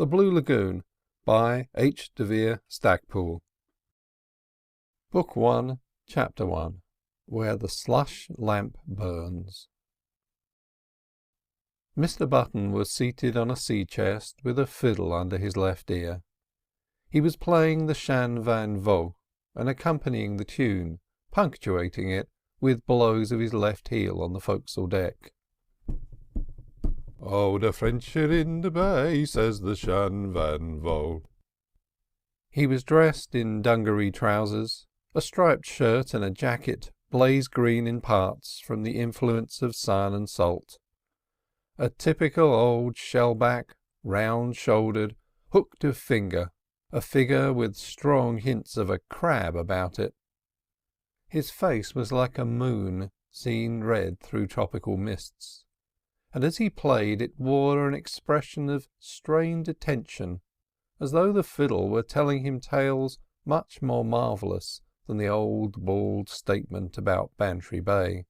The Blue Lagoon, by H. de Vere Stacpoole. Book 1, Chapter 1. Where the Slush Lamp Burns. Mr. Button was seated on a sea-chest with a fiddle under his left ear. He was playing the Shan Van Vo and accompanying the tune, punctuating it with blows of his left heel on the forecastle deck. "Oh, the French are in the bay," says the Shan Van Vo. He was dressed in dungaree trousers, a striped shirt and a jacket blaze green in parts from the influence of sun and salt. A typical old shellback, round-shouldered, hooked of finger, a figure with strong hints of a crab about it. His face was like a moon seen red through tropical mists, and as he played it wore an expression of strained attention, as though the fiddle were telling him tales much more marvellous than the old bald statement about Bantry Bay.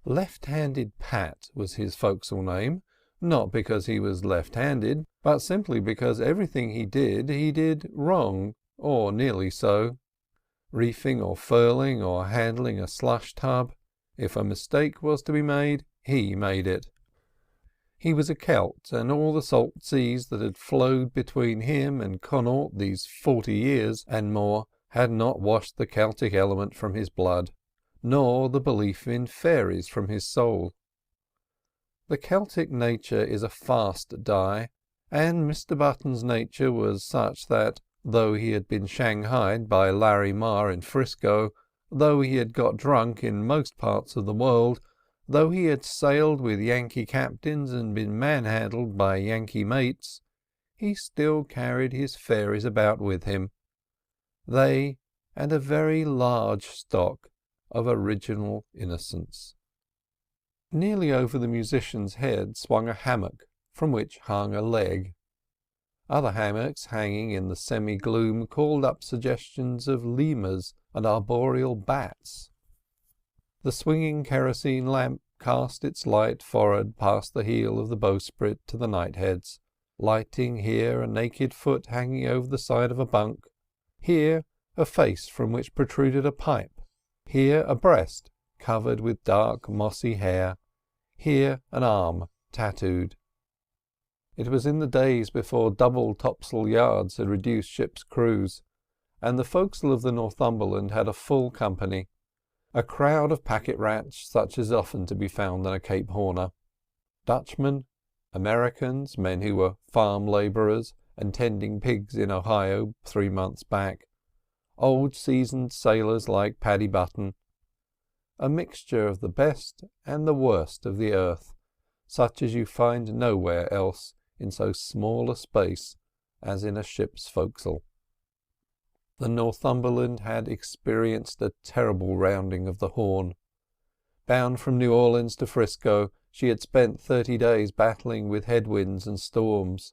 Left-handed Pat was his forecastle name, not because he was left-handed, but simply because everything he did wrong, or nearly so. Reefing or furling or handling a slush tub, if a mistake was to be made, he made it. He was a Celt, and all the salt seas that had flowed between him and Connaught these 40 years and more had not washed the Celtic element from his blood, nor the belief in fairies from his soul. The Celtic nature is a fast dye, and Mr. Button's nature was such that, though he had been shanghaied by Larry Marr in 'Frisco, though he had got drunk in most parts of the world, though he had sailed with Yankee captains and been manhandled by Yankee mates, he still carried his fairies about with him. They, and a very large stock of original innocence. Nearly over the musician's head swung a hammock, from which hung a leg. Other hammocks hanging in the semi-gloom called up suggestions of lemurs and arboreal bats. The swinging kerosene lamp cast its light forward past the heel of the bowsprit to the nightheads, lighting here a naked foot hanging over the side of a bunk, here a face from which protruded a pipe, here a breast covered with dark mossy hair, here an arm tattooed. It was in the days before double topsail yards had reduced ships' crews, and the forecastle of the Northumberland had a full company, a crowd of packet-rats such as is often to be found on a Cape Horner. Dutchmen, Americans, men who were farm labourers and tending pigs in Ohio 3 months back, old seasoned sailors like Paddy Button, a mixture of the best and the worst of the earth, such as you find nowhere else in so small a space as in a ship's forecastle. The Northumberland had experienced a terrible rounding of the Horn. Bound from New Orleans to 'Frisco, she had spent 30 days battling with headwinds and storms.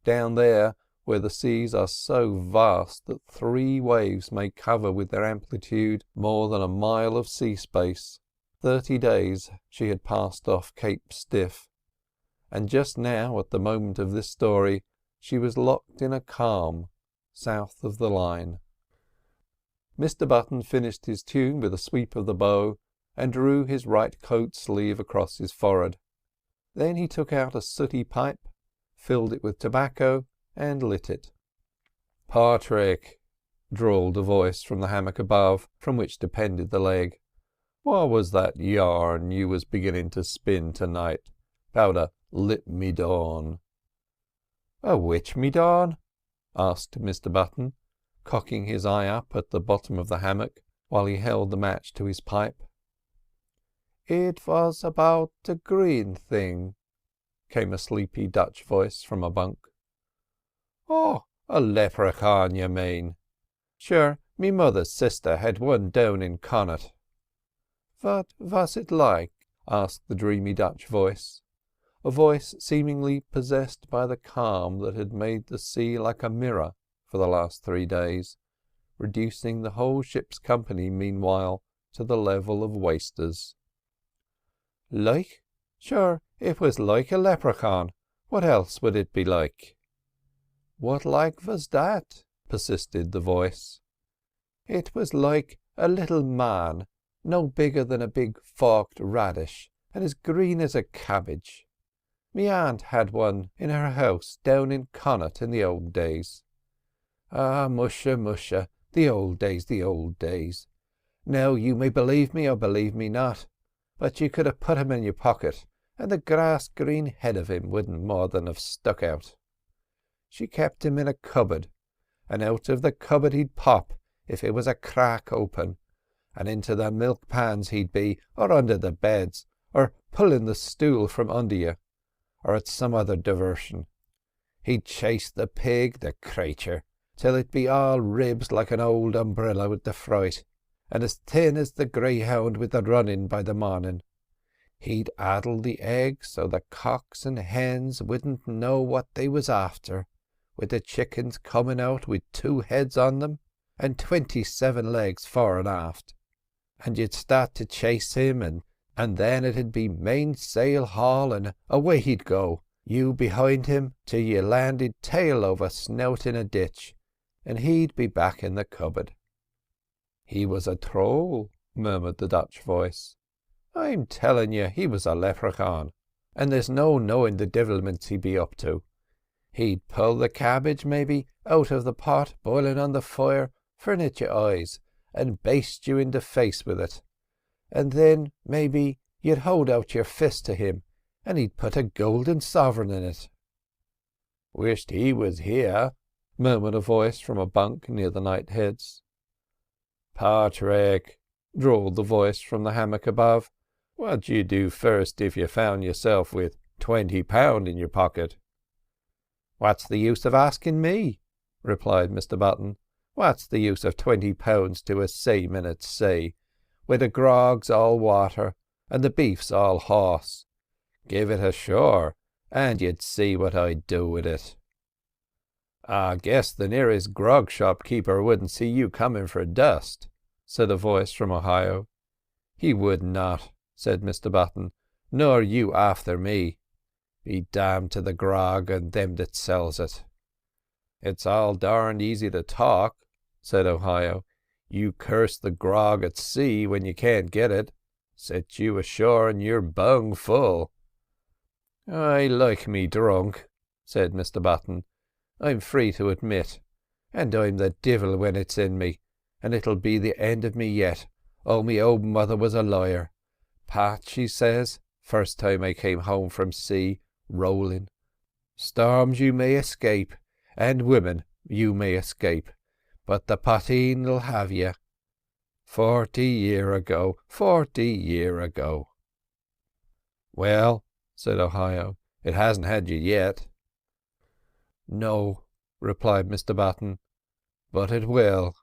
Down there, where the seas are so vast that 3 waves may cover with their amplitude more than a mile of sea space, 30 days she had passed off Cape Stiff, and just now, at the moment of this story, she was locked in a calm south of the line. Mr. Button finished his tune with a sweep of the bow, and drew his right coat sleeve across his forehead. Then he took out a sooty pipe, filled it with tobacco, and lit it. "Patrick," drawled a voice from the hammock above, from which depended the leg, "what was that yarn you was beginning to spin to-night, 'bout a lip me dawn?" "A which me dawn?" asked Mr. Button, cocking his eye up at the bottom of the hammock, while he held the match to his pipe. "It was about a green thing," came a sleepy Dutch voice from a bunk. "Oh, a leprechaun, you mean? Sure, me mother's sister had one down in Connaught." "What was it like?" asked the dreamy Dutch voice, a voice seemingly possessed by the calm that had made the sea like a mirror for the last 3 days, reducing the whole ship's company meanwhile to the level of wasters. "Like? Sure, it was like a leprechaun. What else would it be like?" "What like was that?" persisted the voice. "It was like a little man, no bigger than a big forked radish, and as green as a cabbage. Me aunt had one in her house down in Connaught in the old days. Ah, musha, musha, the old days, the old days. Now you may believe me or believe me not, but you could have put him in your pocket, and the grass-green head of him wouldn't more than have stuck out. She kept him in a cupboard, and out of the cupboard he'd pop if it was a crack open, and into the milk pans he'd be, or under the beds, or pulling the stool from under you, or at some other diversion. He'd chase the pig, the cratur, till it be all ribs like an old umbrella with the fright, and as thin as the greyhound with the running by the morning. He'd addle the eggs so the cocks and hens wouldn't know what they was after, with the chickens coming out with 2 heads on them, and 27 legs fore and aft. And you'd start to chase him, and then it'd be mainsail haul, and away he'd go, you behind him, till you landed tail over snout in a ditch, and he'd be back in the cupboard." "He was a troll," murmured the Dutch voice. "I'm telling you he was a leprechaun, and there's no knowing the divilments he'd be up to. He'd pull the cabbage, maybe, out of the pot boiling on the fire, furnish your eyes, and baste you in the face with it. And then, maybe, you'd hold out your fist to him, and he'd put a golden sovereign in it." "Wisht he was here," murmured a voice from a bunk near the night heads. "Patrick," drawled the voice from the hammock above, "what'd you do first if you found yourself with £20 in your pocket?" "What's the use of asking me?" replied Mr Button. "What's the use of £20 to a seaman at sea, where the grog's all water and the beef's all horse? Give it ashore, and you'd see what I'd do with it." "I guess the nearest grog shop keeper wouldn't see you coming for dust," said a voice from Ohio. "He would not," said Mr Button, "nor you after me. Be damned to the grog and them that sells it." "It's all darned easy to talk," said Ohio. "You curse the grog at sea when you can't get it. Set you ashore and you're bung full." "I like me drunk," said Mr Button. "I'm free to admit, and I'm the divil when it's in me, and it'll be the end of me yet. Oh, me old mother was a liar. Pat, she says, first time I came home from sea, rolling, 'Storms you may escape, and women you may escape, but the poteen'll have you.' 40 year ago, 40 year ago." "Well," said Ohio, "it hasn't had you yet." "No," replied Mr Button, "but it will."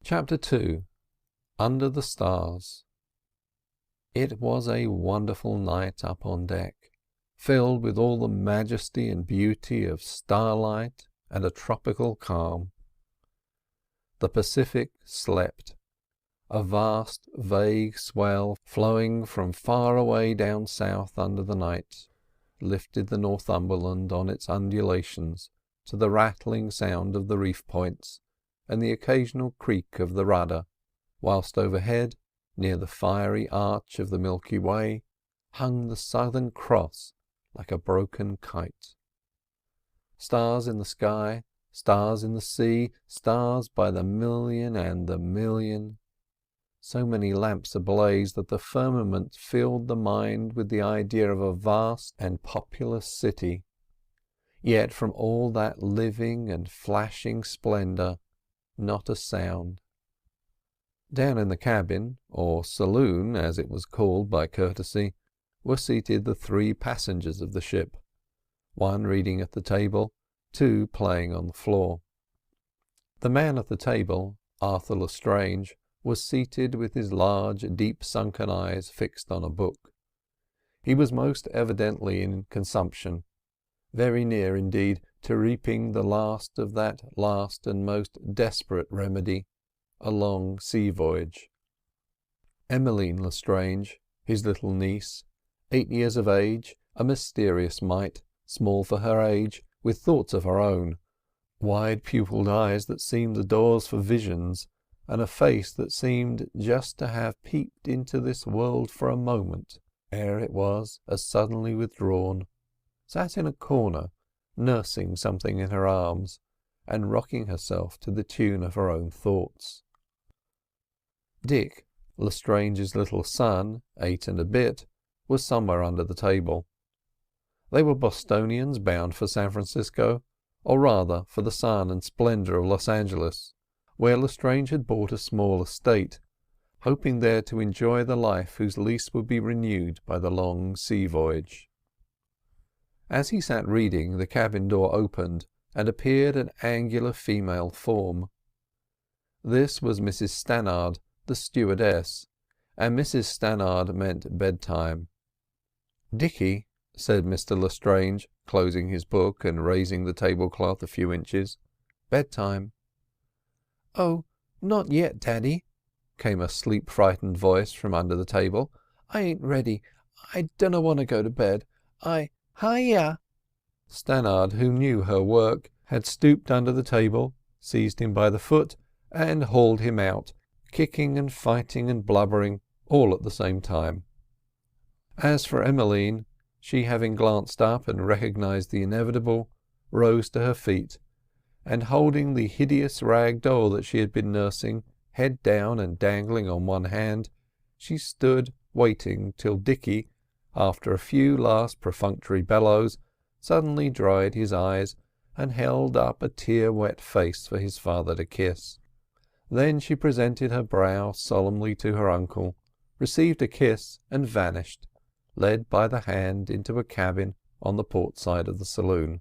Chapter 2. Under the Stars. It was a wonderful night up on deck, filled with all the majesty and beauty of starlight and a tropical calm. The Pacific slept. A vast, vague swell flowing from far away down south under the night lifted the Northumberland on its undulations to the rattling sound of the reef points and the occasional creak of the rudder, whilst overhead, near the fiery arch of the Milky Way, hung the Southern Cross like a broken kite. Stars in the sky, stars in the sea, stars by the million and the million. So many lamps ablaze that the firmament filled the mind with the idea of a vast and populous city. Yet from all that living and flashing splendour, not a sound. Down in the cabin, or saloon as it was called by courtesy, were seated the 3 passengers of the ship, 1 reading at the table, 2 playing on the floor. The man at the table, Arthur Lestrange, was seated with his large, deep-sunken eyes fixed on a book. He was most evidently in consumption, very near indeed to reaping the last of that last and most desperate remedy, a long sea voyage. Emmeline Lestrange, his little niece, 8 years of age, a mysterious mite, small for her age, with thoughts of her own, wide-pupilled eyes that seemed the doors for visions, and a face that seemed just to have peeped into this world for a moment ere it was as suddenly withdrawn, sat in a corner, nursing something in her arms, and rocking herself to the tune of her own thoughts. Dick, Lestrange's little son, 8 and a bit, was somewhere under the table. They were Bostonians bound for San Francisco, or rather for the sun and splendour of Los Angeles, where Lestrange had bought a small estate, hoping there to enjoy the life whose lease would be renewed by the long sea voyage. As he sat reading, the cabin door opened, and appeared an angular female form. This was Mrs. Stannard, the stewardess, and Mrs. Stannard meant bedtime. "Dicky," said Mr. Lestrange, closing his book and raising the tablecloth a few inches, "bedtime." "Oh, not yet, Daddy," came a sleep-frightened voice from under the table. "I ain't ready. I dunno want to go to bed. Hiya!" Stannard, who knew her work, had stooped under the table, seized him by the foot, and hauled him out, kicking and fighting and blubbering all at the same time. As for Emmeline, she, having glanced up and recognised the inevitable, rose to her feet, and holding the hideous rag doll that she had been nursing, head down and dangling on one hand, she stood waiting till Dicky, after a few last perfunctory bellows, suddenly dried his eyes and held up a tear-wet face for his father to kiss. Then she presented her brow solemnly to her uncle, received a kiss, and vanished, led by the hand into a cabin on the port side of the saloon.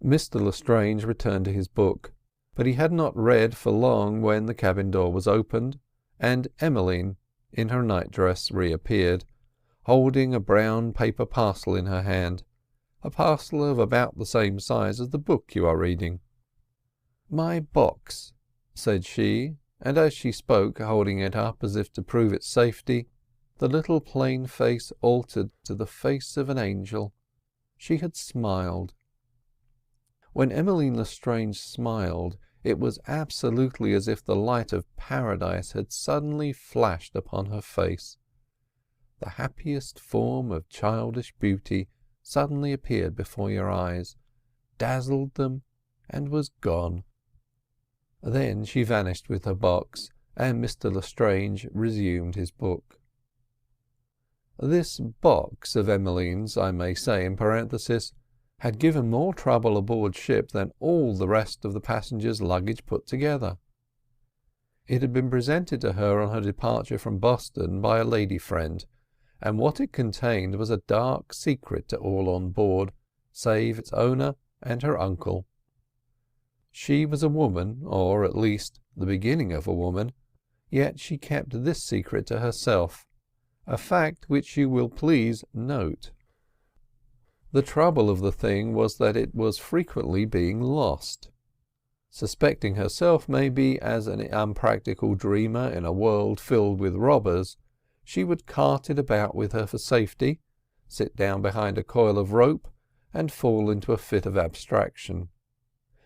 Mr. Lestrange returned to his book, but he had not read for long when the cabin door was opened, and Emmeline, in her nightdress, reappeared, holding a brown paper parcel in her hand, a parcel of about the same size as the book you are reading. "My box," said she, and as she spoke, holding it up as if to prove its safety, the little plain face altered to the face of an angel. She had smiled. When Emmeline Lestrange smiled, it was absolutely as if the light of paradise had suddenly flashed upon her face. The happiest form of childish beauty suddenly appeared before your eyes, dazzled them, and was gone. Then she vanished with her box, and Mr. Lestrange resumed his book. This box of Emmeline's, I may say in parenthesis, had given more trouble aboard ship than all the rest of the passengers' luggage put together. It had been presented to her on her departure from Boston by a lady friend, and what it contained was a dark secret to all on board, save its owner and her uncle. She was a woman, or at least the beginning of a woman, yet she kept this secret to herself, a fact which you will please note. The trouble of the thing was that it was frequently being lost. Suspecting herself maybe as an unpractical dreamer in a world filled with robbers, she would cart it about with her for safety, sit down behind a coil of rope, and fall into a fit of abstraction,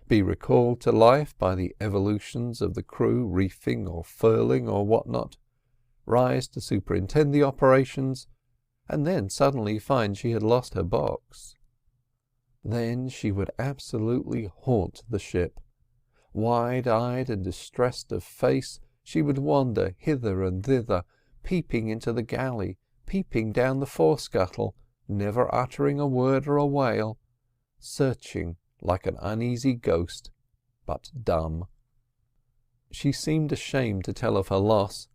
be recalled to life by the evolutions of the crew reefing or furling or what not, rise to superintend the operations, and then suddenly find she had lost her box. Then she would absolutely haunt the ship. Wide-eyed and distressed of face, she would wander hither and thither, peeping into the galley, peeping down the forescuttle, never uttering a word or a wail, searching like an uneasy ghost, but dumb. She seemed ashamed to tell of her loss,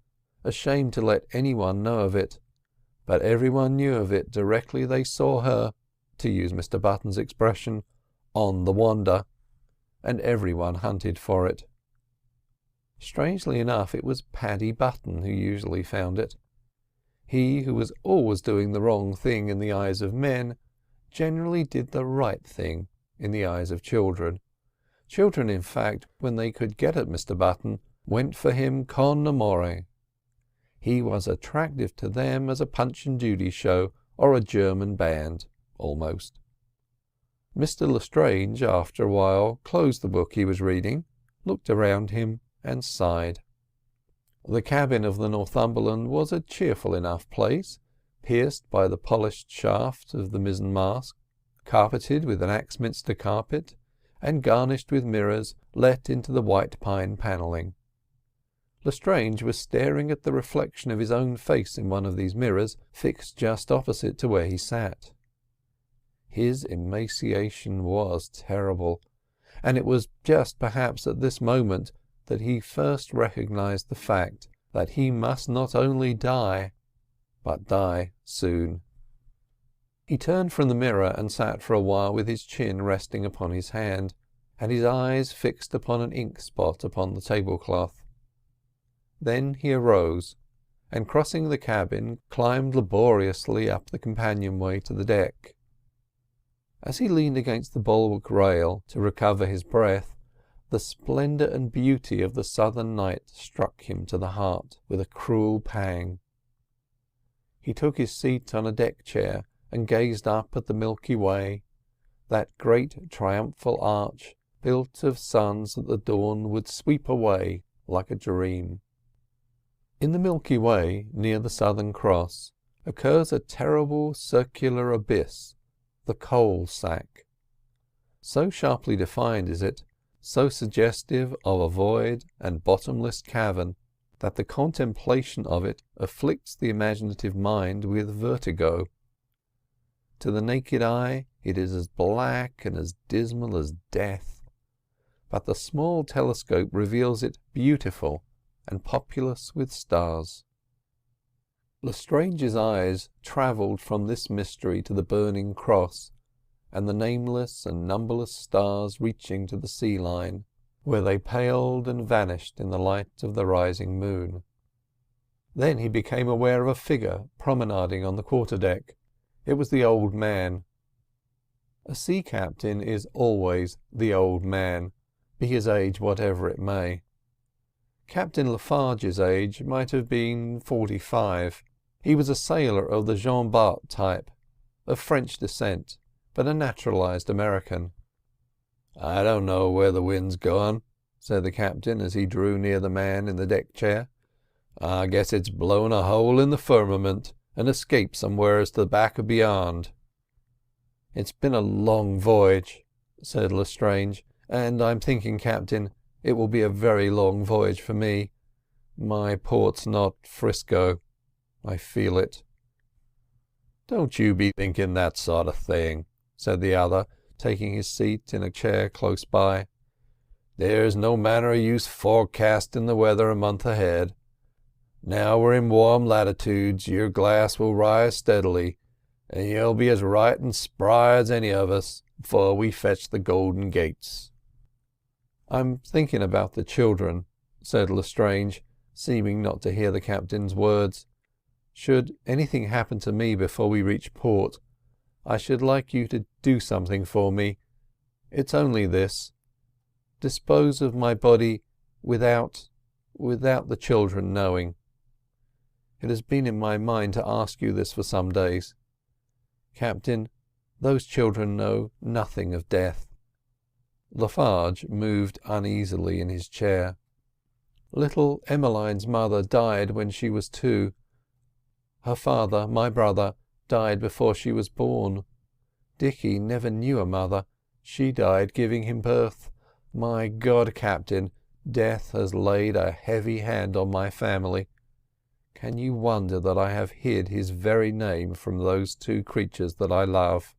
ashamed to let anyone know of it, but everyone knew of it directly they saw her, to use Mr. Button's expression, on the wander, and everyone hunted for it. Strangely enough, it was Paddy Button who usually found it. He, who was always doing the wrong thing in the eyes of men, generally did the right thing in the eyes of children. Children, in fact, when they could get at Mr. Button, went for him con amore. He was attractive to them as a Punch and Judy show or a German band, almost. Mr. Lestrange, after a while, closed the book he was reading, looked around him, and sighed. The cabin of the Northumberland was a cheerful enough place, pierced by the polished shaft of the mizzen-mast, carpeted with an Axminster carpet, and garnished with mirrors let into the white pine panelling. Lestrange was staring at the reflection of his own face in one of these mirrors, fixed just opposite to where he sat. His emaciation was terrible, and it was just perhaps at this moment that he first recognized the fact that he must not only die, but die soon. He turned from the mirror and sat for a while with his chin resting upon his hand, and his eyes fixed upon an ink spot upon the tablecloth. Then he arose, and crossing the cabin, climbed laboriously up the companionway to the deck. As he leaned against the bulwark rail to recover his breath, the splendour and beauty of the southern night struck him to the heart with a cruel pang. He took his seat on a deck chair and gazed up at the Milky Way, that great triumphal arch built of suns that the dawn would sweep away like a dream. In the Milky Way, near the Southern Cross, occurs a terrible circular abyss, the coal sack. So sharply defined is it, so suggestive of a void and bottomless cavern, that the contemplation of it afflicts the imaginative mind with vertigo. To the naked eye it is as black and as dismal as death, but the small telescope reveals it beautiful and populous with stars. Lestrange's eyes travelled from this mystery to the burning cross, and the nameless and numberless stars reaching to the sea-line, where they paled and vanished in the light of the rising moon. Then he became aware of a figure promenading on the quarter-deck. It was the old man. A sea captain is always the old man, be his age whatever it may. Captain Lafarge's age might have been 45. He was a sailor of the Jean Bart type, of French descent, but a naturalised American. "I don't know where the wind's gone," said the captain as he drew near the man in the deck chair. "I guess it's blown a hole in the firmament and escaped somewheres to the back of beyond." "It's been a long voyage," said Lestrange, "and I'm thinking, Captain, it will be a very long voyage for me. My port's not Frisco. I feel it." "Don't you be thinking that sort of thing," said the other, taking his seat in a chair close by. "There's no manner of use forecasting the weather a month ahead. Now we're in warm latitudes, your glass will rise steadily, and you'll be as right and spry as any of us before we fetch the Golden Gates." "I'm thinking about the children," said Lestrange, seeming not to hear the captain's words. "Should anything happen to me before we reach port, I should like you to do something for me. It's only this. Dispose of my body without the children knowing. It has been in my mind to ask you this for some days. Captain, those children know nothing of death." Lafarge moved uneasily in his chair. "Little Emmeline's mother died when she was 2. Her father, my brother, died before she was born. Dickie never knew a mother. She died giving him birth. My God, Captain, death has laid a heavy hand on my family. Can you wonder that I have hid his very name from those 2 creatures that I love?"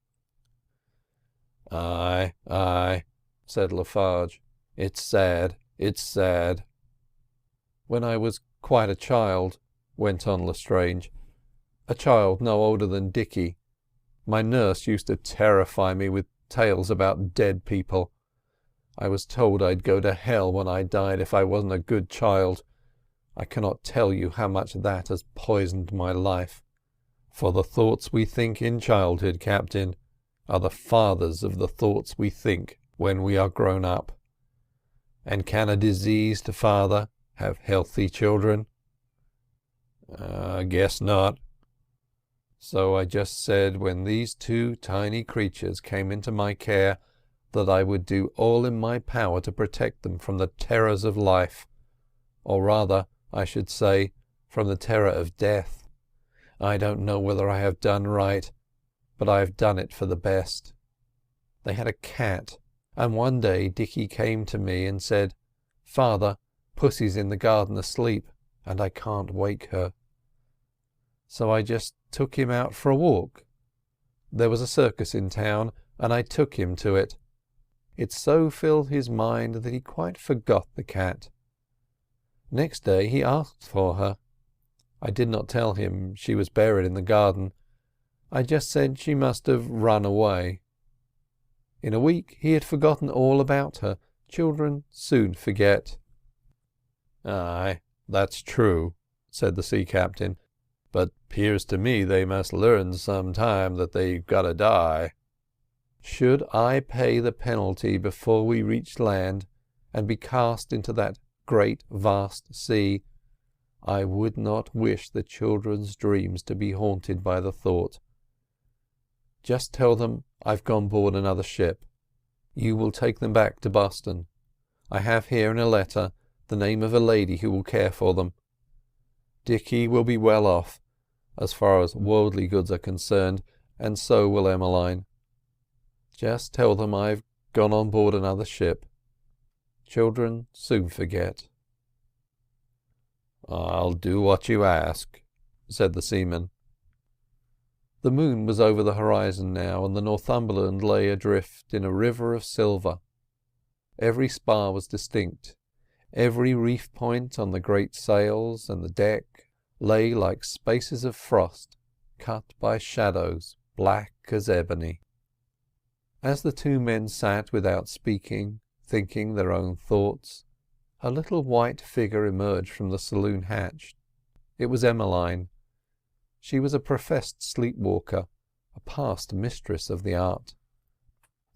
"Aye, aye," said Lafarge. "It's sad, it's sad." "When I was quite a child," went on Lestrange, "a child no older than Dickie, my nurse used to terrify me with tales about dead people. I was told I'd go to hell when I died if I wasn't a good child. I cannot tell you how much that has poisoned my life. For the thoughts we think in childhood, Captain, are the fathers of the thoughts we think when we are grown up. And can a diseased father have healthy children?" I guess not. So I just said when these two tiny creatures came into my care that I would do all in my power to protect them from the terrors of life, or rather, I should say, from the terror of death. I don't know whether I have done right, but I have done it for the best. They had a cat, and one day Dicky came to me and said, "Father, Pussy's in the garden asleep, and I can't wake her." So I just took him out for a walk. There was a circus in town, and I took him to it. It so filled his mind that he quite forgot the cat. Next day he asked for her. I did not tell him she was buried in the garden. I just said she must have run away. In a week he had forgotten all about her. Children soon forget. "Aye, that's true," said the sea captain, "but 'pears to me they must learn some time that they've got to die." Should I pay the penalty before we reached land, and be cast into that great vast sea, I would not wish the children's dreams to be haunted by the thought. Just tell them I've gone aboard another ship. You will take them back to Boston. I have here in a letter the name of a lady who will care for them. Dicky will be well off, as far as worldly goods are concerned, and so will Emmeline. Just tell them I've gone on board another ship. Children soon forget. "I'll do what you ask," said the seaman. The moon was over the horizon now, and the Northumberland lay adrift in a river of silver. Every spar was distinct. Every reef point on the great sails and the deck lay like spaces of frost, cut by shadows black as ebony. As the two men sat without speaking, thinking their own thoughts, a little white figure emerged from the saloon hatch. It was Emmeline. She was a professed sleepwalker, a past mistress of the art.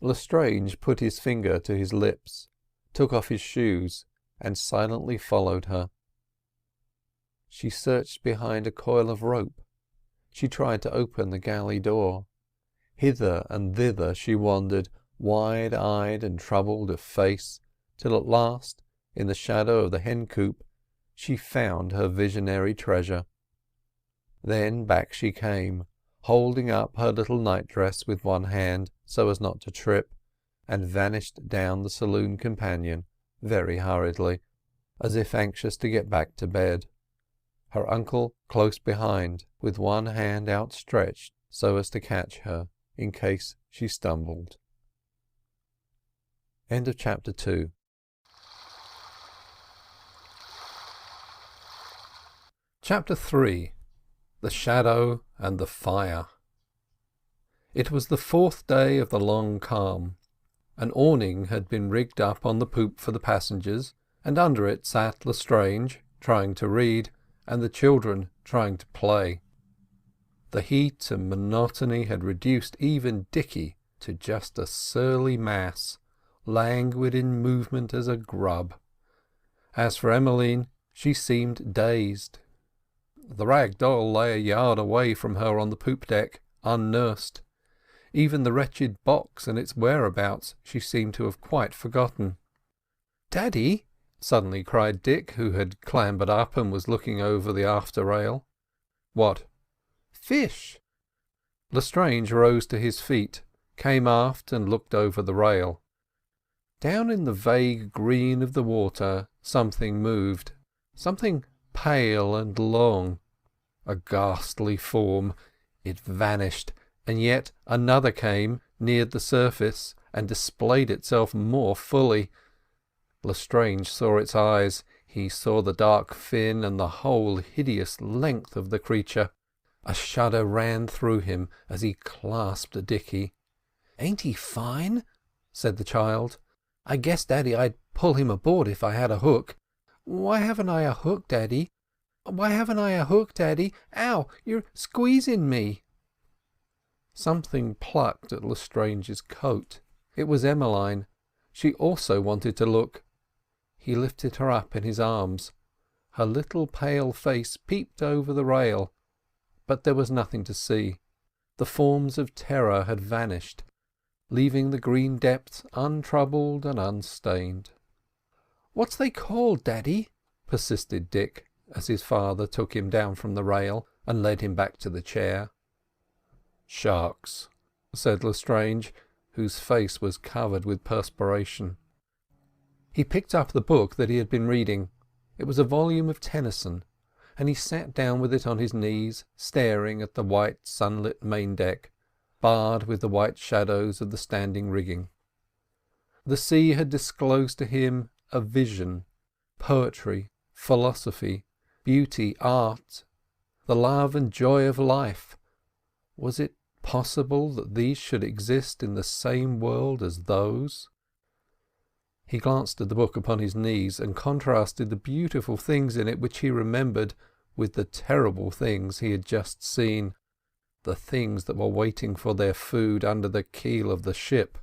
Lestrange put his finger to his lips, took off his shoes, and silently followed her. She searched behind a coil of rope. She tried to open the galley door. Hither and thither she wandered, wide-eyed and troubled of face, till at last, in the shadow of the hen-coop, she found her visionary treasure. Then back she came, holding up her little nightdress with one hand so as not to trip, and vanished down the saloon companion very hurriedly, as if anxious to get back to bed. Her uncle close behind, with one hand outstretched so as to catch her in case she stumbled. End of chapter 2. Chapter 3. The Shadow and the Fire. It was the 4th day of the long calm. An awning had been rigged up on the poop for the passengers, and under it sat Lestrange, trying to read, and the children trying to play. The heat and monotony had reduced even Dicky to just a surly mass, languid in movement as a grub. As for Emmeline, she seemed dazed. The rag doll lay a yard away from her on the poop deck, unnursed. Even the wretched box and its whereabouts she seemed to have quite forgotten. "Daddy!" suddenly cried Dick, who had clambered up and was looking over the after rail. "What?" "Fish!" Lestrange rose to his feet, came aft and looked over the rail. Down in the vague green of the water something moved, something pale and long. A ghastly form. It vanished, and yet another came, neared the surface, and displayed itself more fully. Lestrange saw its eyes. He saw the dark fin and the whole hideous length of the creature. A shudder ran through him as he clasped Dicky. "Ain't he fine?" said the child. "I guess, Daddy, I'd pull him aboard if I had a hook. Why haven't I a hook, Daddy? Why haven't I a hook, Daddy? Ow, you're squeezing me." Something plucked at Lestrange's coat. It was Emmeline. She also wanted to look. He lifted her up in his arms. Her little pale face peeped over the rail, but there was nothing to see. The forms of terror had vanished, leaving the green depths untroubled and unstained. "What's they called, Daddy?" persisted Dick, as his father took him down from the rail and led him back to the chair. "Sharks," said Lestrange, whose face was covered with perspiration. He picked up the book that he had been reading. It was a volume of Tennyson, and he sat down with it on his knees, staring at the white sunlit main deck, barred with the white shadows of the standing rigging. The sea had disclosed to him a vision, poetry, philosophy, beauty, art, the love and joy of life. Was it possible that these should exist in the same world as those? He glanced at the book upon his knees and contrasted the beautiful things in it which he remembered with the terrible things he had just seen, the things that were waiting for their food under the keel of the ship.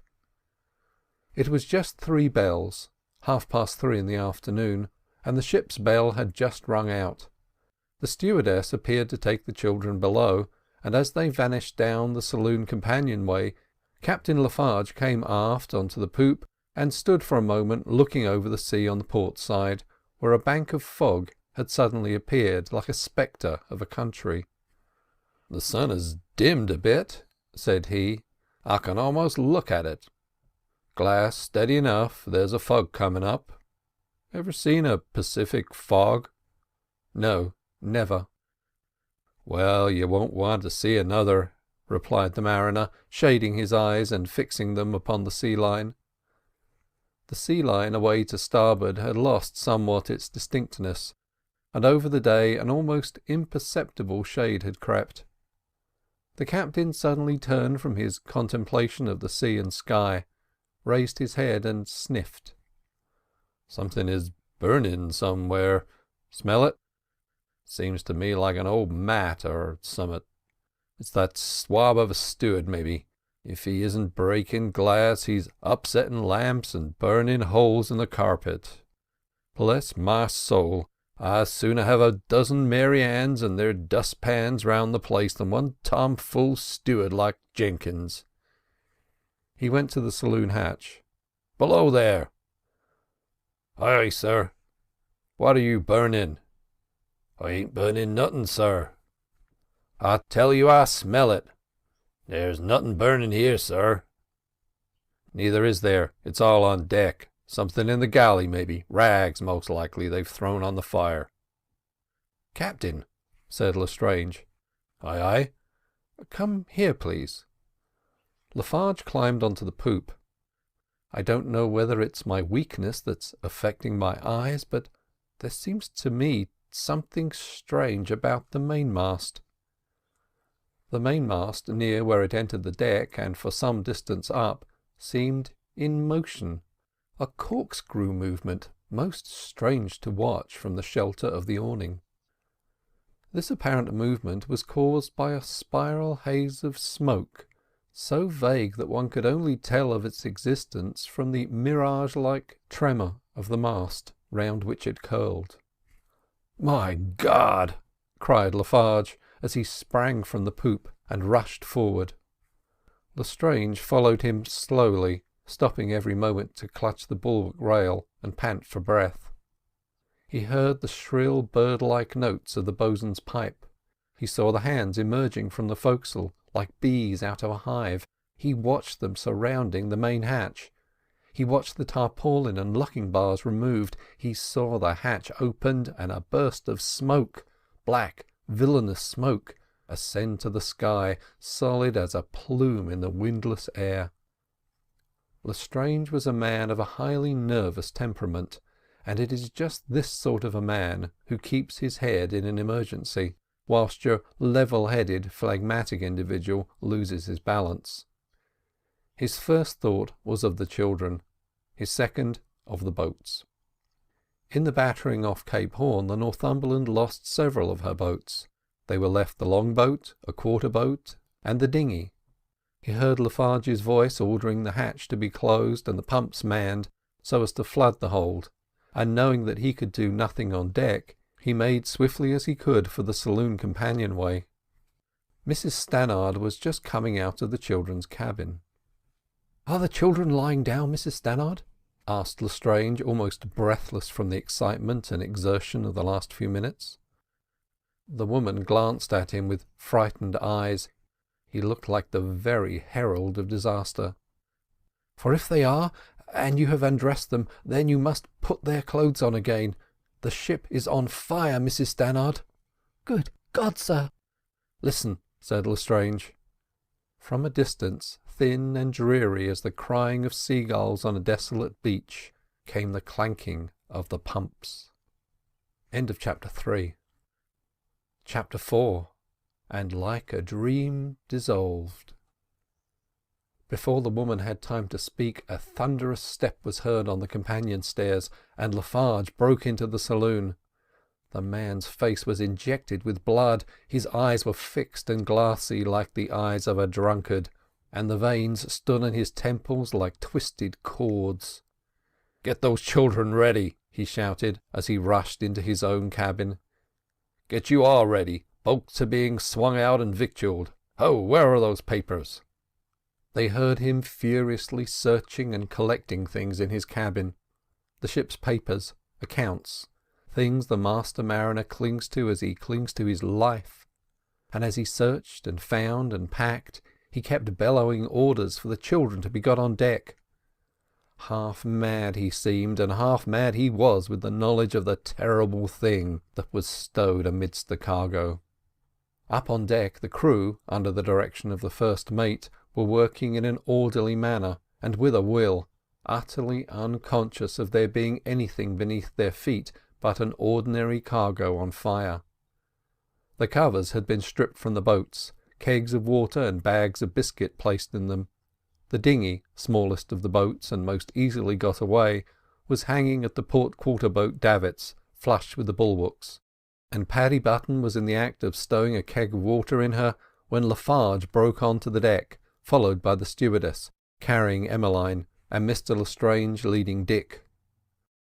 It was just 3 bells, 3:30 in the afternoon, and the ship's bell had just rung out. The stewardess appeared to take the children below, and as they vanished down the saloon companionway, Captain Lafarge came aft onto the poop and stood for a moment looking over the sea on the port side, where a bank of fog had suddenly appeared like a spectre of a country. "The sun has dimmed a bit," said he. "I can almost look at it. Glass steady enough. There's a fog coming up. Ever seen a Pacific fog?" "No, never." "Well, you won't want to see another," replied the mariner, shading his eyes and fixing them upon the sea line. The sea line away to starboard had lost somewhat its distinctness, and over the day an almost imperceptible shade had crept. The captain suddenly turned from his contemplation of the sea and sky, raised his head and sniffed. "Something is burning somewhere. Smell it? Seems to me like an old mat or summat. It's that swab of a steward, maybe. If he isn't breaking glass, he's upsetting lamps and burning holes in the carpet. Bless my soul, I'd sooner have a dozen Mary Anns and their dustpans round the place than one tomfool steward like Jenkins." He went to the saloon hatch. "Below there." "Aye, sir." "What are you burning?" "I ain't burning nothing, sir." "I tell you I smell it." "There's nothing burning here, sir." "Neither is there. It's all on deck. Something in the galley, maybe. Rags, most likely, they've thrown on the fire." "Captain," said Lestrange. "Aye, aye." "Come here, please." Lafarge climbed onto the poop. "I don't know whether it's my weakness that's affecting my eyes, but there seems to me something strange about the mainmast." The mainmast, near where it entered the deck and for some distance up, seemed in motion, a corkscrew movement most strange to watch from the shelter of the awning. This apparent movement was caused by a spiral haze of smoke, so vague that one could only tell of its existence from the mirage-like tremor of the mast round which it curled. "My God!" cried Lafarge, as he sprang from the poop and rushed forward. Lestrange followed him slowly, stopping every moment to clutch the bulwark rail and pant for breath. He heard the shrill bird-like notes of the boatswain's pipe. He saw the hands emerging from the forecastle like bees out of a hive. He watched them surrounding the main hatch. He watched the tarpaulin and locking bars removed. He saw the hatch opened and a burst of smoke, black, villainous smoke, ascend to the sky, solid as a plume in the windless air. Lestrange was a man of a highly nervous temperament, and it is just this sort of a man who keeps his head in an emergency, whilst your level-headed, phlegmatic individual loses his balance. His first thought was of the children, his second of the boats. In the battering off Cape Horn, the Northumberland lost several of her boats. They were left the long-boat, a quarter-boat, and the dinghy. He heard Lafarge's voice ordering the hatch to be closed and the pumps manned so as to flood the hold, and knowing that he could do nothing on deck, He made swiftly as he could for the saloon companionway. Mrs. Stannard was just coming out of the children's cabin. "Are the children lying down, Mrs. Stannard?" asked Lestrange, almost breathless from the excitement and exertion of the last few minutes. The woman glanced at him with frightened eyes. He looked like the very herald of disaster. "For if they are, and you have undressed them, then you must put their clothes on again. The ship is on fire, Mrs. Stannard." "Good God, sir!" "Listen," said Lestrange. From a distance, thin and dreary as the crying of seagulls on a desolate beach, came the clanking of the pumps. End of Chapter 3. Chapter 4. And like a dream dissolved. Before the woman had time to speak, a thunderous step was heard on the companion stairs, and Lafarge broke into the saloon. The man's face was injected with blood, his eyes were fixed and glassy like the eyes of a drunkard, and the veins stood on his temples like twisted cords. "Get those children ready," he shouted, as he rushed into his own cabin. "Get you all ready. Boats are being swung out and victualled. Ho, where are those papers?" They heard him furiously searching and collecting things in his cabin. The ship's papers, accounts, things the master mariner clings to as he clings to his life. And as he searched and found and packed, he kept bellowing orders for the children to be got on deck. Half mad he seemed, and half mad he was with the knowledge of the terrible thing that was stowed amidst the cargo. Up on deck, the crew, under the direction of the first mate, were working in an orderly manner and with a will, utterly unconscious of there being anything beneath their feet but an ordinary cargo on fire. The covers had been stripped from the boats, kegs of water and bags of biscuit placed in them. The dinghy, smallest of the boats and most easily got away, was hanging at the port quarter-boat davits, flush with the bulwarks, and Paddy Button was in the act of stowing a keg of water in her when Lafarge broke on to the deck, followed by the stewardess, carrying Emmeline, and Mr. Lestrange leading Dick.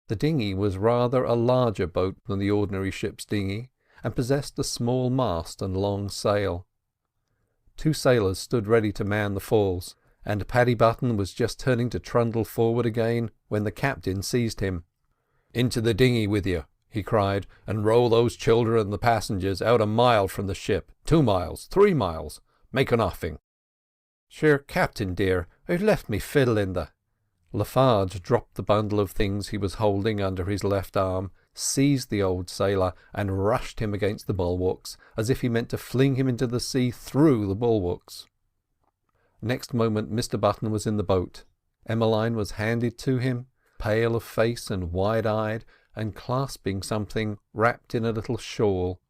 The dinghy was rather a larger boat than the ordinary ship's dinghy, and possessed a small mast and long sail. 2 sailors stood ready to man the falls, and Paddy Button was just turning to trundle forward again when the captain seized him. "Into the dinghy with you," he cried, "and row those children and the passengers out a mile from the ship, 2 miles, 3 miles. Make an offing." "Sure, Captain dear, I've left me fiddle in the—" Lafarge dropped the bundle of things he was holding under his left arm, seized the old sailor, and rushed him against the bulwarks, as if he meant to fling him into the sea through the bulwarks. Next moment Mr. Button was in the boat. Emmeline was handed to him, pale of face and wide-eyed, and clasping something wrapped in a little shawl.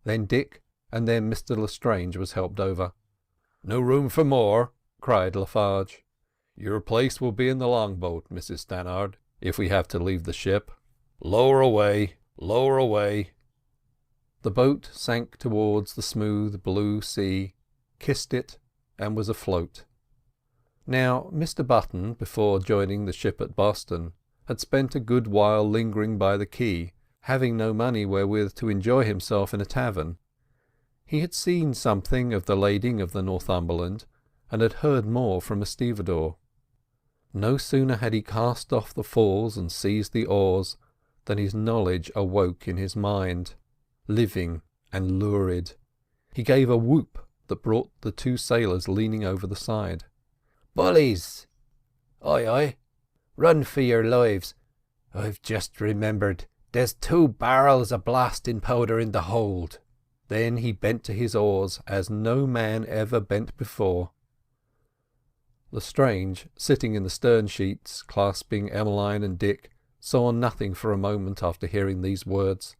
Then Dick, and then Mr. Lestrange was helped over. "No room for more," cried Lafarge. "Your place will be in the long-boat, Mrs. Stannard, if we have to leave the ship. Lower away, lower away." The boat sank towards the smooth blue sea, kissed it, and was afloat. Now Mr. Button, before joining the ship at Boston, had spent a good while lingering by the quay, having no money wherewith to enjoy himself in a tavern. He had seen something of the lading of the Northumberland, and had heard more from a stevedore. No sooner had he cast off the falls and seized the oars than his knowledge awoke in his mind, living and lurid. He gave a whoop that brought the 2 sailors leaning over the side. "Bullies!" "Aye, aye." "Run for your lives. I've just remembered there's 2 barrels of blasting powder in the hold." Then he bent to his oars as no man ever bent before. Lestrange, sitting in the stern sheets, clasping Emmeline and Dick, saw nothing for a moment after hearing these words.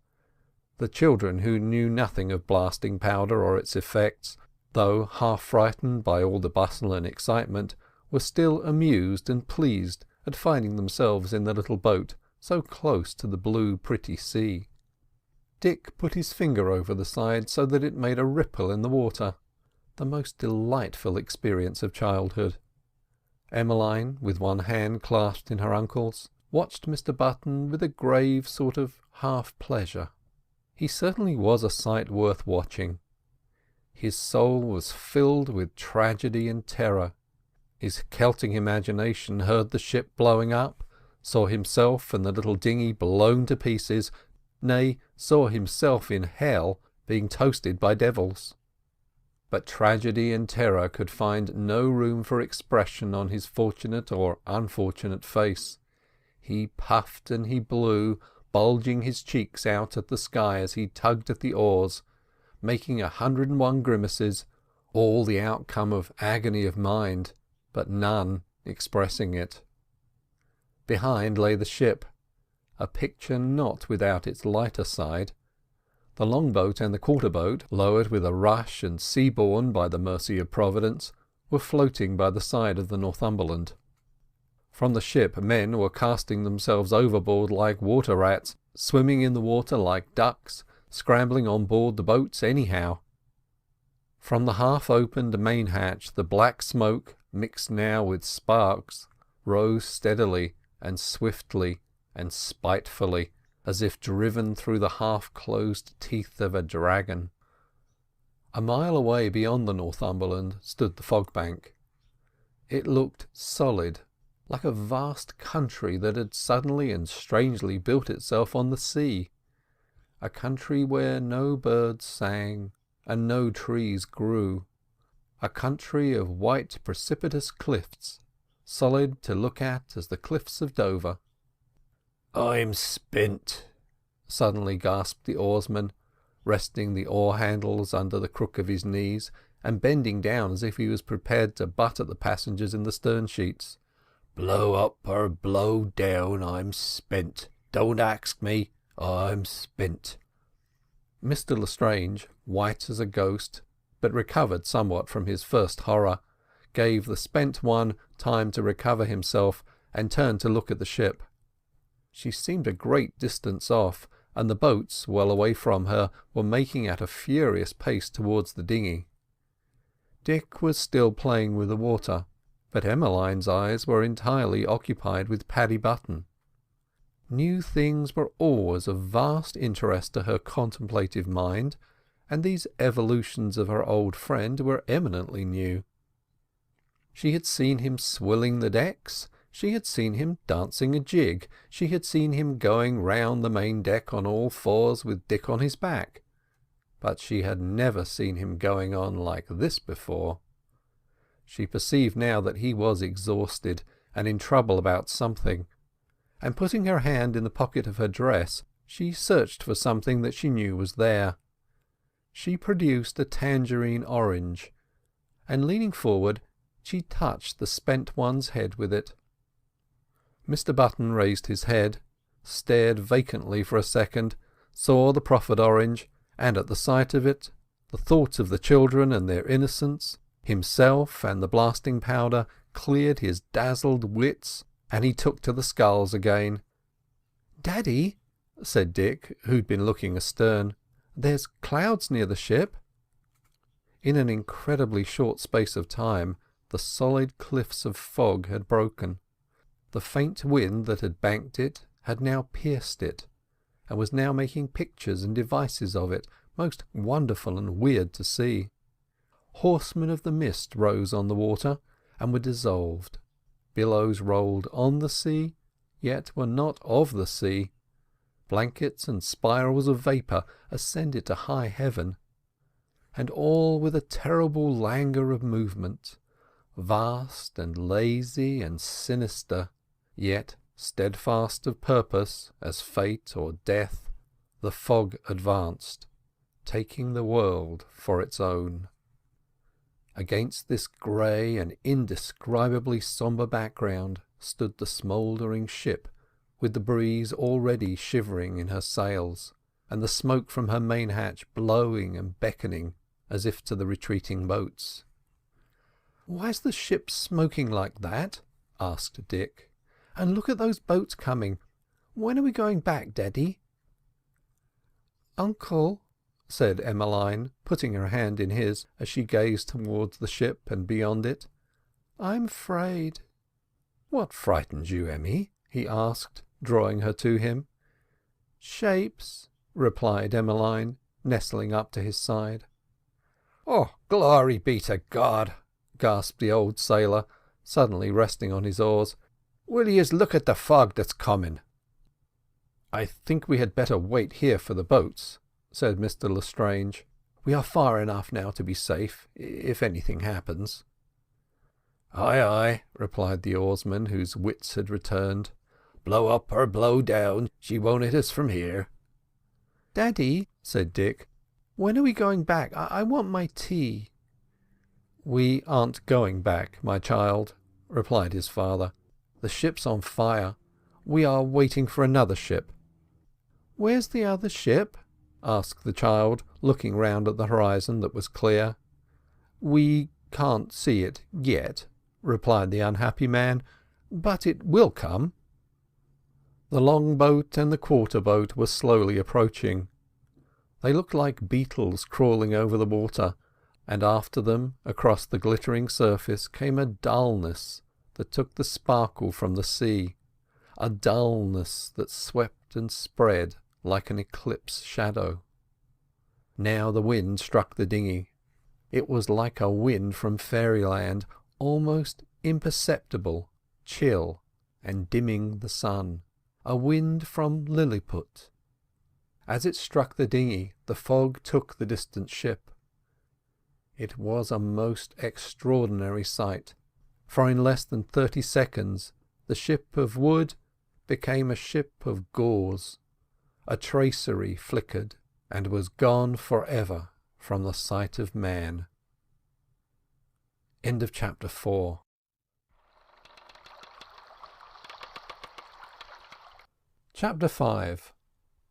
The children, who knew nothing of blasting powder or its effects, though half frightened by all the bustle and excitement, were still amused and pleased at finding themselves in the little boat so close to the blue pretty sea. Dick put his finger over the side so that it made a ripple in the water, the most delightful experience of childhood. Emmeline, with one hand clasped in her uncle's, watched Mr. Button with a grave sort of half pleasure. He certainly was a sight worth watching. His soul was filled with tragedy and terror. His Celtic imagination heard the ship blowing up, saw himself and the little dinghy blown to pieces, nay, saw himself in hell being toasted by devils. But tragedy and terror could find no room for expression on his fortunate or unfortunate face. He puffed and he blew, bulging his cheeks out at the sky as he tugged at the oars, making 101 grimaces, all the outcome of agony of mind, but none expressing it. Behind lay the ship, a picture not without its lighter side. The longboat and the quarter-boat, lowered with a rush and sea-borne by the mercy of Providence, were floating by the side of the Northumberland. From the ship men were casting themselves overboard like water-rats, swimming in the water like ducks, scrambling on board the boats anyhow. From the half-opened main-hatch the black smoke, mixed now with sparks, rose steadily and swiftly and spitefully, as if driven through the half-closed teeth of a dragon. A mile away beyond the Northumberland stood the fog-bank. It looked solid, like a vast country that had suddenly and strangely built itself on the sea, a country where no birds sang and no trees grew, a country of white precipitous cliffs, solid to look at as the cliffs of Dover. "I'm spent," suddenly gasped the oarsman, resting the oar-handles under the crook of his knees and bending down as if he was prepared to butt at the passengers in the stern-sheets. "Blow up or blow down, I'm spent. Don't ask me. I'm spent." Mr. Lestrange, white as a ghost, but recovered somewhat from his first horror, gave the spent one time to recover himself and turned to look at the ship. She seemed a great distance off, and the boats, well away from her, were making at a furious pace towards the dinghy. Dick was still playing with the water, but Emmeline's eyes were entirely occupied with Paddy Button. New things were always of vast interest to her contemplative mind, and these evolutions of her old friend were eminently new. She had seen him swilling the decks, she had seen him dancing a jig, she had seen him going round the main deck on all fours with Dick on his back, but she had never seen him going on like this before. She perceived now that he was exhausted and in trouble about something, and putting her hand in the pocket of her dress, she searched for something that she knew was there. She produced a tangerine orange, and leaning forward, she touched the spent one's head with it. Mr. Button raised his head, stared vacantly for a second, saw the proffered orange, and at the sight of it, the thought of the children and their innocence, himself and the blasting powder, cleared his dazzled wits, and he took to the sculls again. "Daddy," said Dick, who'd been looking astern, "there's clouds near the ship." In an incredibly short space of time the solid cliffs of fog had broken. The faint wind that had banked it had now pierced it, and was now making pictures and devices of it, most wonderful and weird to see. Horsemen of the mist rose on the water, and were dissolved. Billows rolled on the sea, yet were not of the sea. Blankets and spirals of vapour ascended to high heaven, and all with a terrible languor of movement, vast and lazy and sinister, yet steadfast of purpose as fate or death. The fog advanced, taking the world for its own. Against this grey and indescribably sombre background stood the smouldering ship, with the breeze already shivering in her sails, and the smoke from her main hatch blowing and beckoning as if to the retreating boats. "Why's the ship smoking like that?" asked Dick. "And look at those boats coming. When are we going back, Daddy?" "Uncle," said Emmeline, putting her hand in his as she gazed towards the ship and beyond it, "I'm afraid." "What frightens you, Emmy?" he asked, drawing her to him. "Shapes. replied Emmeline, nestling up to his side. "Oh, glory be to God!" gasped the old sailor, suddenly resting on his oars. "Will yez look at the fog that's coming?" "I think we had better wait here for the boats," said Mr. Lestrange. "We are far enough now to be safe, if anything happens." "Aye, aye," replied the oarsman, whose wits had returned. "Blow up or blow down, she won't hit us from here." "Daddy," said Dick, "when are we going back? I want my tea." "We aren't going back, my child," replied his father. "The ship's on fire. We are waiting for another ship." "Where's the other ship?" asked the child, looking round at the horizon that was clear. "We can't see it yet," replied the unhappy man, "but it will come." The long boat and the quarter boat were slowly approaching. They looked like beetles crawling over the water, and after them, across the glittering surface, came a dullness that took the sparkle from the sea, a dullness that swept and spread like an eclipse shadow. Now the wind struck the dinghy. It was like a wind from fairyland, almost imperceptible, chill, and dimming the sun. A wind from Lilliput. As it struck the dinghy, the fog took the distant ship. It was a most extraordinary sight, for in less than 30 seconds the ship of wood became a ship of gauze. A tracery flickered and was gone for ever from the sight of man. End of chapter 4. Chapter 5.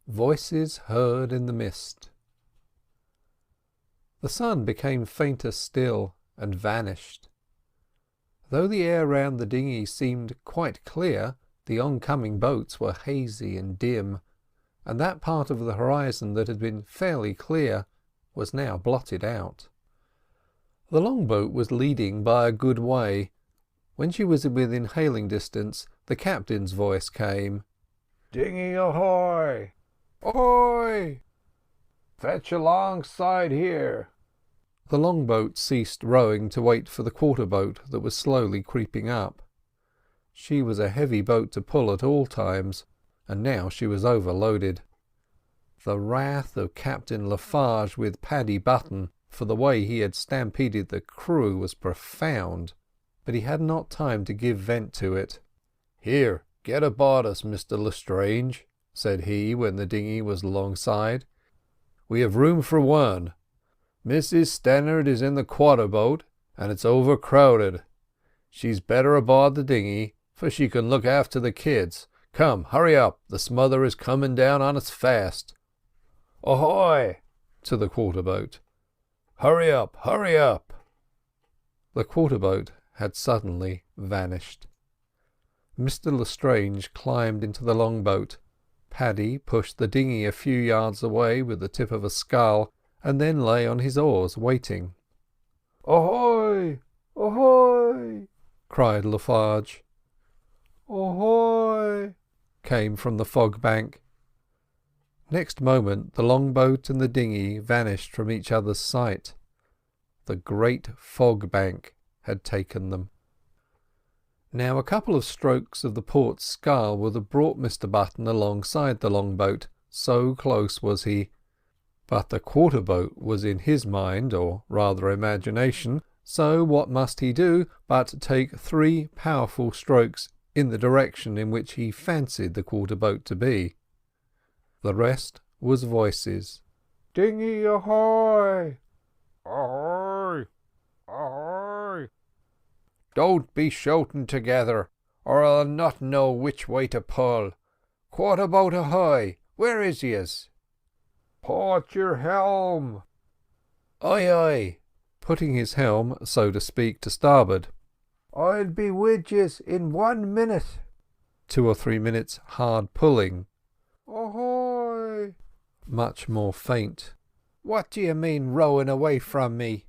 Voices heard in the mist. The sun became fainter still and vanished. Though the air round the dinghy seemed quite clear, the oncoming boats were hazy and dim, and that part of the horizon that had been fairly clear was now blotted out. The long-boat was leading by a good way. When she was within hailing distance, the captain's voice came. "Dinghy ahoy! Ahoy! Fetch alongside here." The long-boat ceased rowing to wait for the quarter-boat that was slowly creeping up. She was a heavy boat to pull at all times, and now she was overloaded. The wrath of Captain Lafarge with Paddy Button for the way he had stampeded the crew was profound, but he had not time to give vent to it. "Here, get aboard us, Mr. Lestrange," said he, when the dinghy was alongside. "We have room for one. Mrs. Stannard is in the quarter boat, and it's overcrowded. She's better aboard the dinghy, for she can look after the kids. Come, hurry up, the smother is coming down on us fast. Ahoy!" to the quarter boat. "Hurry up, hurry up." The quarter boat had suddenly vanished. Mr. Lestrange climbed into the long-boat. Paddy pushed the dinghy a few yards away with the tip of a scull, and then lay on his oars waiting. "Ahoy! Ahoy!" cried Lafarge. "Ahoy!" came from the fog bank. Next moment the long-boat and the dinghy vanished from each other's sight. The great fog bank had taken them. Now a couple of strokes of the port scull would have brought Mr. Button alongside the long-boat, so close was he. But the quarter-boat was in his mind, or rather imagination, so what must he do but take 3 powerful strokes in the direction in which he fancied the quarter-boat to be. The rest was voices. "Dinghy ahoy! Ahoy! Ahoy! Don't be shouting together, or I'll not know which way to pull. Quarter boat ahoy! Where is yez? Port your helm!" "Aye, aye," putting his helm, so to speak, to starboard. "I'll be with yez in 1 minute." 2 or 3 minutes hard pulling. "Ahoy!" Much more faint. "What do you mean rowing away from me?"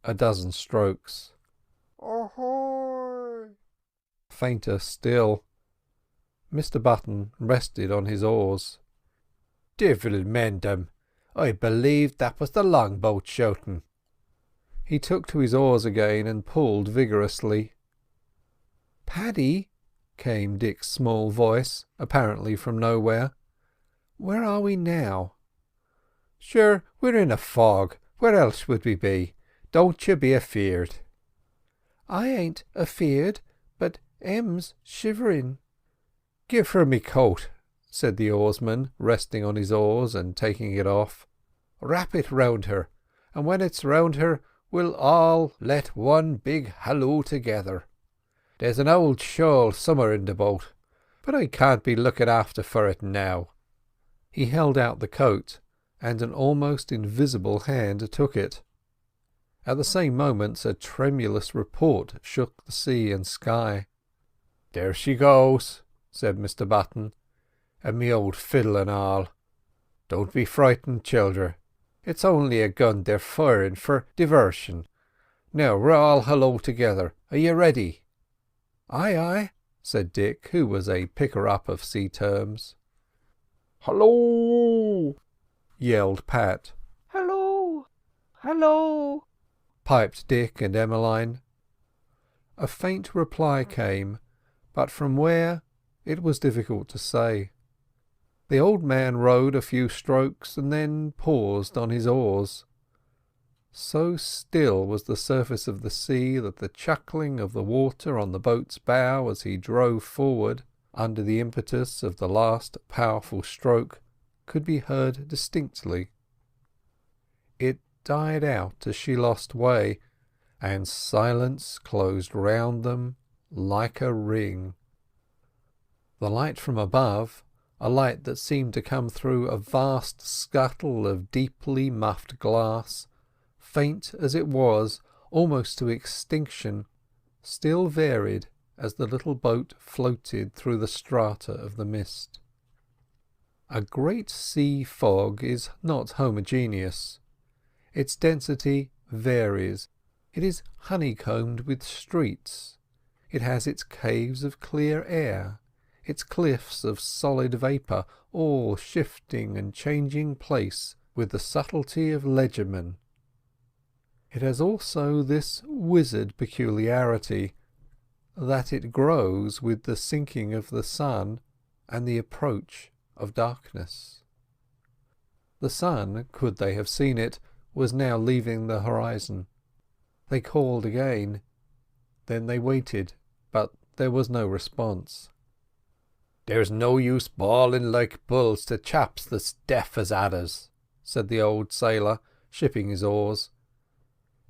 A dozen strokes. "Ahoy!" Fainter still. Mr. Button rested on his oars. Divil mend 'em. I believe that was the longboat shouting. He took to his oars again and pulled vigorously. "Paddy," came Dick's small voice, apparently from nowhere. "Where are we now?" Sure, we're in a fog. Where else would we be? Don't you be afeard." "I ain't afeard, but Em's shivering." "Give her me coat," said the oarsman, resting on his oars and taking it off. "Wrap it round her, and when it's round her we'll all let one big halloo together. There's an old shawl somewhere in the boat, but I can't be looking after for it now." He held out the coat, and an almost invisible hand took it. At the same moment a tremulous report shook the sea and sky. "There she goes," said Mr Button, "and me old fiddle and all. Don't be frightened, childer. It's only a gun they're firing for diversion. Now we're all hallo together. Are you ready?" "Aye, aye," said Dick, who was a picker-up of sea terms. "Hallo!" yelled Pat. "Hallo! Hallo!" piped Dick and Emmeline. A faint reply came, but from where it was difficult to say. The old man rowed a few strokes and then paused on his oars. So still was the surface of the sea that the chuckling of the water on the boat's bow as he drove forward under the impetus of the last powerful stroke could be heard distinctly. It died out as she lost way, and silence closed round them like a ring. The light from above, a light that seemed to come through a vast scuttle of deeply muffed glass, faint as it was almost to extinction, still varied as the little boat floated through the strata of the mist. A great sea fog is not homogeneous. Its density varies. It is honeycombed with streets. It has its caves of clear air, its cliffs of solid vapour, all shifting and changing place with the subtlety of legerdemain. It has also this wizard peculiarity, that it grows with the sinking of the sun and the approach of darkness. The sun, could they have seen it, was now leaving the horizon. They called again. Then they waited, but there was no response. "There's no use bawling like bulls to chaps that's deaf as adders," said the old sailor, shipping his oars.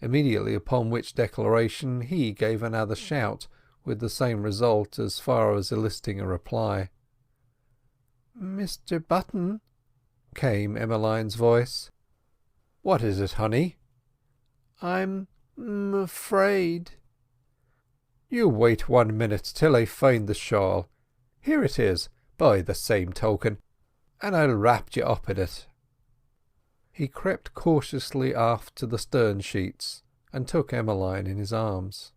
Immediately upon which declaration he gave another shout, with the same result as far as eliciting a reply. "Mr Button," came Emmeline's voice. "What is it, honey?" "I'm afraid." "You wait 1 minute till I find the shawl. Here it is, by the same token, and I'll wrap you up in it." He crept cautiously aft to the stern sheets and took Emmeline in his arms.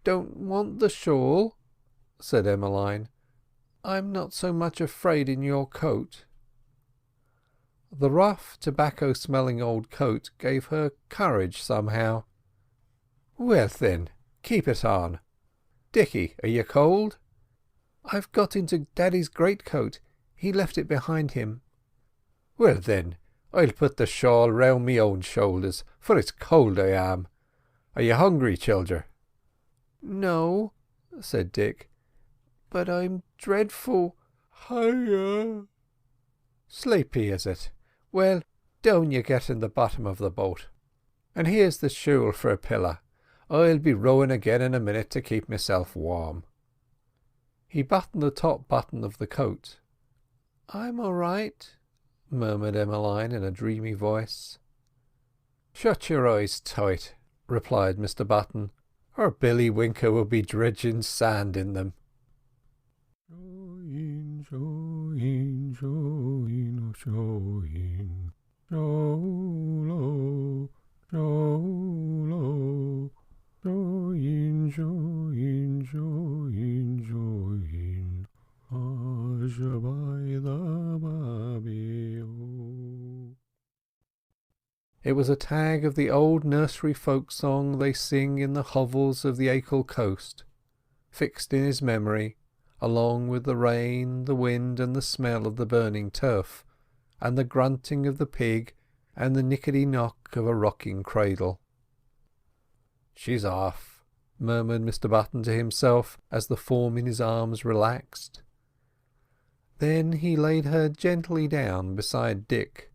"Don't want the shawl," said Emmeline. "I'm not so much afraid in your coat." The rough, tobacco-smelling old coat gave her courage somehow. "Well then, keep it on. Dicky, are you cold?" "I've got into Daddy's greatcoat. He left it behind him." "Well then, I'll put the shawl round me own shoulders, for it's cold I am. Are you hungry, childer?" "No," said Dick, "but I'm dreadful higher." "Sleepy, is it? Well, down you get in the bottom of the boat. And here's the shawl for a pillow. I'll be rowing again in a minute to keep myself warm." He buttoned the top button of the coat. "I'm all right," murmured Emmeline in a dreamy voice. "Shut your eyes tight," replied Mr Button, "or Billy Winker will be dredging sand in them." Showing, showing, showing, showing, sholo, sholo, showing, showing, showing, showing, Asha by the It was a tag of the old nursery folk song they sing in the hovels of the Achill coast, fixed in his memory, along with the rain, the wind, and the smell of the burning turf, and the grunting of the pig, and the nickety-knock of a rocking cradle. "She's off," murmured Mr Button to himself, as the form in his arms relaxed. Then he laid her gently down beside Dick.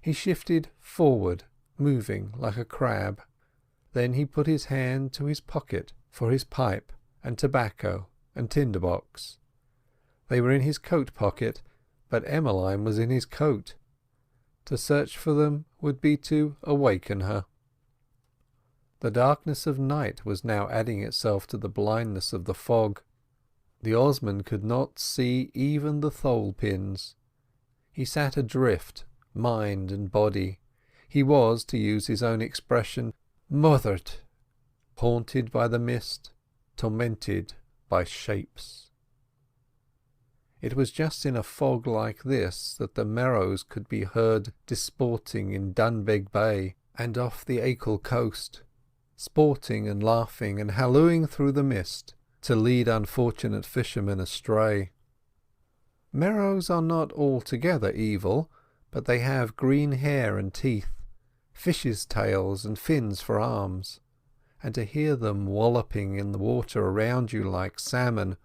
He shifted forward, moving like a crab. Then he put his hand to his pocket for his pipe and tobacco and tinder-box. They were in his coat pocket, but Emmeline was in his coat. To search for them would be to awaken her. The darkness of night was now adding itself to the blindness of the fog. The oarsman could not see even the thole-pins. He sat adrift, mind and body. He was, to use his own expression, mothered, haunted by the mist, tormented by shapes. It was just in a fog like this that the Merrows could be heard disporting in Dunbeg Bay and off the Achill coast, sporting and laughing and hallooing through the mist to lead unfortunate fishermen astray. Merrows are not altogether evil, but they have green hair and teeth, fishes' tails and fins for arms, and to hear them walloping in the water around you like salmon,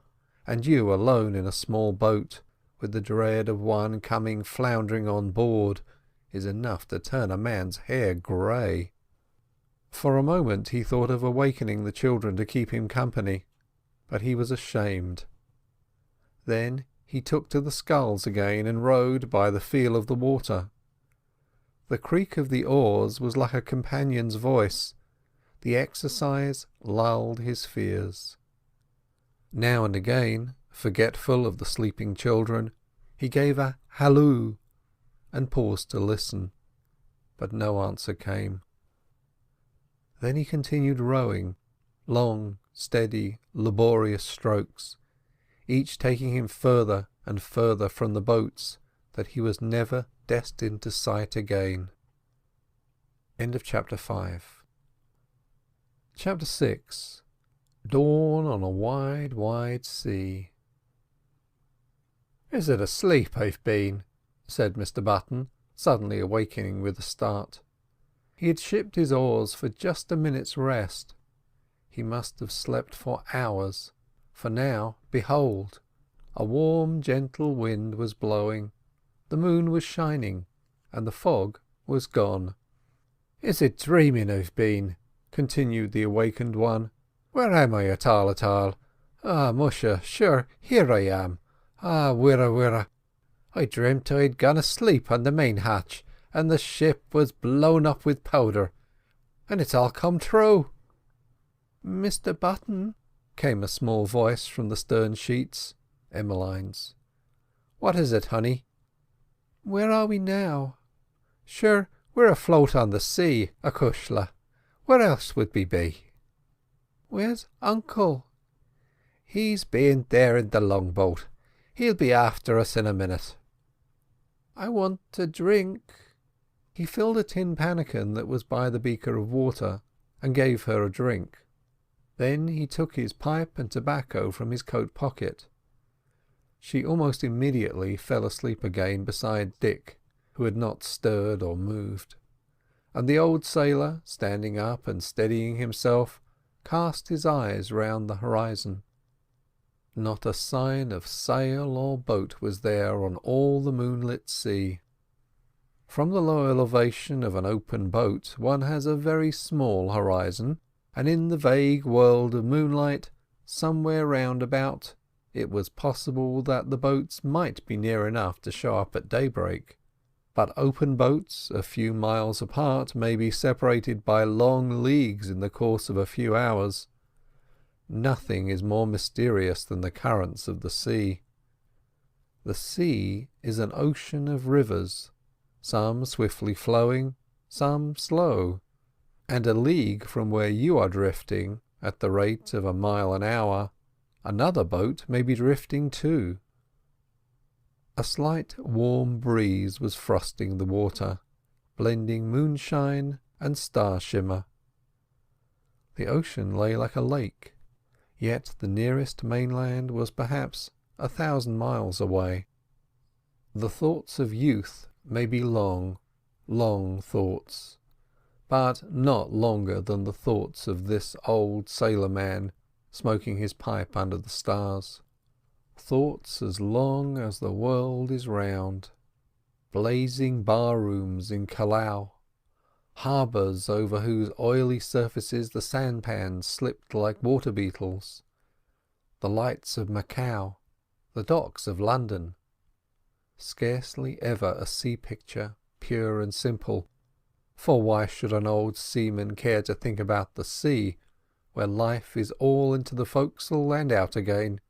and you alone in a small boat, with the dread of one coming floundering on board, is enough to turn a man's hair grey. For a moment he thought of awakening the children to keep him company, but he was ashamed. Then he took to the sculls again and rowed by the feel of the water. The creak of the oars was like a companion's voice. The exercise lulled his fears. Now and again, forgetful of the sleeping children, he gave a halloo and paused to listen, but no answer came. Then he continued rowing, long, steady, laborious strokes, each taking him further and further from the boats that he was never destined to sight again. End of chapter 5. Chapter 6. Dawn on a wide, wide sea. "Is it asleep I've been?" said Mr Button, suddenly awakening with a start. He had shipped his oars for just a minute's rest. He must have slept for hours, for now, behold, a warm, gentle wind was blowing, the moon was shining, and the fog was gone. "Is it dreaming I've been?" continued the awakened one. "Where am I at all? Ah, musha, sure, here I am. Ah, wirra. I dreamt I'd gone asleep on the main hatch, and the ship was blown up with powder, and it's all come true." "Mr Button," came a small voice from the stern sheets, Emmeline's. "What is it, honey?" "Where are we now?" "Sure, we're afloat on the sea, acushla. Where else would we be?" "Where's Uncle?" "He's been there in the longboat. He'll be after us in a minute." "I want a drink." He filled a tin pannikin that was by the beaker of water and gave her a drink. Then he took his pipe and tobacco from his coat pocket. She almost immediately fell asleep again beside Dick, who had not stirred or moved, and the old sailor, standing up and steadying himself, cast his eyes round the horizon. Not a sign of sail or boat was there on all the moonlit sea. From the low elevation of an open boat one has a very small horizon, and in the vague world of moonlight, somewhere round about, it was possible that the boats might be near enough to show up at daybreak. But open boats, a few miles apart, may be separated by long leagues in the course of a few hours. Nothing is more mysterious than the currents of the sea. The sea is an ocean of rivers, some swiftly flowing, some slow, and a league from where you are drifting at the rate of a mile an hour, another boat may be drifting too. A slight warm breeze was frosting the water, blending moonshine and star shimmer. The ocean lay like a lake, yet the nearest mainland was perhaps 1,000 miles away. The thoughts of youth may be long, long thoughts, but not longer than the thoughts of this old sailor-man smoking his pipe under the stars. Thoughts as long as the world is round. Blazing bar-rooms in Callao, harbours over whose oily surfaces the sampans slipped like water beetles, the lights of Macau, the docks of London. Scarcely ever a sea picture, pure and simple, for why should an old seaman care to think about the sea, where life is all into the forecastle and out again,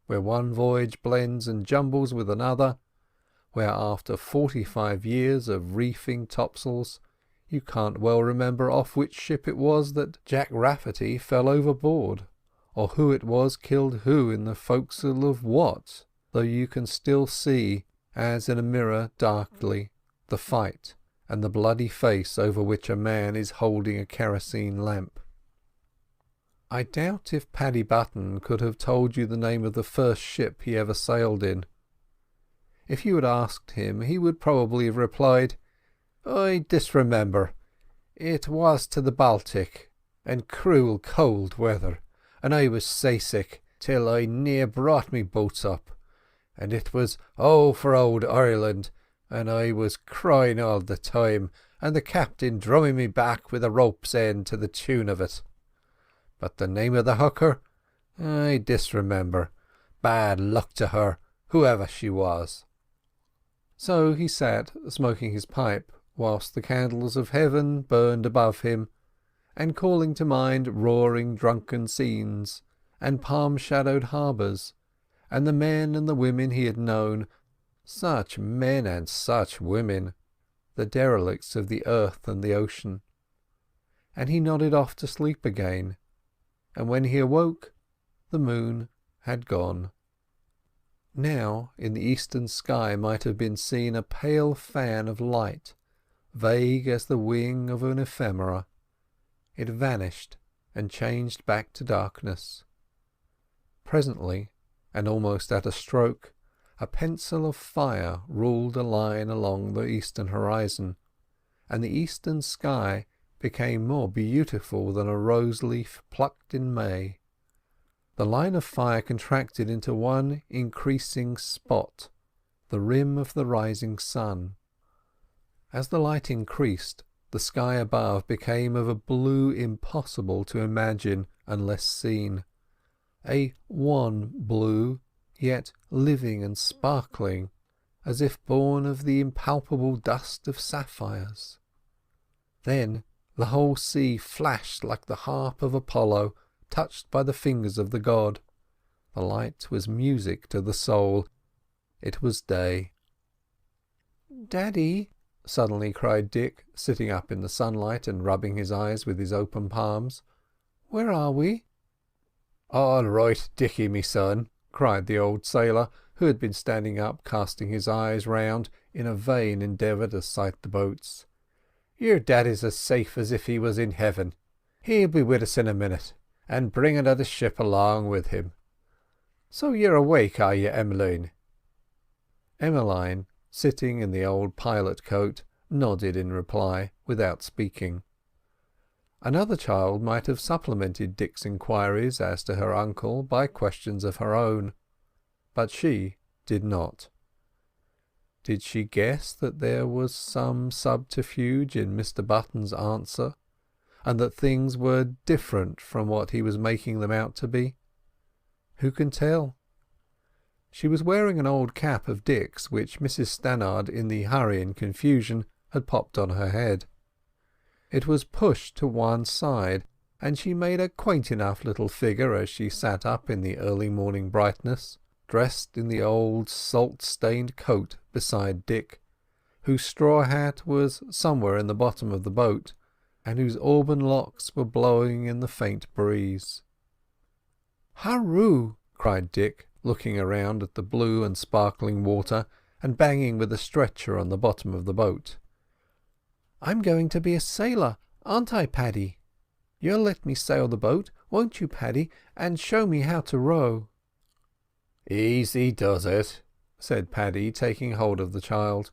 where one voyage blends and jumbles with another, where after 45 years of reefing topsails you can't well remember off which ship it was that Jack Rafferty fell overboard, or who it was killed who in the forecastle of what, though you can still see, as in a mirror darkly, the fight and the bloody face over which a man is holding a kerosene lamp. I doubt if Paddy Button could have told you the name of the first ship he ever sailed in. If you had asked him, he would probably have replied, "I disremember. It was to the Baltic, and cruel cold weather, and I was seasick till I near brought me boats up, and it was for old Ireland, and I was crying all the time, and the captain drumming me back with a rope's end to the tune of it. But the name of the hooker, I disremember. Bad luck to her, whoever she was." So he sat smoking his pipe, whilst the candles of heaven burned above him, and calling to mind roaring drunken scenes, and palm-shadowed harbours, and the men and the women he had known, such men and such women, the derelicts of the earth and the ocean. And he nodded off to sleep again, and when he awoke the moon had gone. Now in the eastern sky might have been seen a pale fan of light, vague as the wing of an ephemera. It vanished and changed back to darkness. Presently, and almost at a stroke, a pencil of fire ruled a line along the eastern horizon, and the eastern sky became more beautiful than a rose-leaf plucked in May. The line of fire contracted into one increasing spot, the rim of the rising sun. As the light increased, the sky above became of a blue impossible to imagine unless seen, a wan blue, yet living and sparkling, as if born of the impalpable dust of sapphires. Then the whole sea flashed like the harp of Apollo, touched by the fingers of the god. The light was music to the soul. It was day. "Daddy," suddenly cried Dick, sitting up in the sunlight and rubbing his eyes with his open palms, "where are we?" "All right, Dicky, me son," cried the old sailor, who had been standing up casting his eyes round in a vain endeavour to sight the boats. "Your daddy's as safe as if he was in heaven. He'll be with us in a minute, and bring another ship along with him. So you're awake, are you, Emmeline?" Emmeline, sitting in the old pilot coat, nodded in reply, without speaking. Another child might have supplemented Dick's inquiries as to her uncle by questions of her own, but she did not. Did she guess that there was some subterfuge in Mr Button's answer, and that things were different from what he was making them out to be? Who can tell? She was wearing an old cap of Dick's, which Mrs Stannard, in the hurry and confusion, had popped on her head. It was pushed to one side, and she made a quaint enough little figure as she sat up in the early morning brightness, dressed in the old salt-stained coat beside Dick, whose straw hat was somewhere in the bottom of the boat, and whose auburn locks were blowing in the faint breeze. "Hurroo!" cried Dick, looking around at the blue and sparkling water, and banging with a stretcher on the bottom of the boat. I'm going to be a sailor, aren't I, Paddy? You'll let me sail the boat, won't you, Paddy, and show me how to row?" "Easy does it," said Paddy, taking hold of the child.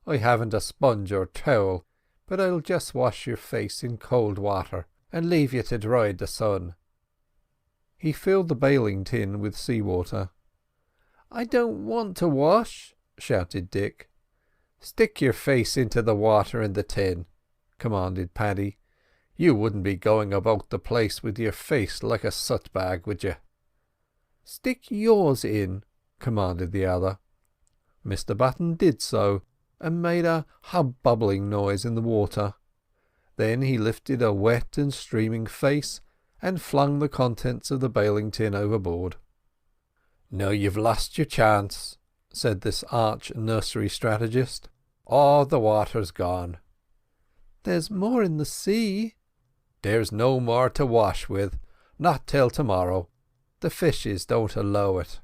"I haven't a sponge or towel, but I'll just wash your face in cold water and leave you to dry in the sun." He filled the bailing tin with sea-water. "I don't want to wash," shouted Dick. "Stick your face into the water in the tin," commanded Paddy. "You wouldn't be going about the place with your face like a soot bag, would you?" "Stick yours in," commanded the other. Mr Button did so, and made a hub-bubbling noise in the water. Then he lifted a wet and streaming face and flung the contents of the bailing tin overboard. "Now you've lost your chance," said this arch nursery strategist. "All the water's gone." "There's more in the sea." "There's no more to wash with, not till tomorrow. The fishes don't allow it."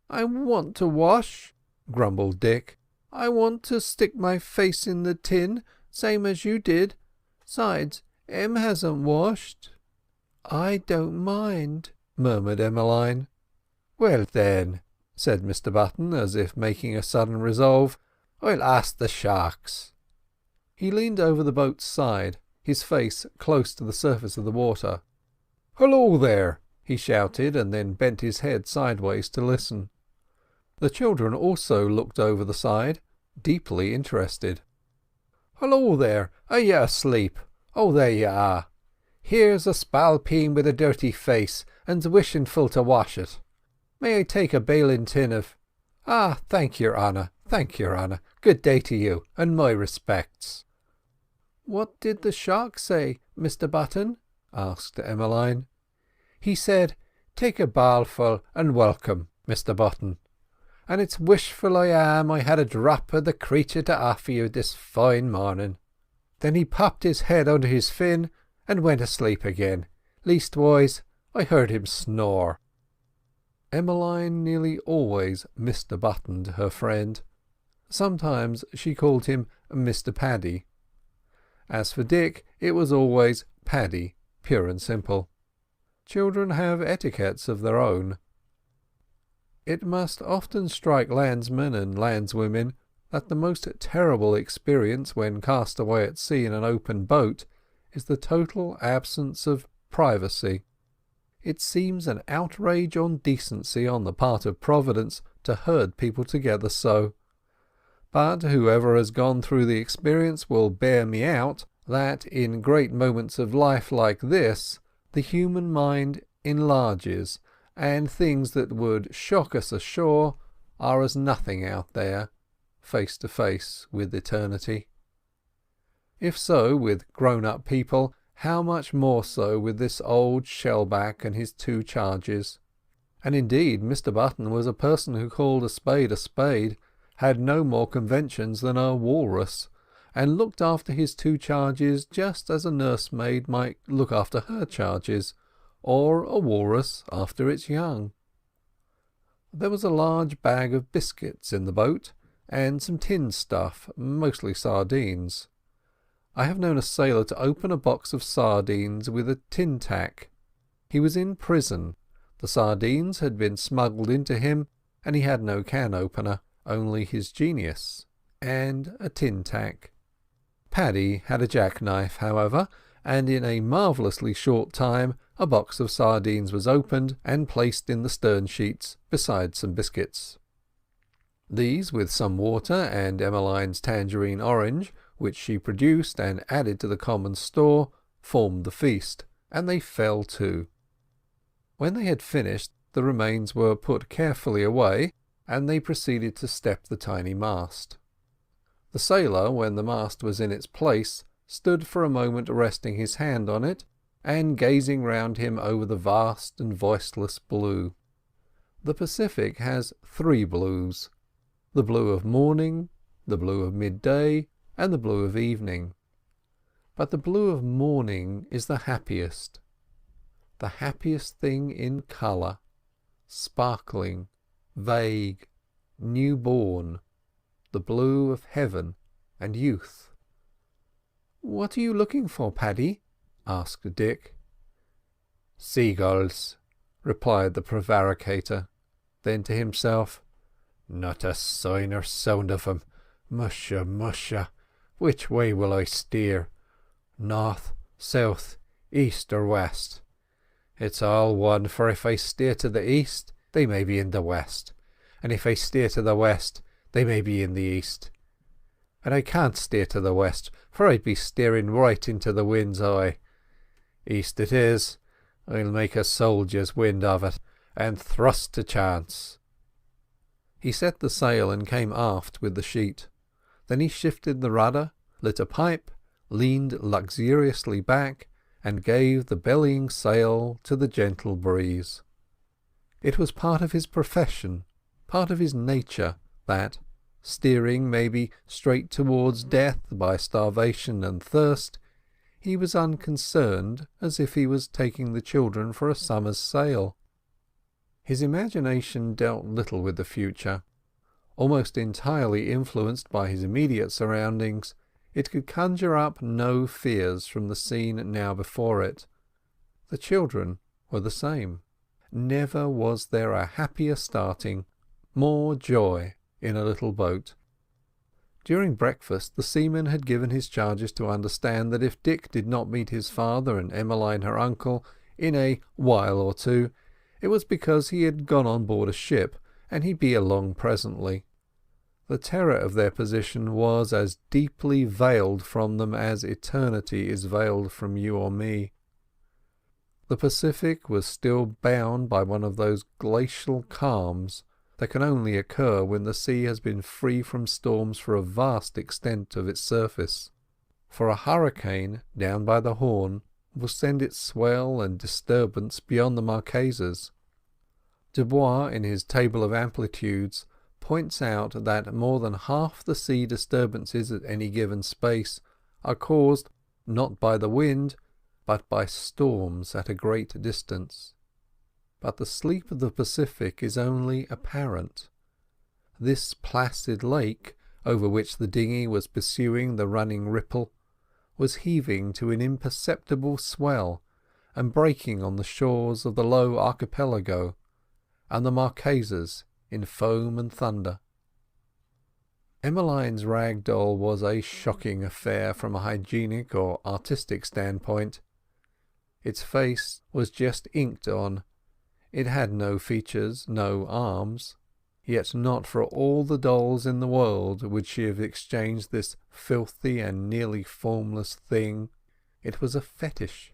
"I want to wash," grumbled Dick. "I want to stick my face in the tin, same as you did. Sides, Em hasn't washed." "I don't mind," murmured Emmeline. "Well then," said Mr Button, as if making a sudden resolve, "I'll ask the sharks." He leaned over the boat's side, his face close to the surface of the water. "Hullo there!" he shouted, and then bent his head sideways to listen. The children also looked over the side, deeply interested. "Hullo there! Are you asleep? Oh, there you are. Here's a spalpeen with a dirty face, and's wishing full to wash it. May I take a bailing tin of— Ah, thank your honour, thank your honour. Good day to you, and my respects." "What did the shark say, Mr Button?" asked Emmeline. "He said, 'Take a bowlful and welcome, Mr Button. And it's wishful I am I had a drop of the creature to offer you this fine morning.' Then he popped his head under his fin and went asleep again. Leastwise, I heard him snore." Emmeline nearly always Mr Buttoned her friend. Sometimes she called him Mr Paddy. As for Dick, it was always Paddy, pure and simple. Children have etiquettes of their own. It must often strike landsmen and landswomen that the most terrible experience when cast away at sea in an open boat is the total absence of privacy. It seems an outrage on decency on the part of Providence to herd people together so. But whoever has gone through the experience will bear me out that in great moments of life like this the human mind enlarges, and things that would shock us ashore are as nothing out there, face to face with eternity. If so with grown-up people, how much more so with this old shellback and his two charges. And indeed Mr Button was a person who called a spade, had no more conventions than a walrus, and looked after his two charges just as a nursemaid might look after her charges, or a walrus after its young. There was a large bag of biscuits in the boat, and some tinned stuff, mostly sardines. I have known a sailor to open a box of sardines with a tin tack. He was in prison. The sardines had been smuggled into him, and he had no can opener, only his genius, and a tin tack. Paddy had a jackknife, however, and in a marvellously short time a box of sardines was opened and placed in the stern sheets beside some biscuits. These, with some water and Emmeline's tangerine orange, which she produced and added to the common store, formed the feast, and they fell to. When they had finished, the remains were put carefully away, and they proceeded to step the tiny mast. The sailor, when the mast was in its place, stood for a moment resting his hand on it, and gazing round him over the vast and voiceless blue. The Pacific has three blues: the blue of morning, the blue of midday, and the blue of evening. But the blue of morning is the happiest thing in colour, sparkling, vague, new-born, the blue of heaven and youth. "What are you looking for, Paddy?" asked Dick. "Seagulls," replied the prevaricator. Then to himself, "Not a sign or sound of 'em. Musha, musha, which way will I steer? North, south, east or west? It's all one, for if I steer to the east, they may be in the west, and if I steer to the west, they may be in the east. And I can't steer to the west, for I'd be steering right into the wind's eye. East it is. I'll make a soldier's wind of it, and thrust to chance." He set the sail and came aft with the sheet. Then he shifted the rudder, lit a pipe, leaned luxuriously back, and gave the bellying sail to the gentle breeze. It was part of his profession, part of his nature, that, steering maybe straight towards death by starvation and thirst, he was unconcerned as if he was taking the children for a summer's sail. His imagination dealt little with the future. Almost entirely influenced by his immediate surroundings, it could conjure up no fears from the scene now before it. The children were the same. Never was there a happier starting, more joy in a little boat. During breakfast the seaman had given his charges to understand that if Dick did not meet his father and Emmeline her uncle in a while or two, it was because he had gone on board a ship, and he'd be along presently. The terror of their position was as deeply veiled from them as eternity is veiled from you or me. The Pacific was still bound by one of those glacial calms that can only occur when the sea has been free from storms for a vast extent of its surface. For a hurricane down by the Horn will send its swell and disturbance beyond the Marquesas. Dubois, in his table of amplitudes, points out that more than half the sea disturbances at any given space are caused not by the wind but by storms at a great distance. But the sleep of the Pacific is only apparent. This placid lake, over which the dinghy was pursuing the running ripple, was heaving to an imperceptible swell and breaking on the shores of the low archipelago and the Marquesas in foam and thunder. Emmeline's rag doll was a shocking affair from a hygienic or artistic standpoint. Its face was just inked on. It had no features, no arms, yet not for all the dolls in the world would she have exchanged this filthy and nearly formless thing. It was a fetish.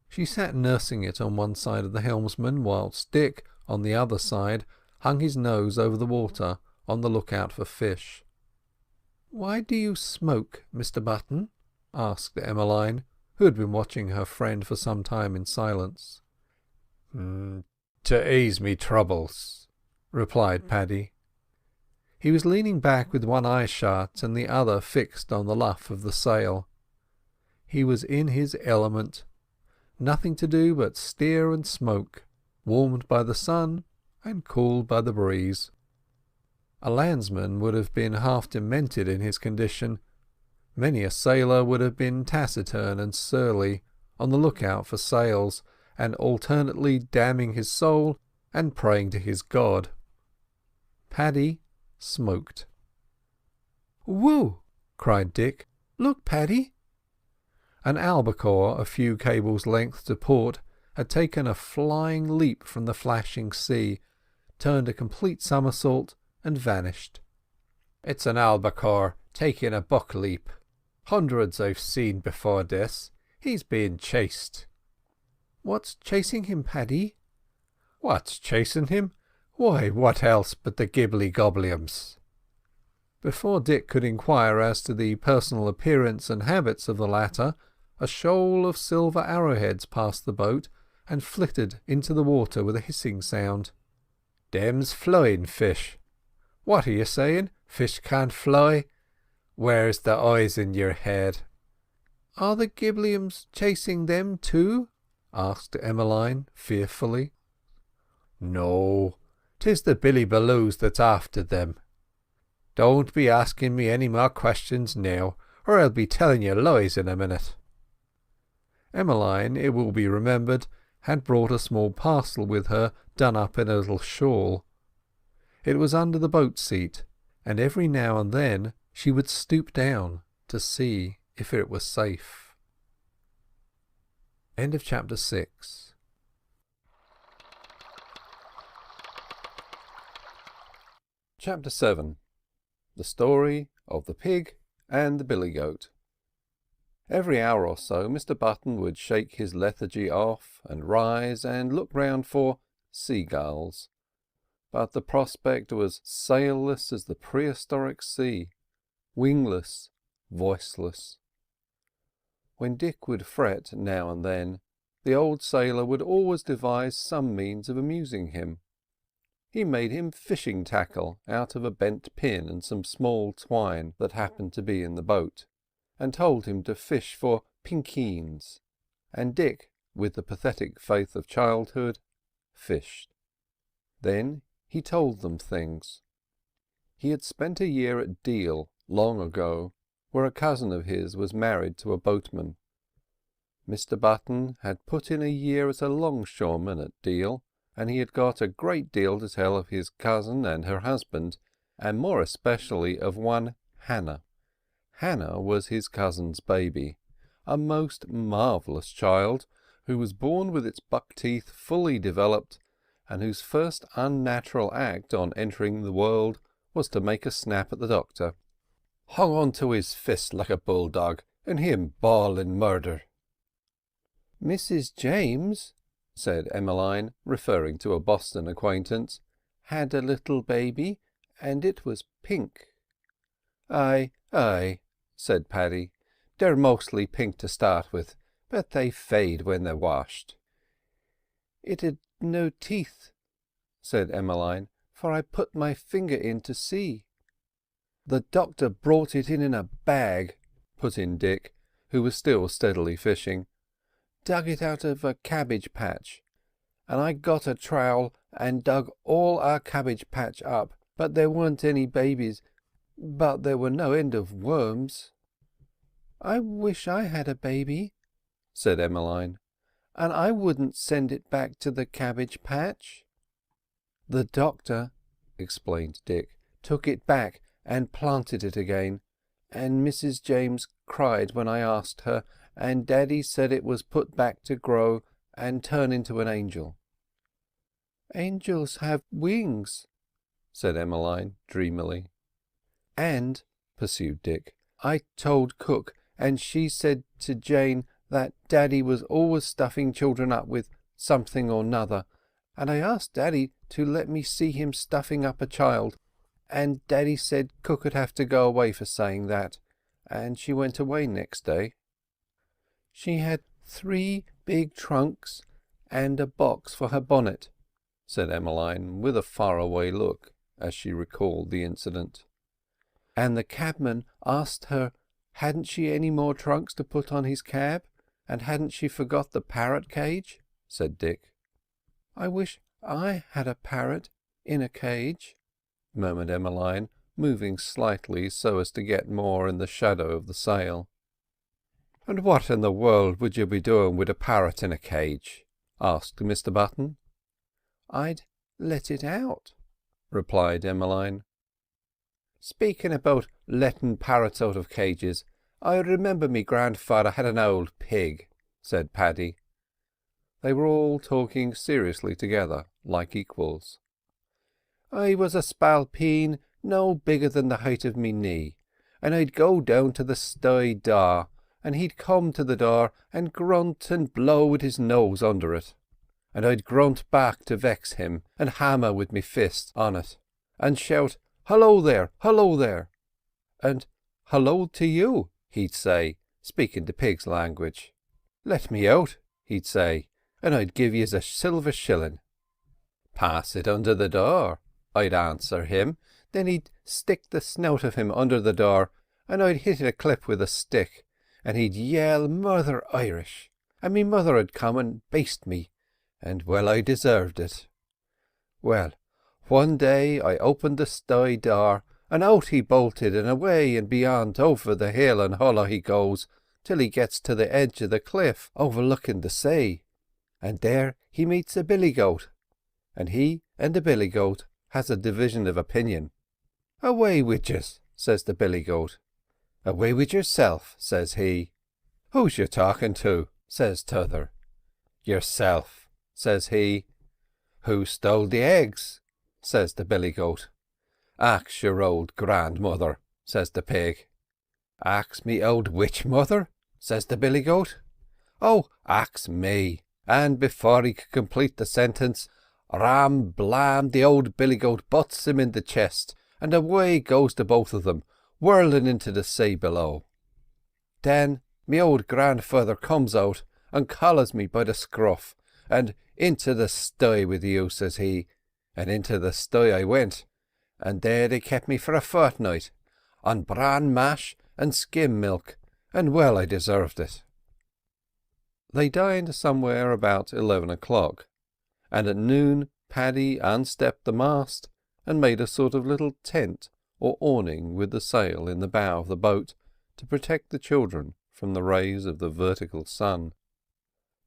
She sat nursing it on one side of the helmsman, whilst Dick, on the other side, hung his nose over the water on the lookout for fish. "Why do you smoke, Mr. Button?" asked Emmeline, who had been watching her friend for some time in silence. To ease me troubles," replied Paddy. He was leaning back with one eye shut and the other fixed on the luff of the sail. He was in his element. Nothing to do but steer and smoke, warmed by the sun and cooled by the breeze. A landsman would have been half demented in his condition. Many a sailor would have been taciturn and surly, on the lookout for sails, and alternately damning his soul and praying to his God. Paddy smoked. "Whoa!" cried Dick. "Look, Paddy!" An albacore a few cables' length to port had taken a flying leap from the flashing sea, turned a complete somersault, and vanished. "It's an albacore taking a buck leap. Hundreds I've seen before this. He's being chased." "What's chasing him, Paddy?" "What's chasing him? Why, what else but the gibbly gobliums?" Before Dick could inquire as to the personal appearance and habits of the latter, a shoal of silver arrowheads passed the boat and flitted into the water with a hissing sound. "Them's flying fish. What are you saying? Fish can't fly? Where's the eyes in your head?" "Are the gibliums chasing them too?" asked Emmeline fearfully. "No, 'tis the billy balloos that's after them. Don't be asking me any more questions now, or I'll be telling you lies in a minute." Emmeline, it will be remembered, had brought a small parcel with her done up in a little shawl. It was under the boat seat, and every now and then she would stoop down to see if it was safe. End of chapter 6. Chapter 7. The Story of the Pig and the Billy Goat. Every hour or so Mr. Button would shake his lethargy off and rise and look round for seagulls, but the prospect was sailless as the prehistoric sea, wingless, voiceless. When Dick would fret now and then, the old sailor would always devise some means of amusing him. He made him fishing tackle out of a bent pin and some small twine that happened to be in the boat, and told him to fish for pinkeens, and Dick, with the pathetic faith of childhood, fished. Then he told them things. He had spent a year at Deal long ago, where a cousin of his was married to a boatman. Mr. Button had put in a year as a longshoreman at Deal, and he had got a great deal to tell of his cousin and her husband, and more especially of one Hannah. Hannah was his cousin's baby, a most marvellous child, who was born with its buck teeth fully developed, and whose first unnatural act on entering the world was to make a snap at the doctor. Hung on to his fist like a bulldog, and him bawling murder. "Mrs. James," said Emmeline, referring to a Boston acquaintance, "had a little baby, and it was pink." "Aye, aye," said Paddy. "They're mostly pink to start with, but they fade when they're washed." "It had no teeth," said Emmeline, "for I put my finger in to see." "The doctor brought it in a bag," put in Dick, who was still steadily fishing. "Dug it out of a cabbage patch, and I got a trowel and dug all our cabbage patch up, but there weren't any babies, but there were no end of worms." "I wish I had a baby," said Emmeline, "and I wouldn't send it back to the cabbage patch." "The doctor," explained Dick, "took it back and planted it again, and Mrs. James cried when I asked her, and Daddy said it was put back to grow and turn into an angel." "Angels have wings," said Emmeline dreamily. "And," pursued Dick, "I told Cook, and she said to Jane that Daddy was always stuffing children up with something or nother, and I asked Daddy to let me see him stuffing up a child, and Daddy said Cook would have to go away for saying that, and she went away next day. She had 3 big trunks and a box for her bonnet," said Emmeline, with a faraway look, as she recalled the incident. "And the cabman asked her hadn't she any more trunks to put on his cab, and hadn't she forgot the parrot cage?" said Dick. "I wish I had a parrot in a cage," murmured Emmeline, moving slightly so as to get more in the shadow of the sail. "And what in the world would you be doing with a parrot in a cage?" asked Mr. Button. "I'd let it out," replied Emmeline. "Speaking about letting parrots out of cages, I remember me grandfather had an old pig," said Paddy. They were all talking seriously together, like equals. "I was a spalpeen no bigger than the height of me knee, and I'd go down to the sty door, and he'd come to the door and grunt and blow with his nose under it, and I'd grunt back to vex him and hammer with me fist on it, and shout, 'Hullo there, hullo there,' and 'Hullo to you,' he'd say, speaking the pig's language. 'Let me out,' he'd say, 'and I'd give yez a silver shilling.' 'Pass it under the door,' I'd answer him. Then he'd stick the snout of him under the door, and I'd hit it a clip with a stick, and he'd yell Mother Irish, and me mother 'ud come and baste me, and well I deserved it. Well, one day I opened the sty door, and out he bolted, and away and beyond over the hill and hollow he goes, till he gets to the edge of the cliff overlooking the sea, and there he meets a billy goat, and he and the billy goat has a division of opinion. "Away wid yez," says the billy goat. "Away wid yourself," says he. "Who's you talking to?" says t'other. "Yourself," says he. "Who stole the eggs?" says the billy goat. "Ax your old grandmother," says the pig. "Ax me old witch mother?" says the billy goat. "Oh, ax me," and before he could complete the sentence, ram blam, the old billy goat butts him in the chest, and away goes the both of them, whirling into the sea below. Then me old grandfather comes out and collars me by the scruff, and into the sty with you, says he, and into the sty I went, and there they kept me for a fortnight, on bran mash and skim milk, and well I deserved it. They dined somewhere about 11 o'clock, and at noon Paddy unstepped the mast and made a sort of little tent or awning with the sail in the bow of the boat to protect the children from the rays of the vertical sun.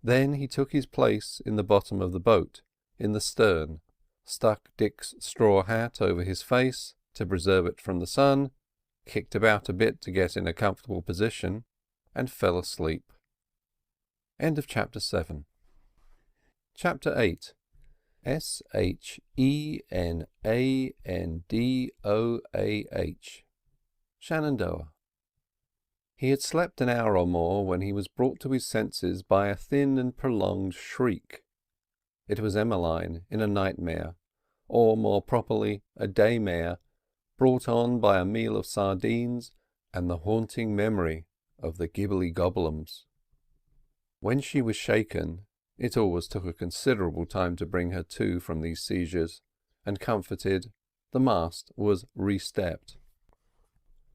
Then he took his place in the bottom of the boat, in the stern, stuck Dick's straw hat over his face to preserve it from the sun, kicked about a bit to get in a comfortable position, and fell asleep. End of chapter 7. Chapter 8. Shenandoah. Shenandoah. He had slept an hour or more when he was brought to his senses by a thin and prolonged shriek. It was Emmeline in a nightmare, or more properly a daymare, brought on by a meal of sardines and the haunting memory of the gibbly goblins. When she was shaken, it always took a considerable time to bring her to from these seizures, and comforted, the mast was re-stepped.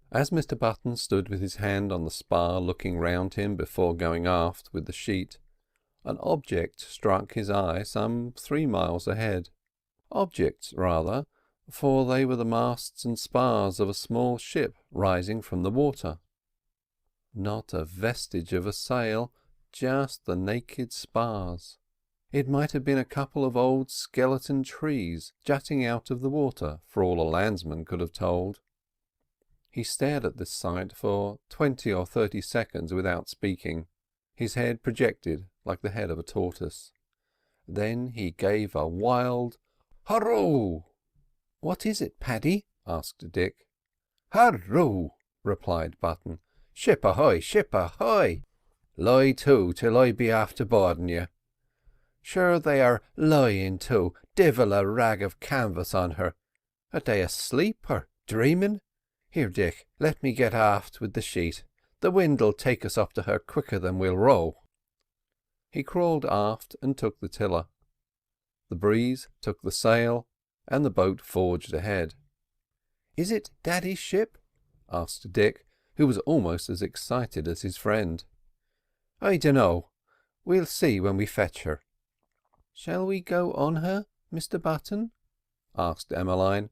As Mr. Button stood with his hand on the spar looking round him before going aft with the sheet, an object struck his eye some 3 miles ahead. Objects, rather, for they were the masts and spars of a small ship rising from the water. Not a vestige of a sail, just the naked spars. It might have been a couple of old skeleton trees jutting out of the water, for all a landsman could have told. He stared at this sight for 20 or 30 seconds without speaking, his head projected like the head of a tortoise. Then he gave a wild "Hurroo!" "What is it, Paddy?" asked Dick. "Hurroo!" replied Button. "Ship ahoy, ship ahoy! Lie to till I be after boarding you. Sure they are lying to, divil a rag of canvas on her. Are they asleep or dreaming? Here, Dick, let me get aft with the sheet. The wind'll take us up to her quicker than we'll row." He crawled aft and took the tiller. The breeze took the sail, and the boat forged ahead. "Is it Daddy's ship?" asked Dick, who was almost as excited as his friend. "I dunno. We'll see when we fetch her." "Shall we go on her, Mr. Button?" asked Emmeline.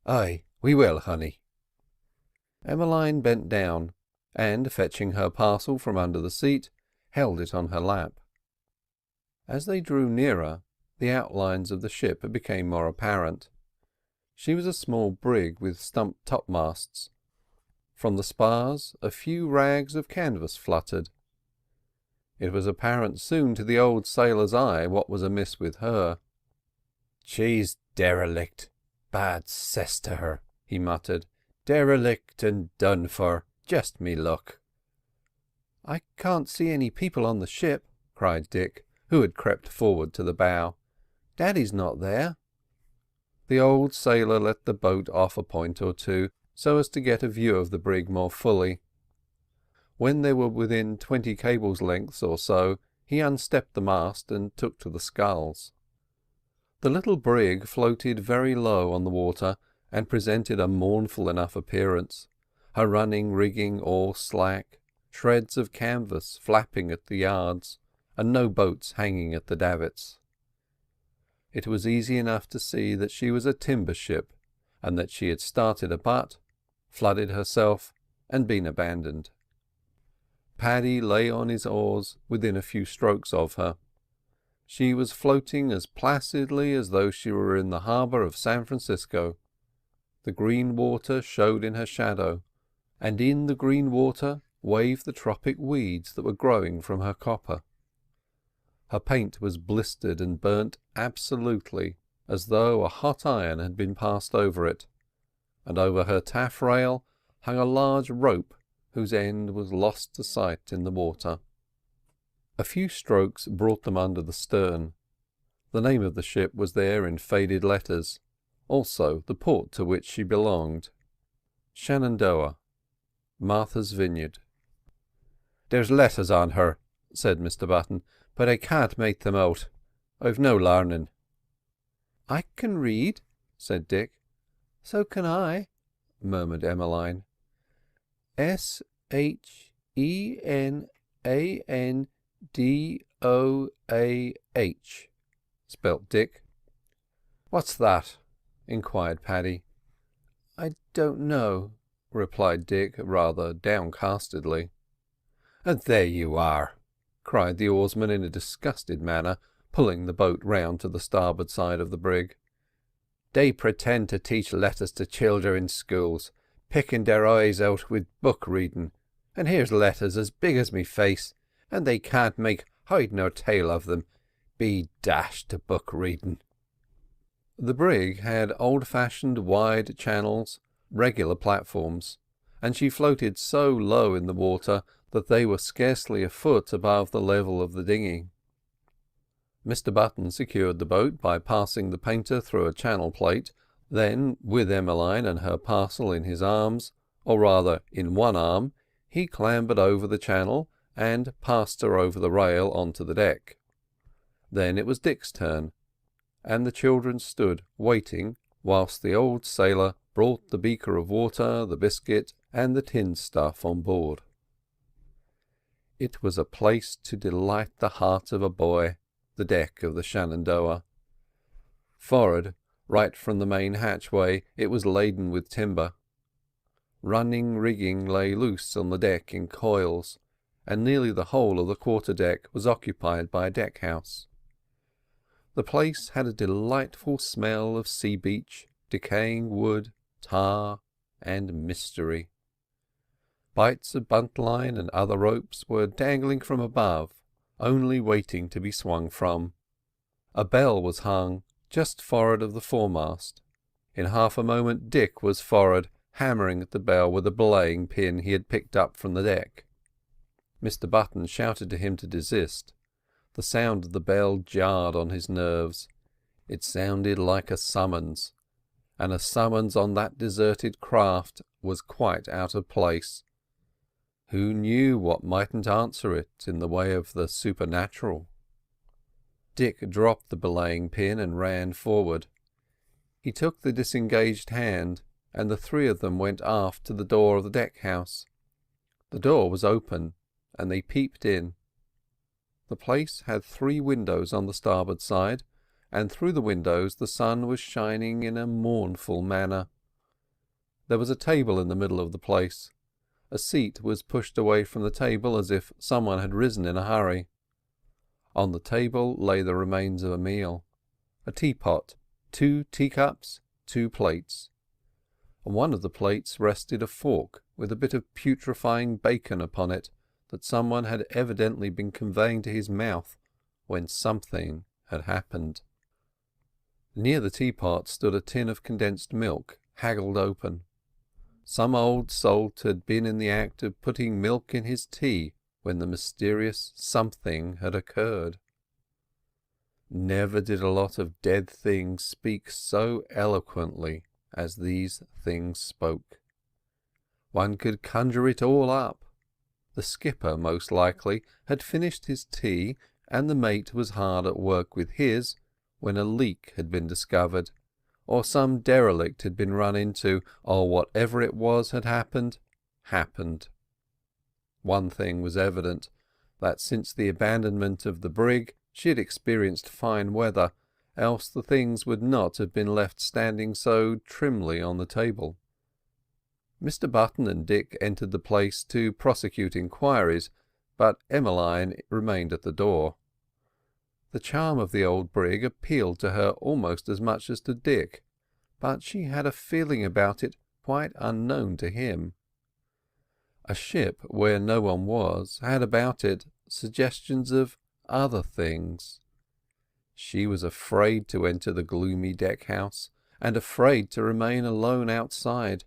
"Aye, we will, honey." Emmeline bent down, and, fetching her parcel from under the seat, held it on her lap. As they drew nearer, the outlines of the ship became more apparent. She was a small brig with stumped topmasts. From the spars a few rags of canvas fluttered. It was apparent soon to the old sailor's eye what was amiss with her. "She's derelict. Bad cess to her," he muttered. "Derelict and done for. Just me luck." "I can't see any people on the ship," cried Dick, who had crept forward to the bow. "Daddy's not there." The old sailor let the boat off a point or two, so as to get a view of the brig more fully. When they were within 20 cables' lengths or so, he unstepped the mast and took to the sculls. The little brig floated very low on the water, and presented a mournful enough appearance, her running rigging all slack, shreds of canvas flapping at the yards, and no boats hanging at the davits. It was easy enough to see that she was a timber ship, and that she had started a butt, flooded herself, and been abandoned. Paddy lay on his oars within a few strokes of her. She was floating as placidly as though she were in the harbour of San Francisco. The green water showed in her shadow, and in the green water waved the tropic weeds that were growing from her copper. Her paint was blistered and burnt absolutely, as though a hot iron had been passed over it, and over her taffrail hung a large rope whose end was lost to sight in the water. A few strokes brought them under the stern. The name of the ship was there in faded letters, also the port to which she belonged. Shenandoah, Martha's Vineyard. "There's letters on her," said Mr. Button, "but I can't make them out. I've no larnin'." "I can read," said Dick. "So can I," murmured Emmeline. "Shenandoah, spelt Dick. "What's that?" inquired Paddy. "I don't know," replied Dick, rather downcastedly. "And there you are!" cried the oarsman in a disgusted manner, pulling the boat round to the starboard side of the brig. "They pretend to teach letters to childer in schools, picking their eyes out with book reading, and here's letters as big as me face, and they can't make hide nor tail of them. Be dashed to book reading." The brig had old-fashioned wide channels, regular platforms, and she floated so low in the water that they were scarcely a foot above the level of the dinghy. Mr. Button secured the boat by passing the painter through a channel plate, then, with Emmeline and her parcel in his arms, or rather in one arm, he clambered over the channel and passed her over the rail onto the deck. Then it was Dick's turn, and the children stood waiting whilst the old sailor brought the beaker of water, the biscuit, and the tinned stuff on board. It was a place to delight the heart of a boy, the deck of the Shenandoah. Forward, right from the main hatchway, it was laden with timber. Running rigging lay loose on the deck in coils, and nearly the whole of the quarter-deck was occupied by a deck-house. The place had a delightful smell of sea-beach, decaying wood, tar, and mystery. Bights of buntline and other ropes were dangling from above, only waiting to be swung from. A bell was hung just forward of the foremast. In half a moment Dick was forward, hammering at the bell with a belaying pin he had picked up from the deck. Mr. Button shouted to him to desist. The sound of the bell jarred on his nerves. It sounded like a summons, and a summons on that deserted craft was quite out of place. Who knew what mightn't answer it in the way of the supernatural? Dick dropped the belaying pin and ran forward. He took the disengaged hand, and the three of them went aft to the door of the deck-house. The door was open, and they peeped in. The place had 3 windows on the starboard side, and through the windows the sun was shining in a mournful manner. There was a table in the middle of the place. A seat was pushed away from the table as if someone had risen in a hurry. On the table lay the remains of a meal: a teapot, 2 teacups, 2 plates. On one of the plates rested a fork with a bit of putrefying bacon upon it that someone had evidently been conveying to his mouth when something had happened. Near the teapot stood a tin of condensed milk, haggled open. Some old salt had been in the act of putting milk in his tea when the mysterious something had occurred. Never did a lot of dead things speak so eloquently as these things spoke. One could conjure it all up. The skipper, most likely, had finished his tea, and the mate was hard at work with his, when a leak had been discovered, or some derelict had been run into, or whatever it was had happened. One thing was evident, that since the abandonment of the brig she had experienced fine weather, else the things would not have been left standing so trimly on the table. Mr. Button and Dick entered the place to prosecute inquiries, but Emmeline remained at the door. The charm of the old brig appealed to her almost as much as to Dick, but she had a feeling about it quite unknown to him. A ship where no one was had about it suggestions of other things. She was afraid to enter the gloomy deck-house, and afraid to remain alone outside.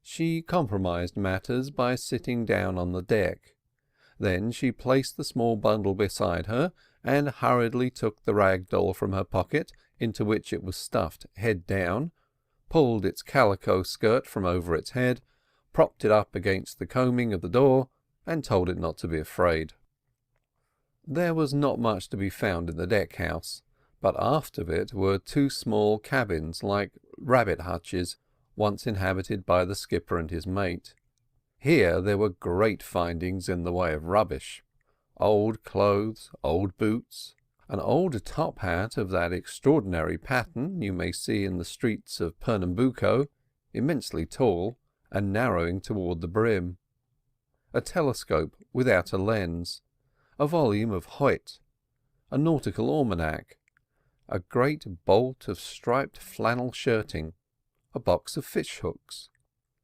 She compromised matters by sitting down on the deck. Then she placed the small bundle beside her, and hurriedly took the rag doll from her pocket, into which it was stuffed head down, pulled its calico skirt from over its head, propped it up against the coaming of the door, and told it not to be afraid. There was not much to be found in the deck-house, but aft of it were two small cabins like rabbit hutches, once inhabited by the skipper and his mate. Here there were great findings in the way of rubbish: old clothes, old boots, an old top hat of that extraordinary pattern you may see in the streets of Pernambuco, immensely tall, and narrowing toward the brim, a telescope without a lens, a volume of Hoyt, a nautical almanac, a great bolt of striped flannel shirting, a box of fish-hooks,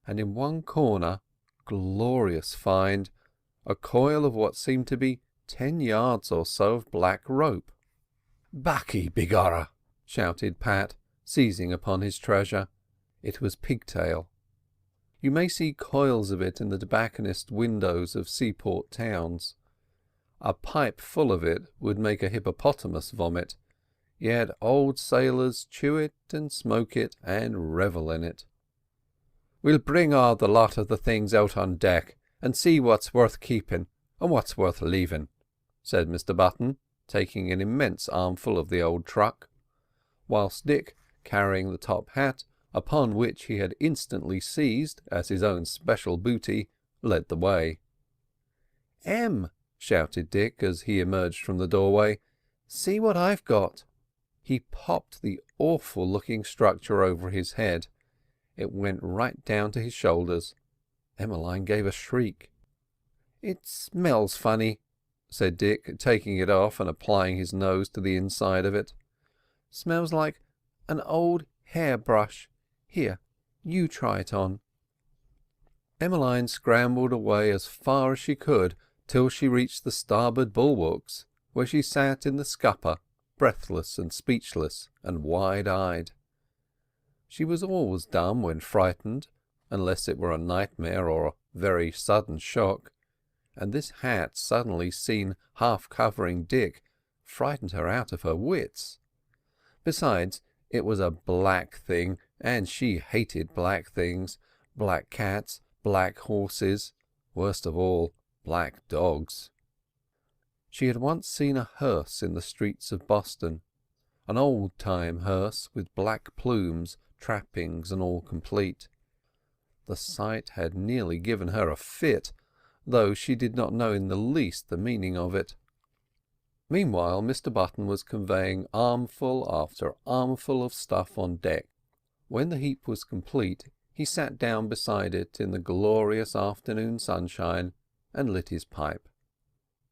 and in one corner, glorious find, a coil of what seemed to be 10 yards or so of black rope. "Baccy, begorra!" shouted Pat, seizing upon his treasure. It was pigtail. You may see coils of it in the tobacconist windows of seaport towns. A pipe full of it would make a hippopotamus vomit, yet old sailors chew it and smoke it and revel in it. "We'll bring all the lot of the things out on deck, and see what's worth keeping and what's worth leaving," said Mr. Button, taking an immense armful of the old truck, whilst Dick, carrying the top hat, upon which he had instantly seized as his own special booty, led the way. "Em," shouted Dick as he emerged from the doorway, "see what I've got." He popped the awful-looking structure over his head. It went right down to his shoulders. Emmeline gave a shriek. "It smells funny," said Dick, taking it off and applying his nose to the inside of it. "Smells like an old hair-brush. Here, you try it on." Emmeline scrambled away as far as she could till she reached the starboard bulwarks, where she sat in the scupper, breathless and speechless and wide-eyed. She was always dumb when frightened, unless it were a nightmare or a very sudden shock, and this hat suddenly seen half covering Dick frightened her out of her wits. Besides, it was a black thing, and she hated black things, black cats, black horses, worst of all, black dogs. She had once seen a hearse in the streets of Boston, an old-time hearse with black plumes, trappings, and all complete. The sight had nearly given her a fit, though she did not know in the least the meaning of it. Meanwhile Mr. Button was conveying armful after armful of stuff on deck. When the heap was complete, he sat down beside it in the glorious afternoon sunshine and lit his pipe.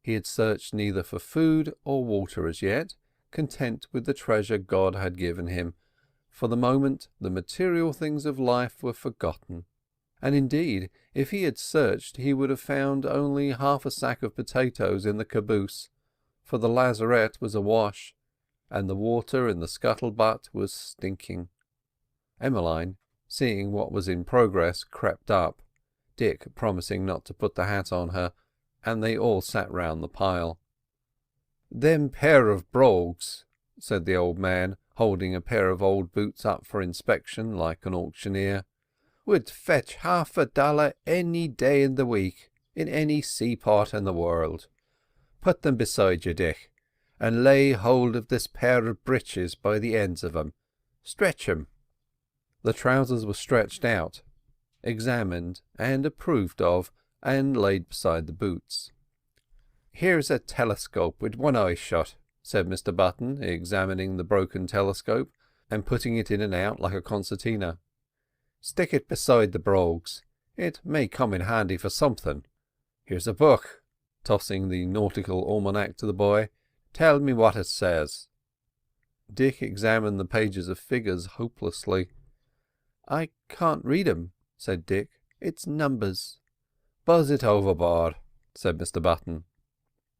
He had searched neither for food or water as yet, content with the treasure God had given him. For the moment the material things of life were forgotten, and indeed if he had searched he would have found only half a sack of potatoes in the caboose, for the lazarette was awash, and the water in the scuttle-butt was stinking. Emmeline, seeing what was in progress, crept up, Dick promising not to put the hat on her, and they all sat round the pile. "Them pair of brogues," said the old man, holding a pair of old boots up for inspection like an auctioneer, "would fetch $half any day in the week, in any seaport in the world. Put them beside you, Dick, and lay hold of this pair of breeches by the ends of 'em. Stretch 'em." The trousers were stretched out, examined and approved of, and laid beside the boots. "Here's a telescope with one eye shut," said Mr. Button, examining the broken telescope and putting it in and out like a concertina. "Stick it beside the brogues. It may come in handy for something. Here's a book," tossing the nautical almanac to the boy. "Tell me what it says." Dick examined the pages of figures hopelessly. "I can't read 'em," said Dick. "It's numbers." "Buzz it overboard," said Mr. Button.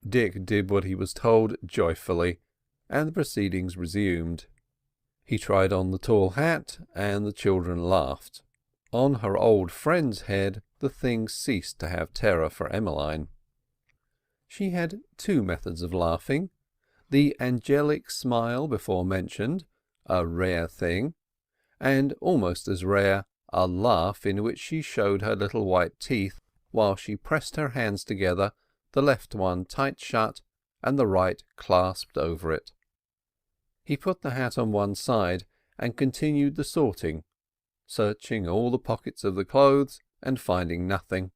Dick did what he was told joyfully, and the proceedings resumed. He tried on the tall hat, and the children laughed. On her old friend's head the thing ceased to have terror for Emmeline. She had two methods of laughing: the angelic smile before mentioned, a rare thing, and almost as rare, a laugh in which she showed her little white teeth while she pressed her hands together, the left one tight shut and the right clasped over it. He put the hat on one side and continued the sorting, searching all the pockets of the clothes and finding nothing.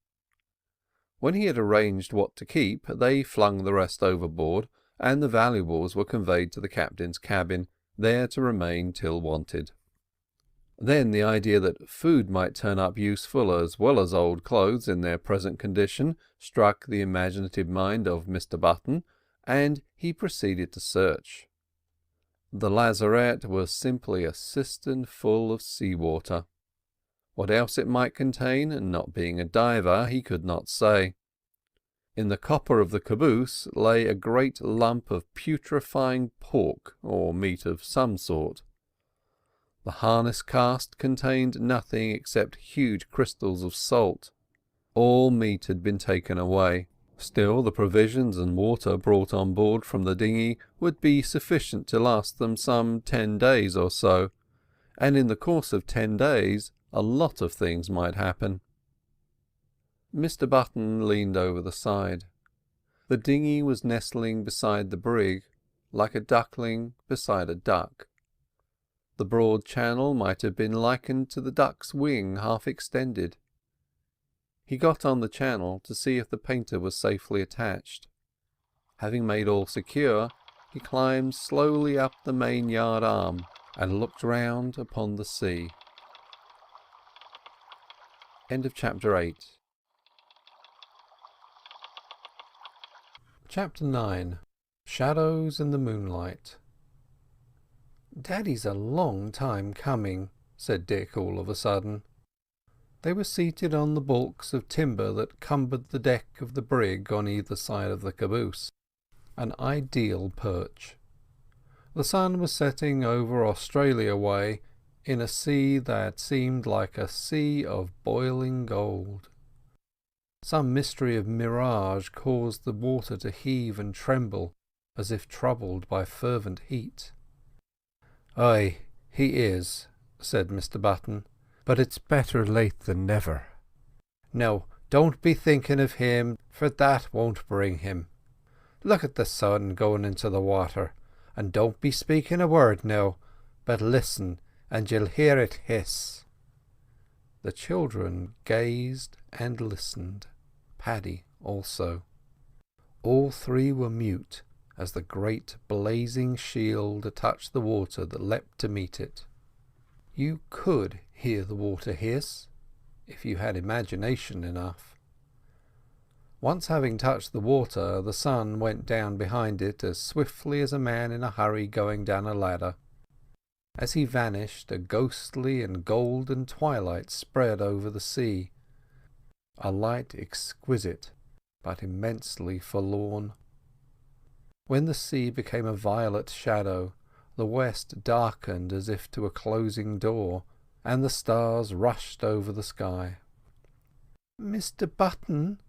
When he had arranged what to keep, they flung the rest overboard, and the valuables were conveyed to the captain's cabin, there to remain till wanted. Then the idea that food might turn up useful as well as old clothes in their present condition struck the imaginative mind of Mr. Button, and he proceeded to search. The lazarette was simply a cistern full of sea-water. What else it might contain, not being a diver, he could not say. In the copper of the caboose lay a great lump of putrefying pork or meat of some sort. The harness cask contained nothing except huge crystals of salt. All meat had been taken away. Still, the provisions and water brought on board from the dinghy would be sufficient to last them some 10 days or so, and in the course of 10 days a lot of things might happen. Mr. Button leaned over the side. The dinghy was nestling beside the brig, like a duckling beside a duck. The broad channel might have been likened to the duck's wing half extended. He got on the channel to see if the painter was safely attached. Having made all secure, he climbed slowly up the main yard arm and looked round upon the sea. End of chapter 8. Chapter 9. Shadows in the Moonlight. "Daddy's a long time coming," said Dick all of a sudden. They were seated on the balks of timber that cumbered the deck of the brig on either side of the caboose, an ideal perch. The sun was setting over Australia way in a sea that seemed like a sea of boiling gold. Some mystery of mirage caused the water to heave and tremble as if troubled by fervent heat. "Aye, he is," said Mr. Button, "but it's better late than never. No, don't be thinking of him, for that won't bring him. Look at the sun going into the water, and don't be speaking a word now, but listen, and you'll hear it hiss." The children gazed and listened, Paddy also. All three were mute as the great blazing shield touched the water that leapt to meet it. You could hear the water hiss, if you had imagination enough. Once having touched the water, the sun went down behind it as swiftly as a man in a hurry going down a ladder. As he vanished, a ghostly and golden twilight spread over the sea, a light exquisite but immensely forlorn. When the sea became a violet shadow, the west darkened as if to a closing door, and the stars rushed over the sky. "Mr. Button,"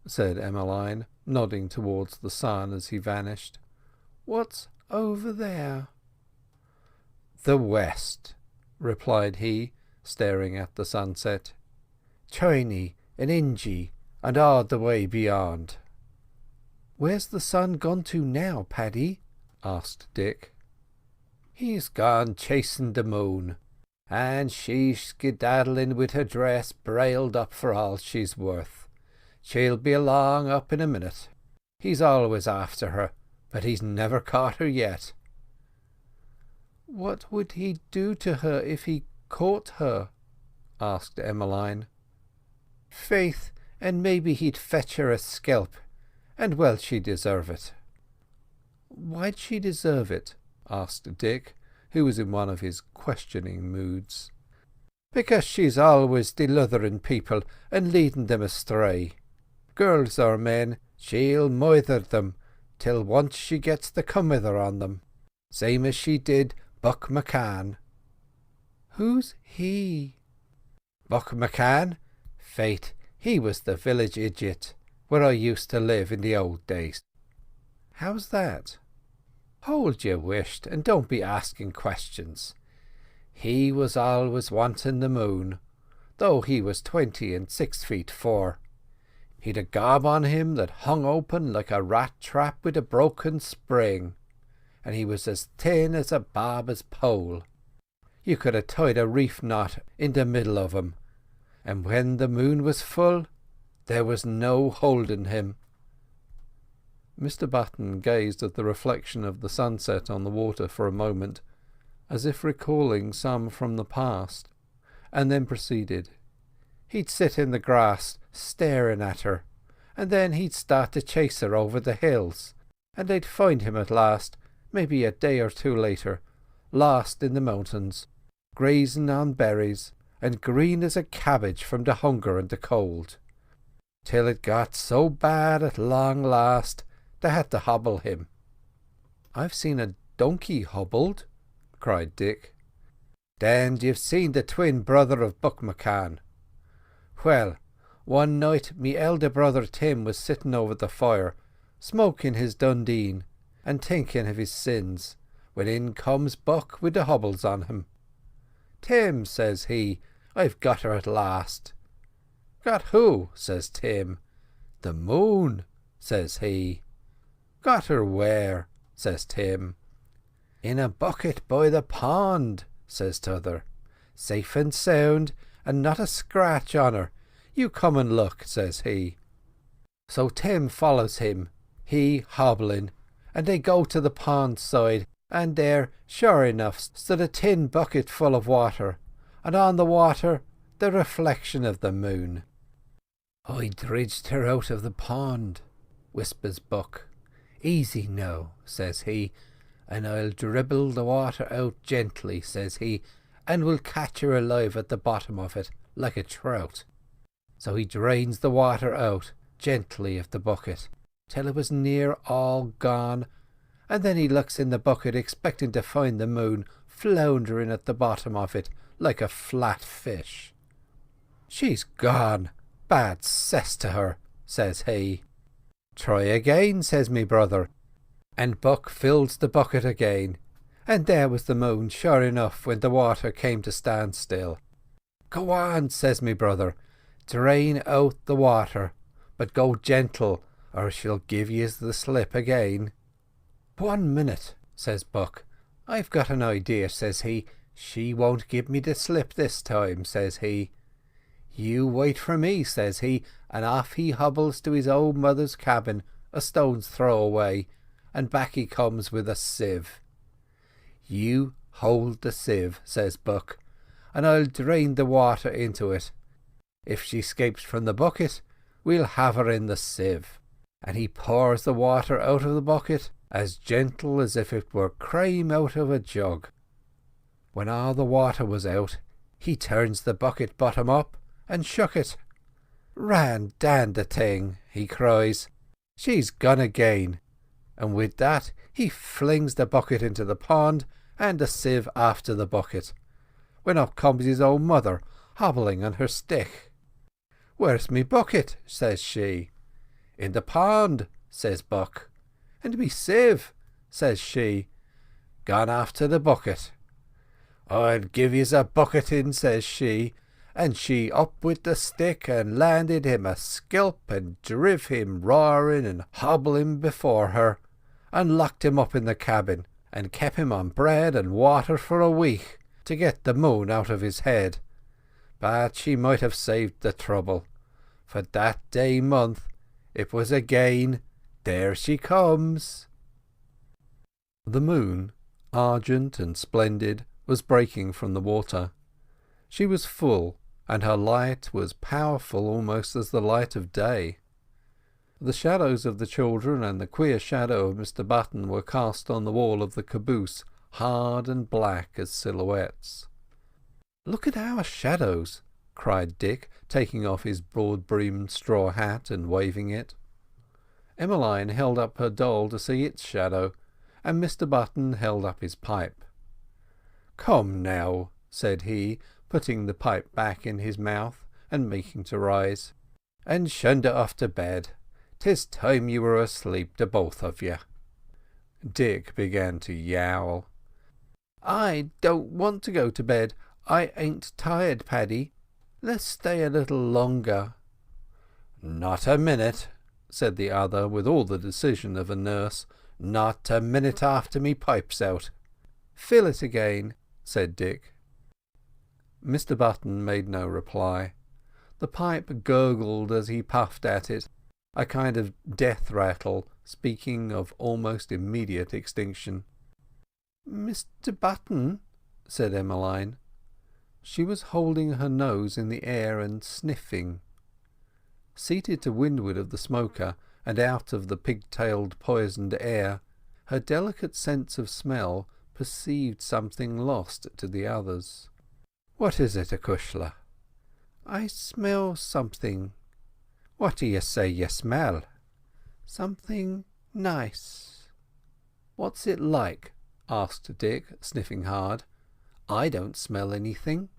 said Emmeline, nodding towards the sun as he vanished, "what's over there?" "The west," replied he, staring at the sunset. "Chiny and Ingy and all the way beyond." "Where's the sun gone to now, Paddy?" asked Dick. "He's gone chasing the moon, and she's skedaddling with her dress brailed up for all she's worth. She'll be along up in a minute. He's always after her, but he's never caught her yet." "What would he do to her if he caught her?" asked Emmeline. "Faith, and maybe he'd fetch her a scalp, and well she'd deserve it." "Why'd she deserve it?" asked Dick, who was in one of his questioning moods. "Because she's always deluthering people and leading them astray. Girls or men, she'll moither them till once she gets the comether on them, same as she did Buck McCann." "Who's he?" "Buck McCann? Faith, he was the village idiot where I used to live in the old days." "How's that?" "Hold your wisht, and don't be asking questions. He was always wanting the moon, though he was 20 and 6 feet 4. He'd a gob on him that hung open like a rat trap with a broken spring, and he was as thin as a barber's pole. You could have tied a reef knot in the middle of him, and when the moon was full, there was no holding him." Mr Button gazed at the reflection of the sunset on the water for a moment, as if recalling some from the past, and then proceeded. "He'd sit in the grass staring at her, and then he'd start to chase her over the hills, and they'd find him at last, maybe a day or two later, lost in the mountains, grazing on berries, and green as a cabbage from the hunger and the cold, till it got so bad at long last they had to hobble him." "I've seen a donkey hobbled," cried Dick. "Then you've seen the twin brother of Buck McCann. Well, one night me elder brother Tim was sitting over the fire, smoking his dundeen and thinking of his sins, when in comes Buck with the hobbles on him. 'Tim,' says he, 'I've got her at last.' 'Got who?' says Tim. 'The moon,' says he. 'Got her where?' says Tim. 'In a bucket by the pond,' says t'other. 'Safe and sound, and not a scratch on her. You come and look,' says he. So Tim follows him, he hobbling, and they go to the pond side, and there, sure enough, stood a tin bucket full of water, and on the water the reflection of the moon. 'I dridged her out of the pond,' whispers Buck. 'Easy now,' says he, 'and I'll dribble the water out gently,' says he, 'and we'll catch her alive at the bottom of it, like a trout.' So he drains the water out gently of the bucket, till it was near all gone, and then he looks in the bucket expecting to find the moon floundering at the bottom of it like a flat fish. 'She's gone, bad cess to her,' says he. 'Try again,' says me brother, and Buck fills the bucket again, and there was the moon sure enough when the water came to stand still. 'Go on,' says me brother, 'drain out the water, but go gentle, or she'll give yez the slip again.' '1 minute,' says Buck. 'I've got an idea,' says he. 'She won't give me the slip this time,' says he. 'You wait for me,' says he, and off he hobbles to his old mother's cabin, a stone's throw away, and back he comes with a sieve. 'You hold the sieve,' says Buck, 'and I'll drain the water into it. If she escapes from the bucket, we'll have her in the sieve.' And he pours the water out of the bucket as gentle as if it were cream out of a jug. When all the water was out, he turns the bucket bottom up and shook it. 'Ran dan the thing,' he cries. 'She's gone again.' And with that he flings the bucket into the pond and the sieve after the bucket, when up comes his own mother hobbling on her stick. 'Where's me bucket?' says she. 'In the pond,' says Buck. 'And me sieve?' says she. 'Gone after the bucket.' 'I'll give yez a bucketing,' says she, and she up with the stick and landed him a skelp and driv him roaring and hobbling before her, and locked him up in the cabin, and kept him on bread and water for a week to get the moon out of his head. But she might have saved the trouble, for that day month it was again, 'There she comes.'" The moon, argent and splendid, was breaking from the water. She was full, and her light was powerful almost as the light of day. The shadows of the children and the queer shadow of Mr Button were cast on the wall of the caboose, hard and black as silhouettes. "Look at our shadows!" cried Dick, taking off his broad-brimmed straw hat and waving it. Emmeline held up her doll to see its shadow, and Mr Button held up his pipe. "Come now," said he, putting the pipe back in his mouth and making to rise, "and shunder off to bed. 'Tis time you were asleep, the both of you." Dick began to yowl. "I don't want to go to bed. I ain't tired, Paddy. Let's stay a little longer." "Not a minute," said the other, with all the decision of a nurse. "Not a minute after me pipe's out." "Fill it again," said Dick. Mr Button made no reply. The pipe gurgled as he puffed at it, a kind of death rattle, speaking of almost immediate extinction. "Mr Button," said Emmeline. She was holding her nose in the air and sniffing. Seated to windward of the smoker and out of the pig-tailed poisoned air, her delicate sense of smell perceived something lost to the others. "What is it, acushla?" "I smell something." "What do you say you smell?" "Something nice." "What's it like?" asked Dick, sniffing hard. "I don't smell anything."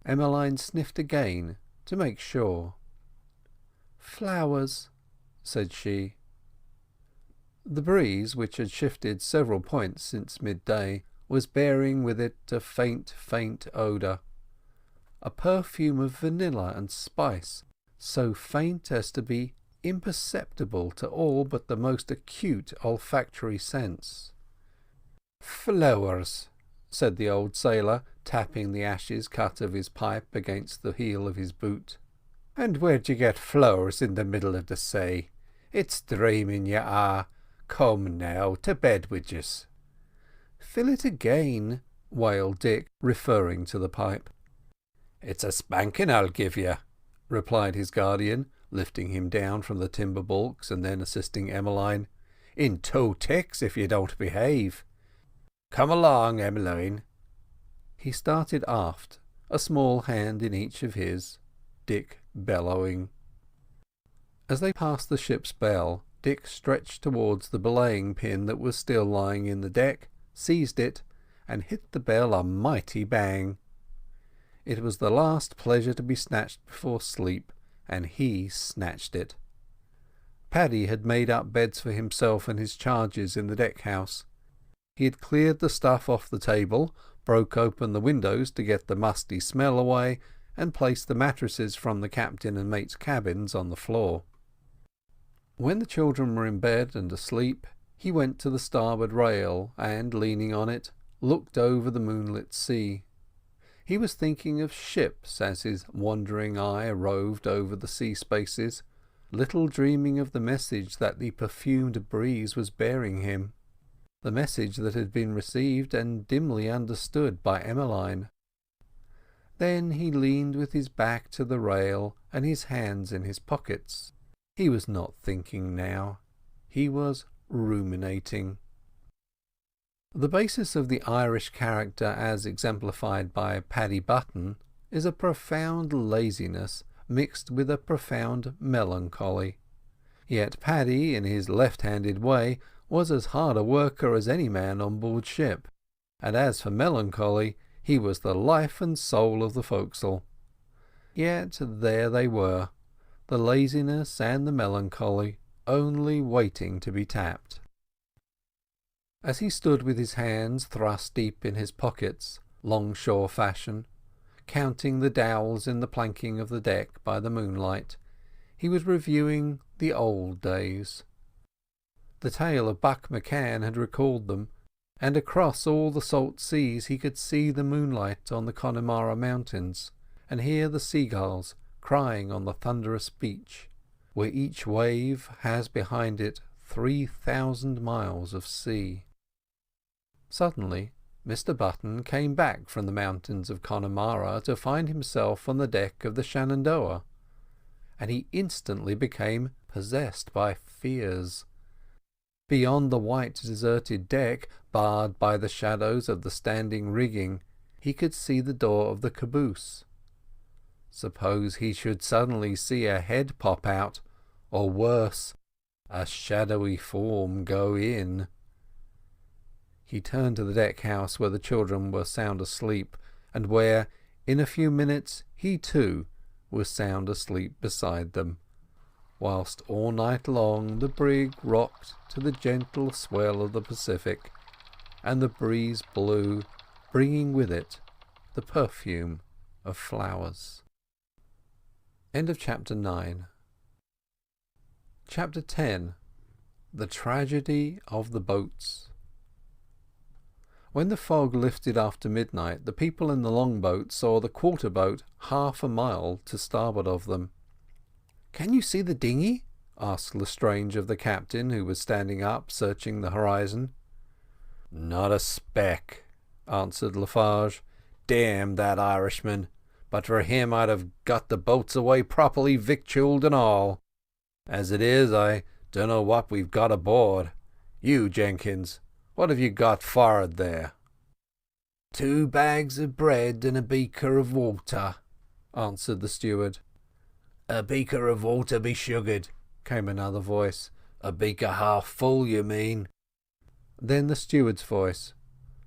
Emmeline sniffed again to make sure. "Flowers," said she. The breeze, which had shifted several points since midday, was bearing with it a faint odour, a perfume of vanilla and spice, so faint as to be imperceptible to all but the most acute olfactory sense. "Flowers," said the old sailor, tapping the ashes cut of his pipe against the heel of his boot. "And where'd you get flowers in the middle of the say? It's dreaming you are. Come now, to bed with yous." "Fill it again," wailed Dick, referring to the pipe. "It's a spanking I'll give you," replied his guardian, lifting him down from the timber balks and then assisting Emmeline. "In 2 ticks if you don't behave. Come along, Emmeline." He started aft, a small hand in each of his, Dick bellowing. As they passed the ship's bell, Dick stretched towards the belaying pin that was still lying in the deck, seized it, and hit the bell a mighty bang. It was the last pleasure to be snatched before sleep, and he snatched it. Paddy had made up beds for himself and his charges in the deck-house. He had cleared the stuff off the table, broke open the windows to get the musty smell away, and placed the mattresses from the captain and mate's cabins on the floor. When the children were in bed and asleep, he went to the starboard rail and, leaning on it, looked over the moonlit sea. He was thinking of ships as his wandering eye roved over the sea spaces, little dreaming of the message that the perfumed breeze was bearing him, the message that had been received and dimly understood by Emmeline. Then he leaned with his back to the rail and his hands in his pockets. He was not thinking now. He was ruminating. The basis of the Irish character as exemplified by Paddy Button is a profound laziness mixed with a profound melancholy. Yet Paddy, in his left-handed way, was as hard a worker as any man on board ship, and as for melancholy, he was the life and soul of the forecastle. Yet there they were, the laziness and the melancholy, only waiting to be tapped. As he stood with his hands thrust deep in his pockets, longshore fashion, counting the dowels in the planking of the deck by the moonlight, he was reviewing the old days. The tale of Buck McCann had recalled them, and across all the salt seas he could see the moonlight on the Connemara mountains, and hear the seagulls crying on the thunderous beach, where each wave has behind it 3,000 miles of sea. Suddenly Mr Button came back from the mountains of Connemara to find himself on the deck of the Shenandoah, and he instantly became possessed by fears. Beyond the white deserted deck, barred by the shadows of the standing rigging, he could see the door of the caboose. Suppose he should suddenly see a head pop out, or worse, a shadowy form go in. He turned to the deck-house where the children were sound asleep, and where, in a few minutes, he too was sound asleep beside them, whilst all night long the brig rocked to the gentle swell of the Pacific, and the breeze blew, bringing with it the perfume of flowers. End of Chapter 9. Chapter 10. The Tragedy of the Boats. When the fog lifted after midnight, the people in the longboat saw the quarter-boat half a mile to starboard of them. "Can you see the dinghy?" asked Lestrange of the captain, who was standing up, searching the horizon. "Not a speck," answered Lafarge. "Damn that Irishman! But for him I'd have got the boats away properly victualled and all. As it is, I dunno what we've got aboard. You, Jenkins, what have you got for'ard there?" "2 bags of bread and a beaker of water," answered the steward. "A beaker of water be sugared," came another voice. "A beaker half full, you mean?" Then the steward's voice.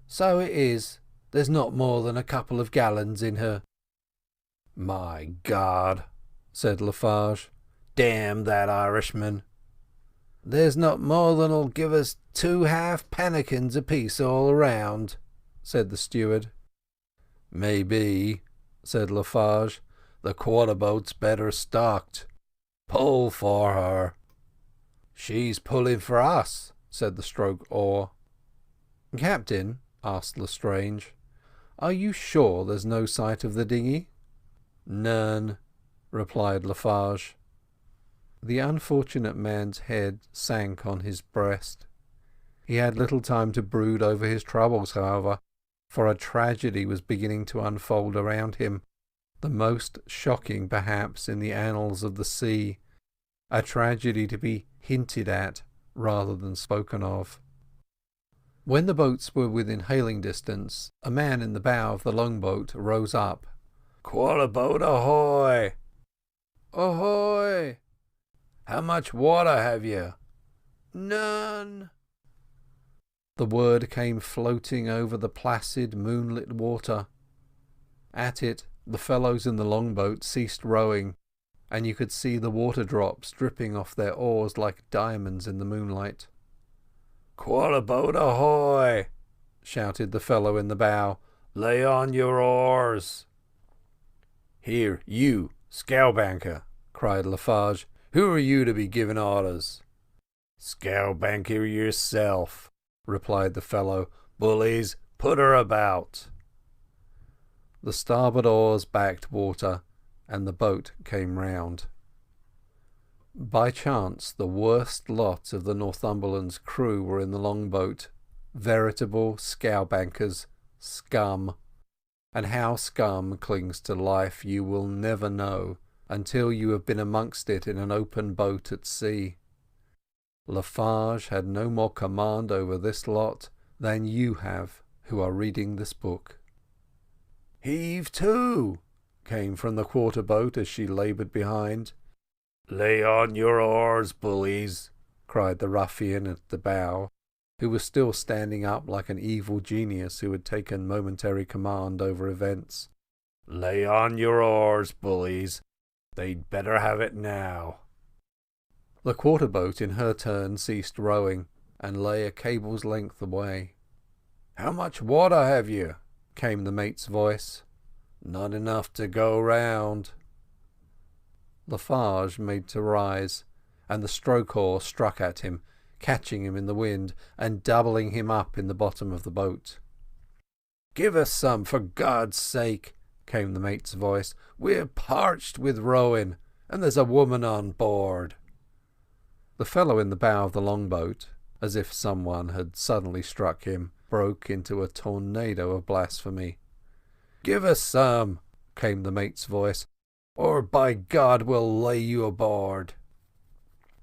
"So it is. There's not more than a couple of gallons in her." "My God," said Lafarge. "Damn that Irishman!" "There's not more than'll give us 2 half pannikins apiece all round," said the steward. "Maybe," said Lafarge. "The quarter-boat's better stocked. Pull for her." "She's pulling for us," said the stroke oar. "Captain," asked Lestrange, "are you sure there's no sight of the dinghy?" "None," replied Lafarge. The unfortunate man's head sank on his breast. He had little time to brood over his troubles, however, for a tragedy was beginning to unfold around him, the most shocking perhaps in the annals of the sea, a tragedy to be hinted at rather than spoken of. When the boats were within hailing distance, a man in the bow of the longboat rose up. "Quarter-boat ahoy!" "Ahoy!" "How much water have you?" "None." The word came floating over the placid moonlit water. At it the fellows in the longboat ceased rowing, and you could see the water drops dripping off their oars like diamonds in the moonlight. "Quarter-boat ahoy!" shouted the fellow in the bow. "Lay on your oars." "Here, you, scowbanker," cried Lafarge. "Who are you to be giving orders?" "Scowbanker yourself," replied the fellow. "Bullies, put her about." The starboard oars backed water, and the boat came round. By chance the worst lot of the Northumberland's crew were in the longboat, veritable scowbankers, scum, and how scum clings to life you will never know until you have been amongst it in an open boat at sea. Lafarge had no more command over this lot than you have who are reading this book. "Heave to!" came from the quarter-boat as she laboured behind. "Lay on your oars, bullies!" cried the ruffian at the bow, who was still standing up like an evil genius who had taken momentary command over events. "Lay on your oars, bullies! They'd better have it now." The quarter-boat in her turn ceased rowing, and lay a cable's length away. "How much water have you?" came the mate's voice. "Not enough to go round." Lafarge made to rise, and the stroke oar struck at him, catching him in the wind and doubling him up in the bottom of the boat. "Give us some, for God's sake," came the mate's voice. "We're parched with rowing, and there's a woman on board." The fellow in the bow of the longboat, as if someone had suddenly struck him, broke into a tornado of blasphemy. "Give us some," came the mate's voice, "or by God we'll lay you aboard."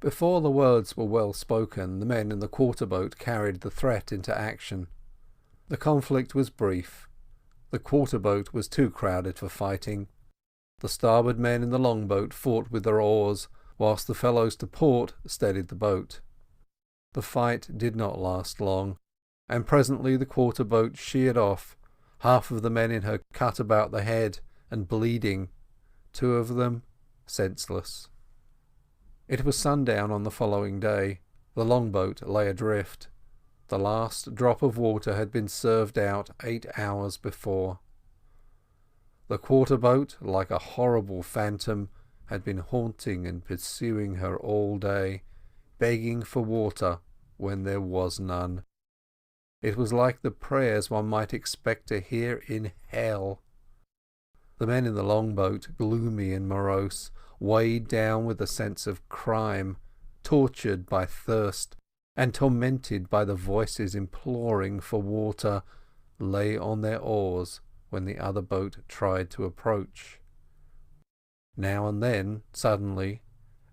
Before the words were well spoken, the men in the quarter-boat carried the threat into action. The conflict was brief. The quarter-boat was too crowded for fighting. The starboard men in the long-boat fought with their oars, whilst the fellows to port steadied the boat. The fight did not last long, and presently the quarter-boat sheered off, half of the men in her cut about the head and bleeding, 2 of them senseless. It was sundown on the following day. The long-boat lay adrift. The last drop of water had been served out 8 hours before. The quarter-boat, like a horrible phantom, had been haunting and pursuing her all day, begging for water when there was none. It was like the prayers one might expect to hear in hell. The men in the long-boat, gloomy and morose, weighed down with a sense of crime, tortured by thirst, and tormented by the voices imploring for water, lay on their oars when the other boat tried to approach. Now and then, suddenly,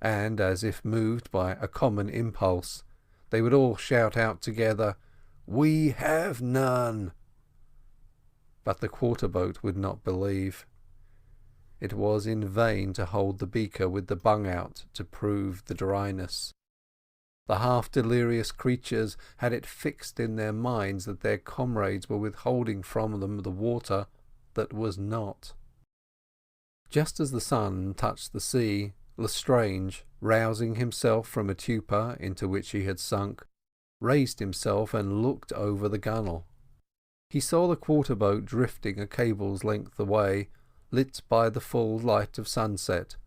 and as if moved by a common impulse, they would all shout out together, "We have none!" But the quarter-boat would not believe. It was in vain to hold the beaker with the bung out to prove the dryness. The half-delirious creatures had it fixed in their minds that their comrades were withholding from them the water that was not. Just as the sun touched the sea, Lestrange, rousing himself from a torpor into which he had sunk, raised himself and looked over the gunwale. He saw the quarter-boat drifting a cable's length away, lit by the full light of sunset,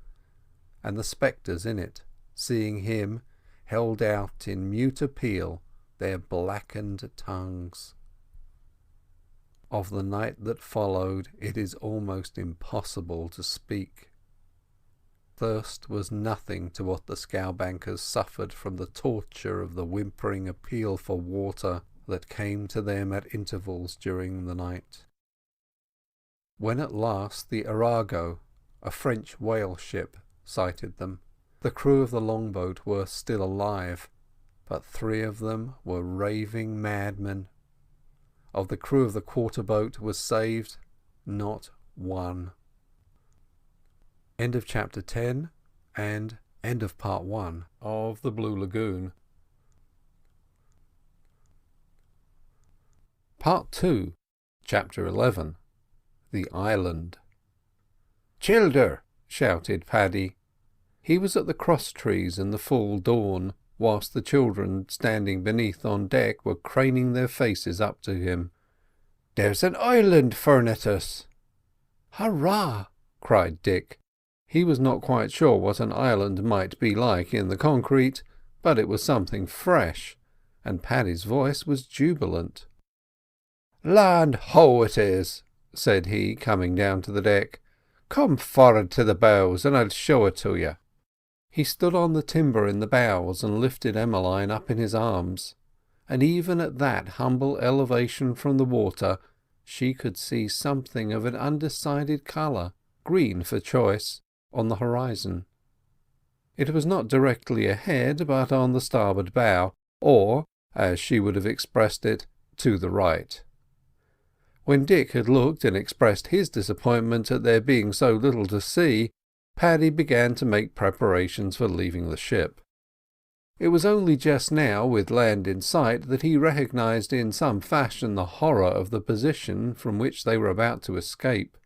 and the spectres in it, seeing him, held out in mute appeal their blackened tongues. Of the night that followed it is almost impossible to speak. Thirst was nothing to what the scowbankers suffered from the torture of the whimpering appeal for water that came to them at intervals during the night. When at last the Arago, a French whale ship, sighted them, the crew of the longboat were still alive, but 3 of them were raving madmen. Of the crew of the quarter-boat was saved not one. End of chapter 10 and end of part 1 of the Blue Lagoon. Part 2, chapter 11. The Island. "Childer!" shouted Paddy. He was at the cross-trees in the full dawn, whilst the children standing beneath on deck were craning their faces up to him. "There's an island fur'n at us!" "Hurrah!" cried Dick. He was not quite sure what an island might be like in the concrete, but it was something fresh, and Paddy's voice was jubilant. "Land ho it is!" said he, coming down to the deck. "Come for'ard to the bows, and I'll show it to you." He stood on the timber in the bows and lifted Emmeline up in his arms, and even at that humble elevation from the water she could see something of an undecided colour, green for choice, on the horizon. It was not directly ahead, but on the starboard bow, or, as she would have expressed it, to the right. When Dick had looked and expressed his disappointment at there being so little to see, Paddy began to make preparations for leaving the ship. It was only just now, with land in sight, that he recognised in some fashion the horror of the position from which they were about to escape.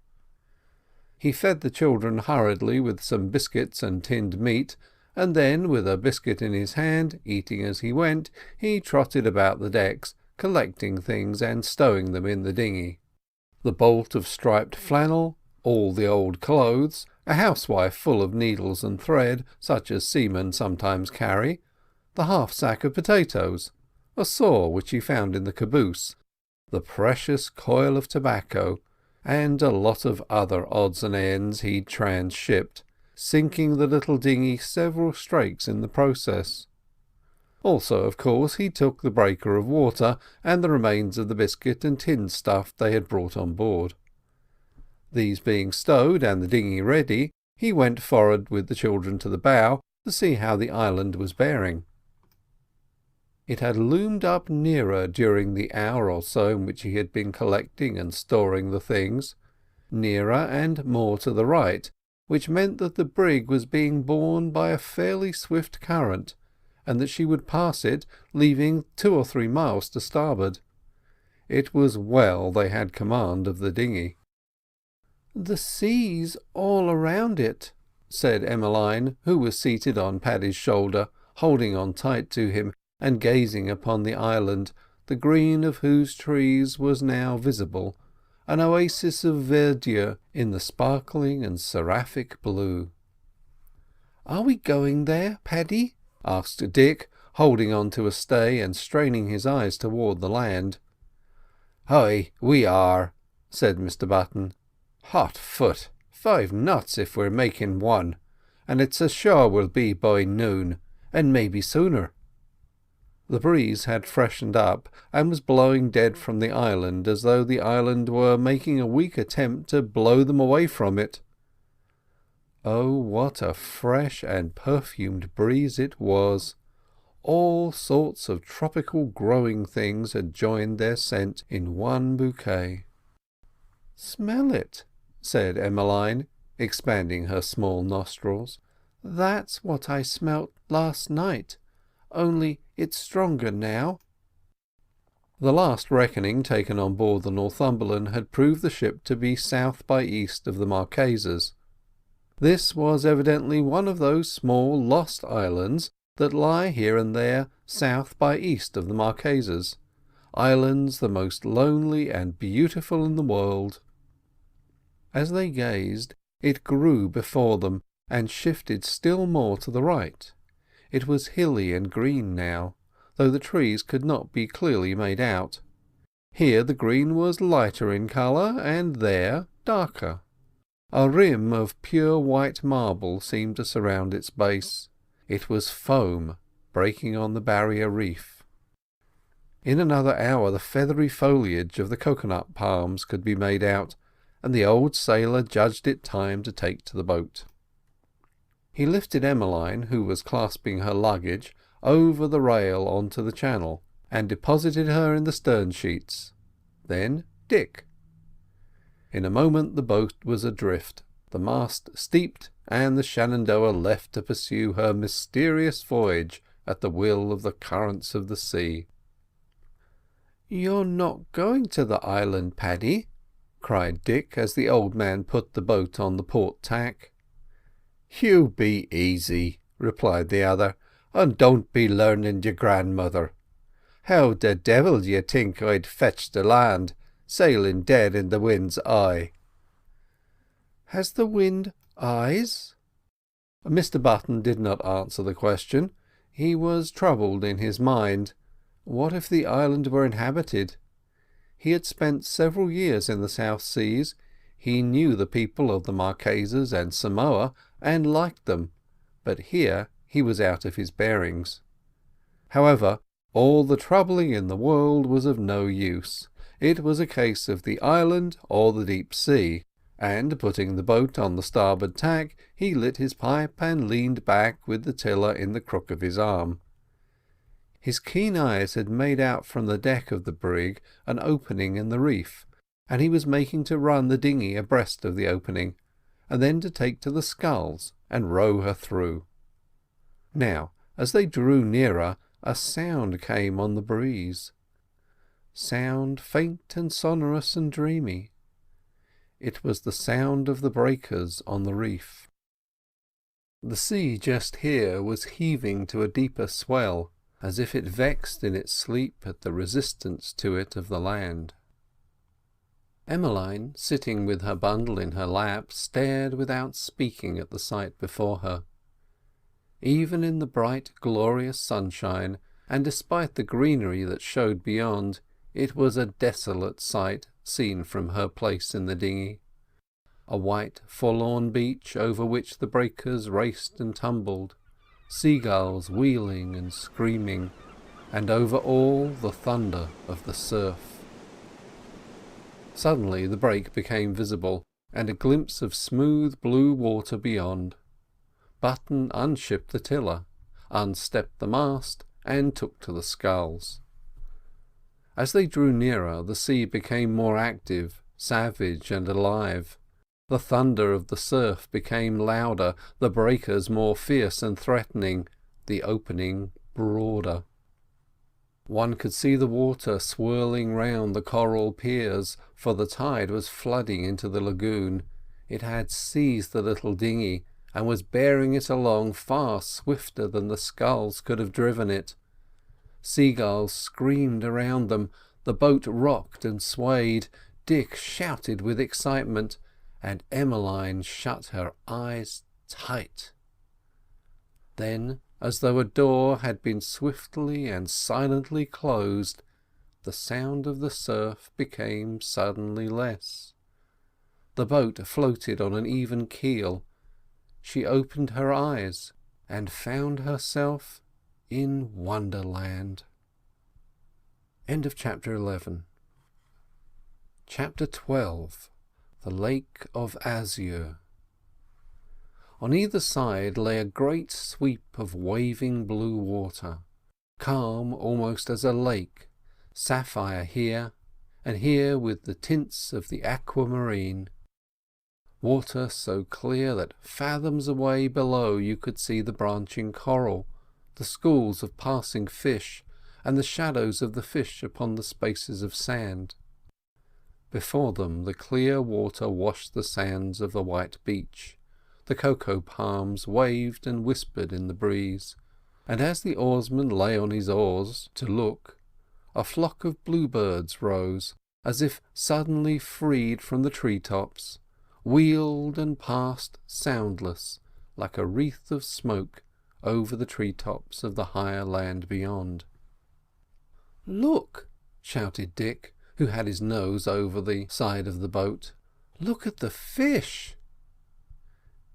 He fed the children hurriedly with some biscuits and tinned meat, and then, with a biscuit in his hand, eating as he went, he trotted about the decks, collecting things and stowing them in the dinghy. The bolt of striped flannel, all the old clothes, a housewife full of needles and thread, such as seamen sometimes carry, the half-sack of potatoes, a saw which he found in the caboose, the precious coil of tobacco, and a lot of other odds and ends he'd transshipped, sinking the little dinghy several strakes in the process. Also, of course, he took the breaker of water and the remains of the biscuit and tin stuff they had brought on board. These being stowed and the dinghy ready, he went forward with the children to the bow to see how the island was bearing. It had loomed up nearer during the hour or so in which he had been collecting and storing the things, nearer and more to the right, which meant that the brig was being borne by a fairly swift current, and that she would pass it, leaving 2 or 3 miles to starboard. It was well they had command of the dinghy. "The sea's all around it," said Emmeline, who was seated on Paddy's shoulder, holding on tight to him, and gazing upon the island, the green of whose trees was now visible, an oasis of verdure in the sparkling and seraphic blue. "Are we going there, Paddy?" asked Dick, holding on to a stay and straining his eyes toward the land. "Aye, we are," said Mr Button. "Hot foot, 5 knots if we're making 1, and it's ashore we'll be by noon, and maybe sooner." The breeze had freshened up and was blowing dead from the island, as though the island were making a weak attempt to blow them away from it. Oh, what a fresh and perfumed breeze it was! All sorts of tropical growing things had joined their scent in one bouquet. "Smell it," said Emmeline, expanding her small nostrils. "That's what I smelt last night, only it's stronger now." The last reckoning taken on board the Northumberland had proved the ship to be south by east of the Marquesas. This was evidently one of those small lost islands that lie here and there south by east of the Marquesas, islands the most lonely and beautiful in the world. As they gazed, it grew before them and shifted still more to the right. It was hilly and green now, though the trees could not be clearly made out. Here the green was lighter in colour, and there darker. A rim of pure white marble seemed to surround its base. It was foam breaking on the barrier reef. In another hour the feathery foliage of the coconut palms could be made out, and the old sailor judged it time to take to the boat. He lifted Emmeline, who was clasping her luggage, over the rail onto the channel, and deposited her in the stern sheets. Then Dick. In a moment the boat was adrift, the mast steeped, and the Shenandoah left to pursue her mysterious voyage at the will of the currents of the sea. "You're not going to the island, Paddy?" cried Dick, as the old man put the boat on the port tack. "You be easy," replied the other, "and don't be learning your grandmother. How the devil d'ye think I'd fetch the land, sailing dead in the wind's eye?" "Has the wind eyes?" Mr Button did not answer the question. He was troubled in his mind. What if the island were inhabited? He had spent several years in the South Seas. He knew the people of the Marquesas and Samoa, and liked them, but here he was out of his bearings. However, all the troubling in the world was of no use. It was a case of the island or the deep sea, and putting the boat on the starboard tack, he lit his pipe and leaned back with the tiller in the crook of his arm. His keen eyes had made out from the deck of the brig an opening in the reef, and he was making to run the dinghy abreast of the opening, and then to take to the sculls and row her through. Now, as they drew nearer, a sound came on the breeze. Sound faint and sonorous and dreamy. It was the sound of the breakers on the reef. The sea just here was heaving to a deeper swell, as if it vexed in its sleep at the resistance to it of the land. Emmeline, sitting with her bundle in her lap, stared without speaking at the sight before her. Even in the bright, glorious sunshine, and despite the greenery that showed beyond, it was a desolate sight seen from her place in the dinghy. A white, forlorn beach over which the breakers raced and tumbled, seagulls wheeling and screaming, and over all the thunder of the surf. Suddenly the break became visible, and a glimpse of smooth blue water beyond. Button unshipped the tiller, unstepped the mast, and took to the sculls. As they drew nearer, the sea became more active, savage and alive. The thunder of the surf became louder, the breakers more fierce and threatening, the opening broader. One could see the water swirling round the coral piers, for the tide was flooding into the lagoon. It had seized the little dinghy, and was bearing it along far swifter than the sculls could have driven it. Seagulls screamed around them, the boat rocked and swayed, Dick shouted with excitement, and Emmeline shut her eyes tight. Then, as though a door had been swiftly and silently closed, the sound of the surf became suddenly less. The boat floated on an even keel. She opened her eyes and found herself in Wonderland. End of chapter 11. Chapter 12. The Lake of Azure. On either side lay a great sweep of waving blue water, calm almost as a lake, sapphire here, and here with the tints of the aquamarine. Water so clear that fathoms away below you could see the branching coral, the schools of passing fish, and the shadows of the fish upon the spaces of sand. Before them the clear water washed the sands of the white beach. The cocoa palms waved and whispered in the breeze, and as the oarsman lay on his oars to look, a flock of bluebirds rose, as if suddenly freed from the tree-tops, wheeled and passed soundless, like a wreath of smoke, over the tree-tops of the higher land beyond. "Look!" shouted Dick, who had his nose over the side of the boat. "Look at the fish!"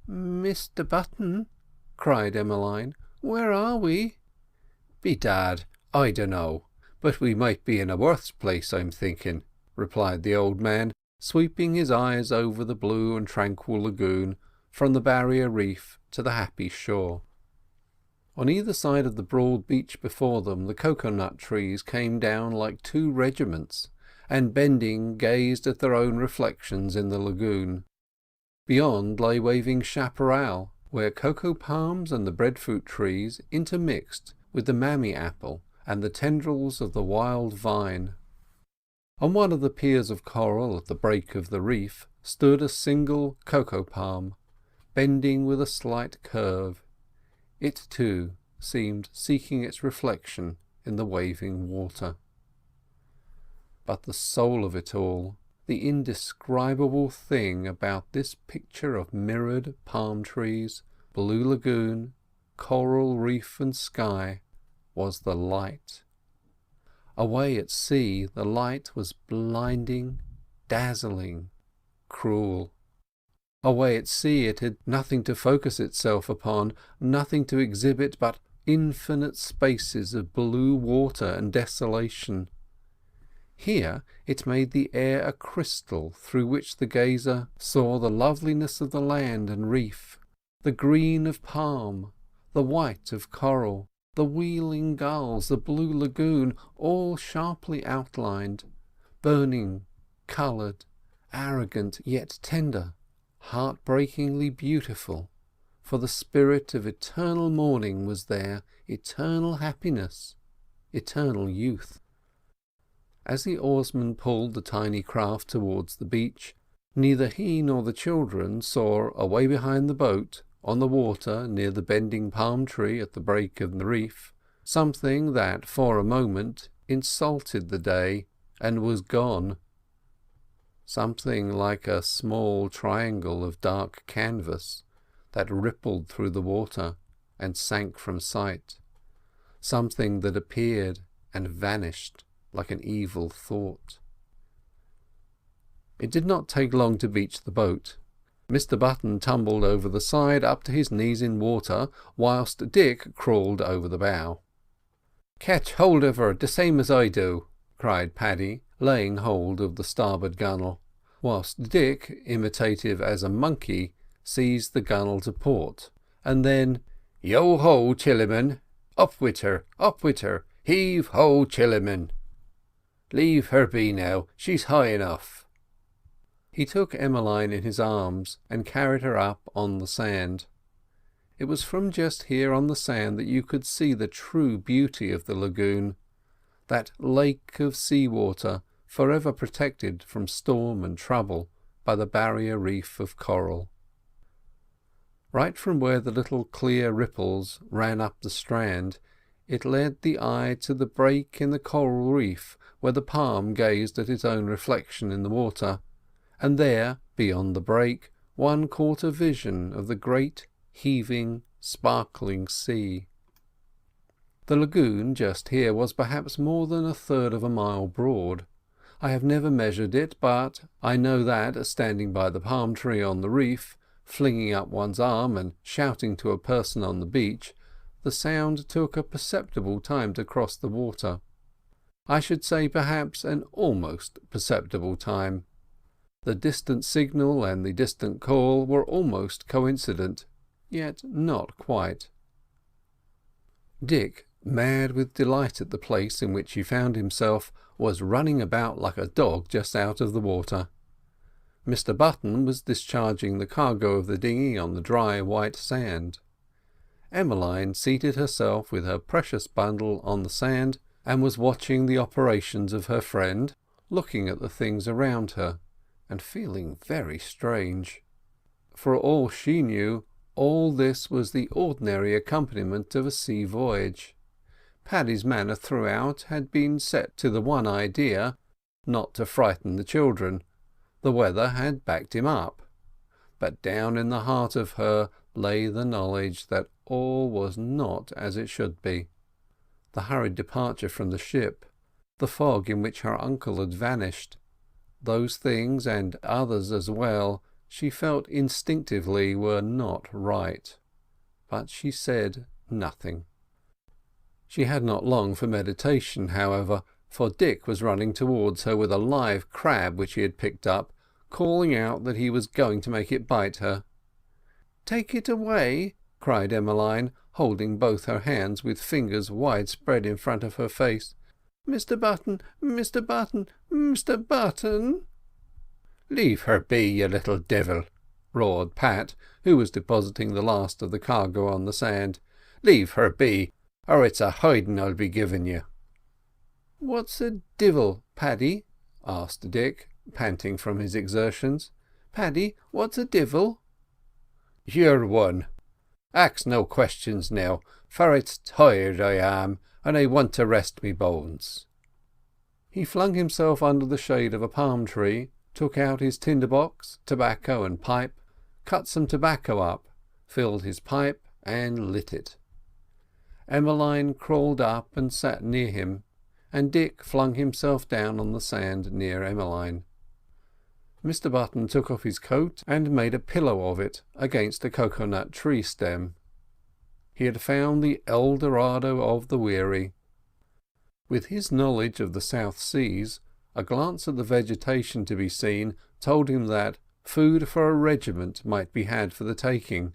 "Mr. Button," cried Emmeline, "where are we?" "Bedad, I dunno, but we might be in a worse place, I'm thinking," replied the old man, sweeping his eyes over the blue and tranquil lagoon, from the barrier reef to the happy shore. On either side of the broad beach before them the cocoa-nut trees came down like two regiments, and bending gazed at their own reflections in the lagoon. Beyond lay waving chaparral, where cocoa palms and the breadfruit trees intermixed with the mammy apple and the tendrils of the wild vine. On one of the piers of coral at the break of the reef stood a single cocoa palm, bending with a slight curve. It, too, seemed seeking its reflection in the waving water. But the soul of it all, the indescribable thing about this picture of mirrored palm trees, blue lagoon, coral reef and sky, was the light. Away at sea the light was blinding, dazzling, cruel. Away at sea it had nothing to focus itself upon, nothing to exhibit but infinite spaces of blue water and desolation. Here it made the air a crystal through which the gazer saw the loveliness of the land and reef, the green of palm, the white of coral, the wheeling gulls, the blue lagoon, all sharply outlined, burning, coloured, arrogant yet tender, heartbreakingly beautiful, for the spirit of eternal morning was there, eternal happiness, eternal youth. As the oarsman pulled the tiny craft towards the beach, neither he nor the children saw away behind the boat, on the water near the bending palm tree at the break of the reef, something that for a moment insulted the day and was gone. Something like a small triangle of dark canvas that rippled through the water and sank from sight. Something that appeared and vanished like an evil thought. It did not take long to beach the boat. Mr Button tumbled over the side up to his knees in water, whilst Dick crawled over the bow. "Catch hold of her, the same as I do," cried Paddy, laying hold of the starboard gunwale, whilst Dick, imitative as a monkey, seized the gunwale to port, and then, "Yo ho, Chilliman! Up with her, up with her! Heave ho, Chilliman! Leave her be now, she's high enough." He took Emmeline in his arms and carried her up on the sand. It was from just here on the sand that you could see the true beauty of the lagoon, that lake of sea water forever protected from storm and trouble by the barrier reef of coral. Right from where the little clear ripples ran up the strand, it led the eye to the break in the coral reef where the palm gazed at its own reflection in the water, and there, beyond the break, one caught a vision of the great, heaving, sparkling sea. The lagoon just here was perhaps more than a third of a mile broad. I have never measured it, but I know that, standing by the palm tree on the reef, flinging up one's arm and shouting to a person on the beach, the sound took a perceptible time to cross the water. I should say perhaps an almost perceptible time. The distant signal and the distant call were almost coincident, yet not quite. Dick, mad with delight at the place in which he found himself, was running about like a dog just out of the water. Mr Button was discharging the cargo of the dinghy on the dry white sand. Emmeline seated herself with her precious bundle on the sand, and was watching the operations of her friend, looking at the things around her, and feeling very strange. For all she knew, all this was the ordinary accompaniment of a sea voyage. Paddy's manner throughout had been set to the one idea, not to frighten the children. The weather had backed him up. But down in the heart of her lay the knowledge that all was not as it should be. The hurried departure from the ship, the fog in which her uncle had vanished, those things and others as well, she felt instinctively were not right. But she said nothing. She had not long for meditation, however, for Dick was running towards her with a live crab which he had picked up, calling out that he was going to make it bite her. "Take it away," cried Emmeline, holding both her hands with fingers wide spread in front of her face. "Mr Button, Mr Button, Mr Button!" "Leave her be, you little devil," roared Pat, who was depositing the last of the cargo on the sand. "Leave her be, or it's a hiding I'll be giving you." "What's a divil, Paddy?" asked Dick, panting from his exertions. "Paddy, what's a divil?" "You're one. Ax no questions now, for it's tired I am, and I want to rest me bones." He flung himself under the shade of a palm tree, took out his tinder box, tobacco and pipe, cut some tobacco up, filled his pipe and lit it. Emmeline crawled up and sat near him, and Dick flung himself down on the sand near Emmeline. Mr Button took off his coat and made a pillow of it against a coconut tree stem. He had found the El Dorado of the weary. With his knowledge of the South Seas, a glance at the vegetation to be seen told him that food for a regiment might be had for the taking,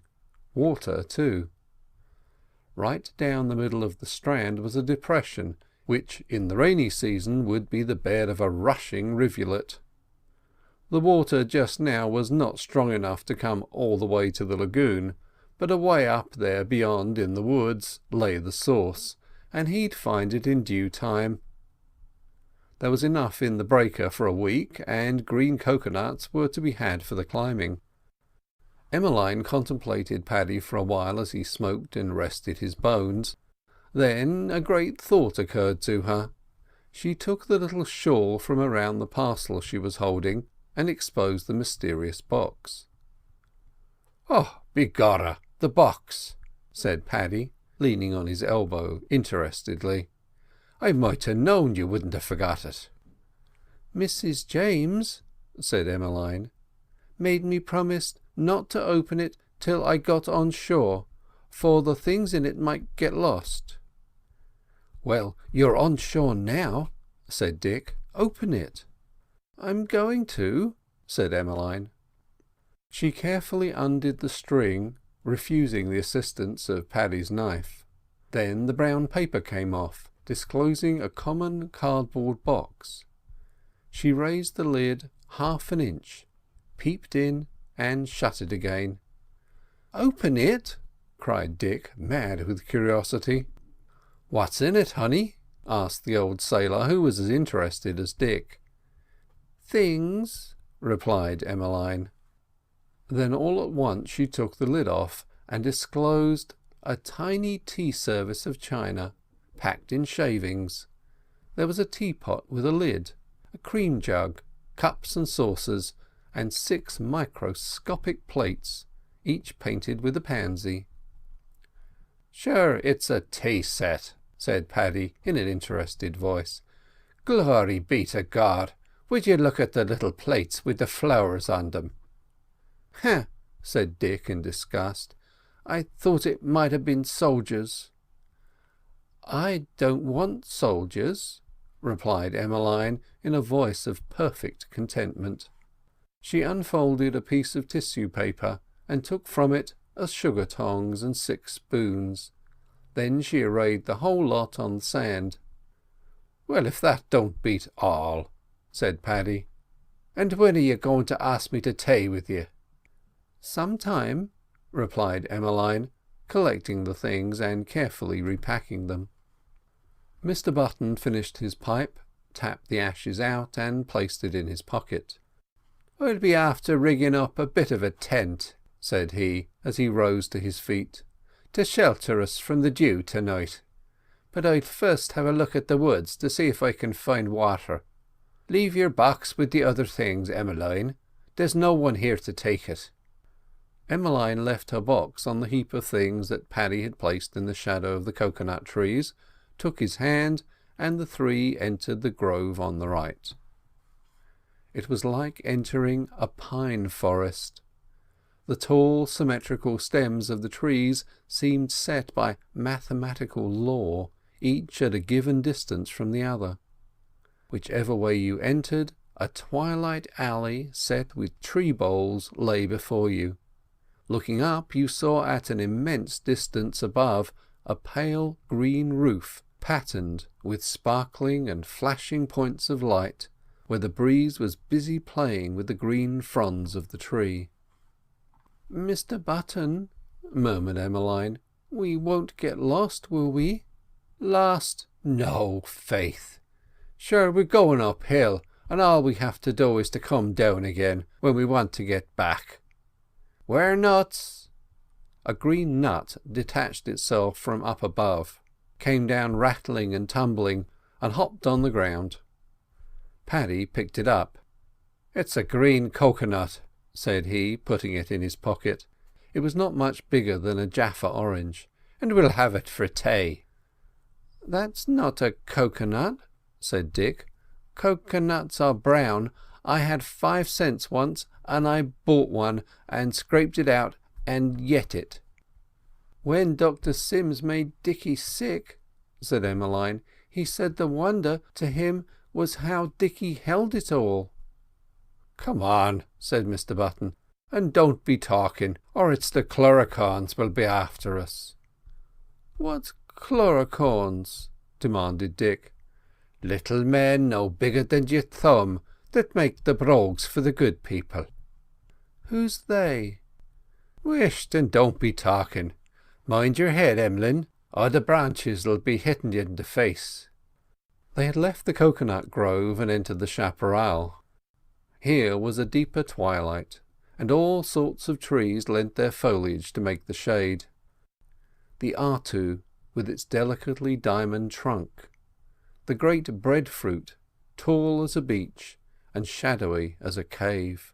water too. Right down the middle of the strand was a depression, which in the rainy season would be the bed of a rushing rivulet. The water just now was not strong enough to come all the way to the lagoon, but away up there beyond in the woods lay the source, and he'd find it in due time. There was enough in the breaker for a week, and green coconuts were to be had for the climbing. Emmeline contemplated Paddy for a while as he smoked and rested his bones. Then a great thought occurred to her. She took the little shawl from around the parcel she was holding and exposed the mysterious box. "Oh, begorra, the box!" said Paddy, leaning on his elbow interestedly. "I might have known you wouldn't have forgot it." "Mrs James," said Emmeline. made me promise not to open it till I got on shore, for the things in it might get lost." "Well, you're on shore now," said Dick. "Open it." "I'm going to," said Emmeline. She carefully undid the string, refusing the assistance of Paddy's knife. Then the brown paper came off, disclosing a common cardboard box. She raised the lid half an inch, peeped in, and shut it again. "Open it!" cried Dick, mad with curiosity. "What's in it, honey?" asked the old sailor, who was as interested as Dick. "Things," replied Emmeline. Then all at once she took the lid off and disclosed a tiny tea service of china, packed in shavings. There was a teapot with a lid, a cream jug, cups and saucers, and 6 microscopic plates, each painted with a pansy. "Sure, it's a tea set," said Paddy in an interested voice. "Glory be to God! Would you look at the little plates with the flowers on them?" "Huh!" said Dick in disgust. "I thought it might have been soldiers." "I don't want soldiers," replied Emmeline in a voice of perfect contentment. She unfolded a piece of tissue paper and took from it a sugar tongs and 6 spoons. Then she arrayed the whole lot on the sand. "Well, if that don't beat all," said Paddy. "And when are you going to ask me to tea with you?" "Sometime," replied Emmeline, collecting the things and carefully repacking them. Mr Button finished his pipe, tapped the ashes out, and placed it in his pocket. "I'll be after rigging up a bit of a tent," said he, as he rose to his feet, "to shelter us from the dew tonight. But I'd first have a look at the woods to see if I can find water. Leave your box with the other things, Emmeline. There's no one here to take it." Emmeline left her box on the heap of things that Paddy had placed in the shadow of the coconut trees, took his hand, and the 3 entered the grove on the right. It was like entering a pine forest. The tall symmetrical stems of the trees seemed set by mathematical law, each at a given distance from the other. Whichever way you entered, a twilight alley set with tree boles lay before you. Looking up, you saw at an immense distance above a pale green roof patterned with sparkling and flashing points of light, where the breeze was busy playing with the green fronds of the tree. "Mr Button," murmured Emmeline, "we won't get lost, will we?" "Lost? No, faith. Sure, we're going uphill, and all we have to do is to come down again when we want to get back. We're nuts." A green nut detached itself from up above, came down rattling and tumbling, and hopped on the ground. Paddy picked it up. "It's a green coconut," said he, putting it in his pocket. It was not much bigger than a Jaffa orange, "and we'll have it for tea." "That's not a coconut," said Dick. "Coconuts are brown. I had 5 cents once, and I bought one, and scraped it out, and yet it." "When Dr Sims made Dicky sick," said Emmeline, "he said the wonder to him was how Dicky held it all." "Come on," said Mr Button, "and don't be talking, or it's the chlorocorns will be after us." "What's chlorocorns?" demanded Dick. "Little men no bigger than your thumb that make the brogues for the good people." "Who's they?" "Whisht, and don't be talking. Mind your head, Em'line, or the branches'll be hitting you in the face." They had left the coconut grove and entered the chaparral. Here was a deeper twilight, and all sorts of trees lent their foliage to make the shade. The artu, with its delicately diamond trunk, the great breadfruit, tall as a beech and shadowy as a cave,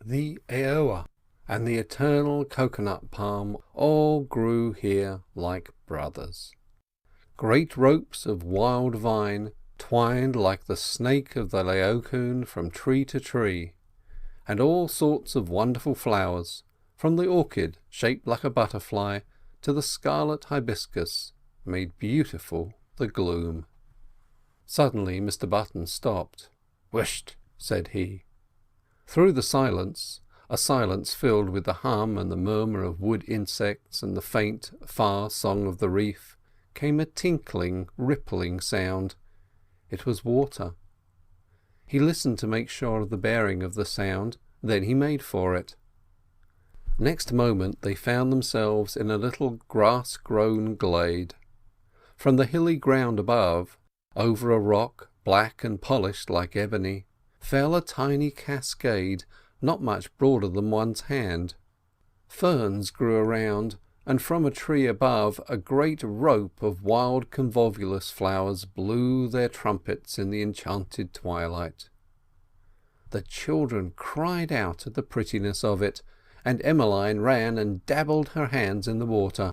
the aoa, and the eternal coconut palm all grew here like brothers. Great ropes of wild vine twined like the snake of the laocoon from tree to tree, and all sorts of wonderful flowers, from the orchid shaped like a butterfly to the scarlet hibiscus, made beautiful the gloom. Suddenly Mr. Button stopped. "Whisht!" said he. Through the silence, a silence filled with the hum and the murmur of wood insects and the faint, far song of the reef, came a tinkling, rippling sound. It was water. He listened to make sure of the bearing of the sound, then he made for it. Next moment they found themselves in a little grass-grown glade. From the hilly ground above, over a rock black and polished like ebony, fell a tiny cascade not much broader than one's hand. Ferns grew around, and from a tree above a great rope of wild convolvulus flowers blew their trumpets in the enchanted twilight. The children cried out at the prettiness of it, and Emmeline ran and dabbled her hands in the water.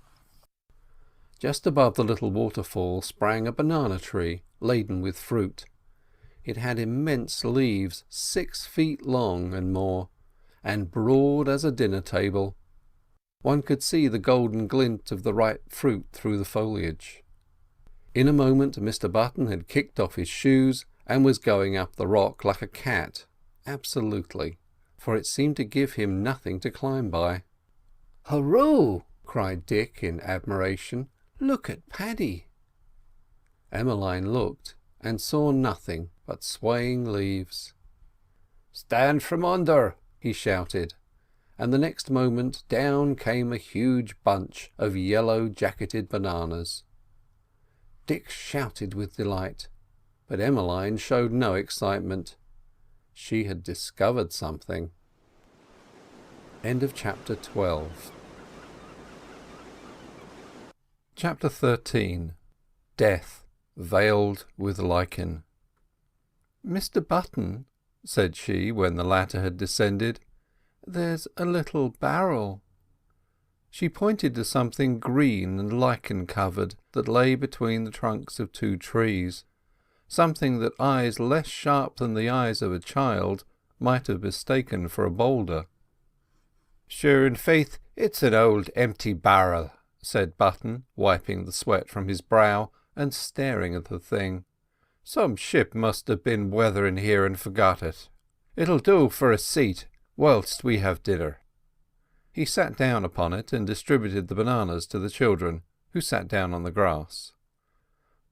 Just above the little waterfall sprang a banana tree laden with fruit. It had immense leaves 6 feet long and more, and broad as a dinner table. One could see the golden glint of the ripe fruit through the foliage. In a moment Mr. Button had kicked off his shoes and was going up the rock like a cat, absolutely, for it seemed to give him nothing to climb by. "Hurroo!" cried Dick in admiration. "Look at Paddy!" Emmeline looked and saw nothing but swaying leaves. "Stand from under!" he shouted, and the next moment down came a huge bunch of yellow-jacketed bananas. Dick shouted with delight, but Emmeline showed no excitement. She had discovered something. End of chapter 12. Chapter 13. Death veiled with lichen. "Mr. Button," said she, when the latter had descended, "there's a little barrel." She pointed to something green and lichen-covered that lay between the trunks of 2 trees, something that eyes less sharp than the eyes of a child might have mistaken for a boulder. "Sure in faith it's an old empty barrel," said Button, wiping the sweat from his brow and staring at the thing. "Some ship must have been weathering here and forgot it. It'll do for a seat whilst we have dinner." He sat down upon it and distributed the bananas to the children, who sat down on the grass.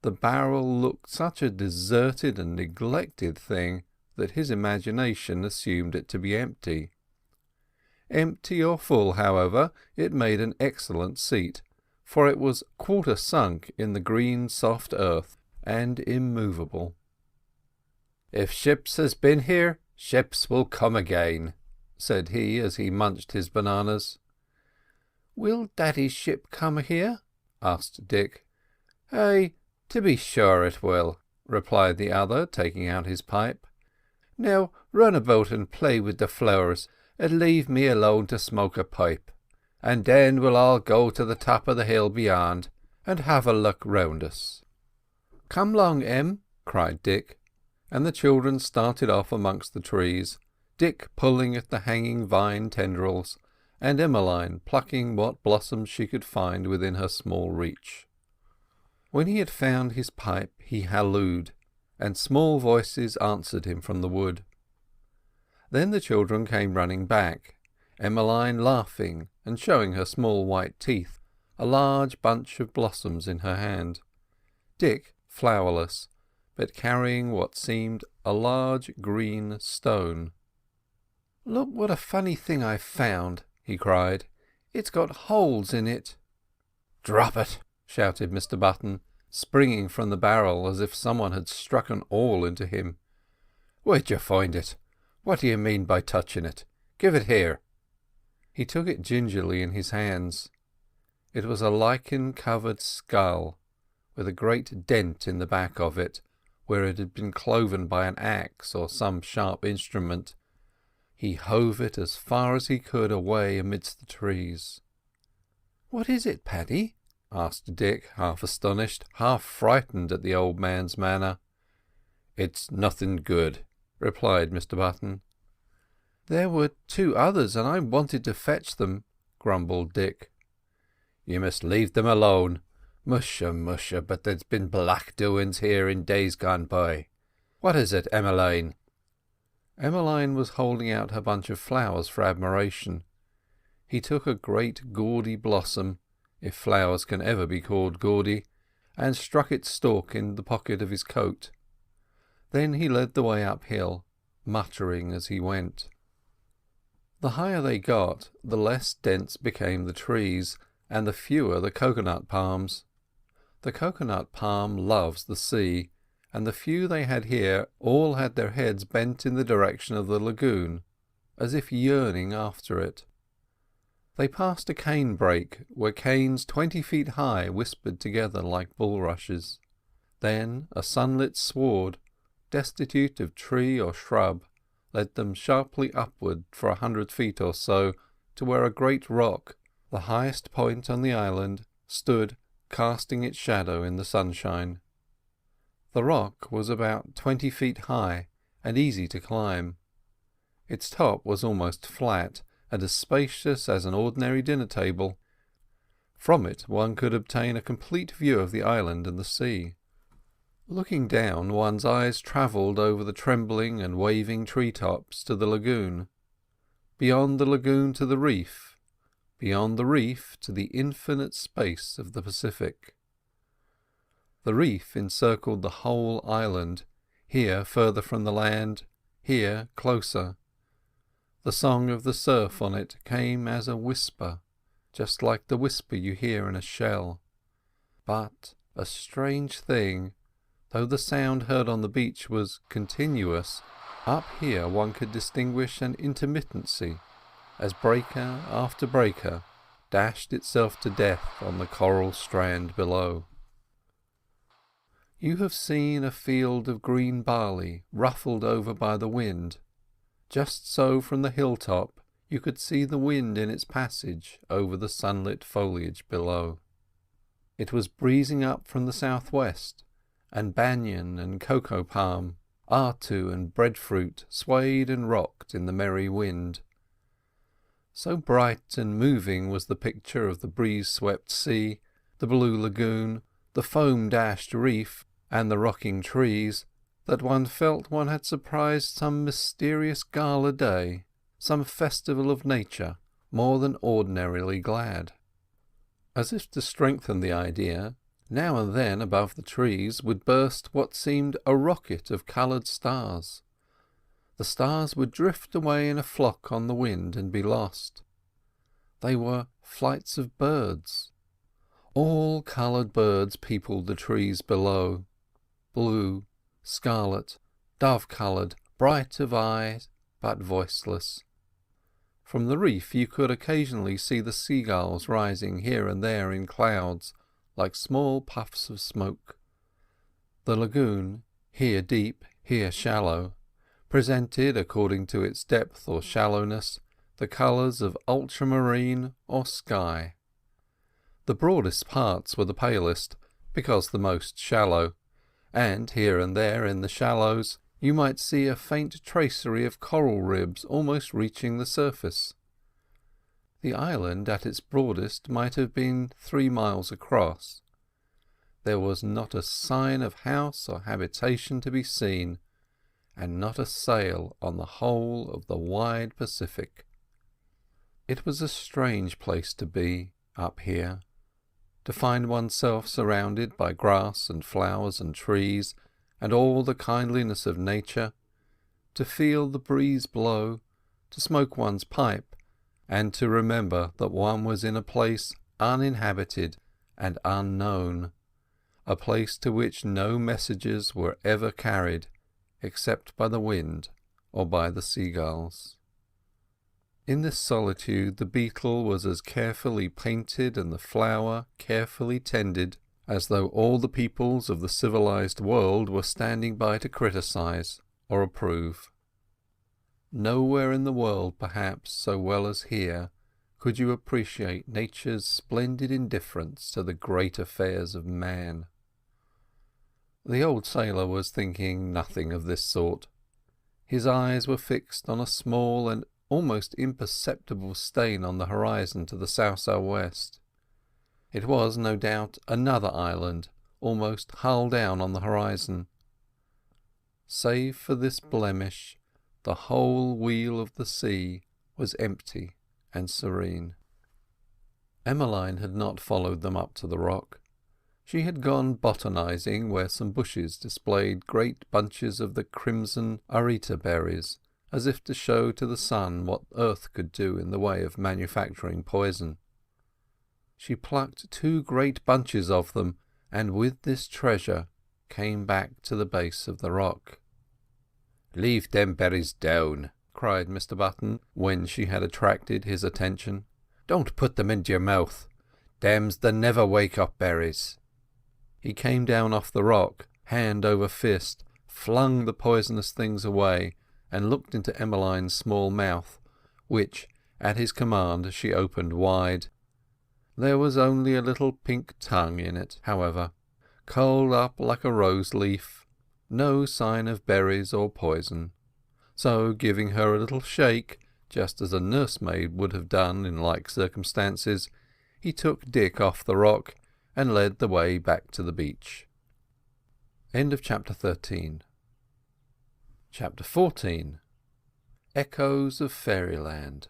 The barrel looked such a deserted and neglected thing that his imagination assumed it to be empty. Empty or full, however, it made an excellent seat, for it was quarter sunk in the green soft earth, and immovable. "If ships has been here, ships will come again," said he as he munched his bananas. "Will Daddy's ship come here?" asked Dick. "Ay, to be sure it will," replied the other, taking out his pipe. "Now run about and play with the flowers, and leave me alone to smoke a pipe, and then we'll all go to the top of the hill beyond and have a look round us." "Come long, Em," cried Dick, and the children started off amongst the trees, Dick pulling at the hanging vine tendrils, and Emmeline plucking what blossoms she could find within her small reach. When he had found his pipe he hallooed, and small voices answered him from the wood. Then the children came running back, Emmeline laughing and showing her small white teeth, a large bunch of blossoms in her hand. Dick flowerless, but carrying what seemed a large green stone. "Look what a funny thing I've found," he cried. "It's got holes in it." "Drop it!" shouted Mr. Button, springing from the barrel as if someone had struck an awl into him. "Where'd you find it? What do you mean by touching it? Give it here." He took it gingerly in his hands. It was a lichen-covered skull, with a great dent in the back of it, where it had been cloven by an axe or some sharp instrument. He hove it as far as he could away amidst the trees. "What is it, Paddy?" asked Dick, half astonished, half frightened at the old man's manner. "It's nothing good," replied Mr. Button. "There were 2 others, and I wanted to fetch them," grumbled Dick. "You must leave them alone. Musha, musha, but there's been black doings here in days gone by. What is it, Emmeline?" Emmeline was holding out her bunch of flowers for admiration. He took a great gaudy blossom, if flowers can ever be called gaudy, and struck its stalk in the pocket of his coat. Then he led the way uphill, muttering as he went. The higher they got, the less dense became the trees, and the fewer the coconut palms. The coconut palm loves the sea, and the few they had here all had their heads bent in the direction of the lagoon, as if yearning after it. They passed a cane brake, where canes 20 feet high whispered together like bulrushes. Then a sunlit sward, destitute of tree or shrub, led them sharply upward for 100 feet or so to where a great rock, the highest point on the island, stood casting its shadow in the sunshine. The rock was about 20 feet high and easy to climb. Its top was almost flat and as spacious as an ordinary dinner table. From it one could obtain a complete view of the island and the sea. Looking down, one's eyes travelled over the trembling and waving tree-tops to the lagoon, beyond the lagoon to the reef, beyond the reef to the infinite space of the Pacific. The reef encircled the whole island, here further from the land, here closer. The song of the surf on it came as a whisper, just like the whisper you hear in a shell. But, a strange thing, though the sound heard on the beach was continuous, up here one could distinguish an intermittency, as breaker after breaker dashed itself to death on the coral strand below. You have seen a field of green barley ruffled over by the wind. Just so from the hilltop you could see the wind in its passage over the sunlit foliage below. It was breezing up from the southwest, and banyan and cocoa palm, artu and breadfruit swayed and rocked in the merry wind. So bright and moving was the picture of the breeze-swept sea, the blue lagoon, the foam-dashed reef, and the rocking trees, that one felt one had surprised some mysterious gala day, some festival of nature, more than ordinarily glad. As if to strengthen the idea, now and then above the trees would burst what seemed a rocket of coloured stars. The stars would drift away in a flock on the wind and be lost. They were flights of birds. All coloured birds peopled the trees below, blue, scarlet, dove-coloured, bright of eye, but voiceless. From the reef you could occasionally see the seagulls rising here and there in clouds, like small puffs of smoke. The lagoon, here deep, here shallow, presented, according to its depth or shallowness, the colours of ultramarine or sky. The broadest parts were the palest, because the most shallow, and here and there in the shallows you might see a faint tracery of coral ribs almost reaching the surface. The island at its broadest might have been 3 miles across. There was not a sign of house or habitation to be seen, and not a sail on the whole of the wide Pacific. It was a strange place to be, up here, to find oneself surrounded by grass and flowers and trees and all the kindliness of nature, to feel the breeze blow, to smoke one's pipe, and to remember that one was in a place uninhabited and unknown, a place to which no messages were ever carried except by the wind or by the seagulls. In this solitude the beetle was as carefully painted and the flower carefully tended as though all the peoples of the civilized world were standing by to criticize or approve. Nowhere in the world, perhaps, so well as here, could you appreciate nature's splendid indifference to the great affairs of man. The old sailor was thinking nothing of this sort. His eyes were fixed on a small and almost imperceptible stain on the horizon to the south-southwest. It was, no doubt, another island, almost hull down on the horizon. Save for this blemish, the whole wheel of the sea was empty and serene. Emmeline had not followed them up to the rock. She had gone botanising where some bushes displayed great bunches of the crimson arita berries, as if to show to the sun what earth could do in the way of manufacturing poison. She plucked 2 great bunches of them, and with this treasure came back to the base of the rock. "Leave them berries down," cried Mr. Button, when she had attracted his attention. "Don't put them into your mouth. Them's the never-wake-up berries." He came down off the rock, hand over fist, flung the poisonous things away, and looked into Emmeline's small mouth, which, at his command, she opened wide. There was only a little pink tongue in it, however, curled up like a rose-leaf, no sign of berries or poison. So, giving her a little shake, just as a nursemaid would have done in like circumstances, he took Dick off the rock and led the way back to the beach. End of chapter 13. Chapter 14. Echoes of Fairyland.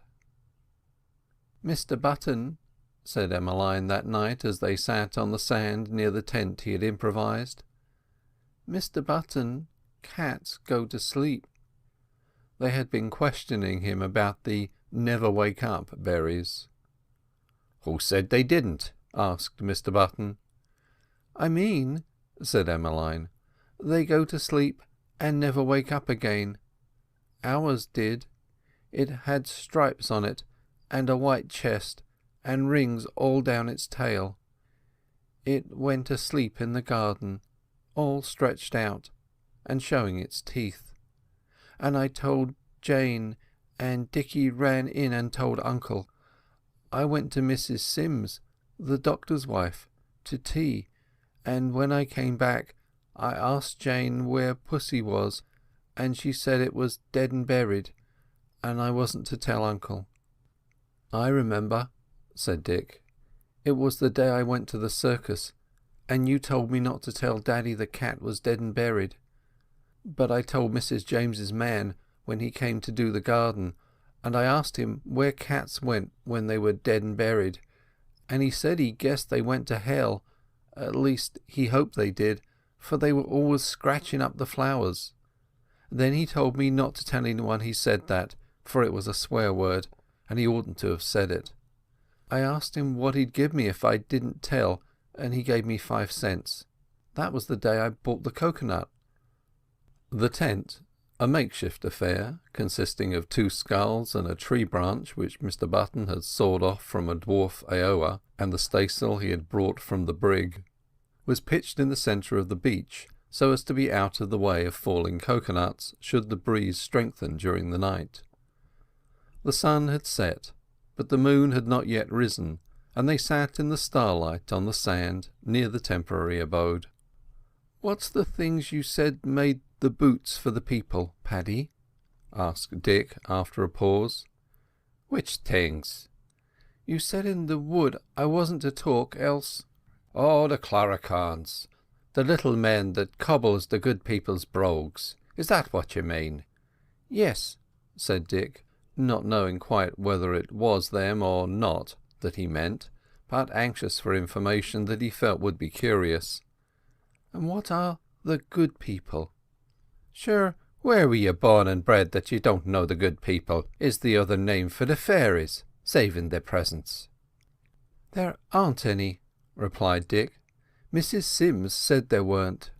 "Mr. Button," said Emmeline that night as they sat on the sand near the tent he had improvised, "Mr. Button, cats go to sleep." They had been questioning him about the never-wake-up berries. "Who said they didn't?" asked Mr. Button. "I mean," said Emmeline, "they go to sleep and never wake up again. Ours did. It had stripes on it, and a white chest, and rings all down its tail. It went asleep in the garden, all stretched out, and showing its teeth. And I told Jane, and Dicky ran in and told Uncle. I went to Mrs. Sims, the doctor's wife, to tea, and when I came back I asked Jane where Pussy was, and she said it was dead and buried, and I wasn't to tell Uncle." "I remember," said Dick. "It was the day I went to the circus, and you told me not to tell Daddy the cat was dead and buried. But I told Mrs. James's man when he came to do the garden, and I asked him where cats went when they were dead and buried, and he said he guessed they went to hell, at least he hoped they did, for they were always scratching up the flowers. Then he told me not to tell anyone he said that, for it was a swear word, and he oughtn't to have said it. I asked him what he'd give me if I didn't tell, and he gave me 5 cents. That was the day I bought the coconut." The tent, a makeshift affair, consisting of 2 skulls and a tree branch which Mr. Button had sawed off from a dwarf aoa, and the staysail he had brought from the brig, was pitched in the centre of the beach, so as to be out of the way of falling coconuts should the breeze strengthen during the night. The sun had set, but the moon had not yet risen, and they sat in the starlight on the sand near the temporary abode. "What's the things you said made the boots for the people, Paddy?" asked Dick after a pause. "Which things?" "You said in the wood I wasn't to talk, else—" "Oh, the Claricons, the little men that cobbles the good people's brogues. Is that what you mean?" "Yes," said Dick, not knowing quite whether it was them or not that he meant, but anxious for information that he felt would be curious. "And what are the good people?" "Sure, where were you born and bred that you don't know the good people is the other name for the fairies, saving their presence?" "There aren't any," replied Dick. "Mrs. Sims said there weren't."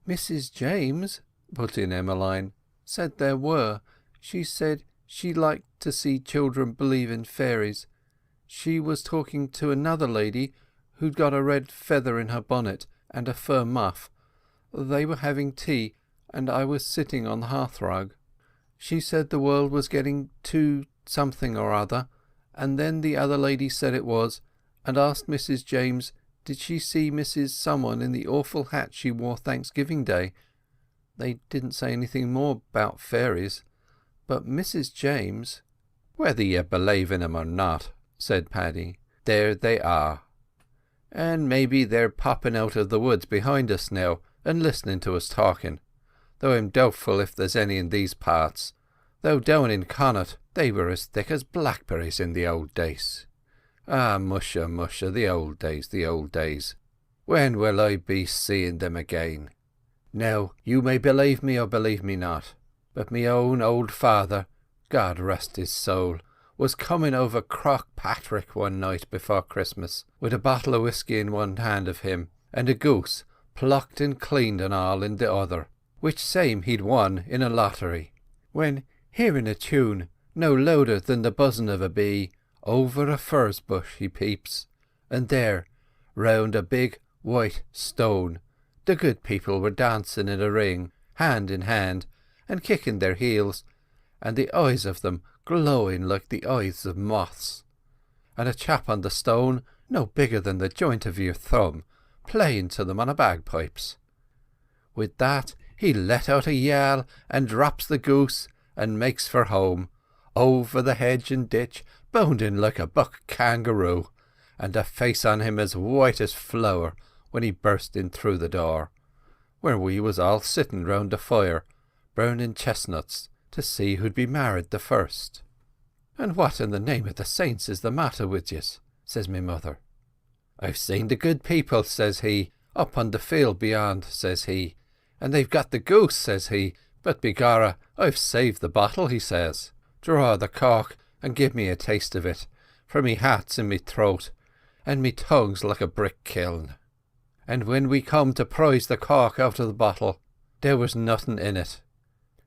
"Mrs. James," put in Emmeline, "said there were. She said she liked to see children believe in fairies. She was talking to another lady who'd got a red feather in her bonnet and a fur muff. They were having tea, and I was sitting on the hearthrug. She said the world was getting too something or other, and then the other lady said it was, and asked Mrs. James did she see Mrs. Someone in the awful hat she wore Thanksgiving Day. They didn't say anything more about fairies. But Mrs. James—" "Whether you believe in 'em or not," said Paddy, "there they are. And maybe they're popping out of the woods behind us now and listening to us talking, though I'm doubtful if there's any in these parts, though down in Connaught they were as thick as blackberries in the old days. Ah, musha, musha, the old days, the old days. When will I be seeing them again? Now, you may believe me or believe me not, but me own old father, God rest his soul, was coming over Croagh Patrick one night before Christmas, with a bottle of whisky in one hand of him, and a goose, plucked and cleaned and all, in the other, which same he'd won in a lottery, when, hearing a tune no louder than the buzzing of a bee, over a furze bush he peeps, and there, round a big white stone, the good people were dancing in a ring, hand in hand, and kicking their heels, and the eyes of them glowing like the eyes of moths, and a chap on the stone, no bigger than the joint of your thumb, playing to them on a bagpipes. With that he let out a yell and drops the goose and makes for home, over the hedge and ditch, bounding like a buck kangaroo, and a face on him as white as flour when he burst in through the door, where we was all sitting round the fire, burning chestnuts, to see who'd be married the first. "And what in the name of the saints is the matter with yez?" says me mother. "I've seen the good people," says he, "up on the field beyond," says he, "and they've got the goose," says he, "but begorra, I've saved the bottle," he says. "Draw the cork and give me a taste of it, for me heart's in me throat, and me tongue's like a brick kiln." And when we come to prise the cork out of the bottle, there was nothing in it.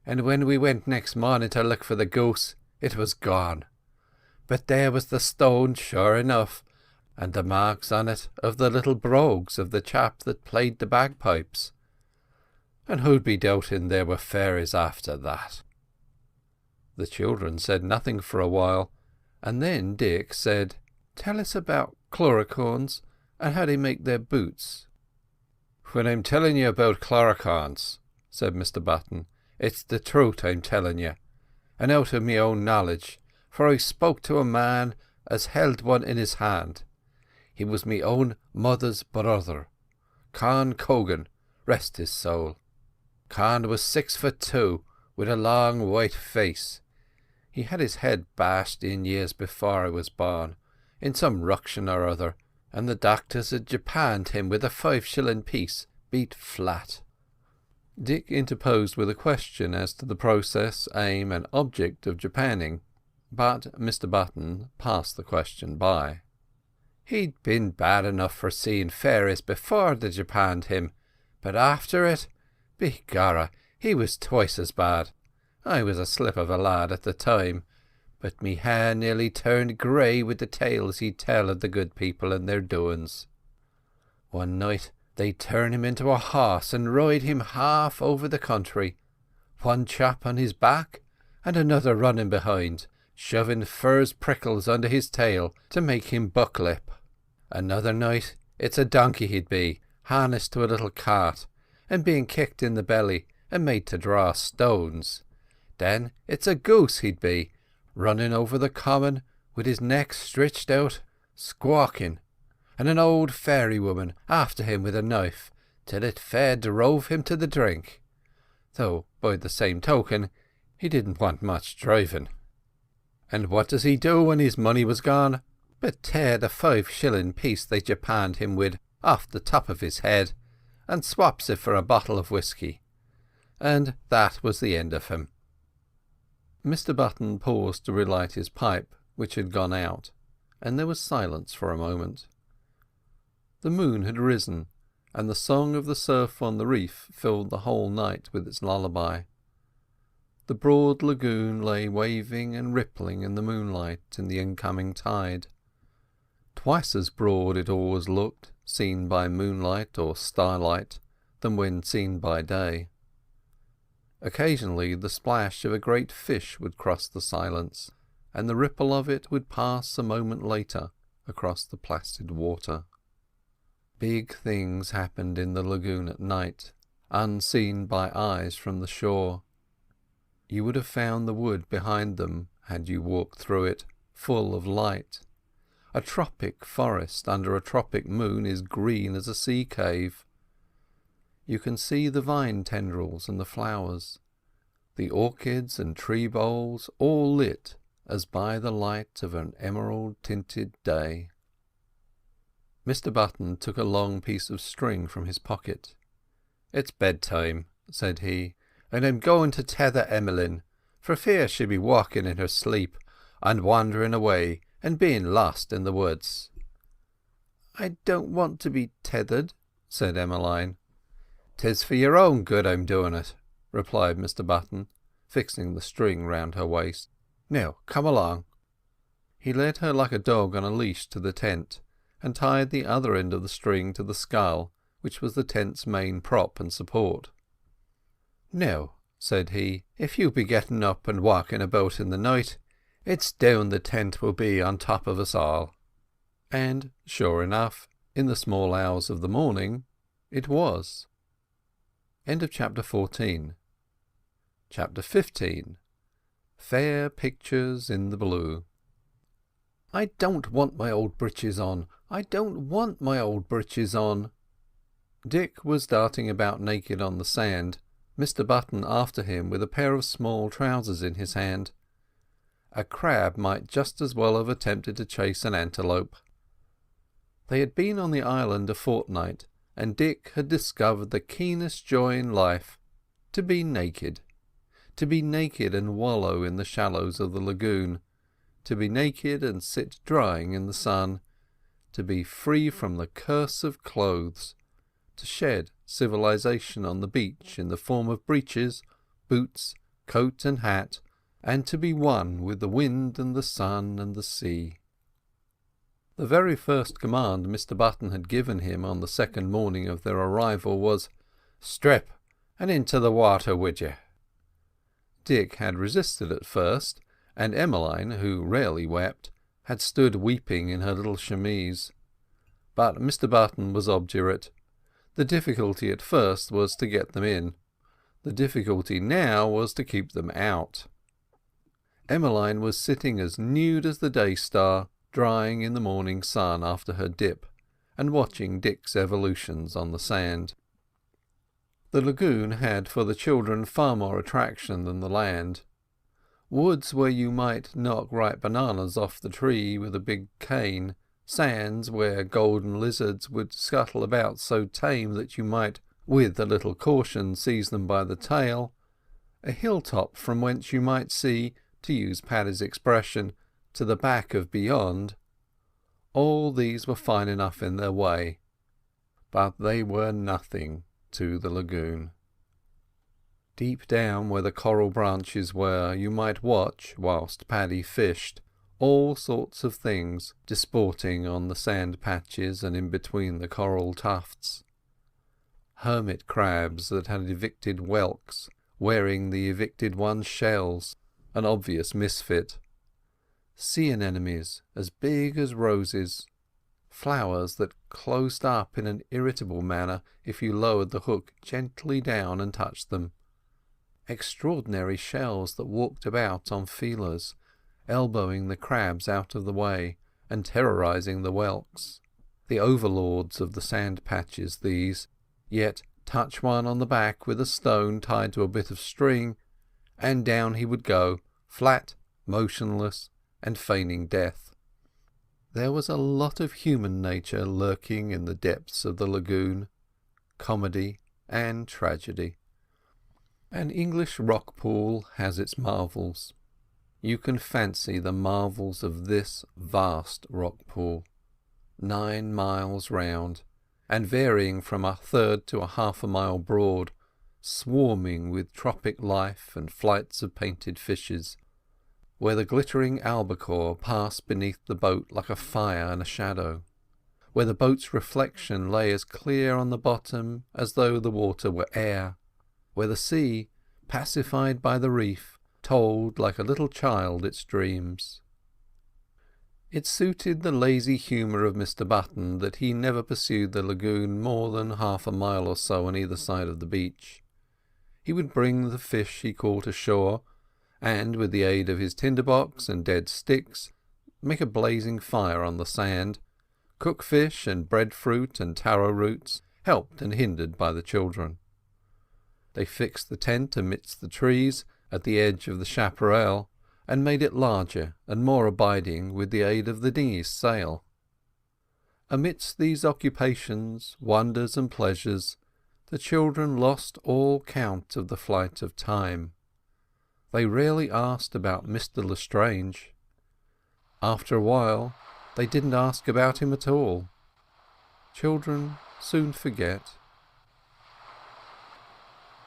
And when we went next morning to look for the goose, it was gone. But there was the stone sure enough, and the marks on it of the little brogues of the chap that played the bagpipes. And who'd be doubting there were fairies after that? The children said nothing for a while, and then Dick said, "Tell us about chlorocorns and how they make their boots." "When I'm telling you about chlorocorns," said Mr. Button, "it's the truth I'm telling you, and out of me own knowledge, for I spoke to a man as held one in his hand. He was me own mother's brother, Con Cogan, rest his soul. Con was 6'2", with a long white face. He had his head bashed in years before I was born, in some ruction or other, and the doctors had japanned him with a 5-shilling piece, beat flat." Dick interposed with a question as to the process, aim and object of japanning, but Mr. Button passed the question by. "He'd been bad enough for seeing fairies before they japanned him, but after it, begorra, he was twice as bad. I was a slip of a lad at the time, but me hair nearly turned grey with the tales he'd tell of the good people and their doings. One night they'd turn him into a horse and ride him half over the country, one chap on his back and another running behind, shoving furze prickles under his tail to make him buck-lip. Another night it's a donkey he'd be, harnessed to a little cart, and being kicked in the belly and made to draw stones. Then it's a goose he'd be, running over the common with his neck stretched out, squawking, and an old fairy woman after him with a knife, till it fair drove him to the drink, though by the same token he didn't want much driving. And what does he do when his money was gone, but tear the 5-shilling piece they japanned him with off the top of his head, and swaps it for a bottle of whisky, and that was the end of him." Mr. Button paused to relight his pipe, which had gone out, and there was silence for a moment. The moon had risen, and the song of the surf on the reef filled the whole night with its lullaby. The broad lagoon lay waving and rippling in the moonlight in the incoming tide. Twice as broad it always looked, seen by moonlight or starlight, than when seen by day. Occasionally the splash of a great fish would cross the silence, and the ripple of it would pass a moment later across the placid water. Big things happened in the lagoon at night, unseen by eyes from the shore. You would have found the wood behind them, had you walked through it, full of light. A tropic forest under a tropic moon is green as a sea cave. You can see the vine tendrils and the flowers, the orchids and tree boles, all lit as by the light of an emerald-tinted day. Mr. Button took a long piece of string from his pocket. "It's bedtime," said he, "and I'm going to tether Emmeline, for fear she be walking in her sleep, and wandering away, and being lost in the woods." "I don't want to be tethered," said Emmeline. "'Tis for your own good I'm doing it," replied Mr. Button, fixing the string round her waist. "Now, come along." He led her like a dog on a leash to the tent, and tied the other end of the string to the scull, which was the tent's main prop and support. "Now," said he, "if you be getting up and walking about in the night, it's down the tent will be on top of us all." And, sure enough, in the small hours of the morning, it was. End of chapter 14. Chapter 15. Fair Pictures in the Blue. "I don't want my old breeches on. I don't want my old breeches on." Dick was darting about naked on the sand, Mr. Button after him with a pair of small trousers in his hand. A crab might just as well have attempted to chase an antelope. They had been on the island a fortnight, and Dick had discovered the keenest joy in life: to be naked. To be naked and wallow in the shallows of the lagoon, to be naked and sit drying in the sun, to be free from the curse of clothes, to shed civilization on the beach in the form of breeches, boots, coat and hat, and to be one with the wind and the sun and the sea. The very first command Mr. Button had given him on the second morning of their arrival was, "Strip, and into the water wid ye." Dick had resisted at first, and Emmeline, who rarely wept, had stood weeping in her little chemise. But Mr. Button was obdurate. The difficulty at first was to get them in. The difficulty now was to keep them out. Emmeline was sitting as nude as the day-star, drying in the morning sun after her dip, and watching Dick's evolutions on the sand. The lagoon had for the children far more attraction than the land. Woods where you might knock ripe bananas off the tree with a big cane, sands where golden lizards would scuttle about so tame that you might with a little caution seize them by the tail, a hilltop from whence you might see, to use Paddy's expression, to the back of beyond, all these were fine enough in their way, but they were nothing to the lagoon. Deep down where the coral branches were, you might watch, whilst Paddy fished, all sorts of things disporting on the sand patches and in between the coral tufts. Hermit crabs that had evicted whelks, wearing the evicted one's shells, an obvious misfit. Sea anemones as big as roses, flowers that closed up in an irritable manner if you lowered the hook gently down and touched them. Extraordinary shells that walked about on feelers, elbowing the crabs out of the way and terrorising the whelks. The overlords of the sand patches, these, yet touch one on the back with a stone tied to a bit of string, and down he would go, flat, motionless, and feigning death. There was a lot of human nature lurking in the depths of the lagoon, comedy and tragedy. An English rock pool has its marvels. You can fancy the marvels of this vast rock pool, 9 miles round, and varying from a third to a half a mile broad, swarming with tropic life and flights of painted fishes, where the glittering albacore passed beneath the boat like a fire and a shadow, where the boat's reflection lay as clear on the bottom as though the water were air, where the sea, pacified by the reef, told like a little child its dreams. It suited the lazy humour of Mr. Button that he never pursued the lagoon more than half a mile or so on either side of the beach. He would bring the fish he caught ashore, and with the aid of his tinderbox and dead sticks make a blazing fire on the sand, cook fish and breadfruit and taro roots, helped and hindered by the children. They fixed the tent amidst the trees at the edge of the chaparral, and made it larger and more abiding with the aid of the dinghy's sail. Amidst these occupations, wonders and pleasures, the children lost all count of the flight of time. They rarely asked about Mr. Lestrange. After a while, they didn't ask about him at all. Children soon forget.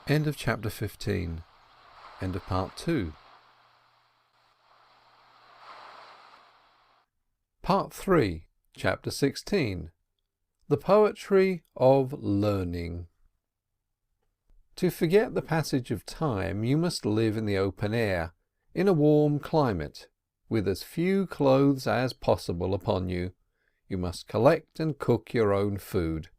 End of chapter 15. End of part 2. Part 3, chapter 16. The Poetry of Learning. To forget the passage of time, you must live in the open air, in a warm climate, with as few clothes as possible upon you. You must collect and cook your own food.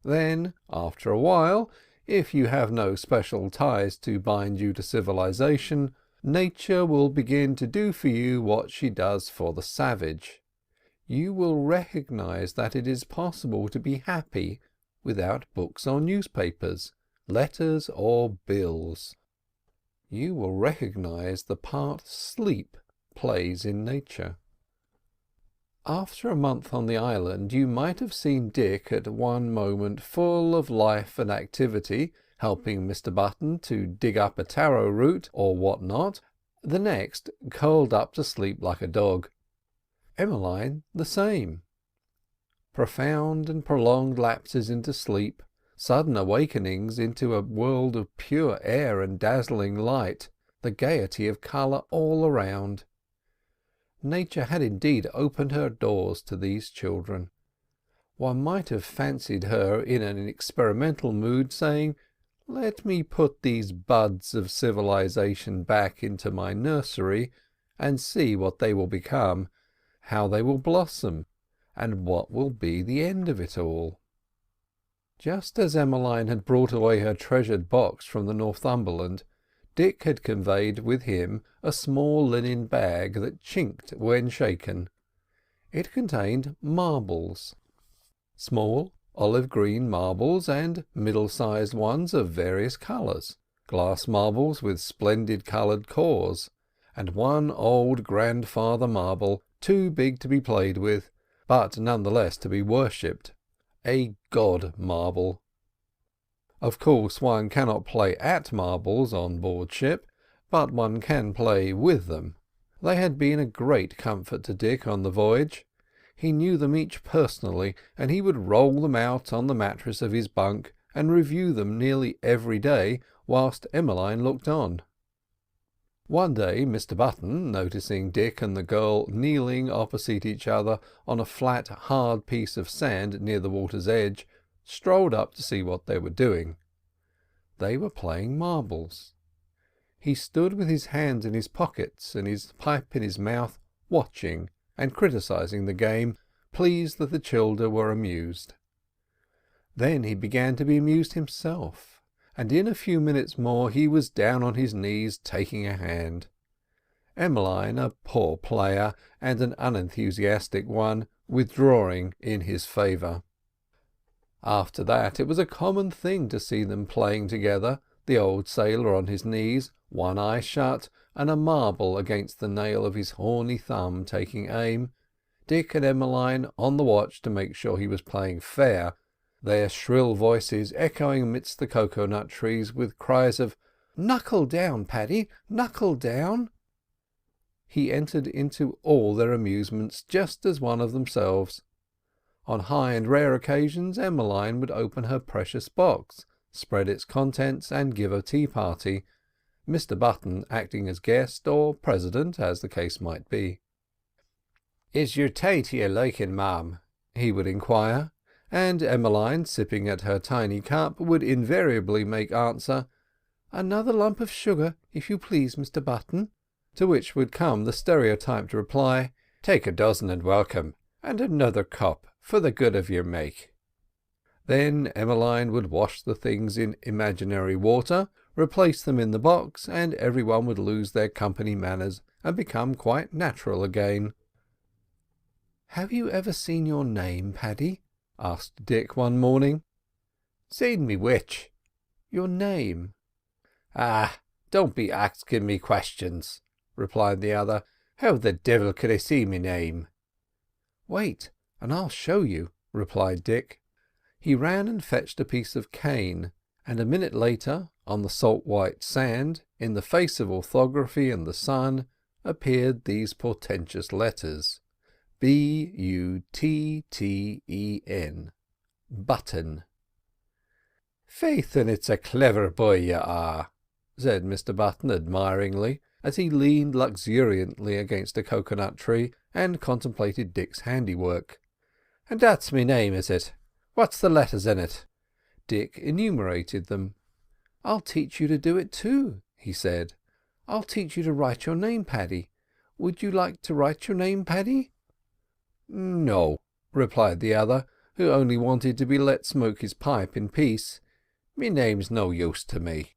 Then, after a while, if you have no special ties to bind you to civilization, nature will begin to do for you what she does for the savage. You will recognize that it is possible to be happy without books or newspapers, letters or bills. You will recognize the part sleep plays in nature. After a month on the island, you might have seen Dick at one moment full of life and activity, helping Mr. Button to dig up a taro root or what not, the next curled up to sleep like a dog. Emmeline the same. Profound and prolonged lapses into sleep, sudden awakenings into a world of pure air and dazzling light, the gaiety of colour all around. Nature had indeed opened her doors to these children. One might have fancied her in an experimental mood, saying, "Let me put these buds of civilization back into my nursery, and see what they will become, how they will blossom, and what will be the end of it all." Just as Emmeline had brought away her treasured box from the Northumberland, Dick had conveyed with him a small linen bag that chinked when shaken. It contained marbles, small olive-green marbles and middle-sized ones of various colours, glass marbles with splendid coloured cores, and one old grandfather marble too big to be played with, but none the less to be worshipped, a god marble. Of course one cannot play at marbles on board ship, but one can play with them. They had been a great comfort to Dick on the voyage. He knew them each personally, and he would roll them out on the mattress of his bunk and review them nearly every day whilst Emmeline looked on. One day Mr. Button, noticing Dick and the girl kneeling opposite each other on a flat hard piece of sand near the water's edge, strolled up to see what they were doing. They were playing marbles. He stood with his hands in his pockets and his pipe in his mouth, watching and criticising the game, pleased that the children were amused. Then he began to be amused himself, and in a few minutes more he was down on his knees taking a hand. Emmeline, a poor player and an unenthusiastic one, withdrawing in his favour. After that it was a common thing to see them playing together, the old sailor on his knees, one eye shut, and a marble against the nail of his horny thumb taking aim, Dick and Emmeline on the watch to make sure he was playing fair, their shrill voices echoing amidst the cocoa-nut trees with cries of "Knuckle down, Paddy, knuckle down." He entered into all their amusements just as one of themselves. On high and rare occasions Emmeline would open her precious box, spread its contents, and give a tea party, Mr. Button acting as guest or president, as the case might be. "Is your tea to your liking, ma'am?" he would inquire, and Emmeline, sipping at her tiny cup, would invariably make answer, "Another lump of sugar, if you please, Mr. Button," to which would come the stereotyped reply, "Take a dozen and welcome, and another cup for the good of your make." Then Emmeline would wash the things in imaginary water, replace them in the box, and everyone would lose their company manners and become quite natural again. "Have you ever seen your name, Paddy?" asked Dick one morning. "Seen me which?" "Your name." "Ah, don't be asking me questions," replied the other. "How the devil could I see me name?" "Wait, and I'll show you," replied Dick. He ran and fetched a piece of cane, and a minute later, on the salt white sand, in the face of orthography and the sun, appeared these portentous letters: Butten. Button. "Faith, and it's a clever boy you are," said Mr Button admiringly, as he leaned luxuriantly against a coconut tree and contemplated Dick's handiwork. "And that's me name, is it? What's the letters in it?" Dick enumerated them. "I'll teach you to do it too," he said. "I'll teach you to write your name, Paddy. Would you like to write your name, Paddy?" "No," replied the other, who only wanted to be let smoke his pipe in peace. "Me name's no use to me."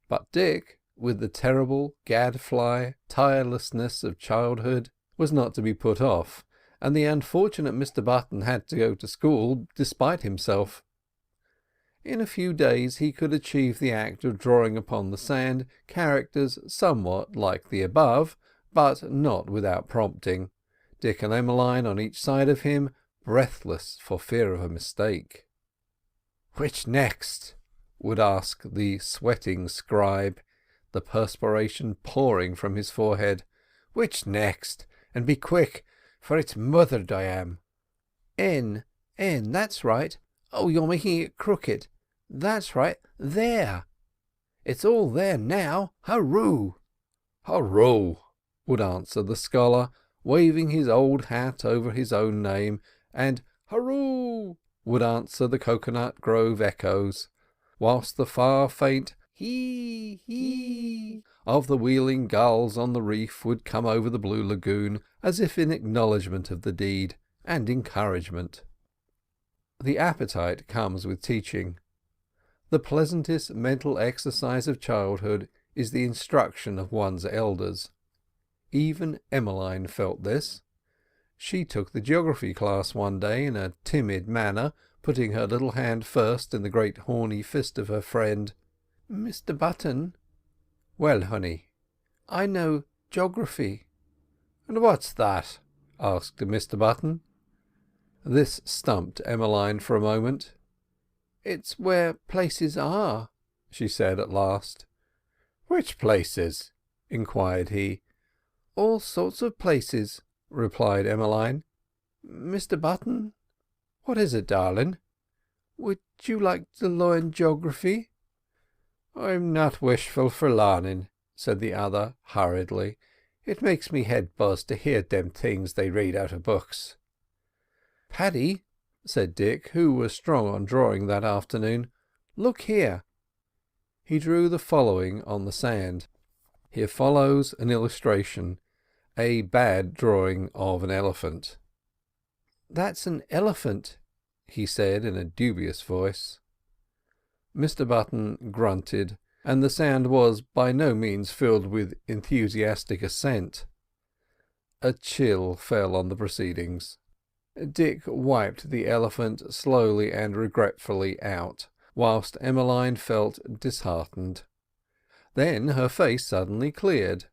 But Dick, with the terrible gadfly tirelessness of childhood, was not to be put off, and the unfortunate Mr Button had to go to school despite himself. In a few days he could achieve the act of drawing upon the sand characters somewhat like the above, but not without prompting, Dick and Emmeline on each side of him, breathless for fear of a mistake. "Which next?" would ask the sweating scribe, the perspiration pouring from his forehead. "Which next? And be quick, for it's mothered I am." N, that's right. Oh, you're making it crooked. That's right, there. It's all there now. Hurroo!" "Hurroo!" would answer the scholar, waving his old hat over his own name, and "Hurroo!" would answer the coconut grove echoes, whilst the far faint hee hee of the wheeling gulls on the reef would come over the Blue Lagoon, as if in acknowledgment of the deed and encouragement. The appetite comes with teaching. The pleasantest mental exercise of childhood is the instruction of one's elders. Even Emmeline felt this. She took the geography class one day in a timid manner, putting her little hand first in the great horny fist of her friend. "Mr Button." "Well, honey?" "I know geography." "And what's that?" asked Mr Button. This stumped Emmeline for a moment. "It's where places are," she said at last. "Which places?" inquired he. "All sorts of places," replied Emmeline. "Mr Button." "What is it, darling?" "Would you like to learn geography?" "I'm not wishful for larning," said the other hurriedly. "It makes me head buzz to hear them things they read out of books." "Paddy," said Dick, who was strong on drawing that afternoon, "look here." He drew the following on the sand. Here follows an illustration, a bad drawing of an elephant. "That's an elephant," he said in a dubious voice. Mr Button grunted, and the sound was by no means filled with enthusiastic assent. A chill fell on the proceedings. Dick wiped the elephant slowly and regretfully out, whilst Emmeline felt disheartened. Then her face suddenly cleared.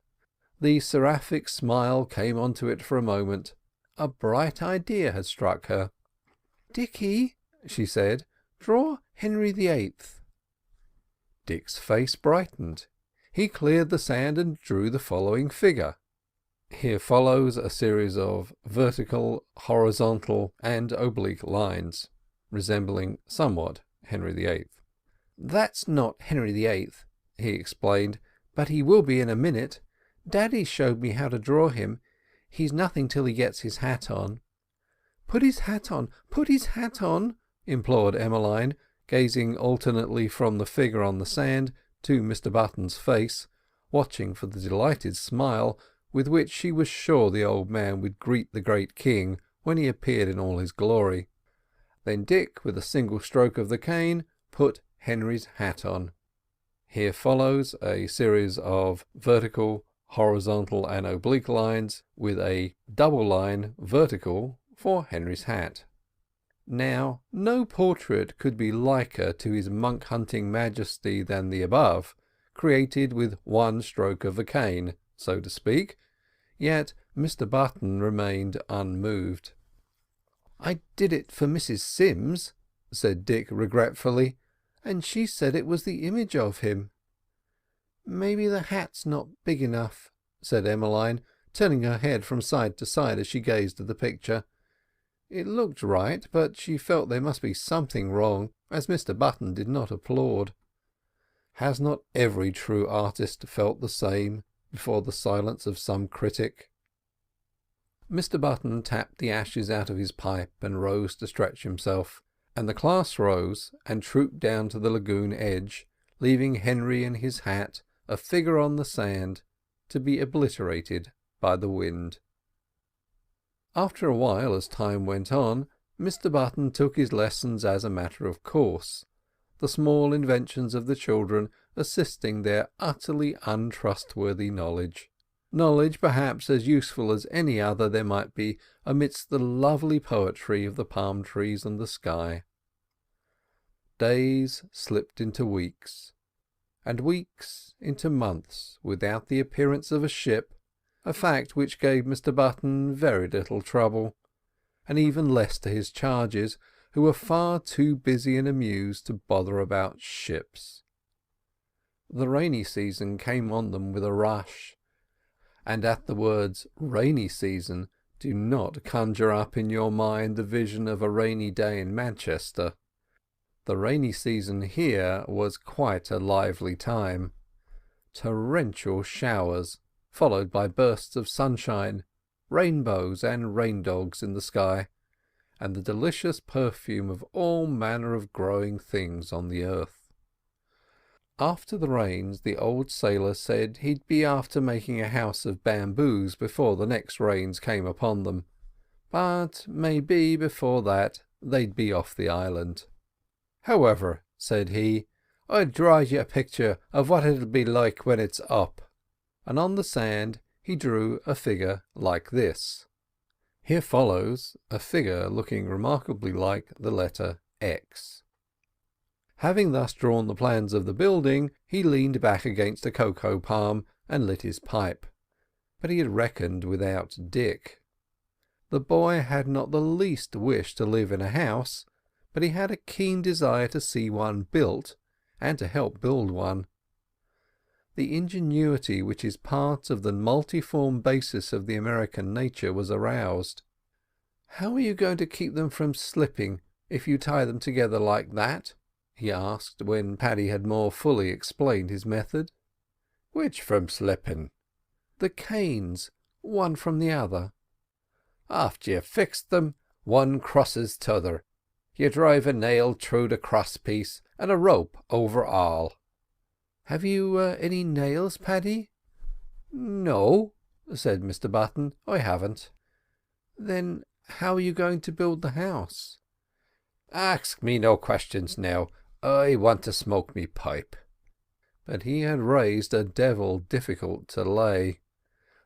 The seraphic smile came onto it for a moment. A bright idea had struck her. "Dickie," she said, "draw Henry VIII." Dick's face brightened. He cleared the sand and drew the following figure. Here follows a series of vertical, horizontal and oblique lines, resembling somewhat Henry VIII. "That's not Henry VIII," he explained, "but he will be in a minute. Daddy showed me how to draw him. He's nothing till he gets his hat on." "Put his hat on, put his hat on," implored Emmeline, gazing alternately from the figure on the sand to Mr Button's face, watching for the delighted smile with which she was sure the old man would greet the great king when he appeared in all his glory. Then Dick, with a single stroke of the cane, put Henry's hat on. Here follows a series of vertical, horizontal and oblique lines with a double line vertical for Henry's hat. Now, no portrait could be liker to his monk-hunting majesty than the above, created with one stroke of a cane, so to speak, yet Mr Button remained unmoved. "I did it for Mrs Sims," said Dick regretfully, "and she said it was the image of him." "Maybe the hat's not big enough," said Emmeline, turning her head from side to side as she gazed at the picture. It looked right, but she felt there must be something wrong, as Mr Button did not applaud. Has not every true artist felt the same before the silence of some critic? Mr Button tapped the ashes out of his pipe and rose to stretch himself, and the class rose and trooped down to the lagoon edge, leaving Henry and his hat a figure on the sand, to be obliterated by the wind. After a while, as time went on, Mr Button took his lessons as a matter of course, the small inventions of the children assisting their utterly untrustworthy knowledge perhaps as useful as any other there might be amidst the lovely poetry of the palm trees and the sky. Days slipped into weeks, and weeks into months without the appearance of a ship, a fact which gave Mr Button very little trouble, and even less to his charges, who were far too busy and amused to bother about ships. The rainy season came on them with a rush, and at the words rainy season do not conjure up in your mind the vision of a rainy day in Manchester. The rainy season here was quite a lively time. Torrential showers, followed by bursts of sunshine, rainbows and rain-dogs in the sky, and the delicious perfume of all manner of growing things on the earth. After the rains, the old sailor said he'd be after making a house of bamboos before the next rains came upon them, but maybe before that they'd be off the island. "However," said he, "I'll draw you a picture of what it'll be like when it's up," and on the sand he drew a figure like this. Here follows a figure looking remarkably like the letter X. Having thus drawn the plans of the building, he leaned back against a cocoa palm and lit his pipe. But he had reckoned without Dick. The boy had not the least wish to live in a house, but he had a keen desire to see one built, and to help build one. The ingenuity which is part of the multiform basis of the American nature was aroused. "How are you going to keep them from slipping if you tie them together like that?" he asked, when Paddy had more fully explained his method. "Which from slipping?" "The canes, one from the other." "After you've fixed them, one crosses t'other. You drive a nail through the cross piece and a rope over all." "Have you any nails, Paddy?" "No," said Mr Button, "I haven't." "Then how are you going to build the house?" "Ask me no questions now. I want to smoke me pipe." But he had raised a devil difficult to lay.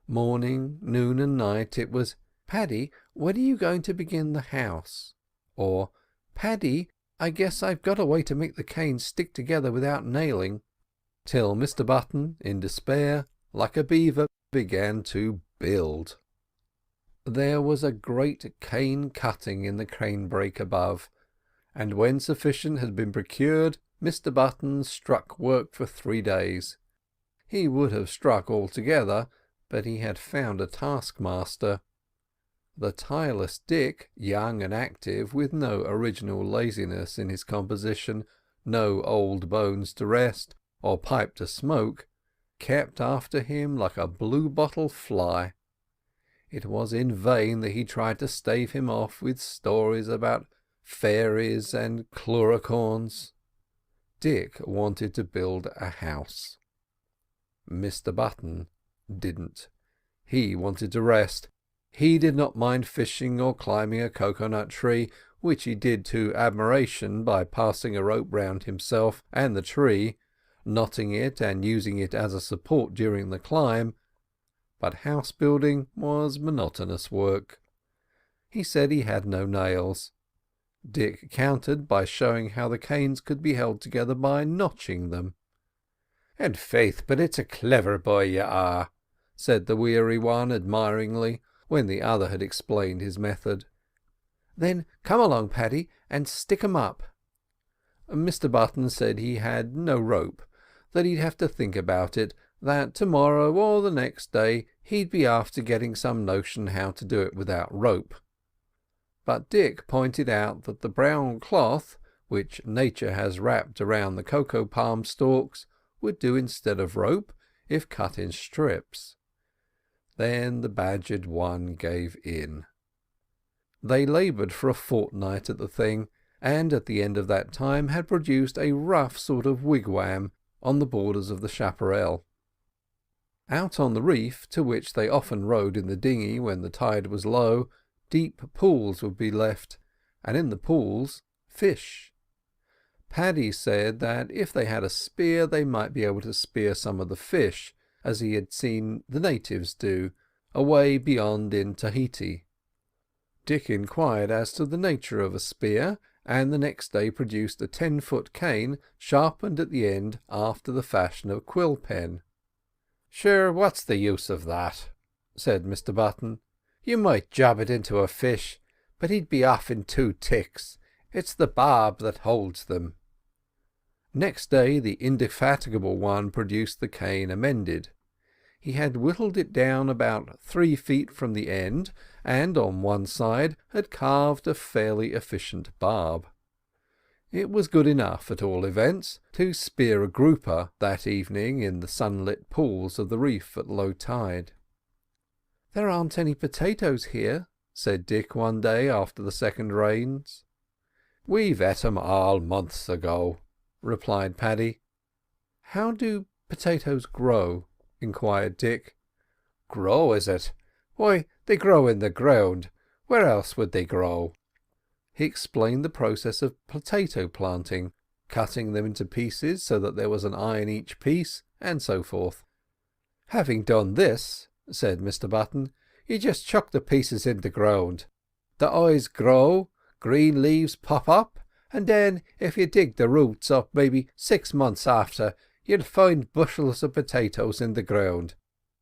Morning, noon and night it was, "Paddy, when are you going to begin the house?" Or, "Paddy, I guess I've got a way to make the canes stick together without nailing," till Mr Button, in despair, like a beaver, began to build. There was a great cane cutting in the cane brake above, and when sufficient had been procured, Mr Button struck work for 3 days. He would have struck altogether, but he had found a taskmaster. The tireless Dick, young and active, with no original laziness in his composition, no old bones to rest, or pipe to smoke, kept after him like a blue-bottle fly. It was in vain that he tried to stave him off with stories about fairies and chlorocorns. Dick wanted to build a house. Mr Button didn't. He wanted to rest. He did not mind fishing or climbing a coconut tree, which he did to admiration by passing a rope round himself and the tree, knotting it and using it as a support during the climb, but house building was monotonous work. He said he had no nails. Dick countered by showing how the canes could be held together by notching them. "And faith, but it's a clever boy you are," said the weary one admiringly, when the other had explained his method. "Then come along, Paddy, and stick 'em up." Mr Button said he had no rope, that he'd have to think about it, that tomorrow or the next day he'd be after getting some notion how to do it without rope. But Dick pointed out that the brown cloth, which nature has wrapped around the cocoa palm stalks, would do instead of rope, if cut in strips. Then the badgered one gave in. They laboured for a fortnight at the thing, and at the end of that time had produced a rough sort of wigwam on the borders of the chaparral. Out on the reef, to which they often rowed in the dinghy when the tide was low, deep pools would be left, and in the pools fish. Paddy said that if they had a spear they might be able to spear some of the fish, as he had seen the natives do, away beyond in Tahiti. Dick inquired as to the nature of a spear, and the next day produced a 10-foot cane, sharpened at the end after the fashion of a quill pen. "Sure, what's the use of that?" said Mr Button. "You might jab it into a fish, but he'd be off in 2 ticks. It's the barb that holds them." Next day the indefatigable one produced the cane amended. He had whittled it down about 3 feet from the end, and on one side had carved a fairly efficient barb. It was good enough, at all events, to spear a grouper that evening in the sunlit pools of the reef at low tide. "There aren't any potatoes here," said Dick one day after the second rains. "We've ate 'em all months ago," replied Paddy. "How do potatoes grow?" inquired Dick. "Grow, is it? Why, they grow in the ground. Where else would they grow?" He explained the process of potato planting, cutting them into pieces so that there was an eye in each piece, and so forth. "Having done this," said Mr Button, "you just chuck the pieces in the ground. The eyes grow, green leaves pop up, and then if you dig the roots up maybe 6 months after, you'll find bushels of potatoes in the ground,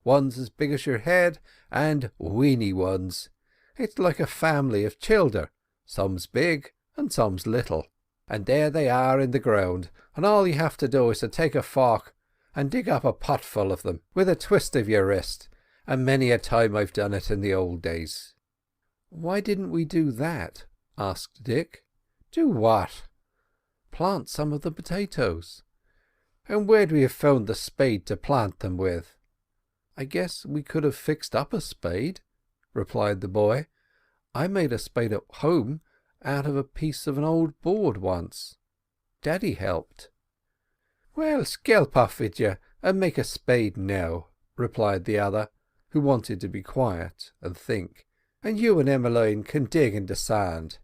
ones as big as your head and weeny ones. It's like a family of childer, some's big and some's little, and there they are in the ground, and all you have to do is to take a fork and dig up a potful of them with a twist of your wrist, and many a time I've done it in the old days." "Why didn't we do that?" asked Dick. "Do what?" "Plant some of the potatoes." "And where'd we have found the spade to plant them with?" "I guess we could have fixed up a spade," replied the boy. "I made a spade at home out of a piece of an old board once. Daddy helped." "Well, skelp off with you and make a spade now," replied the other, who wanted to be quiet and think, "and you and Emmeline can dig in the sand."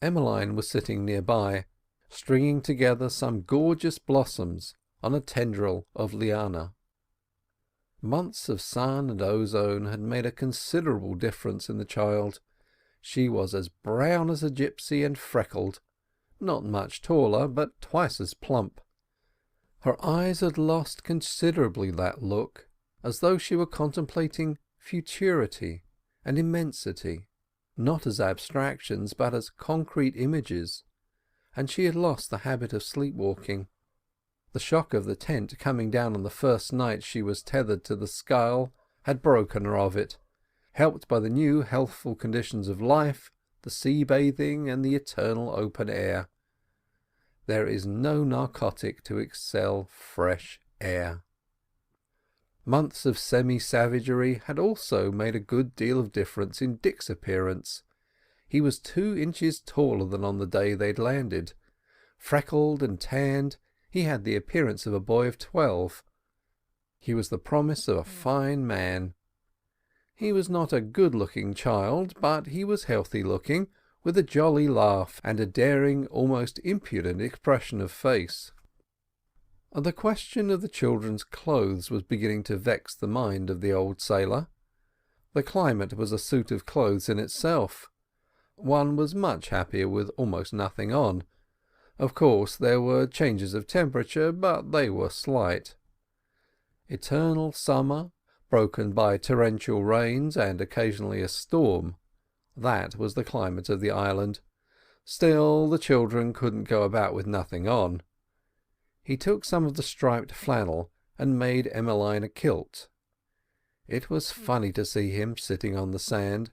Emmeline was sitting nearby, stringing together some gorgeous blossoms on a tendril of liana. Months of sun and ozone had made a considerable difference in the child. She was as brown as a gypsy and freckled, not much taller, but twice as plump. Her eyes had lost considerably that look, as though she were contemplating futurity and immensity, not as abstractions but as concrete images, and she had lost the habit of sleepwalking. The shock of the tent coming down on the first night she was tethered to the scull had broken her of it, helped by the new healthful conditions of life, the sea bathing and the eternal open air. There is no narcotic to excel fresh air. Months of semi-savagery had also made a good deal of difference in Dick's appearance. He was 2 inches taller than on the day they'd landed. Freckled and tanned, he had the appearance of a boy of 12. He was the promise of a fine man. He was not a good-looking child, but he was healthy-looking, with a jolly laugh and a daring, almost impudent expression of face. The question of the children's clothes was beginning to vex the mind of the old sailor. The climate was a suit of clothes in itself. One was much happier with almost nothing on. Of course there were changes of temperature, but they were slight. Eternal summer, broken by torrential rains and occasionally a storm. That was the climate of the island. Still, the children couldn't go about with nothing on. He took some of the striped flannel and made Emmeline a kilt. It was funny to see him sitting on the sand,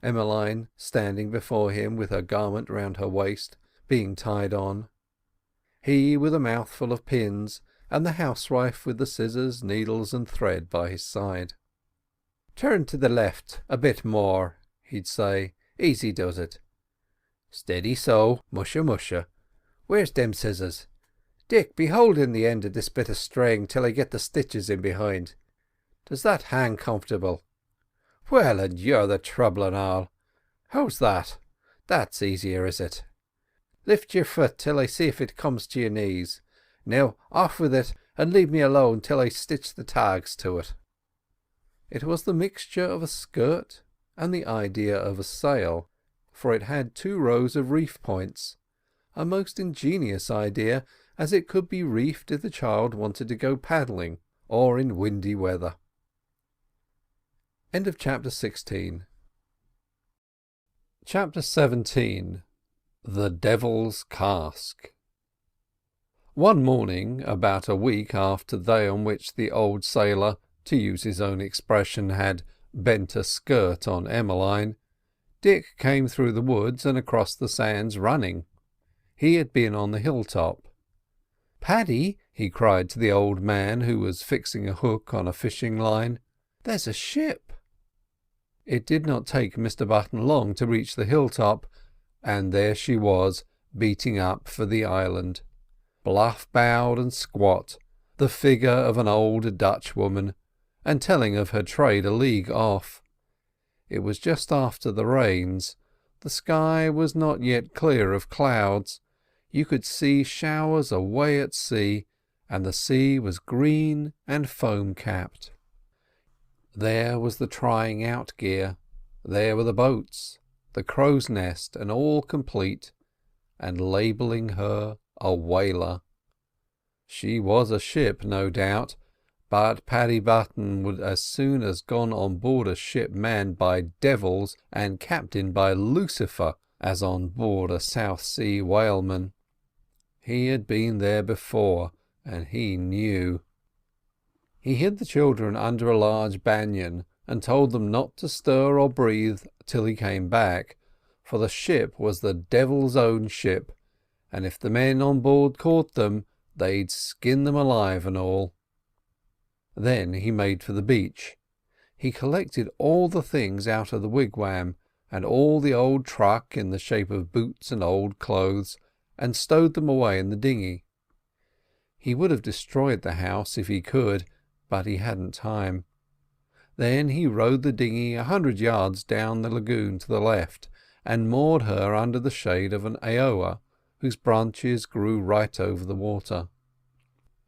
Emmeline standing before him with her garment round her waist, being tied on. He with a mouthful of pins, and the housewife with the scissors, needles and thread by his side. "Turn to the left a bit more," he'd say. "Easy does it. Steady so, musha musha. Where's them scissors? Dick, be holding the end of this bit of string till I get the stitches in behind. Does that hang comfortable? Well, and you're the trouble and all. How's that? That's easier, is it? Lift your foot till I see if it comes to your knees. Now off with it and leave me alone till I stitch the tags to it." It was the mixture of a skirt and the idea of a sail, for it had 2 rows of reef points, a most ingenious idea, as it could be reefed if the child wanted to go paddling or in windy weather. End of chapter 16. Chapter 17. The Devil's Cask. One morning, about a week after the day on which the old sailor, to use his own expression, had bent a skirt on Emmeline, Dick came through the woods and across the sands running. He had been on the hilltop. "Paddy," he cried to the old man who was fixing a hook on a fishing line, "there's a ship." It did not take Mr Button long to reach the hilltop, and there she was, beating up for the island, bluff-bowed and squat, the figure of an old Dutch woman, and telling of her trade a league off. It was just after the rains. The sky was not yet clear of clouds. You could see showers away at sea, and the sea was green and foam-capped. There was the trying out gear, there were the boats, the crow's nest, and all complete, and labelling her a whaler. She was a ship, no doubt, but Paddy Button would as soon as gone on board a ship manned by devils and captained by Lucifer as on board a South Sea whaleman. He had been there before, and he knew. He hid the children under a large banyan and told them not to stir or breathe till he came back, for the ship was the devil's own ship, and if the men on board caught them, they'd skin them alive and all. Then he made for the beach. He collected all the things out of the wigwam, and all the old truck in the shape of boots and old clothes, and stowed them away in the dinghy. He would have destroyed the house if he could, but he hadn't time. Then he rowed the dinghy 100 yards down the lagoon to the left, and moored her under the shade of an aoa, whose branches grew right over the water.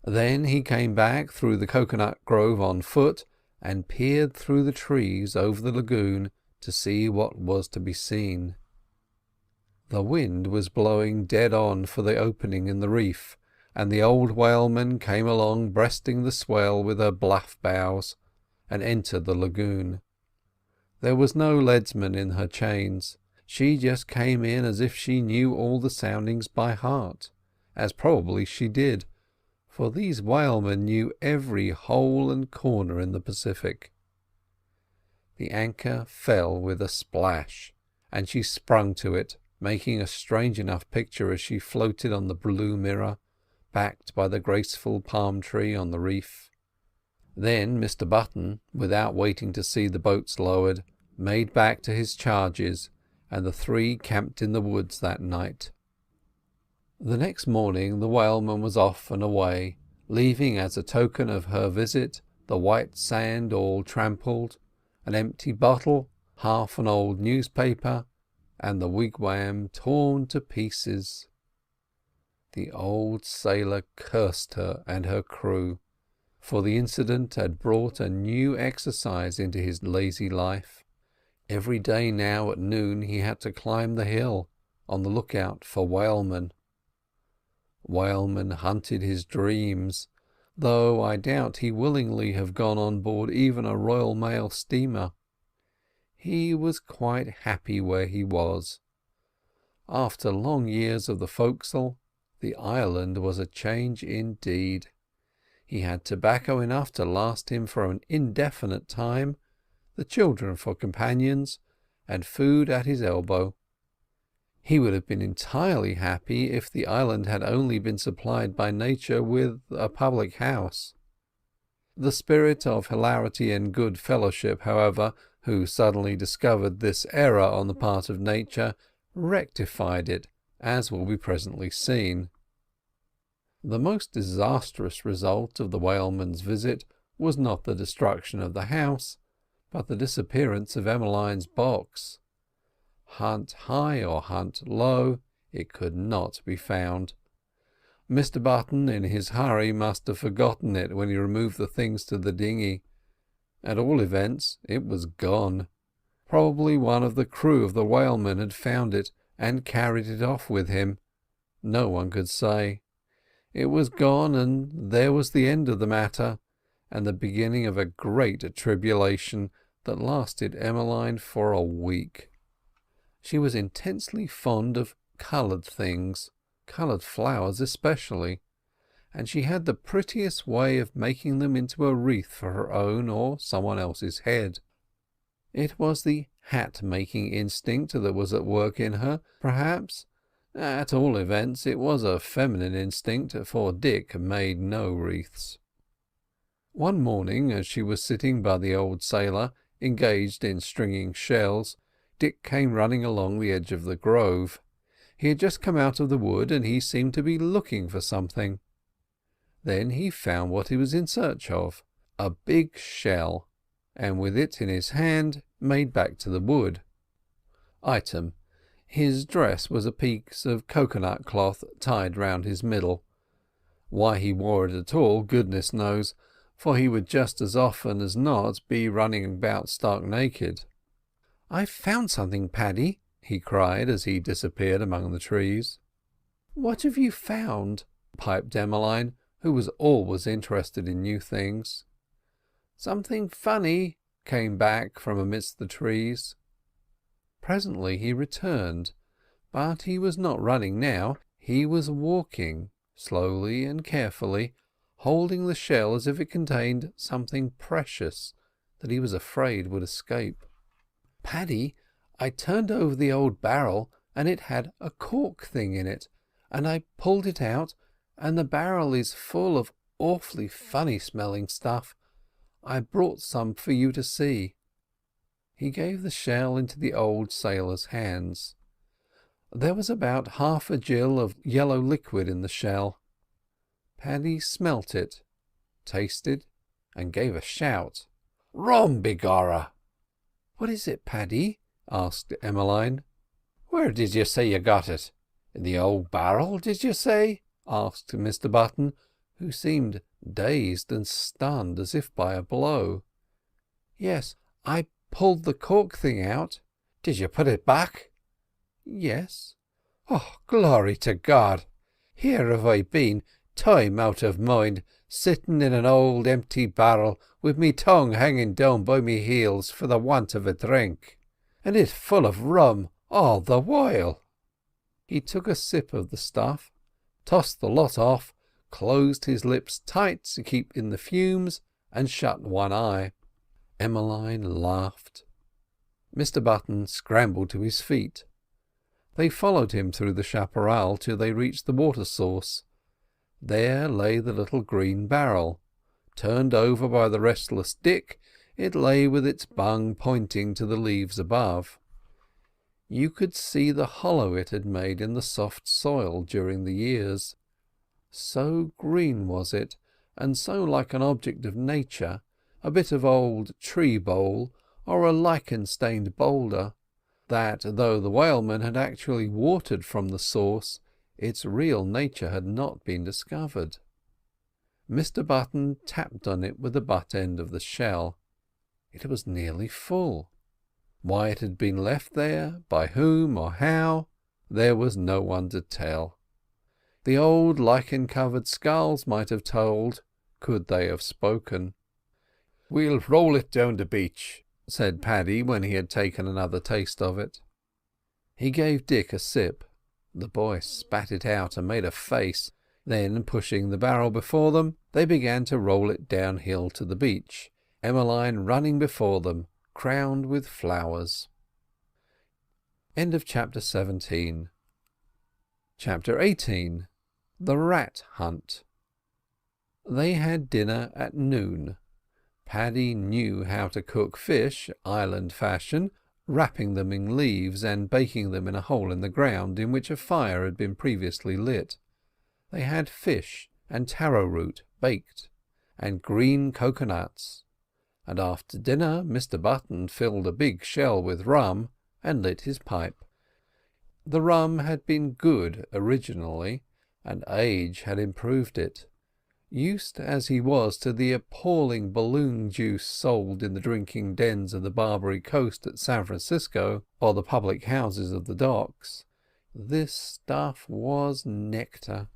Then he came back through the coconut grove on foot, and peered through the trees over the lagoon to see what was to be seen. The wind was blowing dead on for the opening in the reef, and the old whaleman came along breasting the swell with her bluff bows, and entered the lagoon. There was no leadsman in her chains. She just came in as if she knew all the soundings by heart, as probably she did, for these whalemen knew every hole and corner in the Pacific. The anchor fell with a splash, and she sprung to it, making a strange enough picture as she floated on the blue mirror, backed by the graceful palm tree on the reef. Then Mr Button, without waiting to see the boats lowered, made back to his charges, and the 3 camped in the woods that night. The next morning the whaleman was off and away, leaving as a token of her visit the white sand all trampled, an empty bottle, half an old newspaper, and the wigwam torn to pieces. The old sailor cursed her and her crew, for the incident had brought a new exercise into his lazy life. Every day now at noon he had to climb the hill, on the lookout for whalemen. Whalemen hunted his dreams, though I doubt he willingly have gone on board even a Royal Mail steamer. He was quite happy where he was. After long years of the forecastle, the island was a change indeed. He had tobacco enough to last him for an indefinite time, the children for companions, and food at his elbow. He would have been entirely happy if the island had only been supplied by nature with a public house. The spirit of hilarity and good fellowship, however, who suddenly discovered this error on the part of nature, rectified it, as will be presently seen. The most disastrous result of the whaleman's visit was not the destruction of the house, but the disappearance of Emmeline's box. Hunt high or hunt low, it could not be found. Mr Button in his hurry must have forgotten it when he removed the things to the dinghy. At all events it was gone. Probably one of the crew of the whaleman had found it and carried it off with him. No one could say. It was gone, and there was the end of the matter, and the beginning of a great tribulation that lasted Emmeline for a week. She was intensely fond of coloured things, coloured flowers especially, and she had the prettiest way of making them into a wreath for her own or someone else's head. It was the hat-making instinct that was at work in her, perhaps. At all events, it was a feminine instinct, for Dick made no wreaths. One morning, as she was sitting by the old sailor, engaged in stringing shells, Dick came running along the edge of the grove. He had just come out of the wood, and he seemed to be looking for something. Then he found what he was in search of, a big shell, and with it in his hand made back to the wood. Item: his dress was a piece of coconut cloth tied round his middle. Why he wore it at all, goodness knows, for he would just as often as not be running about stark naked. "I've found something, Paddy," he cried as he disappeared among the trees. "What have you found?" piped Emmeline, who was always interested in new things. "Something funny," came back from amidst the trees. Presently he returned, but he was not running now. He was walking slowly and carefully, holding the shell as if it contained something precious that he was afraid would escape. "Paddy, I turned over the old barrel, and it had a cork thing in it, and I pulled it out, and the barrel is full of awfully funny smelling stuff. I brought some for you to see." He gave the shell into the old sailor's hands. There was about half a gill of yellow liquid in the shell. Paddy smelt it, tasted, and gave a shout. "Rum, begorra!" "What is it, Paddy?" asked Emmeline. "Where did you say you got it? In the old barrel, did you say?" asked Mr Button, who seemed dazed and stunned as if by a blow. "Yes, I pulled the cork thing out." "Did you put it back?" "Yes." "Oh, glory to God! Here have I been, time out of mind, sitting in an old empty barrel with me tongue hanging down by me heels for the want of a drink, and it full of rum all the while." He took a sip of the stuff, tossed the lot off, closed his lips tight to keep in the fumes, and shut one eye. Emmeline laughed. Mr Button scrambled to his feet. They followed him through the chaparral till they reached the water source. There lay the little green barrel. Turned over by the restless Dick, it lay with its bung pointing to the leaves above. You could see the hollow it had made in the soft soil during the years. So green was it, and so like an object of nature, a bit of old tree bole or a lichen-stained boulder, that though the whaleman had actually watered from the source, Its real nature had not been discovered. Mr Button tapped on it with the butt end of the shell. It was nearly full. Why it had been left there, by whom or how, there was no one to tell. The old lichen-covered skulls might have told, could they have spoken. "We'll roll it down the beach," said Paddy when he had taken another taste of it. He gave Dick a sip. The boy spat it out and made a face. Then, pushing the barrel before them, they began to roll it downhill to the beach, Emmeline running before them, crowned with flowers. End of chapter 17. Chapter 18. The Rat Hunt. They had dinner at noon. Paddy knew how to cook fish, island fashion, wrapping them in leaves and baking them in a hole in the ground in which a fire had been previously lit. They had fish and taro root baked, and green coconuts, and after dinner Mr Button filled a big shell with rum and lit his pipe. The rum had been good originally, and age had improved it. Used as he was to the appalling balloon juice sold in the drinking dens of the Barbary Coast at San Francisco, or the public houses of the docks, this stuff was nectar.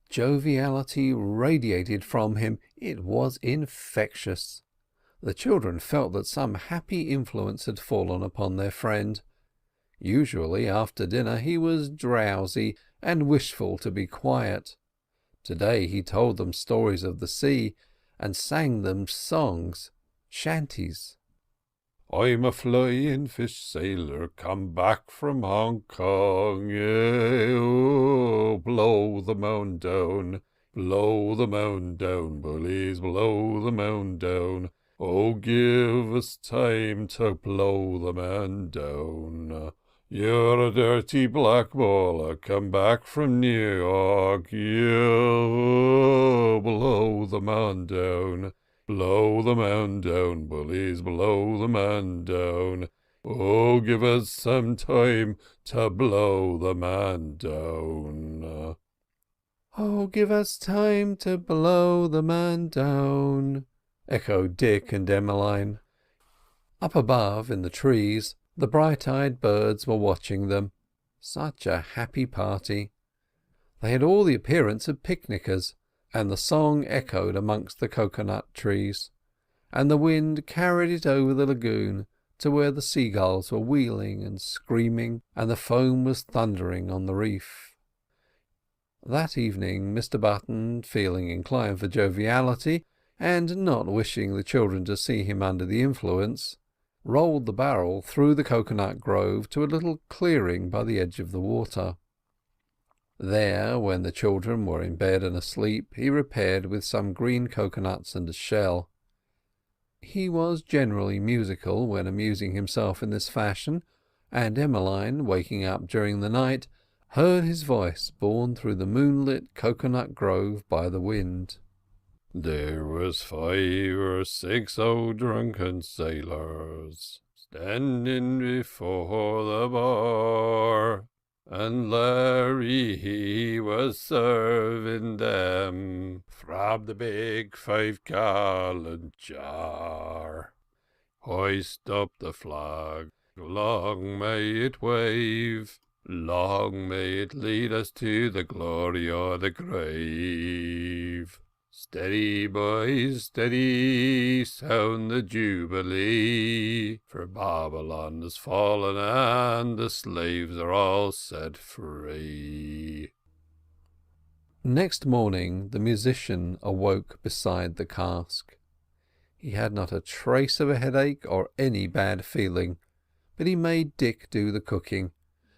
Joviality radiated from him. It was infectious. The children felt that some happy influence had fallen upon their friend. Usually after dinner he was drowsy and wishful to be quiet. Today he told them stories of the sea and sang them songs, shanties. I'm a flying fish sailor, come back from Hong Kong, yeah, oh, blow the mound down, bullies, blow the mound down, oh, give us time to blow the man down. You're a dirty black baller, come back from New York, yeah, oh, blow the man down. Blow the man down, bullies, blow the man down. Oh, give us some time to blow the man down. Oh, give us time to blow the man down, echoed Dick and Emmeline. Up above, in the trees, the bright-eyed birds were watching them. Such a happy party. They had all the appearance of picnickers, and the song echoed amongst the coconut trees, and the wind carried it over the lagoon to where the seagulls were wheeling and screaming, and the foam was thundering on the reef. That evening Mr Button, feeling inclined for joviality, and not wishing the children to see him under the influence, rolled the barrel through the coconut grove to a little clearing by the edge of the water. There, when the children were in bed and asleep, he repaired with some green coconuts and a shell. He was generally musical when amusing himself in this fashion, and Emmeline, waking up during the night, heard his voice borne through the moonlit coconut grove by the wind. There was 5 or 6 old drunken sailors standing before the bar, and Larry he was serving them from the big 5-gallon jar. Hoist up the flag, long may it wave, long may it lead us to the glory or the grave. Steady, boys, steady, sound the jubilee, for Babylon has fallen and the slaves are all set free. Next morning the musician awoke beside the cask. He had not a trace of a headache or any bad feeling, but he made Dick do the cooking,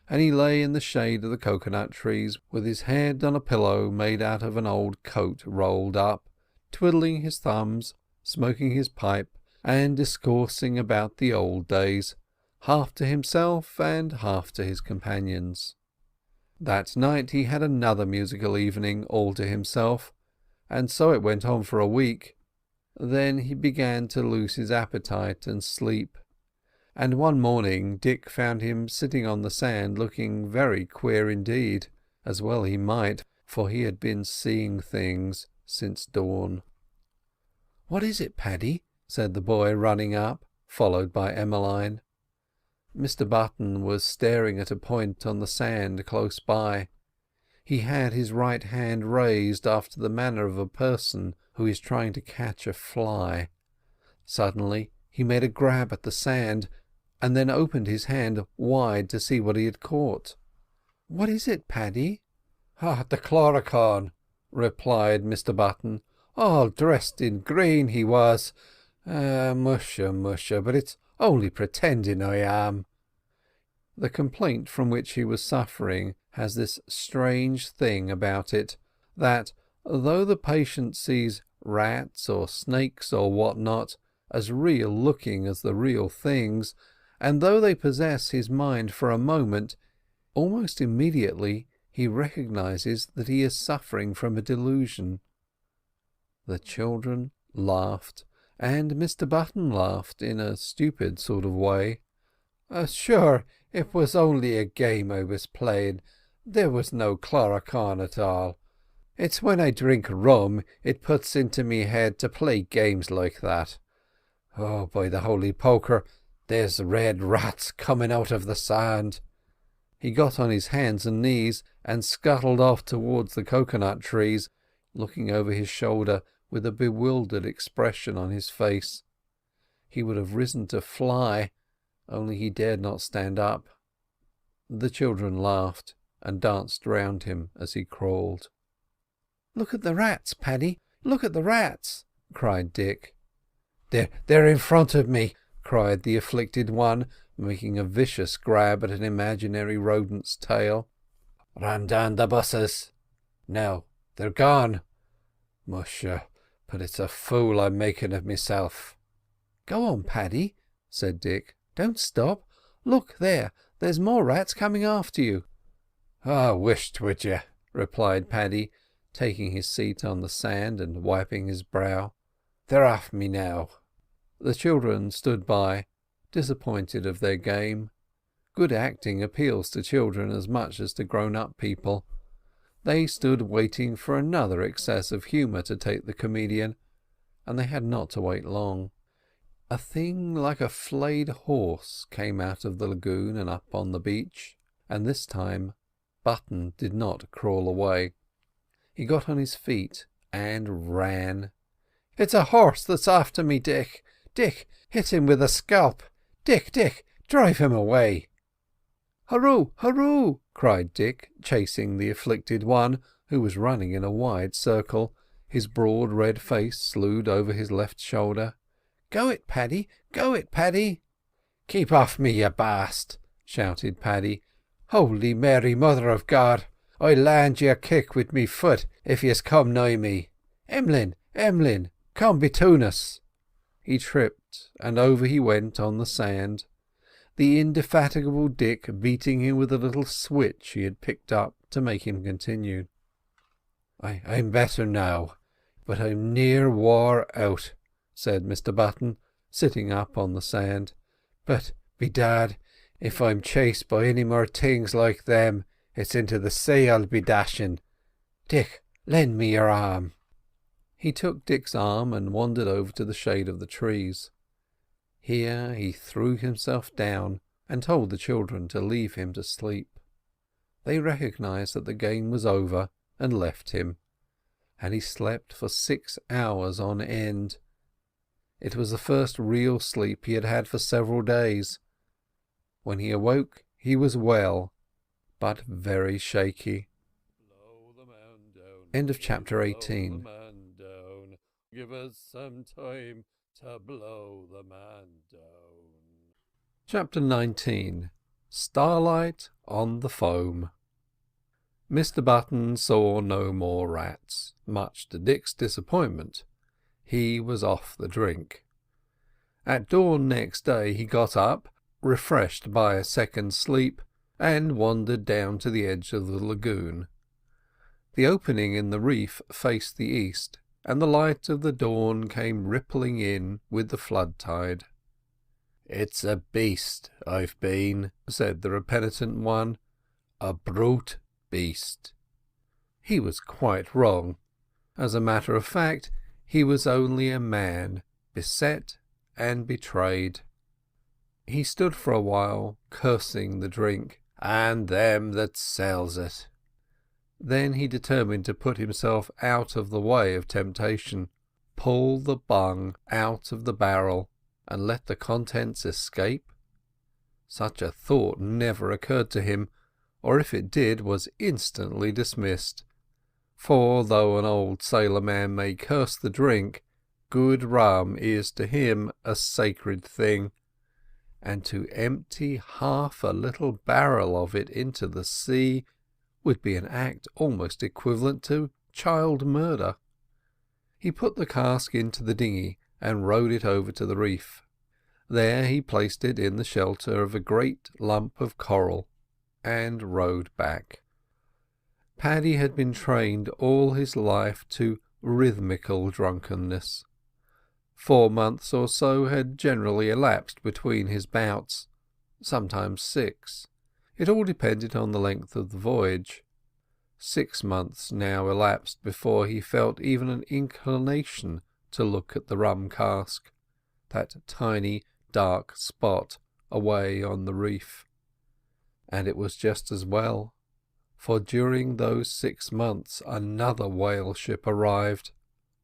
and he lay in the shade of the coconut trees with his head on a pillow made out of an old coat rolled up, twiddling his thumbs, smoking his pipe, and discoursing about the old days, half to himself and half to his companions. That night he had another musical evening all to himself, and so it went on for a week. Then he began to lose his appetite and sleep, and one morning Dick found him sitting on the sand looking very queer indeed. As well he might, for he had been seeing things since dawn. "What is it, Paddy?" said the boy, running up, followed by Emmeline. Mr Button was staring at a point on the sand close by. He had his right hand raised after the manner of a person who is trying to catch a fly. Suddenly he made a grab at the sand, and then opened his hand wide to see what he had caught. "What is it, Paddy?" The chlorocorn," replied Mr Button. "All dressed in green he was. Musha, but it's only pretending I am." The complaint from which he was suffering has this strange thing about it, that though the patient sees rats or snakes or what not as real looking as the real things, and though they possess his mind for a moment, almost immediately he recognises that he is suffering from a delusion. The children laughed, and Mr Button laughed in a stupid sort of way. Sure, it was only a game I was playing. There was no chlorocorn at all. It's when I drink rum it puts into me head to play games like that. Oh, by the holy poker, there's red rats coming out of the sand." He got on his hands and knees and scuttled off towards the coconut trees, looking over his shoulder with a bewildered expression on his face. He would have risen to fly, only he dared not stand up. The children laughed and danced round him as he crawled. "Look at the rats, Paddy, look at the rats!" cried Dick. They're in front of me," cried the afflicted one, making a vicious grab at an imaginary rodent's tail. "Run down the busses. Now they're gone. Musha, but it's a fool I'm making of myself." "Go on, Paddy," said Dick. "Don't stop. Look there's more rats coming after you." "Wisht would you," replied Paddy, taking his seat on the sand and wiping his brow. "They're off me now." The children stood by, disappointed of their game. Good acting appeals to children as much as to grown-up people. They stood waiting for another excess of humour to take the comedian, and they had not to wait long. A thing like a flayed horse came out of the lagoon and up on the beach, and this time Button did not crawl away. He got on his feet and ran. "It's a horse that's after me, Dick. Dick, hit him with a scalp. Dick, drive him away." "Hurroo, hurroo!" cried Dick, chasing the afflicted one, who was running in a wide circle, his broad red face slewed over his left shoulder. Go it, Paddy, go it, Paddy!" "Keep off me, you bast!" shouted Paddy. "Holy Mary, Mother of God, I'll land you a kick with me foot if yez come nigh me. Em'lyn, come betune us." He tripped, and over he went on the sand, the indefatigable Dick beating him with a little switch he had picked up to make him continue. I'm better now, but I'm near wore out," said Mr Button, sitting up on the sand. "But, bedad, if I'm chased by any more things like them, it's into the sea I'll be dashing. Dick, lend me your arm." He took Dick's arm and wandered over to the shade of the trees. Here he threw himself down and told the children to leave him to sleep. They recognised that the game was over and left him, and he slept for 6 hours on end. It was the first real sleep he had had for several days. When he awoke he was well, but very shaky. End of chapter 18. Give us some time to blow the man down. Chapter 19. Starlight on the Foam. Mr Button saw no more rats, much to Dick's disappointment. He was off the drink. At dawn next day he got up, refreshed by a second sleep, and wandered down to the edge of the lagoon. The opening in the reef faced the east, and the light of the dawn came rippling in with the flood tide. "It's a beast I've been," said the repentant one. "A brute beast. He was quite wrong. As a matter of fact, he was only a man, beset and betrayed. He stood for a while, cursing the drink, and them that sells it. Then he determined to put himself out of the way of temptation, pull the bung out of the barrel, and let the contents escape. Such a thought never occurred to him, or if it did, was instantly dismissed. For though an old sailor man may curse the drink, good rum is to him a sacred thing, and to empty half a little barrel of it into the sea would be an act almost equivalent to child murder. He put the cask into the dinghy and rowed it over to the reef. There he placed it in the shelter of a great lump of coral and rowed back. Paddy had been trained all his life to rhythmical drunkenness. 4 months or so had generally elapsed between his bouts, sometimes 6. It all depended on the length of the voyage. 6 months now elapsed before he felt even an inclination to look at the rum cask, that tiny dark spot away on the reef. And it was just as well, for during those 6 months another whale ship arrived,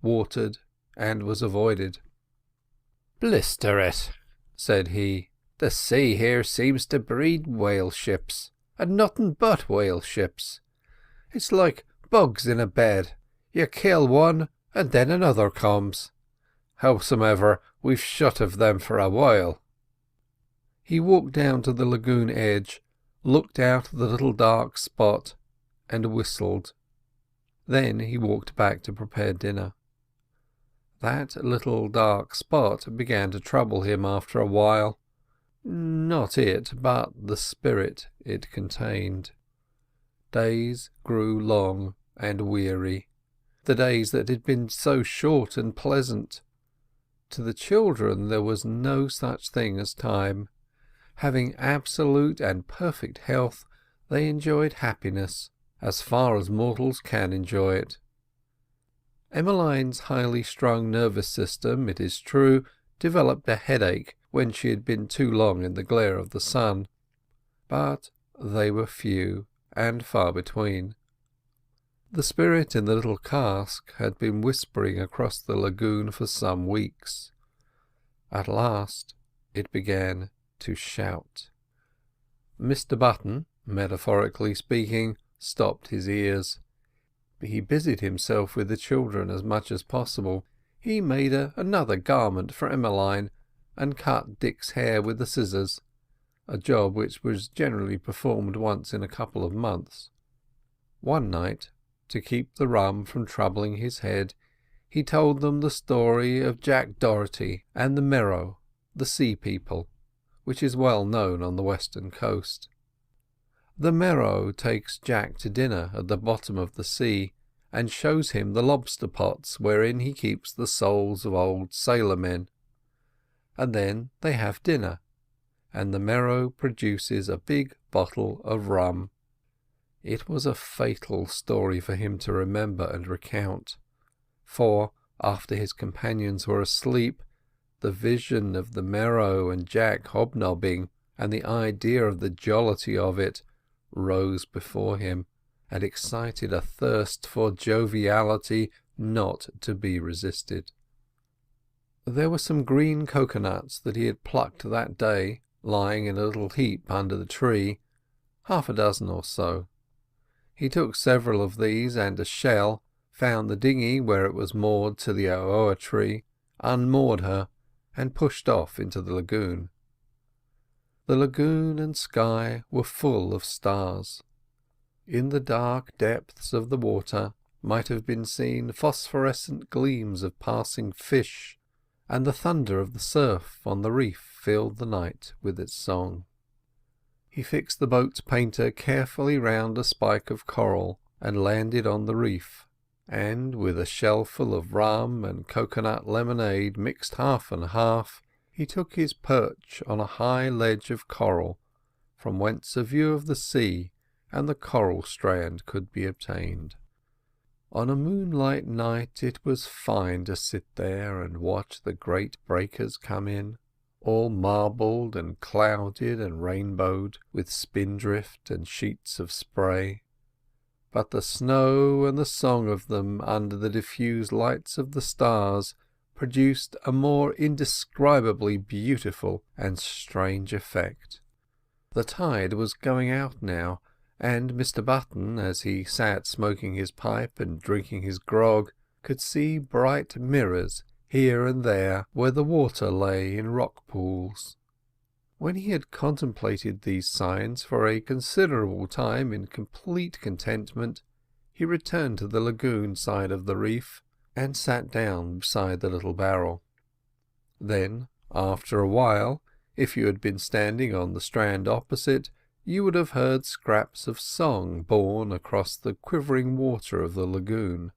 watered, and was avoided. "Blister it," said he, "the sea here seems to breed whale ships, and nothing but whale ships. It's like bugs in a bed. You kill one, and then another comes. Howsomever, we've shut of them for a while." He walked down to the lagoon edge, looked out at the little dark spot, and whistled. Then he walked back to prepare dinner. That little dark spot began to trouble him after a while. Not it, but the spirit it contained. Days grew long and weary, the days that had been so short and pleasant. To the children there was no such thing as time. Having absolute and perfect health, they enjoyed happiness, as far as mortals can enjoy it. Emmeline's highly strung nervous system, it is true, developed a headache when she had been too long in the glare of the sun, but they were few and far between. The spirit in the little cask had been whispering across the lagoon for some weeks. At last it began to shout. Mr. Button, metaphorically speaking, stopped his ears. He busied himself with the children as much as possible. He made another garment for Emmeline, and cut Dick's hair with the scissors, a job which was generally performed once in a couple of months. One night, to keep the rum from troubling his head, he told them the story of Jack Doherty and the Merrow, the sea people, which is well known on the western coast. The Merrow takes Jack to dinner at the bottom of the sea, and shows him the lobster pots wherein he keeps the souls of old sailor-men. And then they have dinner, and the Merrow produces a big bottle of rum. It was a fatal story for him to remember and recount, for, after his companions were asleep, the vision of the Merrow and Jack hobnobbing, and the idea of the jollity of it, rose before him, and excited a thirst for joviality not to be resisted. There were some green coconuts that he had plucked that day, lying in a little heap under the tree, 6 or so. He took several of these and a shell, found the dinghy where it was moored to the aoa tree, unmoored her, and pushed off into the lagoon. The lagoon and sky were full of stars. In the dark depths of the water might have been seen phosphorescent gleams of passing fish, and the thunder of the surf on the reef filled the night with its song. He fixed the boat's painter carefully round a spike of coral and landed on the reef, and with a shellful of rum and coconut lemonade mixed half and half, he took his perch on a high ledge of coral, from whence a view of the sea and the coral strand could be obtained. On a moonlight night it was fine to sit there and watch the great breakers come in, all marbled and clouded and rainbowed with spindrift and sheets of spray. But the snow and the song of them under the diffused lights of the stars produced a more indescribably beautiful and strange effect. The tide was going out now, and Mr. Button, as he sat smoking his pipe and drinking his grog, could see bright mirrors here and there where the water lay in rock pools. When he had contemplated these signs for a considerable time in complete contentment, he returned to the lagoon side of the reef and sat down beside the little barrel. Then, after a while, if you had been standing on the strand opposite, you would have heard scraps of song borne across the quivering water of the lagoon.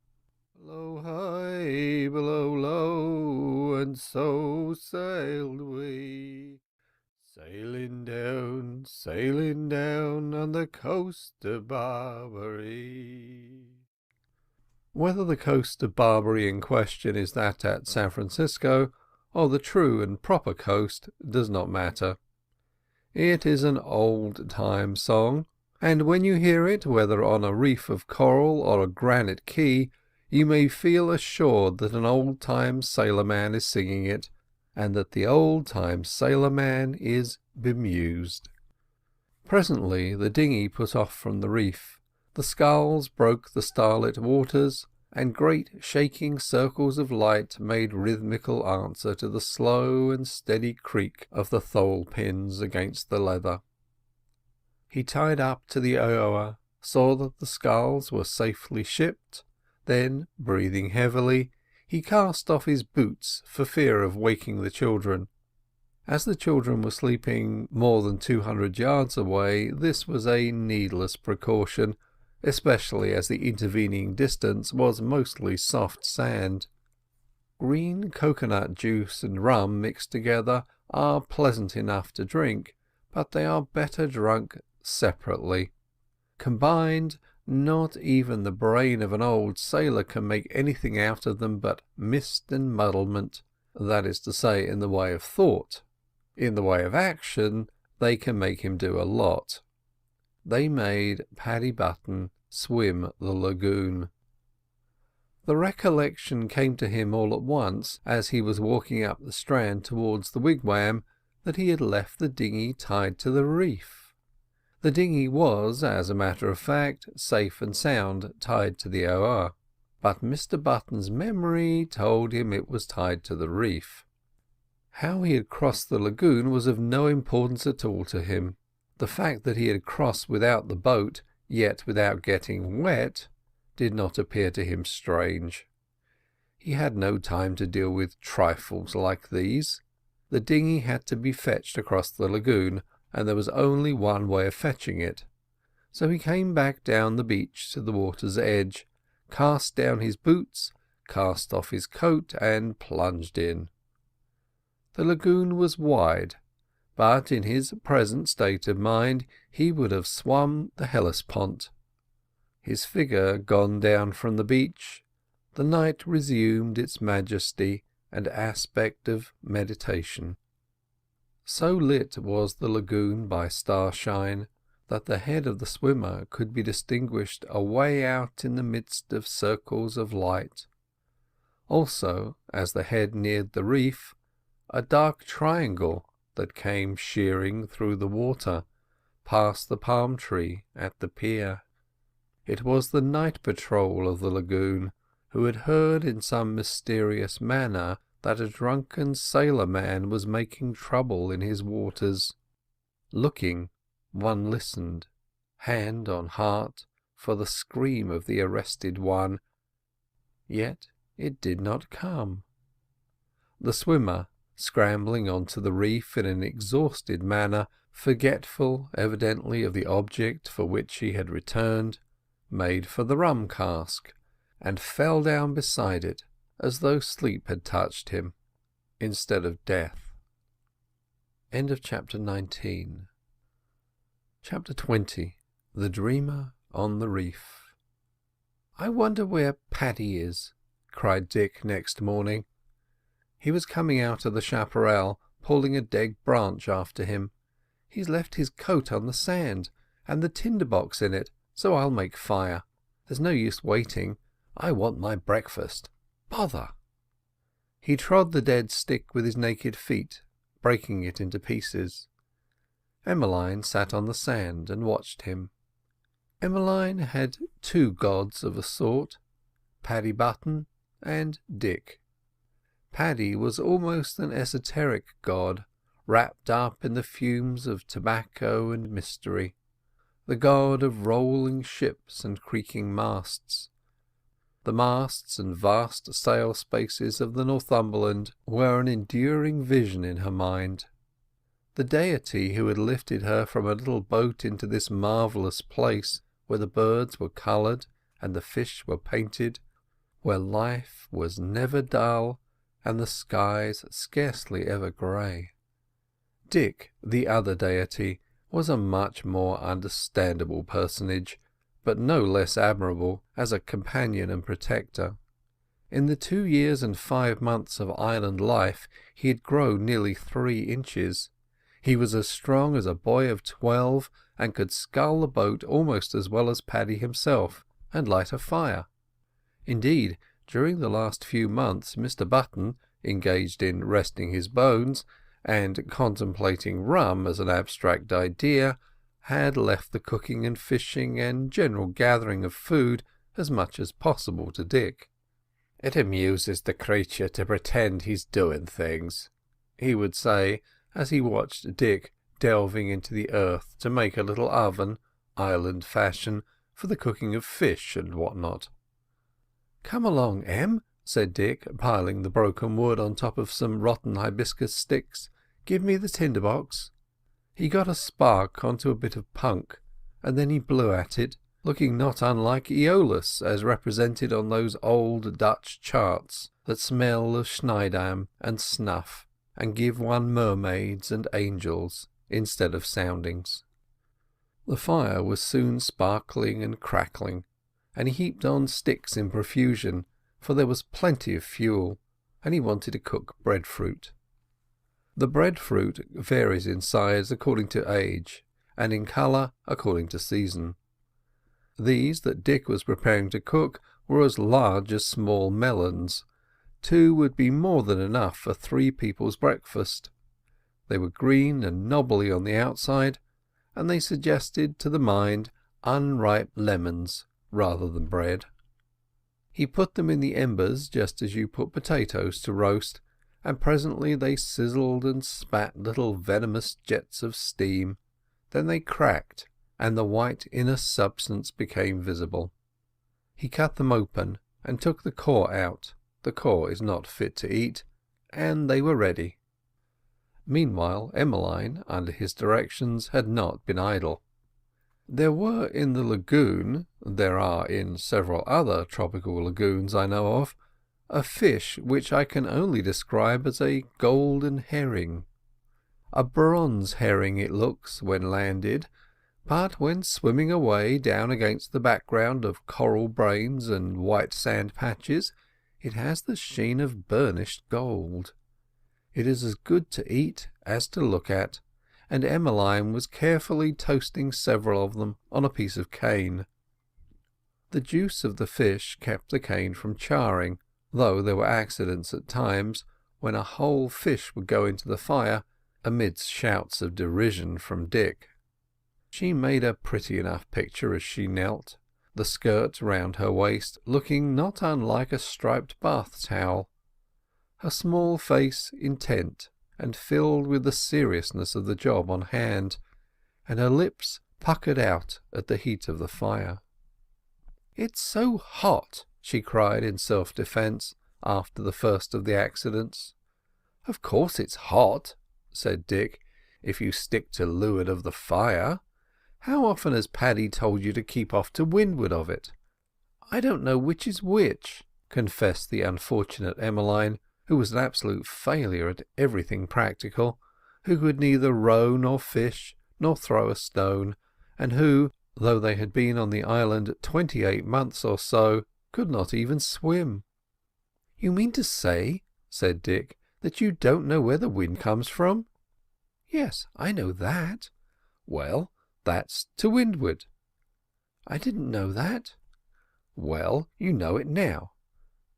Blow high, blow low, and so sailed we, sailing down on the coast of Barbary. Whether the coast of Barbary in question is that at San Francisco, or the true and proper coast, does not matter. It is an old-time song, and when you hear it, whether on a reef of coral or a granite quay, you may feel assured that an old-time sailor-man is singing it, and that the old-time sailor-man is bemused. Presently the dinghy put off from the reef. The sculls broke the starlit waters, and great shaking circles of light made rhythmical answer to the slow and steady creak of the thole pins against the leather. He tied up to the oar, saw that the sculls were safely shipped, then, breathing heavily, he cast off his boots for fear of waking the children. As the children were sleeping more than 200 yards away, this was a needless precaution, especially as the intervening distance was mostly soft sand. Green coconut juice and rum mixed together are pleasant enough to drink, but they are better drunk separately. Combined, not even the brain of an old sailor can make anything out of them but mist and muddlement, that is to say, in the way of thought. In the way of action, they can make him do a lot. They made Paddy Button swim the lagoon. The recollection came to him all at once, as he was walking up the strand towards the wigwam, that he had left the dinghy tied to the reef. The dinghy was, as a matter of fact, safe and sound tied to the oar, but Mr. Button's memory told him it was tied to the reef. How he had crossed the lagoon was of no importance at all to him. The fact that he had crossed without the boat, yet without getting wet, did not appear to him strange. He had no time to deal with trifles like these. The dinghy had to be fetched across the lagoon, and there was only one way of fetching it. So he came back down the beach to the water's edge, cast down his boots, cast off his coat, and plunged in. The lagoon was wide, but in his present state of mind he would have swum the Hellespont. His figure gone down from the beach, the night resumed its majesty and aspect of meditation. So lit was the lagoon by starshine that the head of the swimmer could be distinguished away out in the midst of circles of light. Also, as the head neared the reef, a dark triangle that came shearing through the water, past the palm tree at the pier. It was the night patrol of the lagoon, who had heard in some mysterious manner that a drunken sailor-man was making trouble in his waters. Looking, one listened, hand on heart, for the scream of the arrested one, yet it did not come. The swimmer, scrambling onto the reef in an exhausted manner, forgetful evidently of the object for which he had returned, made for the rum cask, and fell down beside it as though sleep had touched him instead of death. End of chapter 19. Chapter 20. The Dreamer on the Reef. "I wonder where Paddy is," cried Dick next morning. He was coming out of the chaparral, pulling a dead branch after him. "He's left his coat on the sand, and the tinder box in it, so I'll make fire. There's no use waiting. I want my breakfast. Bother!" He trod the dead stick with his naked feet, breaking it into pieces. Emmeline sat on the sand and watched him. Emmeline had two gods of a sort, Paddy Button and Dick. Paddy was almost an esoteric god, wrapped up in the fumes of tobacco and mystery, the god of rolling ships and creaking masts. The masts and vast sail spaces of the Northumberland were an enduring vision in her mind. The deity who had lifted her from a little boat into this marvellous place where the birds were coloured and the fish were painted, where life was never dull and the skies scarcely ever grey. Dick, the other deity, was a much more understandable personage, but no less admirable as a companion and protector. In the 2 years and 5 months of island life he had grown nearly 3 inches. He was as strong as a boy of 12, and could scull a boat almost as well as Paddy himself, and light a fire. Indeed, during the last few months Mr Button, engaged in resting his bones, and contemplating rum as an abstract idea, had left the cooking and fishing and general gathering of food as much as possible to Dick. "It amuses the creature to pretend he's doing things," he would say, as he watched Dick delving into the earth to make a little oven, island fashion, for the cooking of fish and what not. "Come along, Em," said Dick, piling the broken wood on top of some rotten hibiscus sticks. "Give me the tinder box." He got a spark onto a bit of punk, and then he blew at it, looking not unlike Aeolus as represented on those old Dutch charts that smell of Schneidam and snuff, and give one mermaids and angels instead of soundings. The fire was soon sparkling and crackling, and he heaped on sticks in profusion, for there was plenty of fuel, and he wanted to cook breadfruit. The breadfruit varies in size according to age, and in colour according to season. These that Dick was preparing to cook were as large as small melons. 2 would be more than enough for 3 people's breakfast. They were green and knobbly on the outside, and they suggested to the mind unripe lemons rather than bread. He put them in the embers just as you put potatoes to roast, and presently they sizzled and spat little venomous jets of steam. Then they cracked, and the white inner substance became visible. He cut them open and took the core out. The core is not fit to eat, and they were ready. Meanwhile Emmeline, under his directions, had not been idle. There were in the lagoon, there are in several other tropical lagoons I know of, a fish which I can only describe as a golden herring. A bronze herring it looks when landed, but when swimming away down against the background of coral brains and white sand patches, it has the sheen of burnished gold. It is as good to eat as to look at, and Emmeline was carefully toasting several of them on a piece of cane. The juice of the fish kept the cane from charring, though there were accidents at times when a whole fish would go into the fire, amidst shouts of derision from Dick. She made a pretty enough picture as she knelt, the skirt round her waist looking not unlike a striped bath towel, her small face intent and filled with the seriousness of the job on hand, and her lips puckered out at the heat of the fire. "It's so hot," she cried in self-defence after the first of the accidents. "Of course it's hot," said Dick, "if you stick to leeward of the fire. How often has Paddy told you to keep off to windward of it?" "I don't know which is which," confessed the unfortunate Emmeline, who was an absolute failure at everything practical, who could neither row nor fish nor throw a stone, and who, though they had been on the island 28 months or so, could not even swim. "You mean to say," said Dick, "that you don't know where the wind comes from?" "Yes, I know that." "Well, that's to windward." "I didn't know that." "Well, you know it now."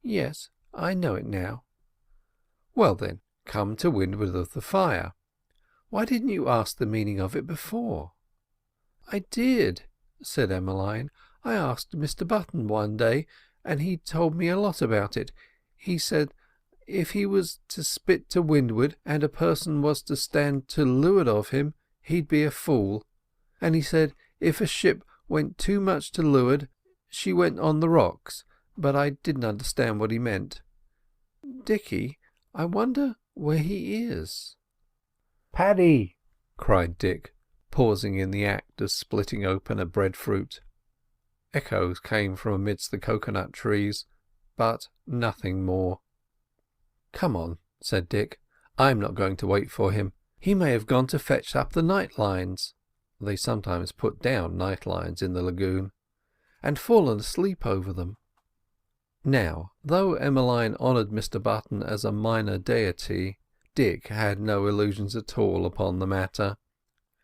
"Yes, I know it now." "Well then, come to windward of the fire. Why didn't you ask the meaning of it before?" "I did," said Emmeline. "I asked Mr Button one day, and he told me a lot about it. He said if he was to spit to windward and a person was to stand to leeward of him, he'd be a fool. And he said if a ship went too much to leeward, she went on the rocks, but I didn't understand what he meant. Dickie, I wonder where he is." "Paddy!" cried Dick, pausing in the act of splitting open a breadfruit. Echoes came from amidst the coconut trees, but nothing more. "Come on," said Dick. "I'm not going to wait for him. He may have gone to fetch up the night lines" (they sometimes put down night lines in the lagoon) "and fallen asleep over them." Now, though Emmeline honoured Mr Button as a minor deity, Dick had no illusions at all upon the matter.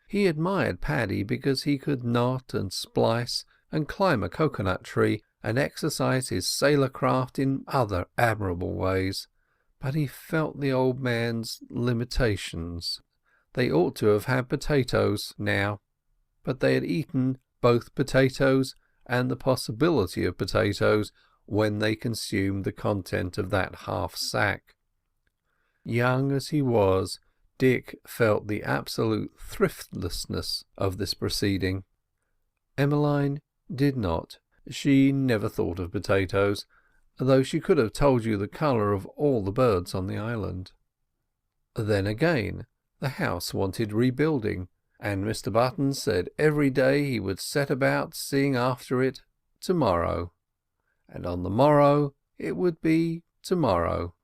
He admired Paddy because he could knot and splice and climb a coconut tree and exercise his sailor craft in other admirable ways, but he felt the old man's limitations. They ought to have had potatoes now, but they had eaten both potatoes and the possibility of potatoes when they consumed the content of that half-sack. Young as he was, Dick felt the absolute thriftlessness of this proceeding. Emmeline did not. She never thought of potatoes, though she could have told you the colour of all the birds on the island. Then again, the house wanted rebuilding, and Mr Button said every day he would set about seeing after it tomorrow, and on the morrow it would be tomorrow.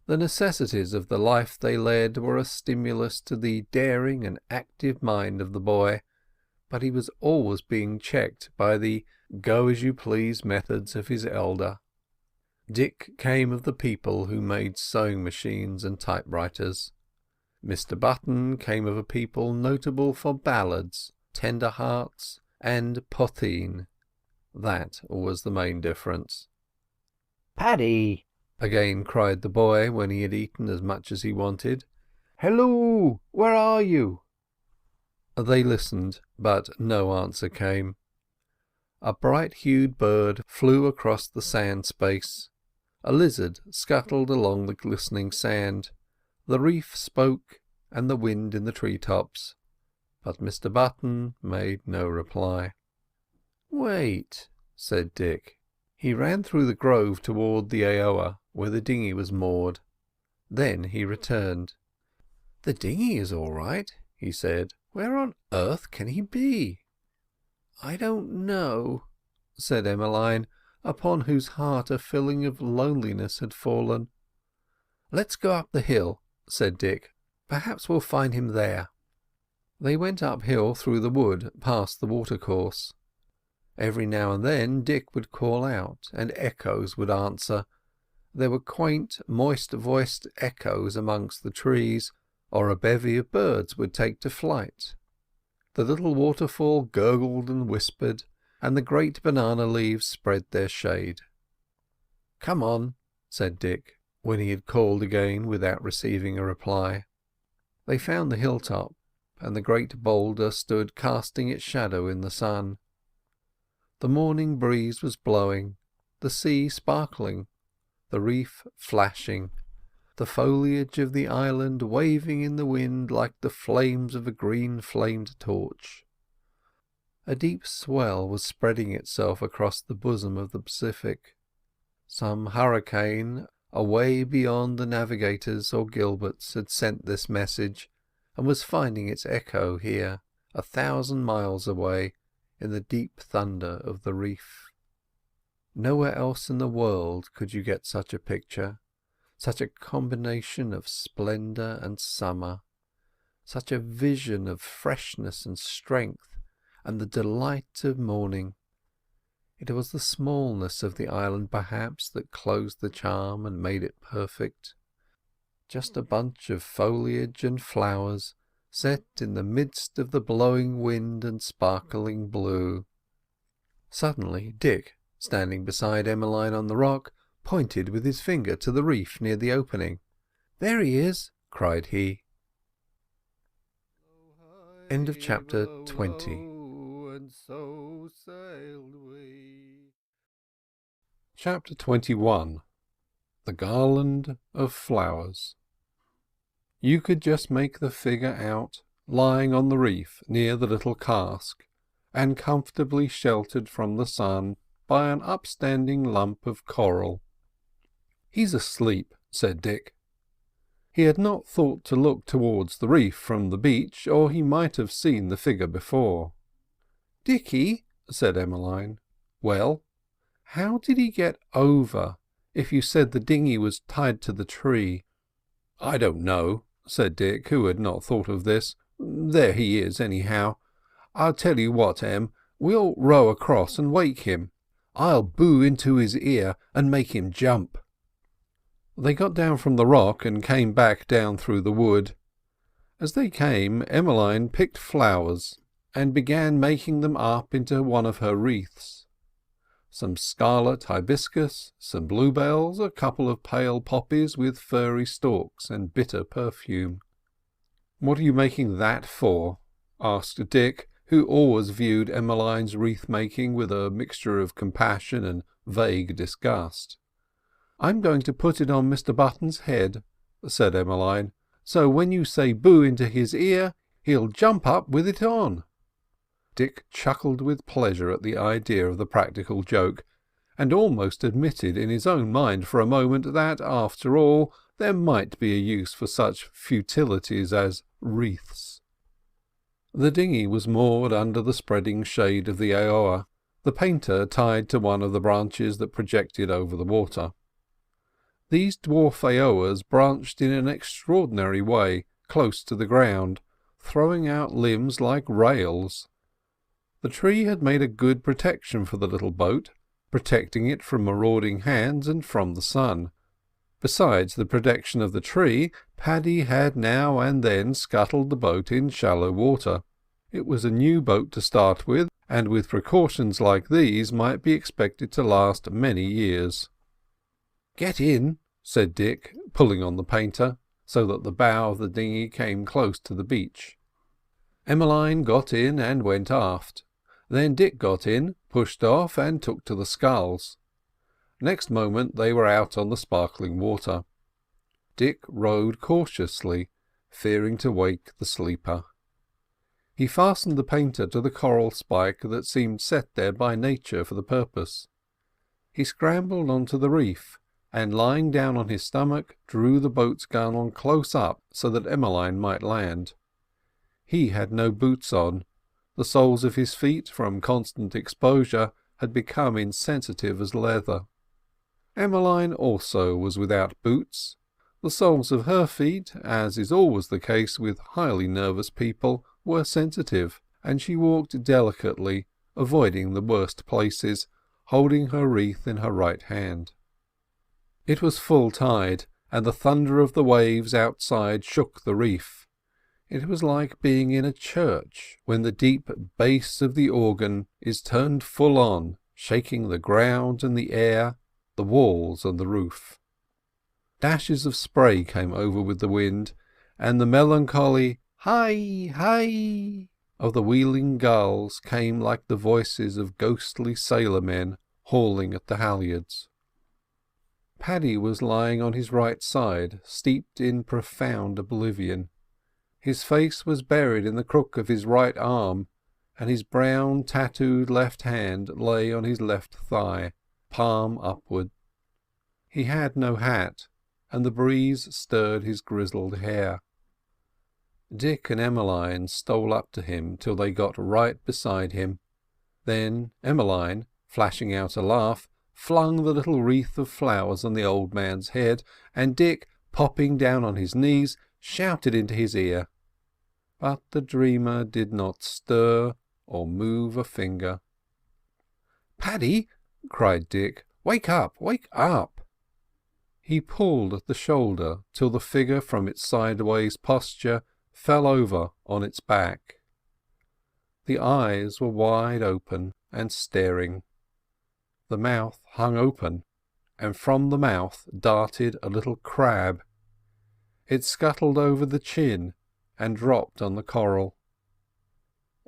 The necessities of the life they led were a stimulus to the daring and active mind of the boy, but he was always being checked by the go-as-you-please methods of his elder. Dick came of the people who made sewing machines and typewriters. Mr Button came of a people notable for ballads, tender hearts, and potheen. That was the main difference. "Paddy!" again cried the boy when he had eaten as much as he wanted. "Hello! Where are you?" They listened, but no answer came. A bright-hued bird flew across the sand space. A lizard scuttled along the glistening sand. The reef spoke, and the wind in the tree-tops, but Mr Button made no reply. "Wait," said Dick. He ran through the grove toward the aoa, where the dinghy was moored. Then he returned. "The dinghy is all right," he said. "Where on earth can he be?" "I don't know," said Emmeline, upon whose heart a feeling of loneliness had fallen. "Let's go up the hill," said Dick. "Perhaps we'll find him there." They went uphill through the wood past the watercourse. Every now and then Dick would call out, and echoes would answer. There were quaint, moist-voiced echoes amongst the trees, or a bevy of birds would take to flight. The little waterfall gurgled and whispered, and the great banana leaves spread their shade. "Come on," said Dick, when he had called again without receiving a reply. They found the hilltop, and the great boulder stood casting its shadow in the sun. The morning breeze was blowing, the sea sparkling, the reef flashing, the foliage of the island waving in the wind like the flames of a green-flamed torch. A deep swell was spreading itself across the bosom of the Pacific. Some hurricane away beyond the Navigators or Gilberts had sent this message, and was finding its echo here, 1,000 miles away, in the deep thunder of the reef. Nowhere else in the world could you get such a picture, such a combination of splendour and summer, such a vision of freshness and strength, and the delight of morning. It was the smallness of the island, perhaps, that closed the charm and made it perfect. Just a bunch of foliage and flowers set in the midst of the blowing wind and sparkling blue. Suddenly Dick, standing beside Emmeline on the rock, pointed with his finger to the reef near the opening. "There he is!" cried he. End of chapter 20. And so sailed we. Chapter 21. The Garland of Flowers. You could just make the figure out, lying on the reef near the little cask, and comfortably sheltered from the sun by an upstanding lump of coral. "He's asleep," said Dick. He had not thought to look towards the reef from the beach, or he might have seen the figure before. "Dicky," said Emmeline. "Well?" "How did he get over, if you said the dinghy was tied to the tree?" "I don't know," said Dick, who had not thought of this. "There he is, anyhow. I'll tell you what, Em, we'll row across and wake him. I'll boo into his ear and make him jump." They got down from the rock and came back down through the wood. As they came, Emmeline picked flowers and began making them up into one of her wreaths. Some scarlet hibiscus, some bluebells, a couple of pale poppies with furry stalks and bitter perfume. "What are you making that for?" asked Dick, who always viewed Emmeline's wreath-making with a mixture of compassion and vague disgust. "I'm going to put it on Mr. Button's head," said Emmeline, "so when you say boo into his ear, he'll jump up with it on." Dick chuckled with pleasure at the idea of the practical joke, and almost admitted in his own mind for a moment that, after all, there might be a use for such futilities as wreaths. The dinghy was moored under the spreading shade of the aoa, the painter tied to one of the branches that projected over the water. These dwarf aoas branched in an extraordinary way, close to the ground, throwing out limbs like rails. The tree had made a good protection for the little boat, protecting it from marauding hands and from the sun. Besides the protection of the tree, Paddy had now and then scuttled the boat in shallow water. It was a new boat to start with, and with precautions like these might be expected to last many years. "Get in," said Dick, pulling on the painter, so that the bow of the dinghy came close to the beach. Emmeline got in and went aft. Then Dick got in, pushed off, and took to the sculls. Next moment they were out on the sparkling water. Dick rowed cautiously, fearing to wake the sleeper. He fastened the painter to the coral spike that seemed set there by nature for the purpose. He scrambled onto the reef, and lying down on his stomach, drew the boat's gun on close up so that Emmeline might land. He had no boots on. The soles of his feet, from constant exposure, had become insensitive as leather. Emmeline also was without boots. The soles of her feet, as is always the case with highly nervous people, were sensitive, and she walked delicately, avoiding the worst places, holding her wreath in her right hand. It was full tide, and the thunder of the waves outside shook the reef. It was like being in a church when the deep bass of the organ is turned full on, shaking the ground and the air, the walls and the roof. Dashes of spray came over with the wind, and the melancholy "Hi, hi" of the wheeling gulls came like the voices of ghostly sailor-men hauling at the halyards. Paddy was lying on his right side, steeped in profound oblivion. His face was buried in the crook of his right arm, and his brown tattooed left hand lay on his left thigh, palm upward. He had no hat, and the breeze stirred his grizzled hair. Dick and Emmeline stole up to him till they got right beside him. Then Emmeline, flashing out a laugh, flung the little wreath of flowers on the old man's head, and Dick, popping down on his knees, shouted into his ear. But the dreamer did not stir or move a finger. "Paddy!" cried Dick. "Wake up! Wake up!" He pulled at the shoulder till the figure from its sideways posture fell over on its back. The eyes were wide open and staring. The mouth hung open, and from the mouth darted a little crab. It scuttled over the chin and dropped on the coral.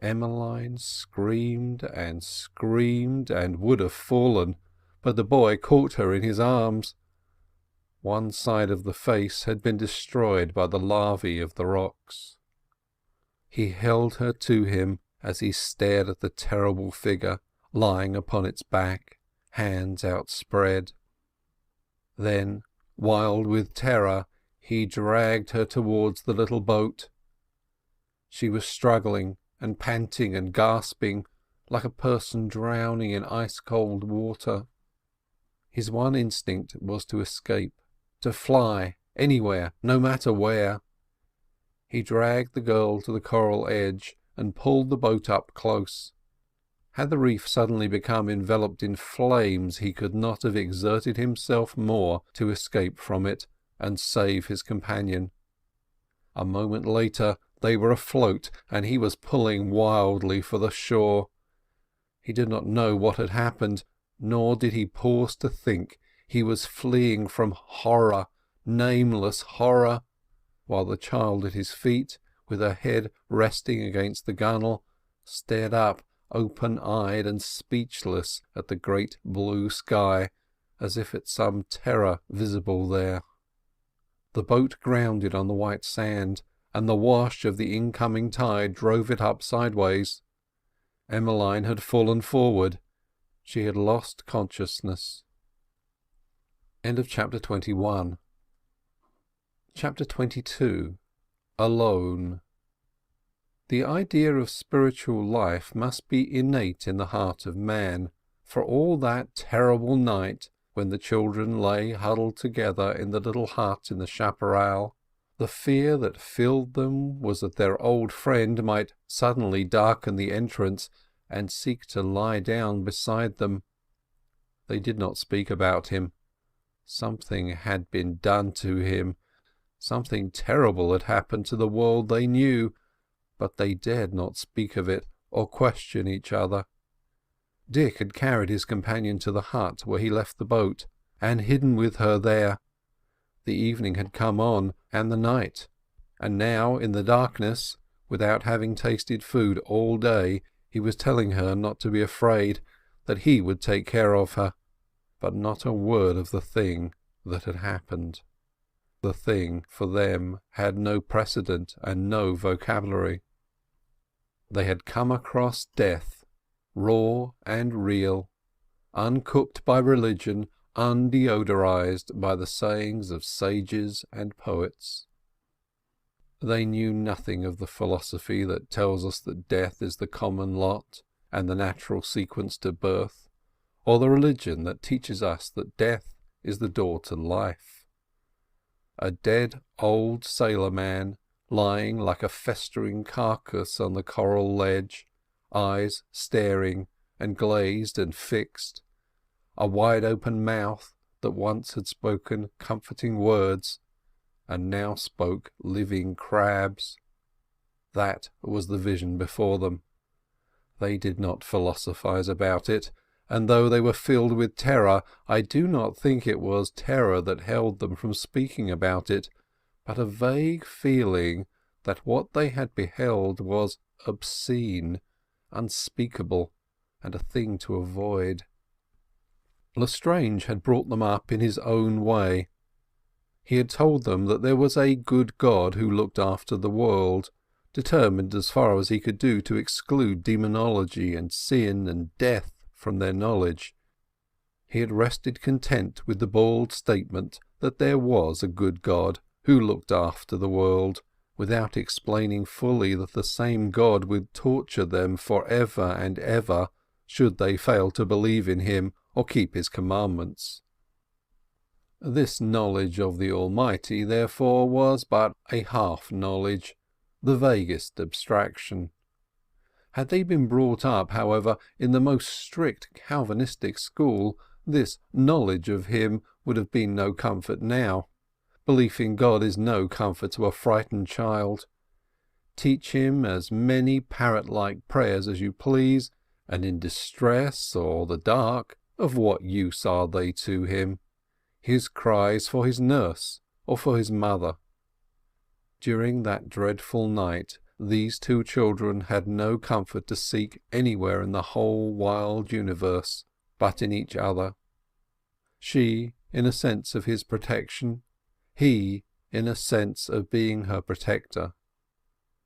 Emmeline screamed and screamed and would have fallen, but the boy caught her in his arms. One side of the face had been destroyed by the larvae of the rocks. He held her to him as he stared at the terrible figure lying upon its back, hands outspread. Then, wild with terror, he dragged her towards the little boat. She was struggling and panting and gasping like a person drowning in ice-cold water. His one instinct was to escape, to fly anywhere, no matter where. He dragged the girl to the coral edge and pulled the boat up close. Had the reef suddenly become enveloped in flames, he could not have exerted himself more to escape from it and save his companion. A moment later they were afloat, and he was pulling wildly for the shore. He did not know what had happened, nor did he pause to think. He was fleeing from horror, nameless horror, while the child at his feet, with her head resting against the gunwale, stared up, open-eyed and speechless, at the great blue sky, as if at some terror visible there. The boat grounded on the white sand, and the wash of the incoming tide drove it up sideways. Emmeline had fallen forward. She had lost consciousness. End of chapter 21. Chapter 22. Alone. The idea of spiritual life must be innate in the heart of man, for all that terrible night when the children lay huddled together in the little hut in the chaparral, the fear that filled them was that their old friend might suddenly darken the entrance and seek to lie down beside them. They did not speak about him. Something had been done to him. Something terrible had happened to the world they knew, but they dared not speak of it or question each other. Dick had carried his companion to the hut where he left the boat, and hidden with her there. The evening had come on, and the night, and now in the darkness, without having tasted food all day, he was telling her not to be afraid, that he would take care of her, but not a word of the thing that had happened. The thing, for them, had no precedent and no vocabulary. They had come across death, raw and real, uncooked by religion, undeodorized by the sayings of sages and poets. They knew nothing of the philosophy that tells us that death is the common lot and the natural sequence to birth, or the religion that teaches us that death is the door to life. A dead old sailor man, lying like a festering carcass on the coral ledge, eyes staring and glazed and fixed, a wide-open mouth that once had spoken comforting words, and now spoke living crabs. That was the vision before them. They did not philosophize about it, and though they were filled with terror, I do not think it was terror that held them from speaking about it, but a vague feeling that what they had beheld was obscene, unspeakable, and a thing to avoid. Lestrange had brought them up in his own way. He had told them that there was a good God who looked after the world, determined as far as he could do to exclude demonology and sin and death from their knowledge. He had rested content with the bald statement that there was a good God who looked after the world, without explaining fully that the same God would torture them for ever and ever should they fail to believe in him or keep his commandments. This knowledge of the Almighty, therefore, was but a half-knowledge, the vaguest abstraction. Had they been brought up, however, in the most strict Calvinistic school, this knowledge of him would have been no comfort now. Belief in God is no comfort to a frightened child. Teach him as many parrot-like prayers as you please, and in distress or the dark, of what use are they to him? His cries for his nurse or for his mother. During that dreadful night these two children had no comfort to seek anywhere in the whole wild universe but in each other. She in a sense of his protection, he in a sense of being her protector.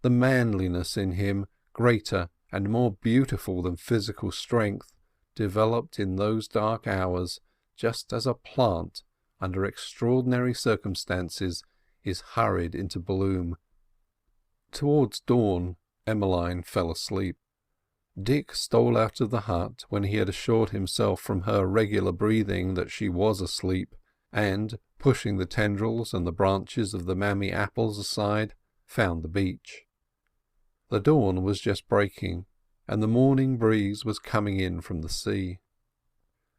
The manliness in him, greater and more beautiful than physical strength, developed in those dark hours, just as a plant, under extraordinary circumstances, is hurried into bloom. Towards dawn, Emmeline fell asleep. Dick stole out of the hut when he had assured himself from her regular breathing that she was asleep, and, pushing the tendrils and the branches of the mammy apples aside, found the beach. The dawn was just breaking, and the morning breeze was coming in from the sea.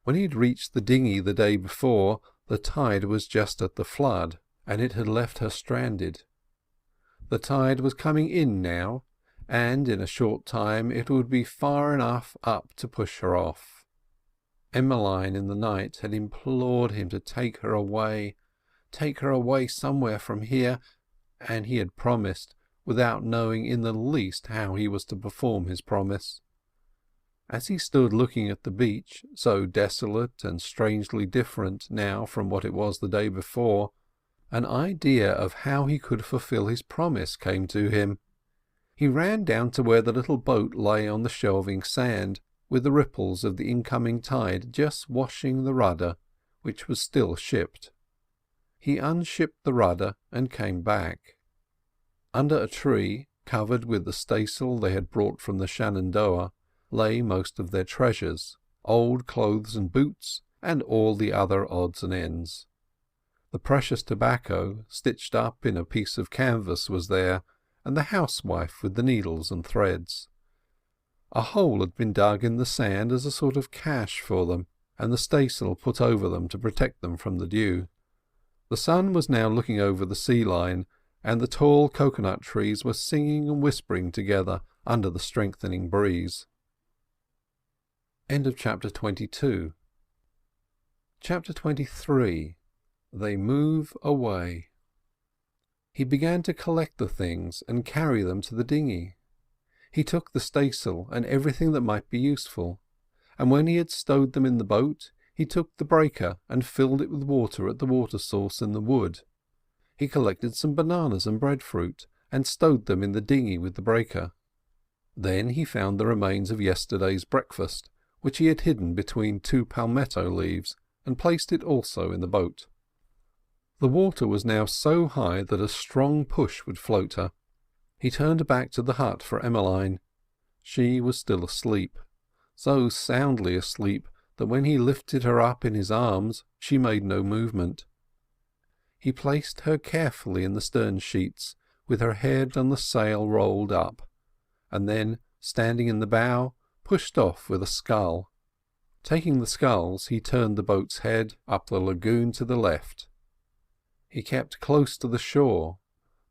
When he had reached the dinghy the day before, the tide was just at the flood, and it had left her stranded. The tide was coming in now, and in a short time it would be far enough up to push her off. Emmeline in the night had implored him to take her away somewhere from here, and he had promised, without knowing in the least how he was to perform his promise. As he stood looking at the beach, so desolate and strangely different now from what it was the day before, an idea of how he could fulfil his promise came to him. He ran down to where the little boat lay on the shelving sand, with the ripples of the incoming tide just washing the rudder, which was still shipped. He unshipped the rudder and came back. Under a tree, covered with the staysail they had brought from the Shenandoah, lay most of their treasures, old clothes and boots, and all the other odds and ends. The precious tobacco, stitched up in a piece of canvas, was there, and the housewife with the needles and threads. A hole had been dug in the sand as a sort of cache for them, and the staysail put over them to protect them from the dew. The sun was now looking over the sea line, and the tall coconut trees were singing and whispering together under the strengthening breeze. End of chapter 22. Chapter 23. They move away. He began to collect the things and carry them to the dinghy. He took the staysail and everything that might be useful, and when he had stowed them in the boat, he took the breaker and filled it with water at the water source in the wood. He collected some bananas and breadfruit, and stowed them in the dinghy with the breaker. Then he found the remains of yesterday's breakfast, which he had hidden between two palmetto leaves, and placed it also in the boat. The water was now so high that a strong push would float her. He turned back to the hut for Emmeline. She was still asleep, so soundly asleep that when he lifted her up in his arms she made no movement. He placed her carefully in the stern sheets, with her head on the sail rolled up, and then, standing in the bow, pushed off with a scull. Taking the sculls, he turned the boat's head up the lagoon to the left. He kept close to the shore,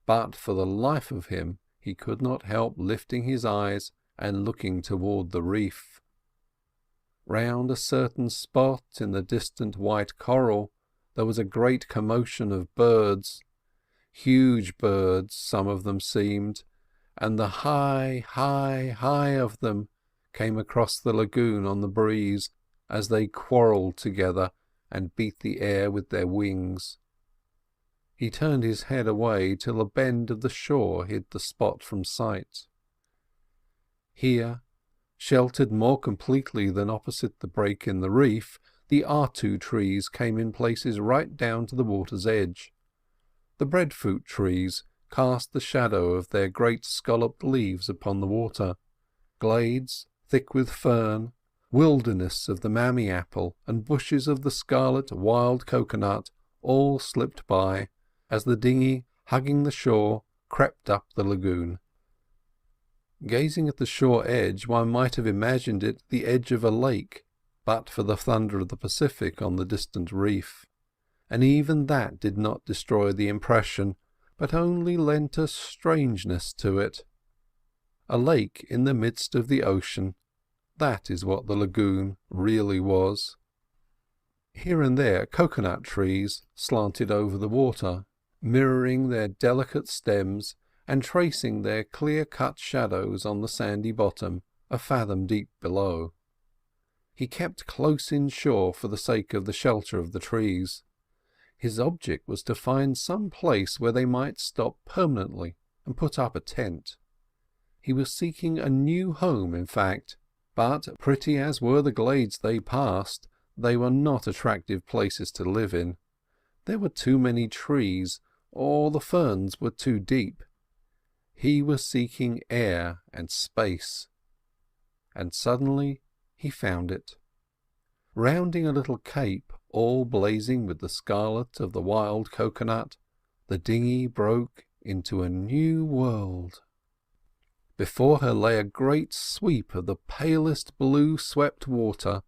but for the life of him he could not help lifting his eyes and looking toward the reef. Round a certain spot in the distant white coral there was a great commotion of birds, huge birds some of them seemed, and the high of them came across the lagoon on the breeze as they quarrelled together and beat the air with their wings. He turned his head away till a bend of the shore hid the spot from sight. Here, sheltered more completely than opposite the break in the reef, the artu trees came in places right down to the water's edge. The breadfruit trees cast the shadow of their great scalloped leaves upon the water. Glades, thick with fern, wilderness of the mammy apple, and bushes of the scarlet wild coconut all slipped by, as the dinghy, hugging the shore, crept up the lagoon. Gazing at the shore edge, one might have imagined it the edge of a lake, but for the thunder of the Pacific on the distant reef, and even that did not destroy the impression, but only lent a strangeness to it. A lake in the midst of the ocean, that is what the lagoon really was. Here and there coconut trees slanted over the water, mirroring their delicate stems and tracing their clear-cut shadows on the sandy bottom a fathom deep below. He kept close inshore for the sake of the shelter of the trees. His object was to find some place where they might stop permanently and put up a tent. He was seeking a new home, in fact, but pretty as were the glades they passed, they were not attractive places to live in. There were too many trees, or the ferns were too deep. He was seeking air and space. And suddenly he found it. Rounding a little cape, all blazing with the scarlet of the wild coconut, the dinghy broke into a new world. Before her lay a great sweep of the palest blue swept water,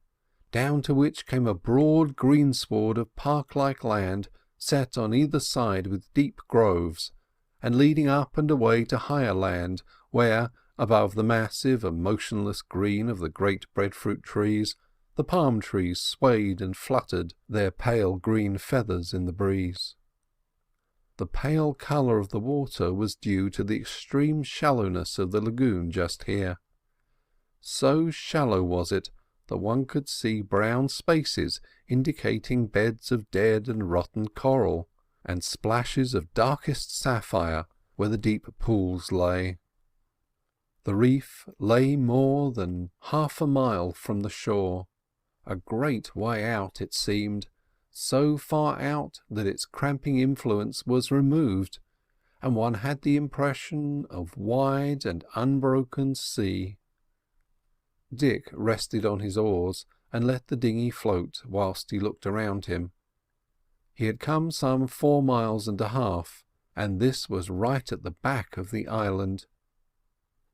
down to which came a broad greensward of park-like land set on either side with deep groves, and leading up and away to higher land, where, above the massive and motionless green of the great breadfruit trees, the palm trees swayed and fluttered their pale green feathers in the breeze. The pale colour of the water was due to the extreme shallowness of the lagoon just here. So shallow was it that one could see brown spaces indicating beds of dead and rotten coral, and splashes of darkest sapphire where the deep pools lay. The reef lay more than half a mile from the shore, a great way out it seemed, so far out that its cramping influence was removed, and one had the impression of wide and unbroken sea. Dick rested on his oars and let the dinghy float whilst he looked around him. He had come some 4 miles and a half, and this was right at the back of the island.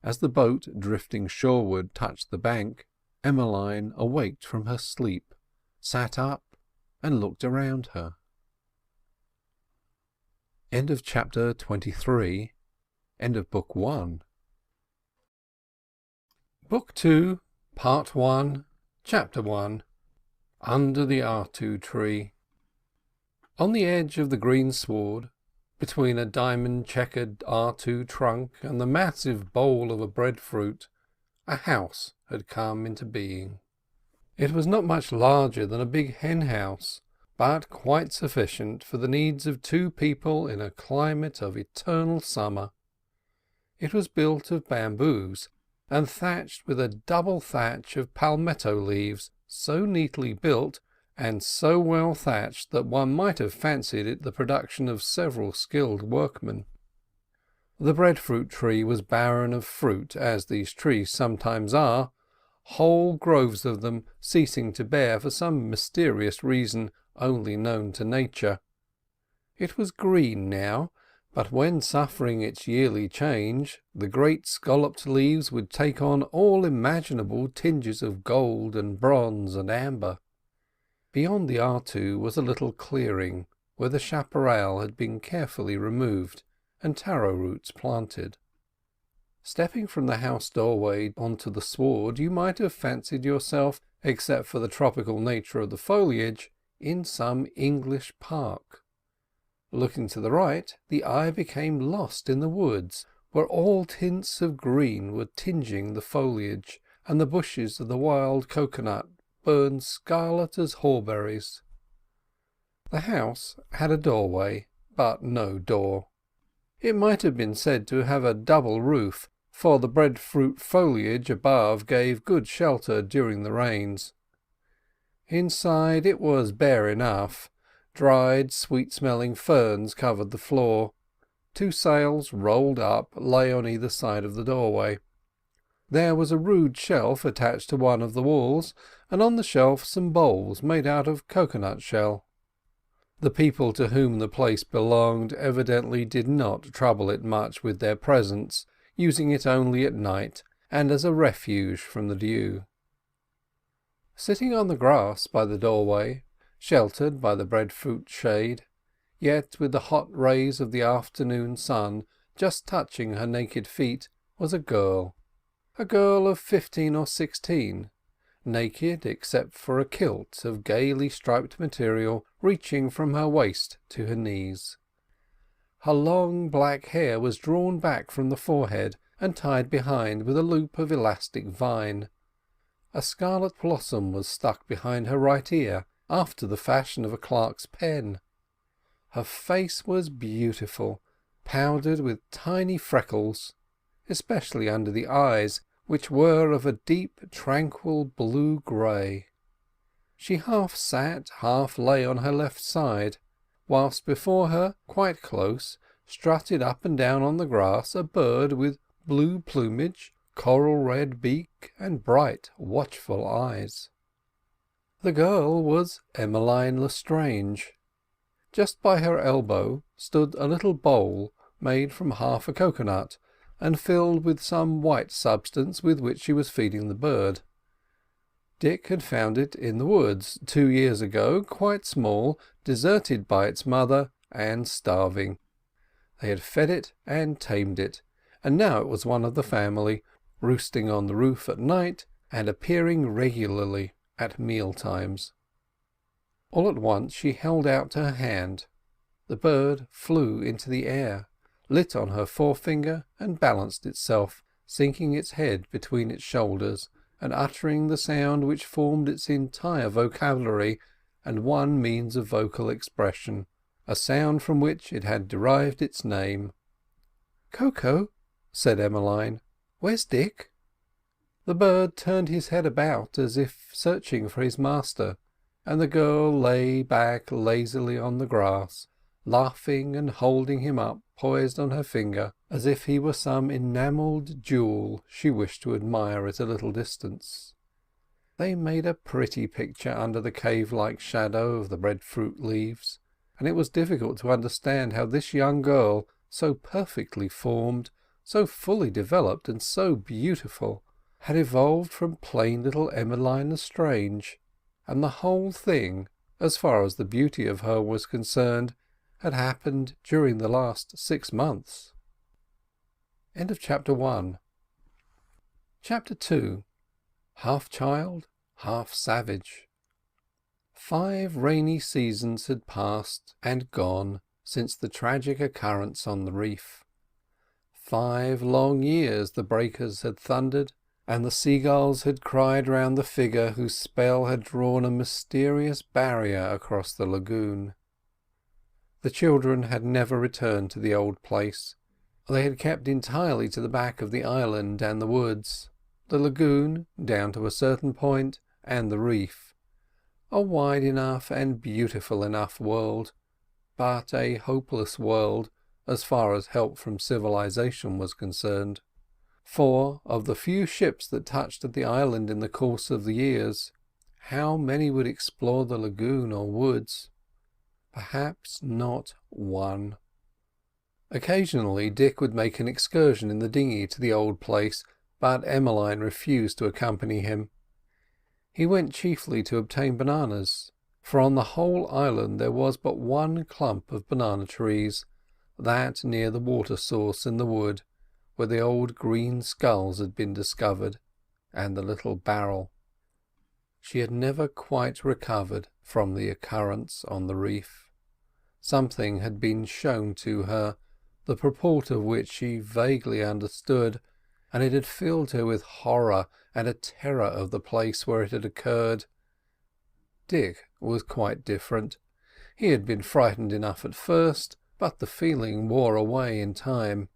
As the boat, drifting shoreward, touched the bank, Emmeline awaked from her sleep, sat up, and looked around her. End of chapter 23. End of book 1. Book 2, Part 1, Chapter 1. Under the Artu Tree. On the edge of the greensward, between a diamond-checkered artu trunk and the massive bole of a breadfruit, a house had come into being. It was not much larger than a big hen-house, but quite sufficient for the needs of 2 people in a climate of eternal summer. It was built of bamboos, and thatched with a double thatch of palmetto leaves, so neatly built and so well thatched that one might have fancied it the production of several skilled workmen. The breadfruit tree was barren of fruit, as these trees sometimes are, whole groves of them ceasing to bear for some mysterious reason only known to nature. It was green now, but when suffering its yearly change, the great scalloped leaves would take on all imaginable tinges of gold and bronze and amber. Beyond the artu was a little clearing, where the chaparral had been carefully removed and taro roots planted. Stepping from the house doorway onto the sward, you might have fancied yourself, except for the tropical nature of the foliage, in some English park. Looking to the right, the eye became lost in the woods, where all tints of green were tinging the foliage, and the bushes of the wild coconut burned scarlet as hawberries. The house had a doorway, but no door. It might have been said to have a double roof, for the breadfruit foliage above gave good shelter during the rains. Inside it was bare enough. Dried, sweet-smelling ferns covered the floor. 2 sails, rolled up, lay on either side of the doorway. There was a rude shelf attached to one of the walls, and on the shelf some bowls made out of coconut shell. The people to whom the place belonged evidently did not trouble it much with their presents, using it only at night and as a refuge from the dew. Sitting on the grass by the doorway, sheltered by the breadfruit shade, yet with the hot rays of the afternoon sun just touching her naked feet, was a girl of 15 or 16, naked except for a kilt of gaily striped material reaching from her waist to her knees. Her long black hair was drawn back from the forehead and tied behind with a loop of elastic vine. A scarlet blossom was stuck behind her right ear after the fashion of a clerk's pen. Her face was beautiful, powdered with tiny freckles, especially under the eyes, which were of a deep, tranquil blue-grey. She half sat, half lay on her left side, whilst before her, quite close, strutted up and down on the grass a bird with blue plumage, coral-red beak, and bright, watchful eyes. The girl was Emmeline Lestrange. Just by her elbow stood a little bowl made from half a coconut, and filled with some white substance with which she was feeding the bird. Dick had found it in the woods 2 years ago, quite small, deserted by its mother, and starving. They had fed it and tamed it, and now it was one of the family, roosting on the roof at night and appearing regularly at meal times. All at once she held out her hand. The bird flew into the air, lit on her forefinger, and balanced itself, sinking its head between its shoulders, and uttering the sound which formed its entire vocabulary and one means of vocal expression, a sound from which it had derived its name. "Coco," said Emmeline, "where's Dick?" The bird turned his head about as if searching for his master, and the girl lay back lazily on the grass, laughing and holding him up poised on her finger, as if he were some enamelled jewel she wished to admire at a little distance. They made a pretty picture under the cave-like shadow of the breadfruit leaves, and it was difficult to understand how this young girl, so perfectly formed, so fully developed, and so beautiful, had evolved from plain little Emmeline Lestrange, and the whole thing, as far as the beauty of her was concerned, had happened during the last 6 months. End of Chapter 1. Chapter 2. Half child, half savage. 5 rainy seasons had passed and gone since the tragic occurrence on the reef. 5 long years the breakers had thundered, and the seagulls had cried round the figure whose spell had drawn a mysterious barrier across the lagoon. The children had never returned to the old place. They had kept entirely to the back of the island and the woods, the lagoon down to a certain point, and the reef. A wide enough and beautiful enough world, but a hopeless world as far as help from civilization was concerned. For, of the few ships that touched at the island in the course of the years, how many would explore the lagoon or woods? Perhaps not one. Occasionally Dick would make an excursion in the dinghy to the old place, but Emmeline refused to accompany him. He went chiefly to obtain bananas, for on the whole island there was but one clump of banana trees, that near the water source in the wood, where the old green skulls had been discovered, and the little barrel. She had never quite recovered from the occurrence on the reef. Something had been shown to her, the purport of which she vaguely understood, and it had filled her with horror and a terror of the place where it had occurred. Dick was quite different. He had been frightened enough at first, but the feeling wore away in time.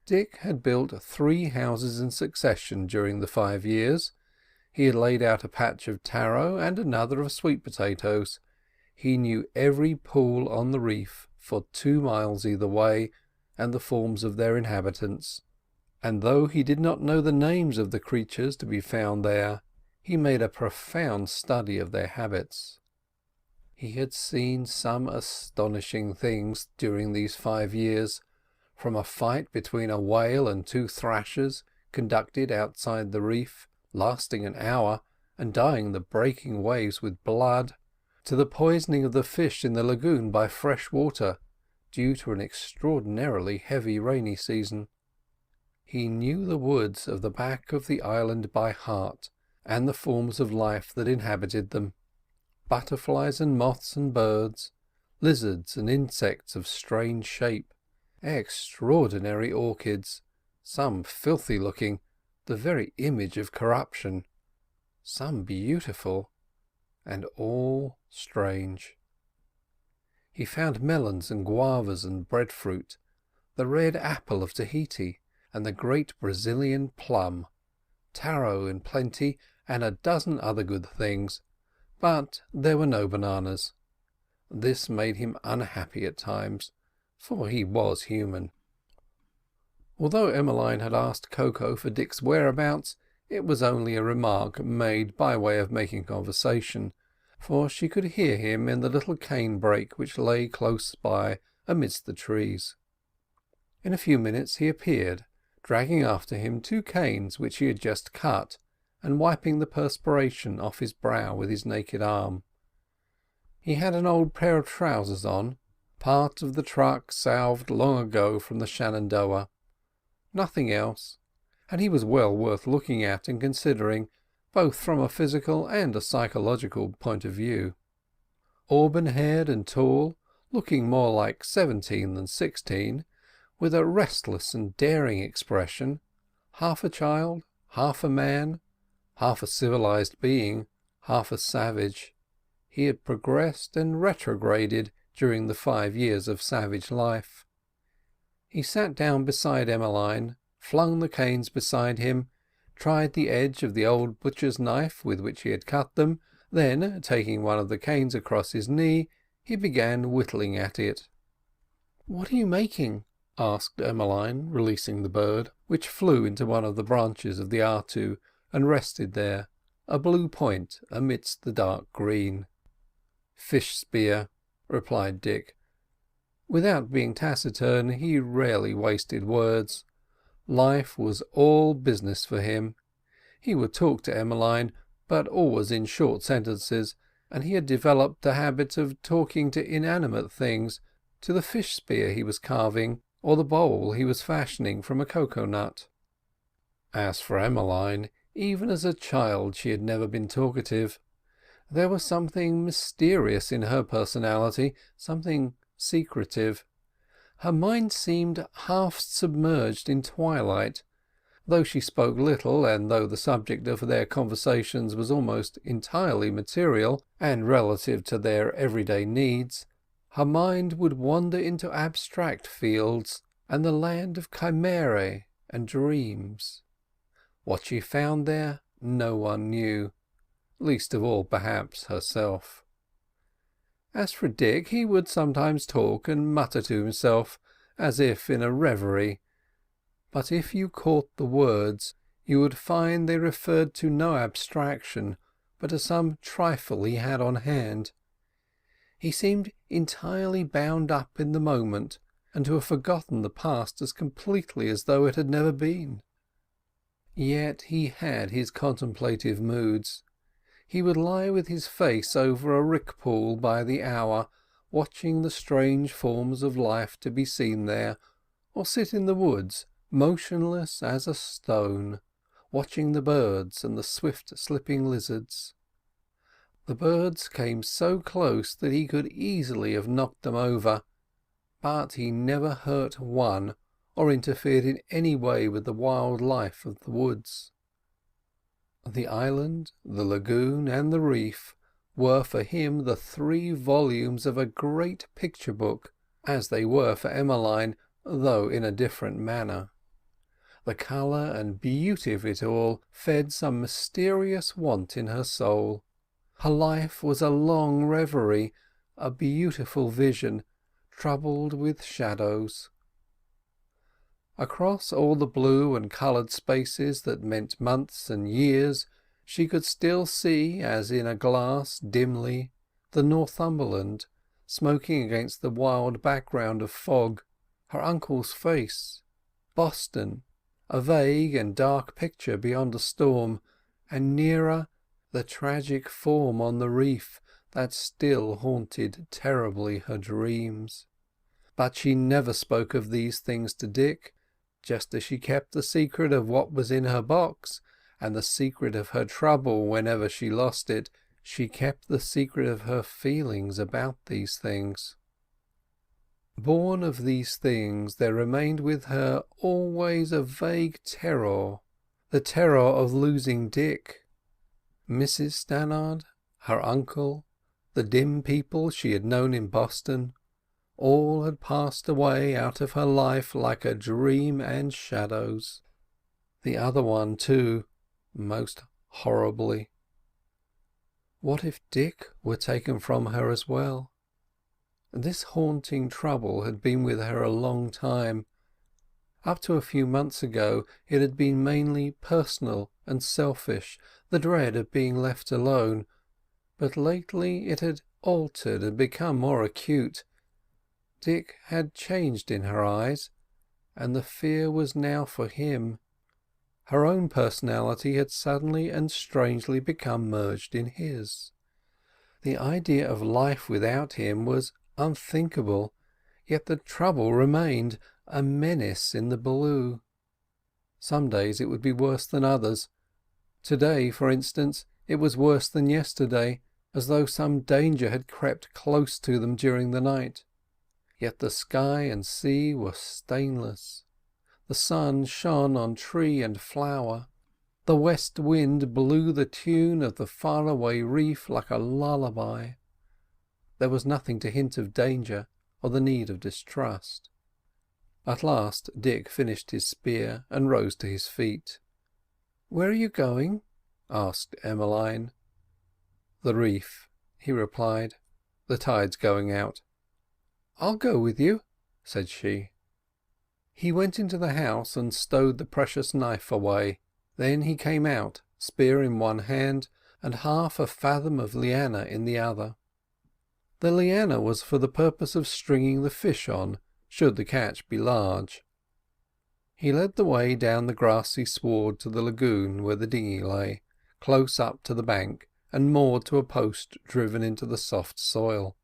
Dick had built 3 houses in succession during the 5 years. He had laid out a patch of taro and another of sweet potatoes. He knew every pool on the reef for 2 miles either way, and the forms of their inhabitants, and though he did not know the names of the creatures to be found there, he made a profound study of their habits. He had seen some astonishing things during these 5 years, from a fight between a whale and two thrashers conducted outside the reef, lasting an hour and dyeing the breaking waves with blood, to the poisoning of the fish in the lagoon by fresh water due to an extraordinarily heavy rainy season. He knew the woods of the back of the island by heart, and the forms of life that inhabited them: butterflies and moths and birds, lizards and insects of strange shape, extraordinary orchids, some filthy looking, the very image of corruption, some beautiful, and all strange. He found melons and guavas and breadfruit, the red apple of Tahiti and the great Brazilian plum, taro in plenty, and a dozen other good things, but there were no bananas. This made him unhappy at times, for he was human. Although Emmeline had asked Koko for Dick's whereabouts, it was only a remark made by way of making conversation, for she could hear him in the little cane brake which lay close by amidst the trees. In a few minutes he appeared, dragging after him two canes which he had just cut, and wiping the perspiration off his brow with his naked arm. He had an old pair of trousers on, part of the truck salved long ago from the Shenandoah. Nothing else, and he was well worth looking at and considering, both from a physical and a psychological point of view. Auburn-haired and tall, looking more like 17 than 16, with a restless and daring expression, half a child, half a man, half a civilized being, half a savage, he had progressed and retrograded during the 5 years of savage life. He sat down beside Emmeline, flung the canes beside him, tried the edge of the old butcher's knife with which he had cut them, then, taking one of the canes across his knee, he began whittling at it. "What are you making?" asked Emmeline, releasing the bird, which flew into one of the branches of the artu and rested there, a blue point amidst the dark green. "Fish spear," replied Dick. Without being taciturn, he rarely wasted words. Life was all business for him. He would talk to Emmeline, but always in short sentences, and he had developed a habit of talking to inanimate things, to the fish spear he was carving, or the bowl he was fashioning from a cocoa-nut. As for Emmeline, even as a child she had never been talkative. There was something mysterious in her personality, something secretive. Her mind seemed half submerged in twilight. Though she spoke little, and though the subject of their conversations was almost entirely material and relative to their everyday needs, her mind would wander into abstract fields and the land of chimerae and dreams. What she found there no one knew, least of all perhaps herself. As for Dick, he would sometimes talk and mutter to himself, as if in a reverie, but if you caught the words, you would find they referred to no abstraction, but to some trifle he had on hand. He seemed entirely bound up in the moment, and to have forgotten the past as completely as though it had never been. Yet he had his contemplative moods. He would lie with his face over a rick pool by the hour, watching the strange forms of life to be seen there, or sit in the woods, motionless as a stone, watching the birds and the swift slipping lizards. The birds came so close that he could easily have knocked them over, but he never hurt one or interfered in any way with the wild life of the woods. The island, the lagoon, and the reef were for him the 3 volumes of a great picture book, as they were for Emmeline, though in a different manner. The colour and beauty of it all fed some mysterious want in her soul. Her life was a long reverie, a beautiful vision, troubled with shadows. Across all the blue and coloured spaces that meant months and years, she could still see, as in a glass dimly, the Northumberland, smoking against the wild background of fog, her uncle's face, Boston, a vague and dark picture beyond a storm, and nearer the tragic form on the reef that still haunted terribly her dreams. But she never spoke of these things to Dick, just as she kept the secret of what was in her box, and the secret of her trouble whenever she lost it. She kept the secret of her feelings about these things. Born of these things, there remained with her always a vague terror, the terror of losing Dick. Mrs. Stannard, her uncle, the dim people she had known in Boston, all had passed away out of her life like a dream and shadows. The other one, too, most horribly. What if Dick were taken from her as well? This haunting trouble had been with her a long time. Up to a few months ago it had been mainly personal and selfish, the dread of being left alone, but lately it had altered and become more acute. Dick had changed in her eyes, and the fear was now for him. Her own personality had suddenly and strangely become merged in his. The idea of life without him was unthinkable, yet the trouble remained, a menace in the blue. Some days it would be worse than others. Today, for instance, it was worse than yesterday, as though some danger had crept close to them during the night. Yet the sky and sea were stainless. The sun shone on tree and flower. The west wind blew the tune of the faraway reef like a lullaby. There was nothing to hint of danger or the need of distrust. At last Dick finished his spear and rose to his feet. "Where are you going?" asked Emmeline. "The reef," he replied. "The tide's going out." "I'll go with you," said she. He went into the house and stowed the precious knife away. Then he came out, spear in one hand and half a fathom of liana in the other. The liana was for the purpose of stringing the fish on, should the catch be large. He led the way down the grassy sward to the lagoon where the dinghy lay, close up to the bank and moored to a post driven into the soft soil.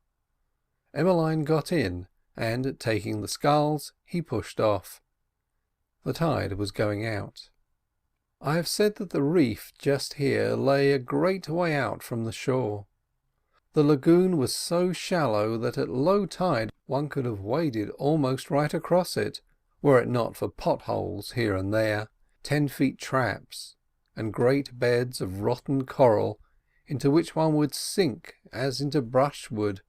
Emmeline got in, and, taking the sculls, he pushed off. The tide was going out. I have said that the reef just here lay a great way out from the shore. The lagoon was so shallow that at low tide one could have waded almost right across it, were it not for potholes here and there, 10-feet traps, and great beds of rotten coral into which one would sink as into brushwood,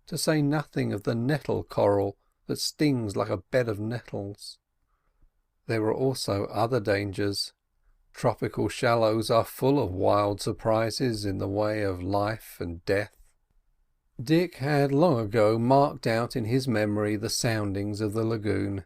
to say nothing of the nettle coral that stings like a bed of nettles. There were also other dangers. Tropical shallows are full of wild surprises in the way of life and death. Dick had long ago marked out in his memory the soundings of the lagoon,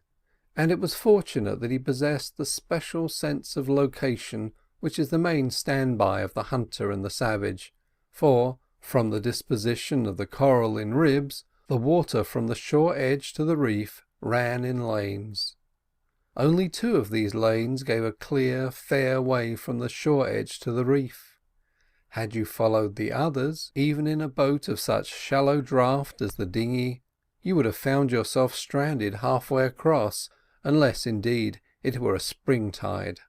and it was fortunate that he possessed the special sense of location which is the main standby of the hunter and the savage, for, from the disposition of the coral in ribs, the water from the shore edge to the reef ran in lanes. Only 2 of these lanes gave a clear, fair way from the shore edge to the reef. Had you followed the others, even in a boat of such shallow draught as the dinghy, you would have found yourself stranded halfway across, unless, indeed, it were a spring tide.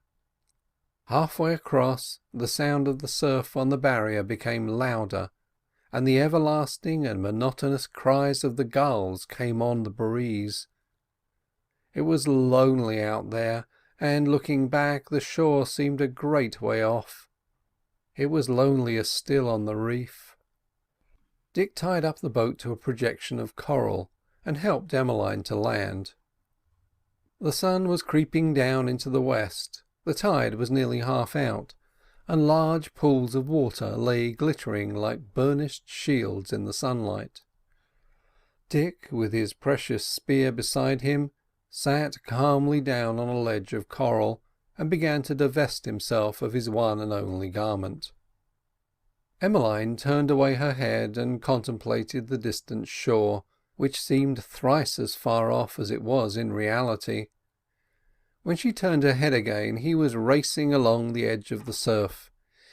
Halfway across, the sound of the surf on the barrier became louder, and the everlasting and monotonous cries of the gulls came on the breeze. It was lonely out there, and looking back the shore seemed a great way off. It was lonelier still on the reef. Dick tied up the boat to a projection of coral and helped Emmeline to land. The sun was creeping down into the west, the tide was nearly half out, and large pools of water lay glittering like burnished shields in the sunlight. Dick, with his precious spear beside him, sat calmly down on a ledge of coral and began to divest himself of his one and only garment. Emmeline turned away her head and contemplated the distant shore, which seemed thrice as far off as it was in reality. When she turned her head again, he was racing along the edge of the surf.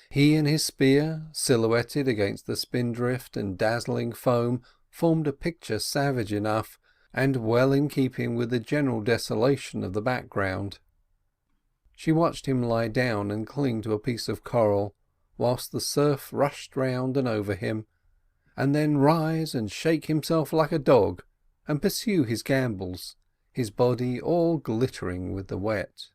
He and his spear, silhouetted against the spindrift and dazzling foam, formed a picture savage enough, and well in keeping with the general desolation of the background. She watched him lie down and cling to a piece of coral, whilst the surf rushed round and over him, and then rise and shake himself like a dog, and pursue his gambols, his body all glittering with the wet.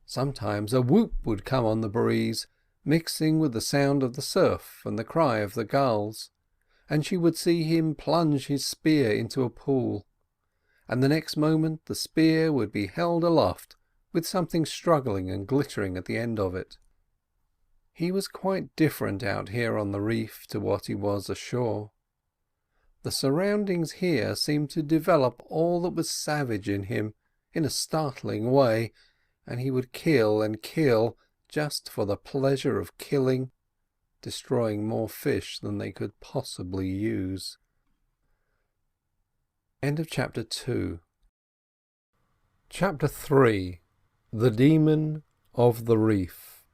Sometimes a whoop would come on the breeze, mixing with the sound of the surf and the cry of the gulls, and she would see him plunge his spear into a pool, and the next moment the spear would be held aloft with something struggling and glittering at the end of it. He was quite different out here on the reef to what he was ashore. The surroundings here seemed to develop all that was savage in him in a startling way, and he would kill and kill just for the pleasure of killing, destroying more fish than they could possibly use. End of Chapter 2. Chapter 3. The Demon of the Reef.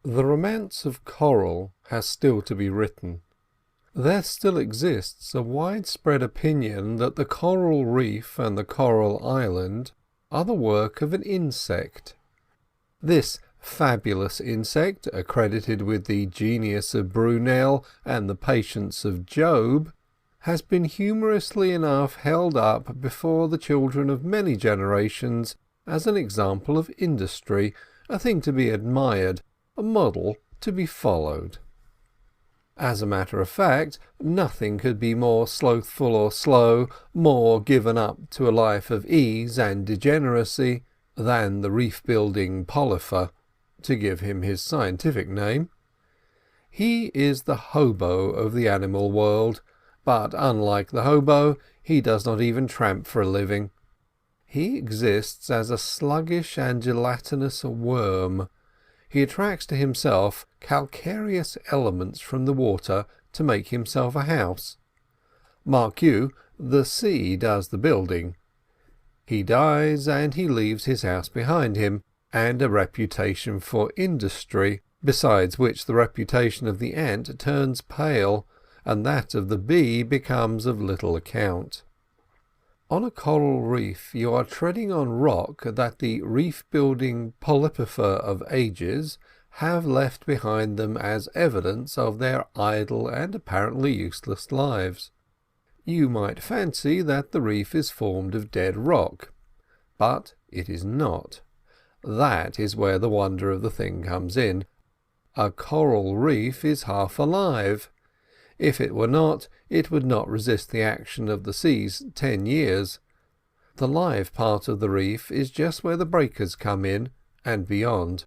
The romance of coral has still to be written. There still exists a widespread opinion that the coral reef and the coral island are the work of an insect. This fabulous insect, accredited with the genius of Brunel and the patience of Job, has been humorously enough held up before the children of many generations as an example of industry, a thing to be admired, a model to be followed. As a matter of fact, nothing could be more slothful or slow, more given up to a life of ease and degeneracy, than the reef-building polyper, to give him his scientific name. He is the hobo of the animal world, but unlike the hobo, he does not even tramp for a living. He exists as a sluggish and gelatinous worm. He attracts to himself calcareous elements from the water to make himself a house. Mark you, the sea does the building. He dies and he leaves his house behind him, and a reputation for industry, besides which the reputation of the ant turns pale, and that of the bee becomes of little account. On a coral reef you are treading on rock that the reef-building polypifer of ages have left behind them as evidence of their idle and apparently useless lives. You might fancy that the reef is formed of dead rock, but it is not. That is where the wonder of the thing comes in. A coral reef is half alive. If it were not, it would not resist the action of the seas 10 years. The live part of the reef is just where the breakers come in, and beyond.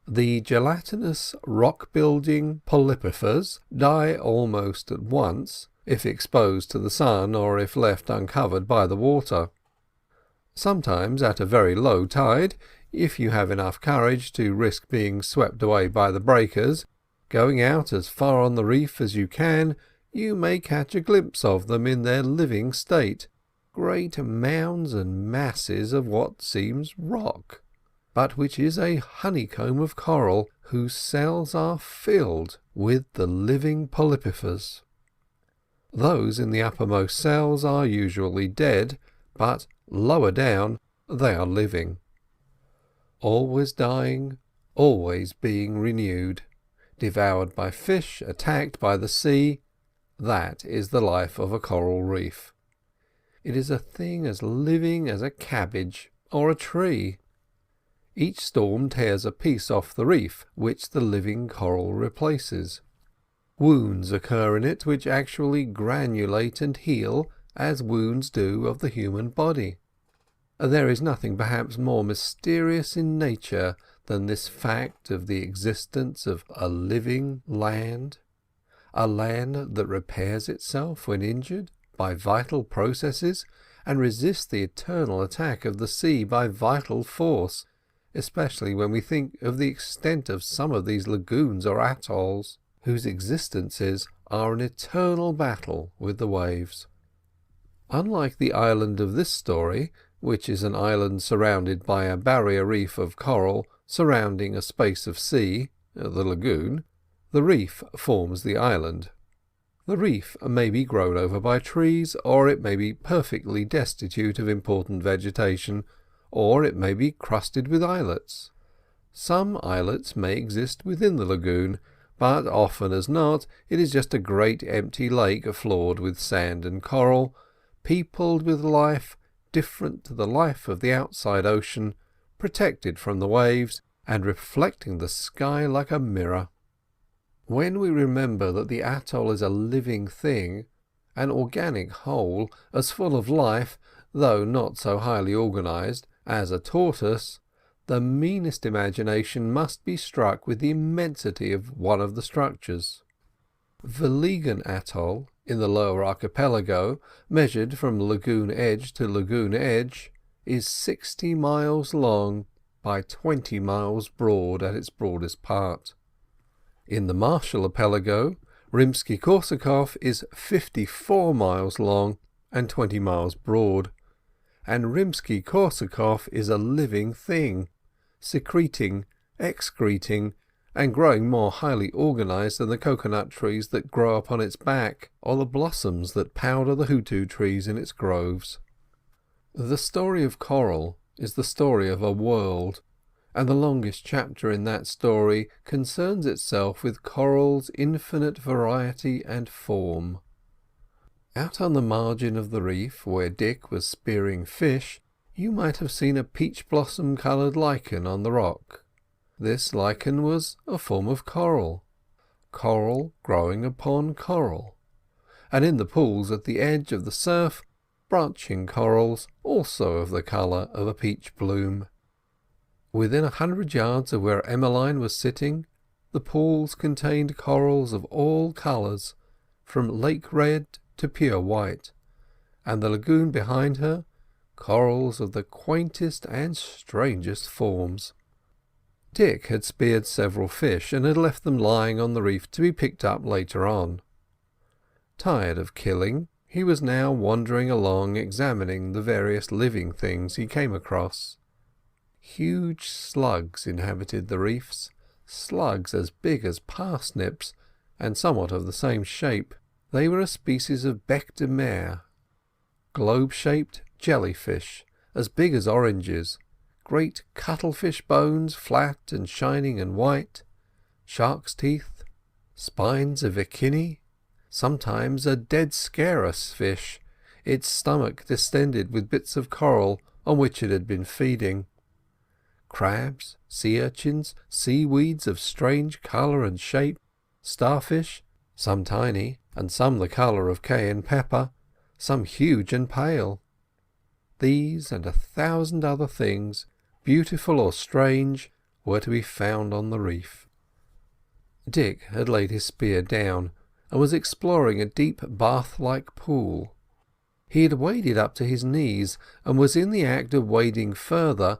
The gelatinous rock-building polypifers die almost at once, if exposed to the sun or if left uncovered by the water. Sometimes at a very low tide, if you have enough courage to risk being swept away by the breakers, going out as far on the reef as you can, you may catch a glimpse of them in their living state, great mounds and masses of what seems rock, but which is a honeycomb of coral whose cells are filled with the living polypifers. Those in the uppermost cells are usually dead, but lower down they are living. Always dying, always being renewed, devoured by fish, attacked by the sea, that is the life of a coral reef. It is a thing as living as a cabbage or a tree. Each storm tears a piece off the reef which the living coral replaces. Wounds occur in it which actually granulate and heal as wounds do of the human body. There is nothing perhaps more mysterious in nature than this fact of the existence of a living land, a land that repairs itself when injured by vital processes and resists the eternal attack of the sea by vital force, especially when we think of the extent of some of these lagoons or atolls, whose existences are an eternal battle with the waves. Unlike the island of this story, which is an island surrounded by a barrier reef of coral surrounding a space of sea, the lagoon, the reef forms the island. The reef may be grown over by trees, or it may be perfectly destitute of important vegetation, or it may be crusted with islets. Some islets may exist within the lagoon, but often as not it is just a great empty lake floored with sand and coral, peopled with life different to the life of the outside ocean, protected from the waves, and reflecting the sky like a mirror. When we remember that the atoll is a living thing, an organic whole, as full of life, though not so highly organised, as a tortoise, the meanest imagination must be struck with the immensity of one of the structures. Vere Atoll, in the lower archipelago, measured from lagoon edge to lagoon edge, is 60 miles long by 20 miles broad at its broadest part. In the Marshall Archipelago, Rimsky-Korsakov is 54 miles long and 20 miles broad, and Rimsky-Korsakov is a living thing, secreting, excreting, and growing more highly organised than the coconut trees that grow upon its back, or the blossoms that powder the hutu trees in its groves. The story of coral is the story of a world, and the longest chapter in that story concerns itself with coral's infinite variety and form. Out on the margin of the reef, where Dick was spearing fish, you might have seen a peach-blossom-coloured lichen on the rock. This lichen was a form of coral, coral growing upon coral, and in the pools at the edge of the surf, branching corals also of the colour of a peach bloom. Within 100 yards of where Emmeline was sitting, the pools contained corals of all colours, from lake red to pure white, and the lagoon behind her, corals of the quaintest and strangest forms. Dick had speared several fish and had left them lying on the reef to be picked up later on. Tired of killing, he was now wandering along examining the various living things he came across. Huge slugs inhabited the reefs, slugs as big as parsnips, and somewhat of the same shape. They were a species of bec de mer, globe-shaped jellyfish, as big as oranges, great cuttlefish bones, flat and shining and white, shark's teeth, spines of echini, sometimes a dead scarus fish, its stomach distended with bits of coral on which it had been feeding. Crabs, sea urchins, seaweeds of strange colour and shape, starfish, some tiny and some the colour of cayenne pepper, some huge and pale. These and 1,000 other things, beautiful or strange, were to be found on the reef. Dick had laid his spear down and was exploring a deep bath-like pool. He had waded up to his knees and was in the act of wading further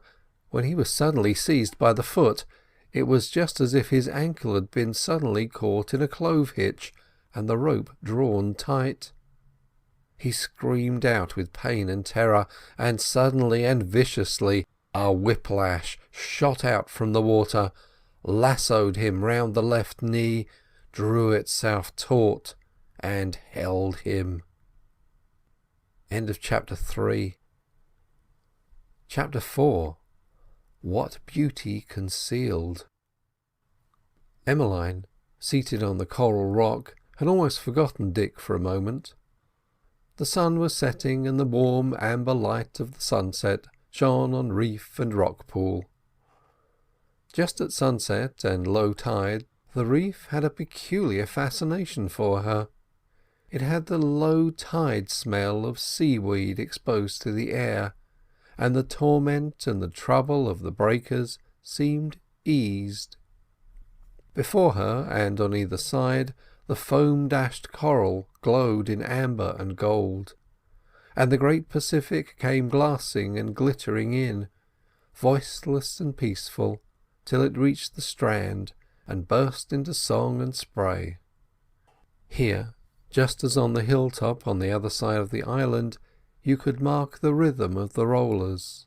when he was suddenly seized by the foot. It was just as if his ankle had been suddenly caught in a clove hitch and the rope drawn tight. He screamed out with pain and terror, and suddenly and viciously a whiplash shot out from the water, lassoed him round the left knee, drew itself taut, and held him. End of chapter 3. Chapter 4. What beauty concealed. Emmeline, seated on the coral rock, had almost forgotten Dick for a moment. The sun was setting, and the warm amber light of the sunset shone on reef and rock pool. Just at sunset and low tide, the reef had a peculiar fascination for her. It had the low tide smell of seaweed exposed to the air, and the torment and the trouble of the breakers seemed eased. Before her, and on either side, the foam-dashed coral glowed in amber and gold, and the great Pacific came glassing and glittering in, voiceless and peaceful, till it reached the strand and burst into song and spray. Here, just as on the hilltop on the other side of the island, you could mark the rhythm of the rollers.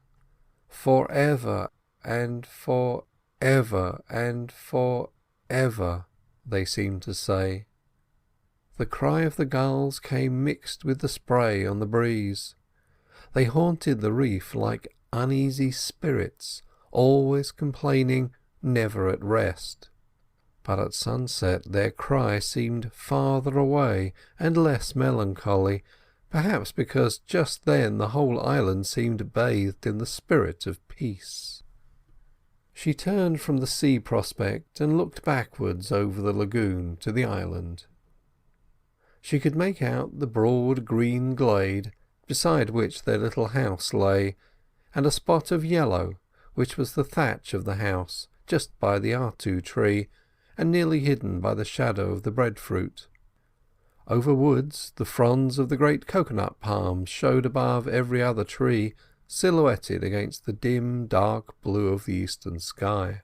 Forever and forever and forever, they seemed to say. The cry of the gulls came mixed with the spray on the breeze. They haunted the reef like uneasy spirits, always complaining, never at rest. But at sunset their cry seemed farther away and less melancholy, perhaps because just then the whole island seemed bathed in the spirit of peace. She turned from the sea prospect and looked backwards over the lagoon to the island. She could make out the broad green glade, beside which their little house lay, and a spot of yellow, which was the thatch of the house, just by the artu tree, and nearly hidden by the shadow of the breadfruit. Over woods the fronds of the great coconut palms showed above every other tree, silhouetted against the dim dark blue of the eastern sky.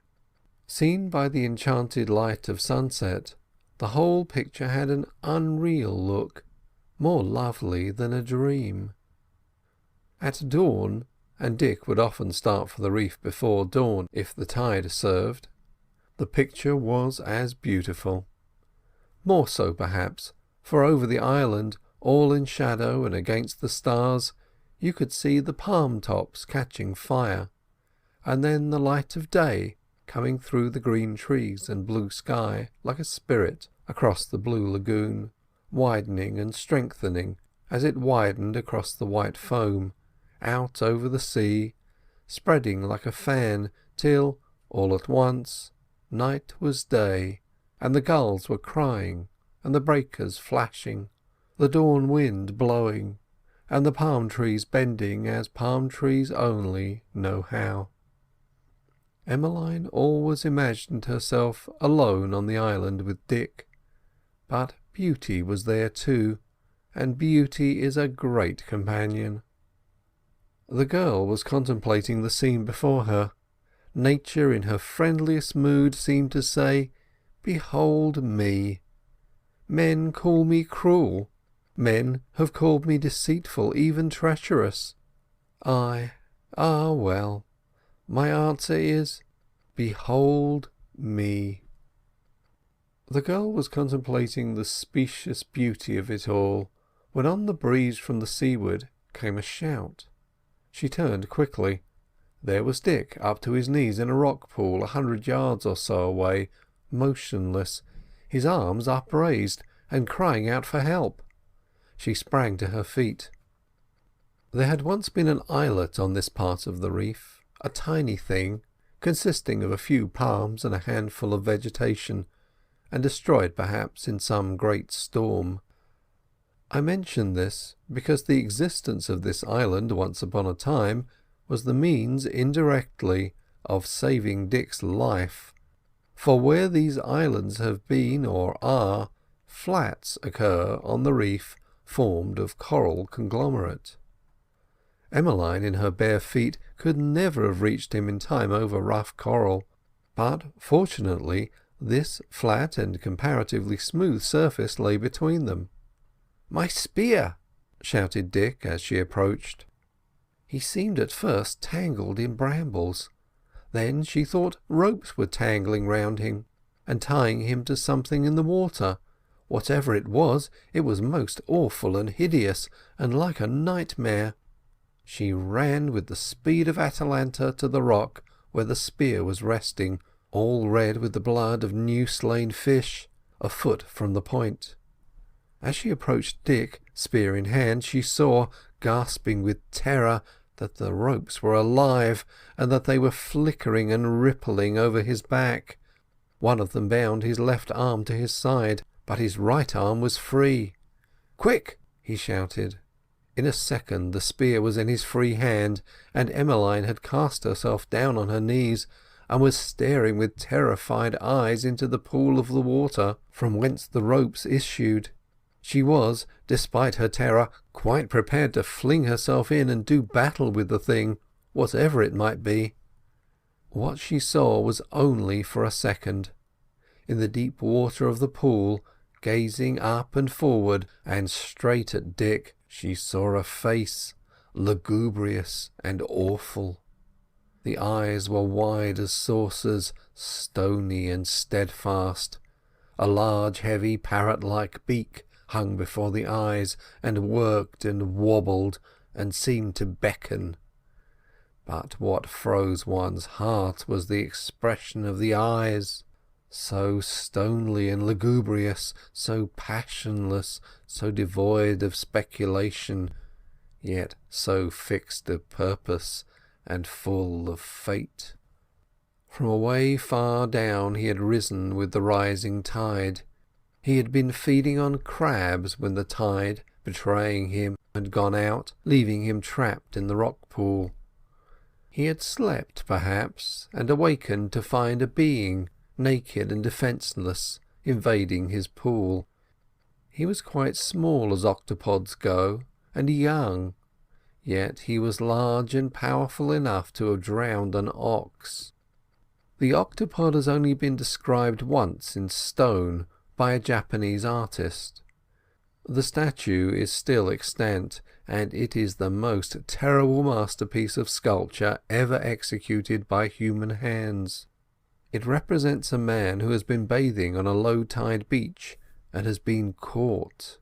Seen by the enchanted light of sunset, the whole picture had an unreal look, more lovely than a dream. At dawn, and Dick would often start for the reef before dawn if the tide served, the picture was as beautiful. More so, perhaps, for over the island, all in shadow and against the stars, you could see the palm tops catching fire, and then the light of day coming through the green trees and blue sky like a spirit across the blue lagoon, widening and strengthening as it widened across the white foam, out over the sea, spreading like a fan, till, all at once, night was day, and the gulls were crying, and the breakers flashing, the dawn wind blowing, and the palm trees bending as palm trees only know how. Emmeline always imagined herself alone on the island with Dick, but Beauty was there too, and Beauty is a great companion. The girl was contemplating the scene before her. Nature in her friendliest mood seemed to say, "Behold me. Men call me cruel. Men have called me deceitful, even treacherous. Well, my answer is, behold me." The girl was contemplating the specious beauty of it all, when on the breeze from the seaward came a shout. She turned quickly. There was Dick, up to his knees in a rock pool 100 yards or so away, motionless, his arms upraised, and crying out for help. She sprang to her feet. There had once been an islet on this part of the reef, a tiny thing, consisting of a few palms and a handful of vegetation, and destroyed perhaps in some great storm. I mention this because the existence of this island once upon a time was the means indirectly of saving Dick's life, for where these islands have been or are, flats occur on the reef formed of coral conglomerate. Emmeline in her bare feet could never have reached him in time over rough coral, but fortunately this flat and comparatively smooth surface lay between them. "My spear!" shouted Dick as she approached. He seemed at first tangled in brambles. Then she thought ropes were tangling round him and tying him to something in the water. Whatever it was most awful and hideous, and like a nightmare. She ran with the speed of Atalanta to the rock where the spear was resting, all red with the blood of new slain fish, a foot from the point. As she approached Dick, spear in hand, she saw, gasping with terror, that the ropes were alive, and that they were flickering and rippling over his back. One of them bound his left arm to his side, but his right arm was free. "Quick!" he shouted. In a second the spear was in his free hand, and Emmeline had cast herself down on her knees, and was staring with terrified eyes into the pool of the water from whence the ropes issued. She was, despite her terror, quite prepared to fling herself in and do battle with the thing, whatever it might be. What she saw was only for a second. In the deep water of the pool, Gazing up and forward and straight at Dick, she saw a face, lugubrious and awful. The eyes were wide as saucers, stony and steadfast. A large, heavy, parrot-like beak hung before the eyes, and worked and wobbled and seemed to beckon. But what froze one's heart was the expression of the eyes, so stonily and lugubrious, so passionless, so devoid of speculation, yet so fixed of purpose and full of fate. From away far down he had risen with the rising tide. He had been feeding on crabs when the tide, betraying him, had gone out, leaving him trapped in the rock pool. He had slept, perhaps, and awakened to find a being, naked and defenceless, invading his pool. He was quite small as octopods go, and young, yet he was large and powerful enough to have drowned an ox. The octopod has only been described once in stone by a Japanese artist. The statue is still extant, and it is the most terrible masterpiece of sculpture ever executed by human hands. It represents a man who has been bathing on a low-tide beach and has been caught.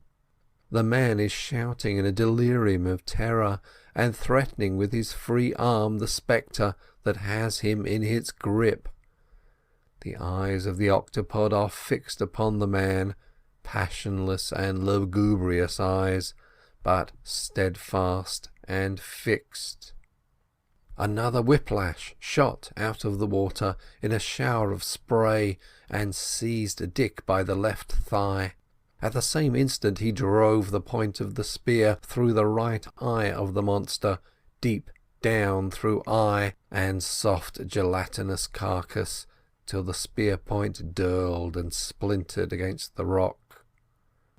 The man is shouting in a delirium of terror and threatening with his free arm the spectre that has him in its grip. The eyes of the octopod are fixed upon the man, passionless and lugubrious eyes, but steadfast and fixed. Another whiplash shot out of the water in a shower of spray and seized Dick by the left thigh. At the same instant he drove the point of the spear through the right eye of the monster, deep down through eye and soft gelatinous carcass, till the spear point dirled and splintered against the rock.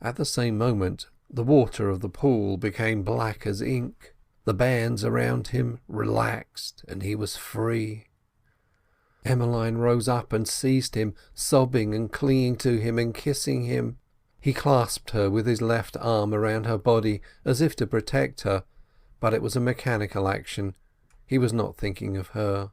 At the same moment the water of the pool became black as ink. The bands around him relaxed, and he was free. Emmeline rose up and seized him, sobbing and clinging to him and kissing him. He clasped her with his left arm around her body as if to protect her, but it was a mechanical action. He was not thinking of her.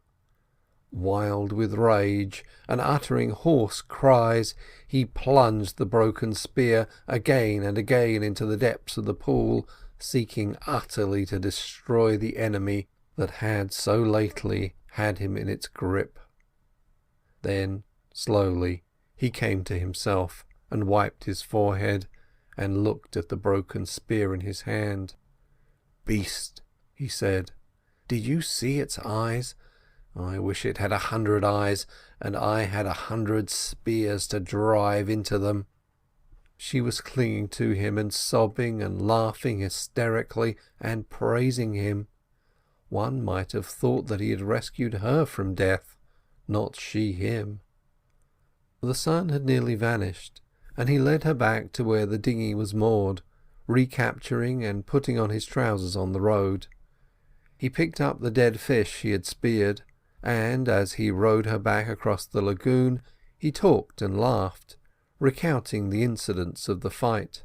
Wild with rage and uttering hoarse cries, he plunged the broken spear again and again into the depths of the pool, seeking utterly to destroy the enemy that had so lately had him in its grip. Then, slowly, he came to himself and wiped his forehead and looked at the broken spear in his hand. "Beast," he said, "did you see its eyes? I wish it had 100 eyes, and I had 100 spears to drive into them." She was clinging to him and sobbing and laughing hysterically and praising him. One might have thought that he had rescued her from death, not she him. The sun had nearly vanished, and he led her back to where the dinghy was moored, recapturing and putting on his trousers on the road. He picked up the dead fish he had speared, and as he rowed her back across the lagoon he talked and laughed, recounting the incidents of the fight,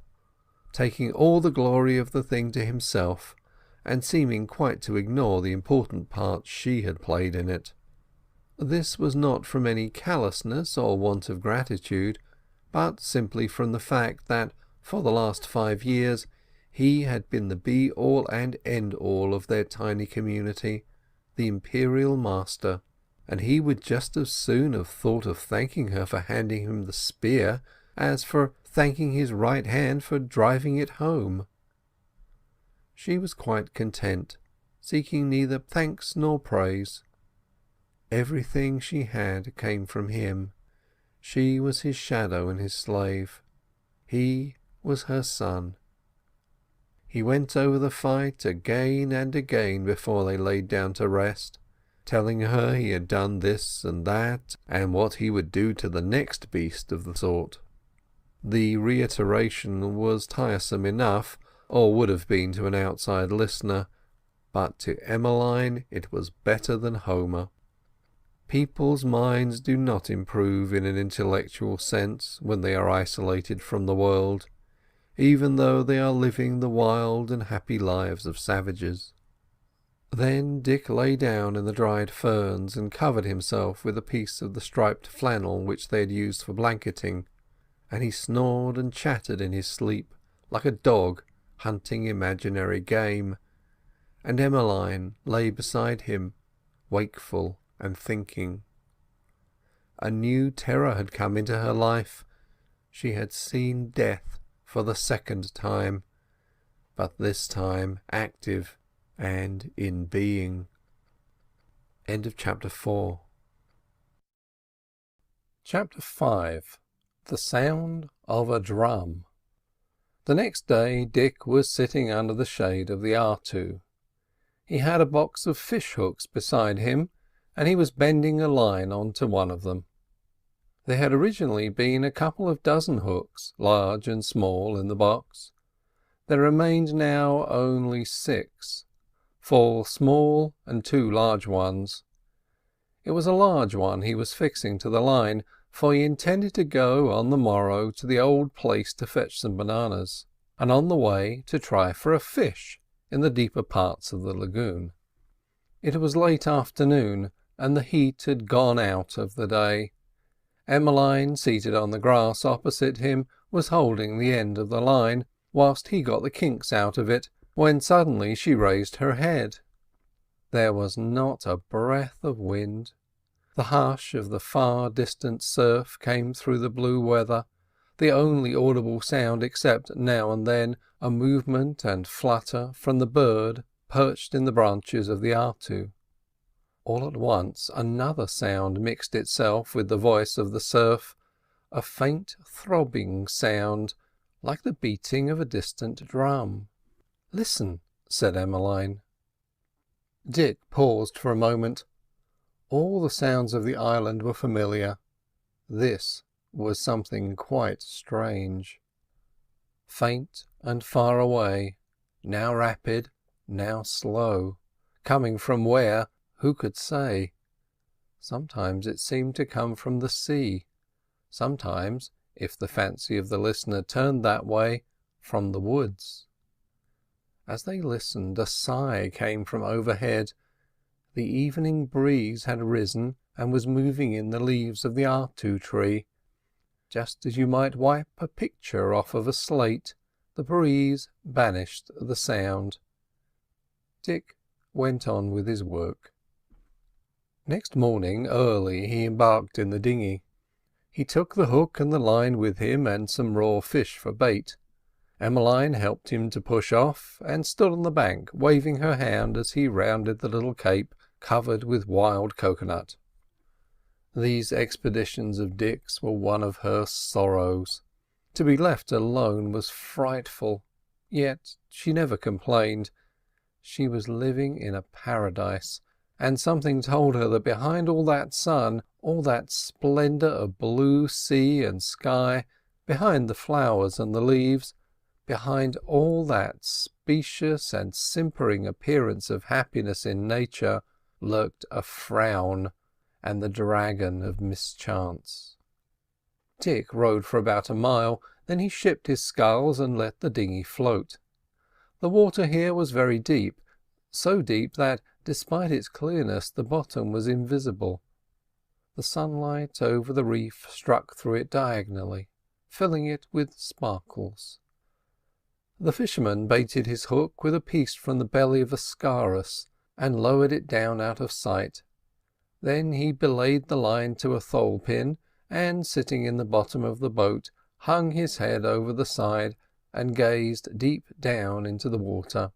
taking all the glory of the thing to himself, and seeming quite to ignore the important part she had played in it. This was not from any callousness or want of gratitude, but simply from the fact that for the last 5 years he had been the be-all and end-all of their tiny community, the imperial master, and he would just as soon have thought of thanking her for handing him the spear as for thanking his right hand for driving it home. She was quite content, seeking neither thanks nor praise. Everything she had came from him. She was his shadow and his slave. He was her son. He went over the fight again and again before they laid down to rest, telling her he had done this and that, and what he would do to the next beast of the sort. The reiteration was tiresome enough, or would have been to an outside listener, but to Emmeline it was better than Homer. People's minds do not improve in an intellectual sense when they are isolated from the world, even though they are living the wild and happy lives of savages. Then Dick lay down in the dried ferns and covered himself with a piece of the striped flannel which they had used for blanketing, and he snored and chattered in his sleep like a dog hunting imaginary game, and Emmeline lay beside him, wakeful and thinking. A new terror had come into her life. She had seen death for the second time, but this time active and in being. End of chapter 4. Chapter 5. The Sound of a Drum. The next day Dick was sitting under the shade of the artu. He had a box of fish hooks beside him, and he was bending a line on to one of them. There had originally been a couple of dozen hooks, large and small, in the box. There remained now only 6, 4 small and 2 large ones. It was a large one he was fixing to the line, for he intended to go on the morrow to the old place to fetch some bananas, and on the way to try for a fish in the deeper parts of the lagoon. It was late afternoon, and the heat had gone out of the day. Emmeline, seated on the grass opposite him, was holding the end of the line, whilst he got the kinks out of it, when suddenly she raised her head. There was not a breath of wind. The hush of the far distant surf came through the blue weather, the only audible sound except now and then a movement and flutter from the bird perched in the branches of the artu. All at once another sound mixed itself with the voice of the surf, a faint throbbing sound like the beating of a distant drum. "Listen," said Emmeline. Dick paused for a moment. All the sounds of the island were familiar. This was something quite strange. Faint and far away, now rapid, now slow, coming from where, who could say? Sometimes it seemed to come from the sea, sometimes, if the fancy of the listener turned that way, from the woods. As they listened, a sigh came from overhead. The evening breeze had risen and was moving in the leaves of the artu tree. Just as you might wipe a picture off of a slate, the breeze banished the sound. Dick went on with his work. Next morning early he embarked in the dinghy. He took the hook and the line with him and some raw fish for bait. Emmeline helped him to push off, and stood on the bank waving her hand as he rounded the little cape covered with wild coconut. These expeditions of Dick's were one of her sorrows. To be left alone was frightful, yet she never complained. She was living in a paradise, and something told her that behind all that sun, all that splendour of blue sea and sky, behind the flowers and the leaves, behind all that specious and simpering appearance of happiness in nature, lurked a frown and the dragon of mischance. Dick rowed for about a mile, then he shipped his sculls and let the dinghy float. The water here was very deep, so deep that, despite its clearness, the bottom was invisible. The sunlight over the reef struck through it diagonally, filling it with sparkles. The fisherman baited his hook with a piece from the belly of a scarus, and lowered it down out of sight. Then he belayed the line to a thole pin, and, sitting in the bottom of the boat, hung his head over the side and gazed deep down into the water.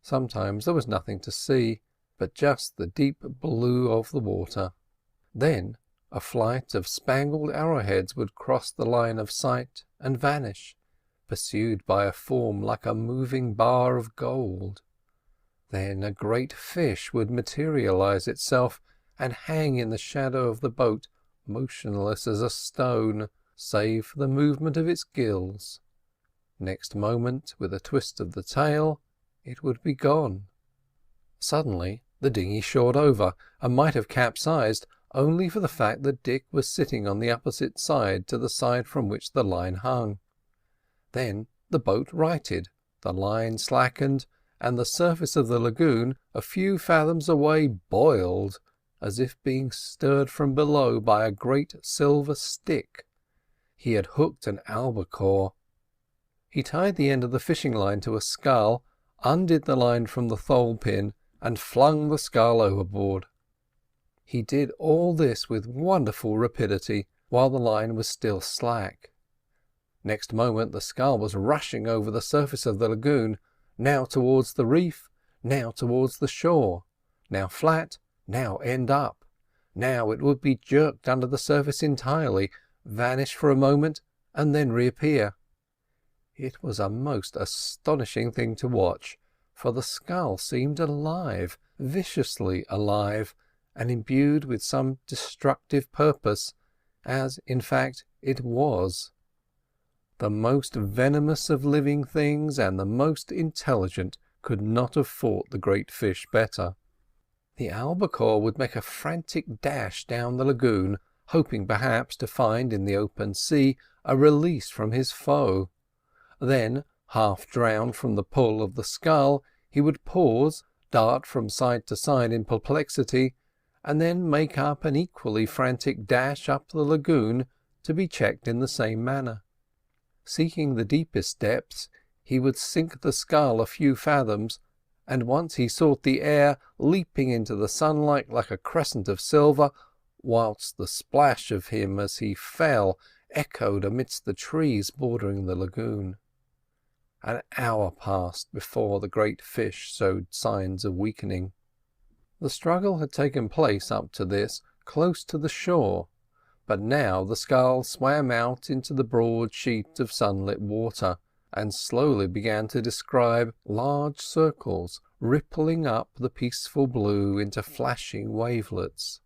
Sometimes there was nothing to see, but just the deep blue of the water. Then a flight of spangled arrowheads would cross the line of sight and vanish, pursued by a form like a moving bar of gold. Then a great fish would materialise itself and hang in the shadow of the boat, motionless as a stone, save for the movement of its gills. Next moment, with a twist of the tail, it would be gone. Suddenly the dinghy shored over, and might have capsized, only for the fact that Dick was sitting on the opposite side to the side from which the line hung. Then the boat righted, the line slackened, and the surface of the lagoon a few fathoms away boiled, as if being stirred from below by a great silver stick. He had hooked an albacore. He tied the end of the fishing line to a scull, undid the line from the thole pin, and flung the scull overboard. He did all this with wonderful rapidity, while the line was still slack. Next moment the scull was rushing over the surface of the lagoon, now towards the reef, now towards the shore, now flat, now end up. Now it would be jerked under the surface entirely, vanish for a moment, and then reappear. It was a most astonishing thing to watch, for the scull seemed alive, viciously alive, and imbued with some destructive purpose, as, in fact, it was. The most venomous of living things and the most intelligent could not have fought the great fish better. The albacore would make a frantic dash down the lagoon, hoping perhaps to find in the open sea a release from his foe. Then, half drowned from the pull of the scull, he would pause, dart from side to side in perplexity, and then make up an equally frantic dash up the lagoon, to be checked in the same manner. Seeking the deepest depths, he would sink the scull a few fathoms, and once he sought the air, leaping into the sunlight like a crescent of silver, whilst the splash of him as he fell echoed amidst the trees bordering the lagoon. An hour passed before the great fish showed signs of weakening. The struggle had taken place up to this close to the shore, but now the scull swam out into the broad sheet of sunlit water, and slowly began to describe large circles rippling up the peaceful blue into flashing wavelets.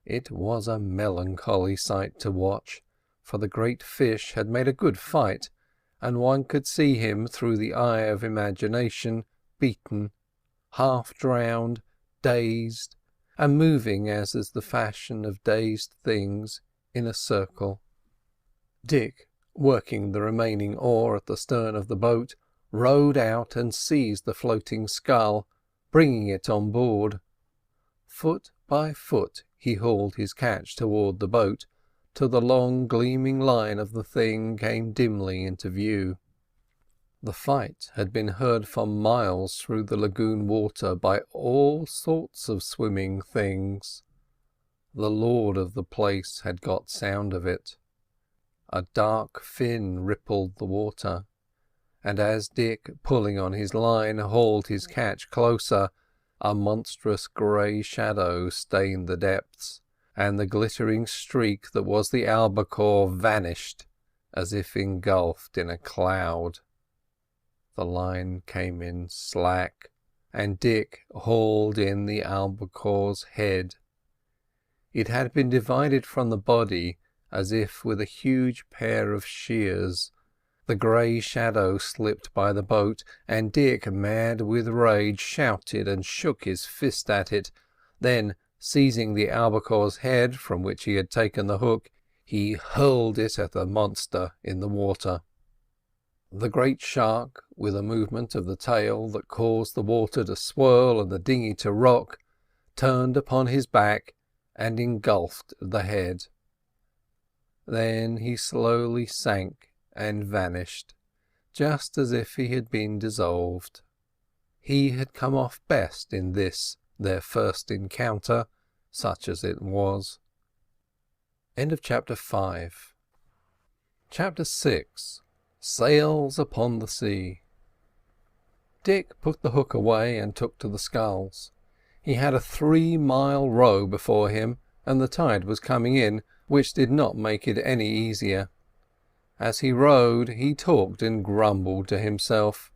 It was a melancholy sight to watch, for the great fish had made a good fight, and one could see him through the eye of imagination, beaten, half drowned, dazed, and moving as is the fashion of dazed things, in a circle. Dick, working the remaining oar at the stern of the boat, rowed out and seized the floating scull, bringing it on board. Foot by foot he hauled his catch toward the boat, till the long gleaming line of the thing came dimly into view. The fight had been heard for miles through the lagoon water by all sorts of swimming things. The lord of the place had got sound of it. A dark fin rippled the water, and as Dick, pulling on his line, hauled his catch closer, a monstrous grey shadow stained the depths, and the glittering streak that was the albacore vanished as if engulfed in a cloud. The line came in slack, and Dick hauled in the albacore's head. It had been divided from the body as if with a huge pair of shears. The grey shadow slipped by the boat, and Dick, mad with rage, shouted and shook his fist at it. Then, seizing the albacore's head from which he had taken the hook, he hurled it at the monster in the water. The great shark, with a movement of the tail that caused the water to swirl and the dinghy to rock, turned upon his back and engulfed the head. Then he slowly sank and vanished, just as if he had been dissolved. He had come off best in this, their first encounter, such as it was. End of chapter 5. Chapter 6. Sails upon the sea. Dick put the hook away and took to the sculls. He had a 3-mile row before him, and the tide was coming in, which did not make it any easier. As he rowed he talked and grumbled to himself.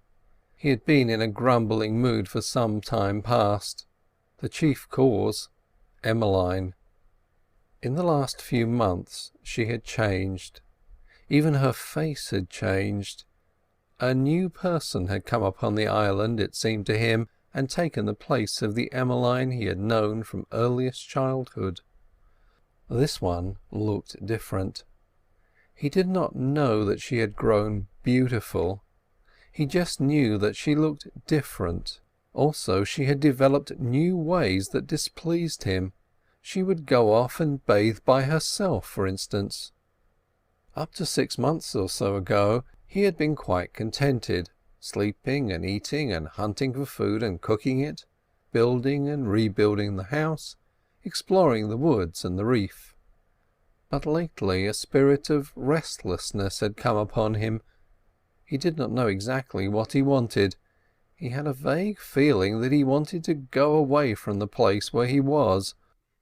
He had been in a grumbling mood for some time past. The chief cause, Emmeline. In the last few months she had changed. Even her face had changed. A new person had come upon the island, it seemed to him, and taken the place of the Emmeline he had known from earliest childhood. This one looked different. He did not know that she had grown beautiful. He just knew that she looked different. Also, she had developed new ways that displeased him. She would go off and bathe by herself, for instance. Up to 6 months or so ago, he had been quite contented, sleeping and eating and hunting for food and cooking it, building and rebuilding the house, exploring the woods and the reef. But lately a spirit of restlessness had come upon him. He did not know exactly what he wanted. He had a vague feeling that he wanted to go away from the place where he was,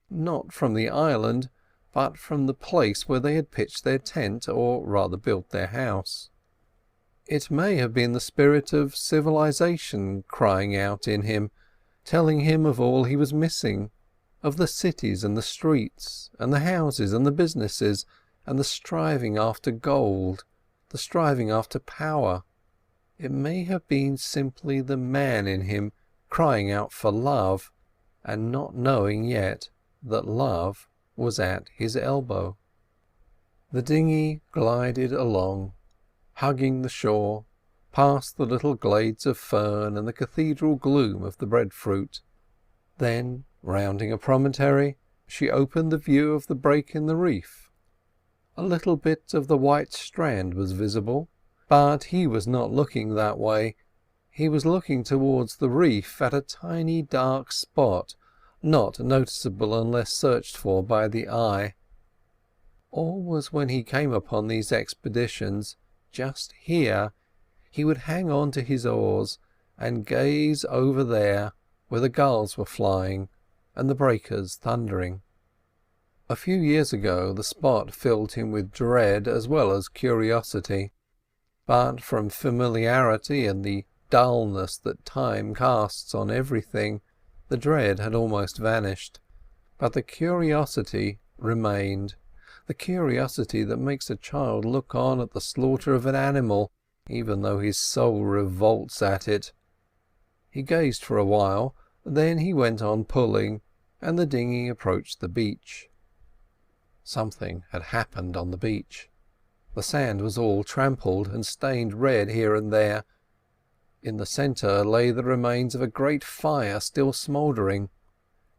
not from the island, but from the place where they had pitched their tent, or rather built their house. It may have been the spirit of civilization crying out in him, telling him of all he was missing, of the cities and the streets and the houses and the businesses and the striving after gold, the striving after power. It may have been simply the man in him crying out for love, and not knowing yet that love was at his elbow. The dinghy glided along, hugging the shore, past the little glades of fern and the cathedral gloom of the breadfruit. Then, rounding a promontory, she opened the view of the break in the reef. A little bit of the white strand was visible, but he was not looking that way. He was looking towards the reef at a tiny dark spot, not noticeable unless searched for by the eye. Always when he came upon these expeditions, just here, he would hang on to his oars and gaze over there where the gulls were flying and the breakers thundering. A few years ago the spot filled him with dread as well as curiosity, but from familiarity and the dullness that time casts on everything, the dread had almost vanished, but the curiosity remained, the curiosity that makes a child look on at the slaughter of an animal, even though his soul revolts at it. He gazed for a while, then he went on pulling, and the dinghy approached the beach. Something had happened on the beach. The sand was all trampled and stained red here and there. In the centre lay the remains of a great fire still smouldering,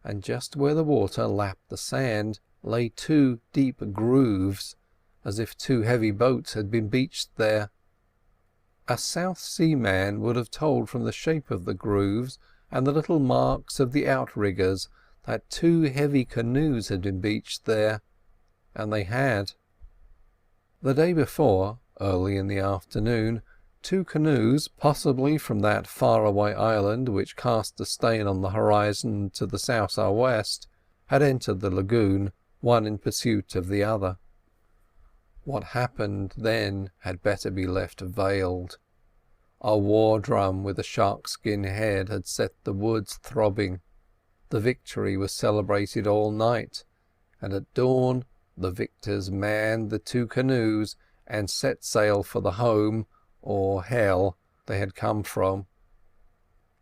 and just where the water lapped the sand lay 2 deep grooves, as if 2 heavy boats had been beached there. A South Sea man would have told from the shape of the grooves and the little marks of the outriggers that 2 heavy canoes had been beached there, and they had. The day before, early in the afternoon, 2 canoes, possibly from that far-away island which cast a stain on the horizon to the south-west, had entered the lagoon, one in pursuit of the other. What happened then had better be left veiled. A war drum with a sharkskin head had set the woods throbbing. The victory was celebrated all night, and at dawn the victors manned the 2 canoes and set sail for the home, or hell, they had come from.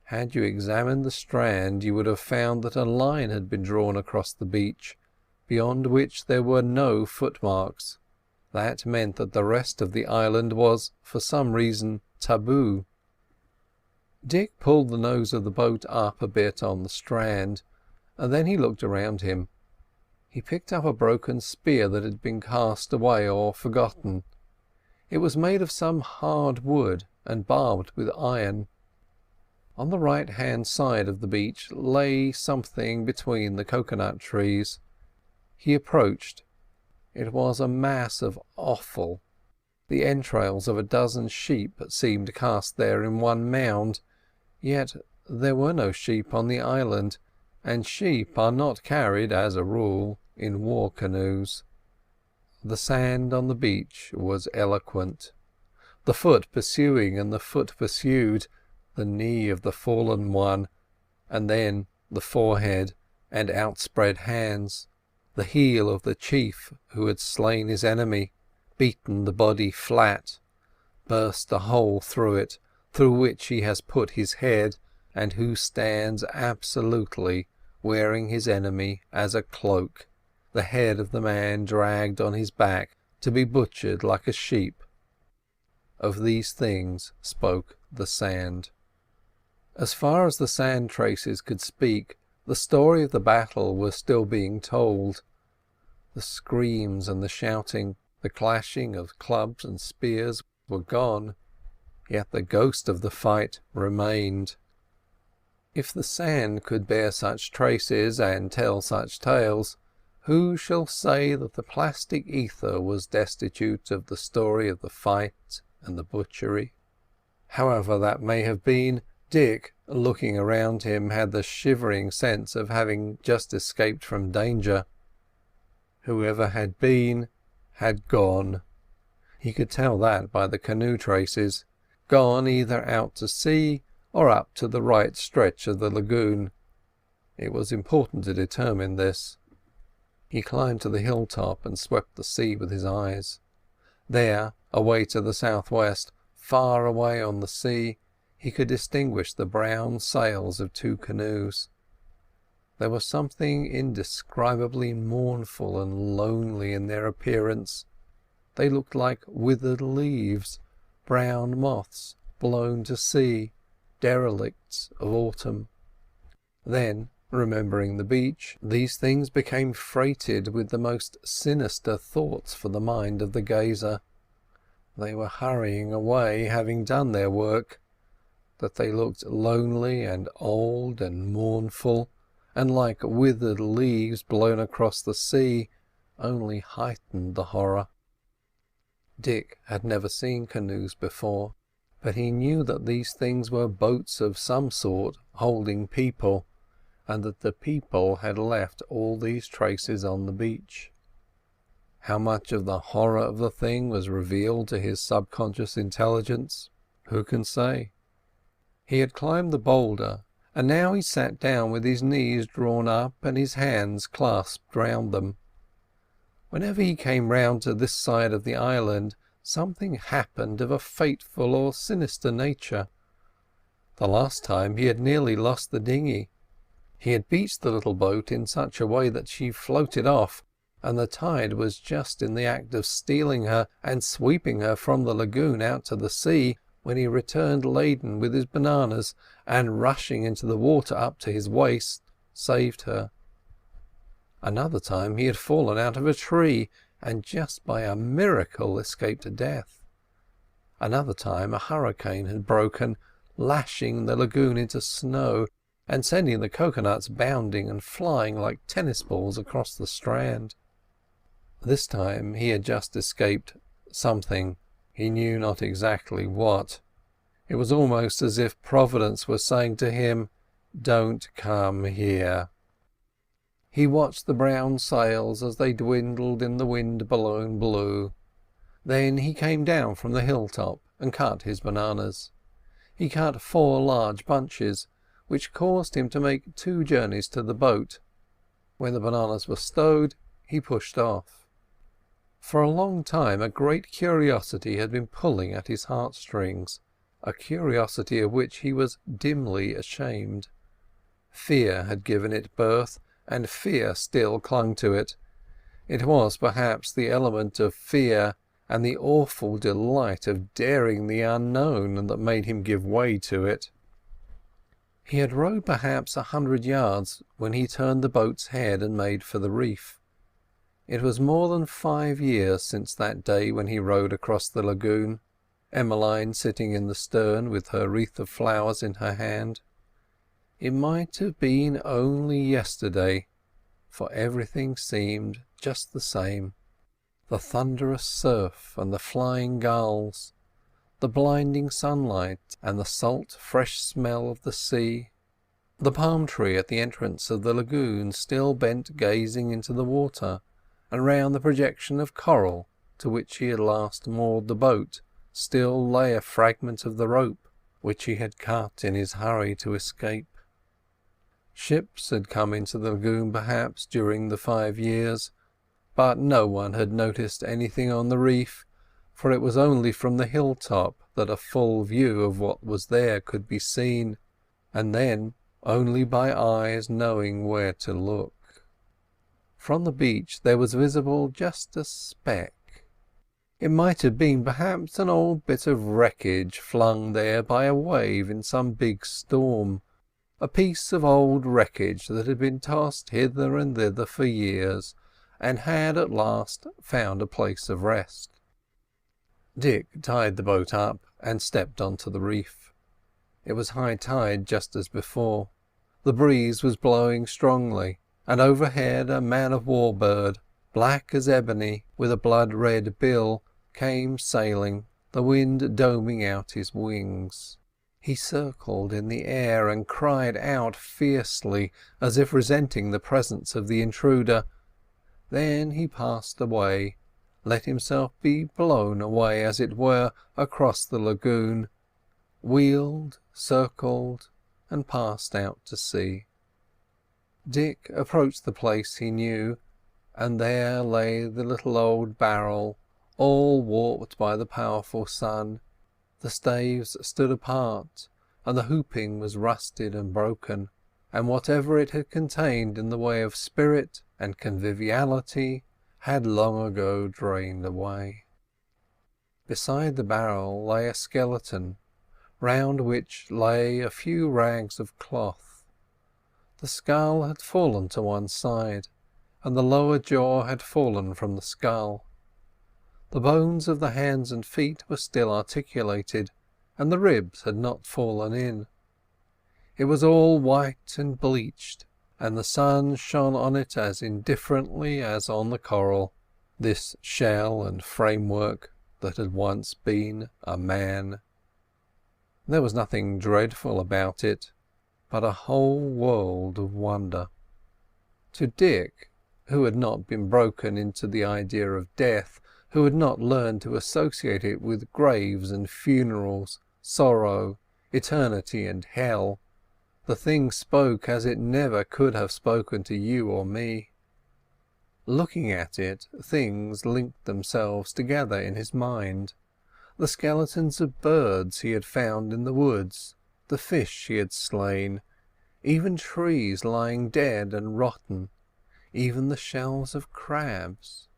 Had you examined the strand, you would have found that a line had been drawn across the beach, beyond which there were no footmarks. That meant that the rest of the island was, for some reason, taboo. Dick pulled the nose of the boat up a bit on the strand, and then he looked around him. He picked up a broken spear that had been cast away or forgotten. It was made of some hard wood and barbed with iron. On the right-hand side of the beach lay something between the coconut trees. He approached. It was a mass of offal. The entrails of a dozen sheep seemed cast there in one mound, yet there were no sheep on the island, and sheep are not carried, as a rule, in war canoes. The sand on the beach was eloquent. The foot pursuing and the foot pursued, the knee of the fallen one, and then the forehead and outspread hands, the heel of the chief who had slain his enemy, beaten the body flat, burst a hole through it, through which he has put his head, and who stands absolutely wearing his enemy as a cloak, the head of the man dragged on his back to be butchered like a sheep. Of these things spoke the sand. As far as the sand traces could speak, the story of the battle was still being told. The screams and the shouting, the clashing of clubs and spears were gone, yet the ghost of the fight remained. If the sand could bear such traces and tell such tales, who shall say that the plastic ether was destitute of the story of the fight and the butchery? However that may have been, Dick, looking around him, had the shivering sense of having just escaped from danger. Whoever had been, had gone. He could tell that by the canoe traces, gone either out to sea or up to the right stretch of the lagoon. It was important to determine this. He climbed to the hilltop and swept the sea with his eyes. There, away to the southwest, far away on the sea, he could distinguish the brown sails of two canoes. There was something indescribably mournful and lonely in their appearance. They looked like withered leaves, brown moths blown to sea, derelicts of autumn. Then, remembering the beach, these things became freighted with the most sinister thoughts for the mind of the gazer. They were hurrying away, having done their work. That they looked lonely and old and mournful, and like withered leaves blown across the sea, only heightened the horror. Dick had never seen canoes before, but he knew that these things were boats of some sort holding people, and that the people had left all these traces on the beach. How much of the horror of the thing was revealed to his subconscious intelligence, who can say? He had climbed the boulder, and now he sat down with his knees drawn up and his hands clasped round them. Whenever he came round to this side of the island, something happened of a fateful or sinister nature. The last time he had nearly lost the dinghy. He had beached the little boat in such a way that she floated off, and the tide was just in the act of stealing her and sweeping her from the lagoon out to the sea, when he returned laden with his bananas, and rushing into the water up to his waist, saved her. Another time he had fallen out of a tree, and just by a miracle escaped death. Another time a hurricane had broken, lashing the lagoon into snow, and sending the coconuts bounding and flying like tennis balls across the strand. This time he had just escaped something, he knew not exactly what. It was almost as if Providence was saying to him, "Don't come here." He watched the brown sails as they dwindled in the wind-blown blue. Then he came down from the hilltop and cut his bananas. He cut 4 large bunches, which caused him to make 2 journeys to the boat. When the bananas were stowed, he pushed off. For a long time a great curiosity had been pulling at his heartstrings, a curiosity of which he was dimly ashamed. Fear had given it birth, and fear still clung to it. It was perhaps the element of fear and the awful delight of daring the unknown that made him give way to it. He had rowed perhaps 100 yards when he turned the boat's head and made for the reef. It was more than 5 years since that day when he rowed across the lagoon, Emmeline sitting in the stern with her wreath of flowers in her hand. It might have been only yesterday, for everything seemed just the same. The thunderous surf and the flying gulls, the blinding sunlight and the salt fresh smell of the sea. The palm tree at the entrance of the lagoon still bent gazing into the water, and round the projection of coral to which he had last moored the boat still lay a fragment of the rope which he had cut in his hurry to escape. Ships had come into the lagoon perhaps during the 5 years, but no one had noticed anything on the reef, for it was only from the hilltop that a full view of what was there could be seen, and then only by eyes knowing where to look. From the beach there was visible just a speck. It might have been perhaps an old bit of wreckage flung there by a wave in some big storm, a piece of old wreckage that had been tossed hither and thither for years, and had at last found a place of rest. Dick tied the boat up and stepped onto the reef. It was high tide just as before. The breeze was blowing strongly, and overhead a man-of-war bird, black as ebony, with a blood-red bill, came sailing, the wind doming out his wings. He circled in the air and cried out fiercely, as if resenting the presence of the intruder. Then he passed away, let himself be blown away, as it were, across the lagoon, wheeled, circled, and passed out to sea. Dick approached the place he knew, and there lay the little old barrel, all warped by the powerful sun. The staves stood apart, and the hooping was rusted and broken, and whatever it had contained in the way of spirit and conviviality had long ago drained away. Beside the barrel lay a skeleton, round which lay a few rags of cloth. The skull had fallen to one side, and the lower jaw had fallen from the skull. The bones of the hands and feet were still articulated, and the ribs had not fallen in. It was all white and bleached, and the sun shone on it as indifferently as on the coral, this shell and framework that had once been a man. There was nothing dreadful about it, but a whole world of wonder. To Dick, who had not been broken into the idea of death, who had not learned to associate it with graves and funerals, sorrow, eternity and hell, the thing spoke as it never could have spoken to you or me. Looking at it, things linked themselves together in his mind. The skeletons of birds he had found in the woods, the fish he had slain, even trees lying dead and rotten, even the shells of crabs.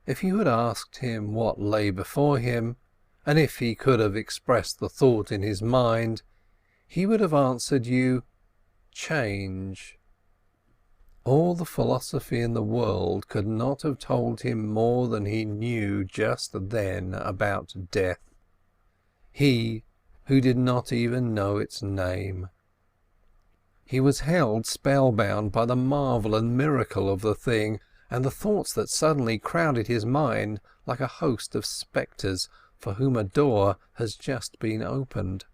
If you had asked him what lay before him, and if he could have expressed the thought in his mind, he would have answered you, change. All the philosophy in the world could not have told him more than he knew just then about death. He, who did not even know its name. He was held spellbound by the marvel and miracle of the thing, and the thoughts that suddenly crowded his mind like a host of spectres for whom a door has just been opened.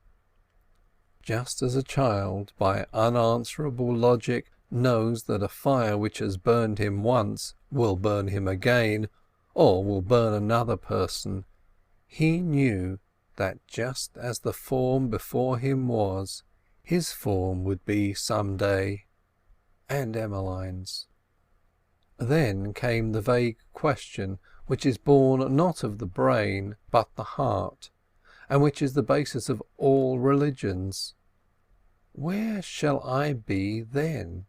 Just as a child, by unanswerable logic, knows that a fire which has burned him once will burn him again, or will burn another person, he knew that just as the form before him was, his form would be some day, and Emmeline's. Then came the vague question which is born not of the brain but the heart, and which is the basis of all religions. Where shall I be then?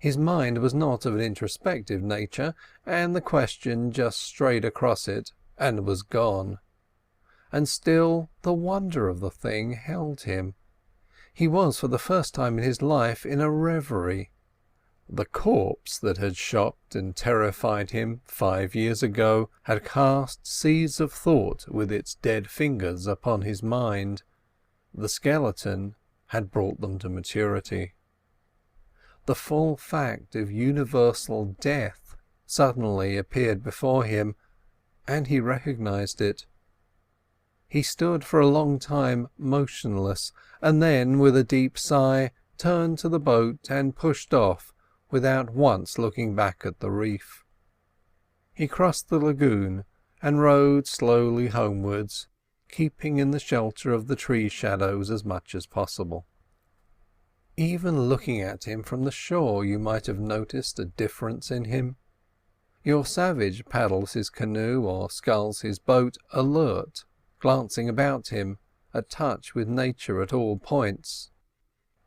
His mind was not of an introspective nature, and the question just strayed across it and was gone. And still the wonder of the thing held him. He was for the first time in his life in a reverie. The corpse that had shocked and terrified him 5 years ago had cast seeds of thought with its dead fingers upon his mind. The skeleton had brought them to maturity. The full fact of universal death suddenly appeared before him, and he recognized it. He stood for a long time motionless, and then, with a deep sigh, turned to the boat and pushed off without once looking back at the reef. He crossed the lagoon and rowed slowly homewards, keeping in the shelter of the tree shadows as much as possible. Even looking at him from the shore you might have noticed a difference in him. Your savage paddles his canoe or sculls his boat alert, glancing about him, at touch with nature at all points.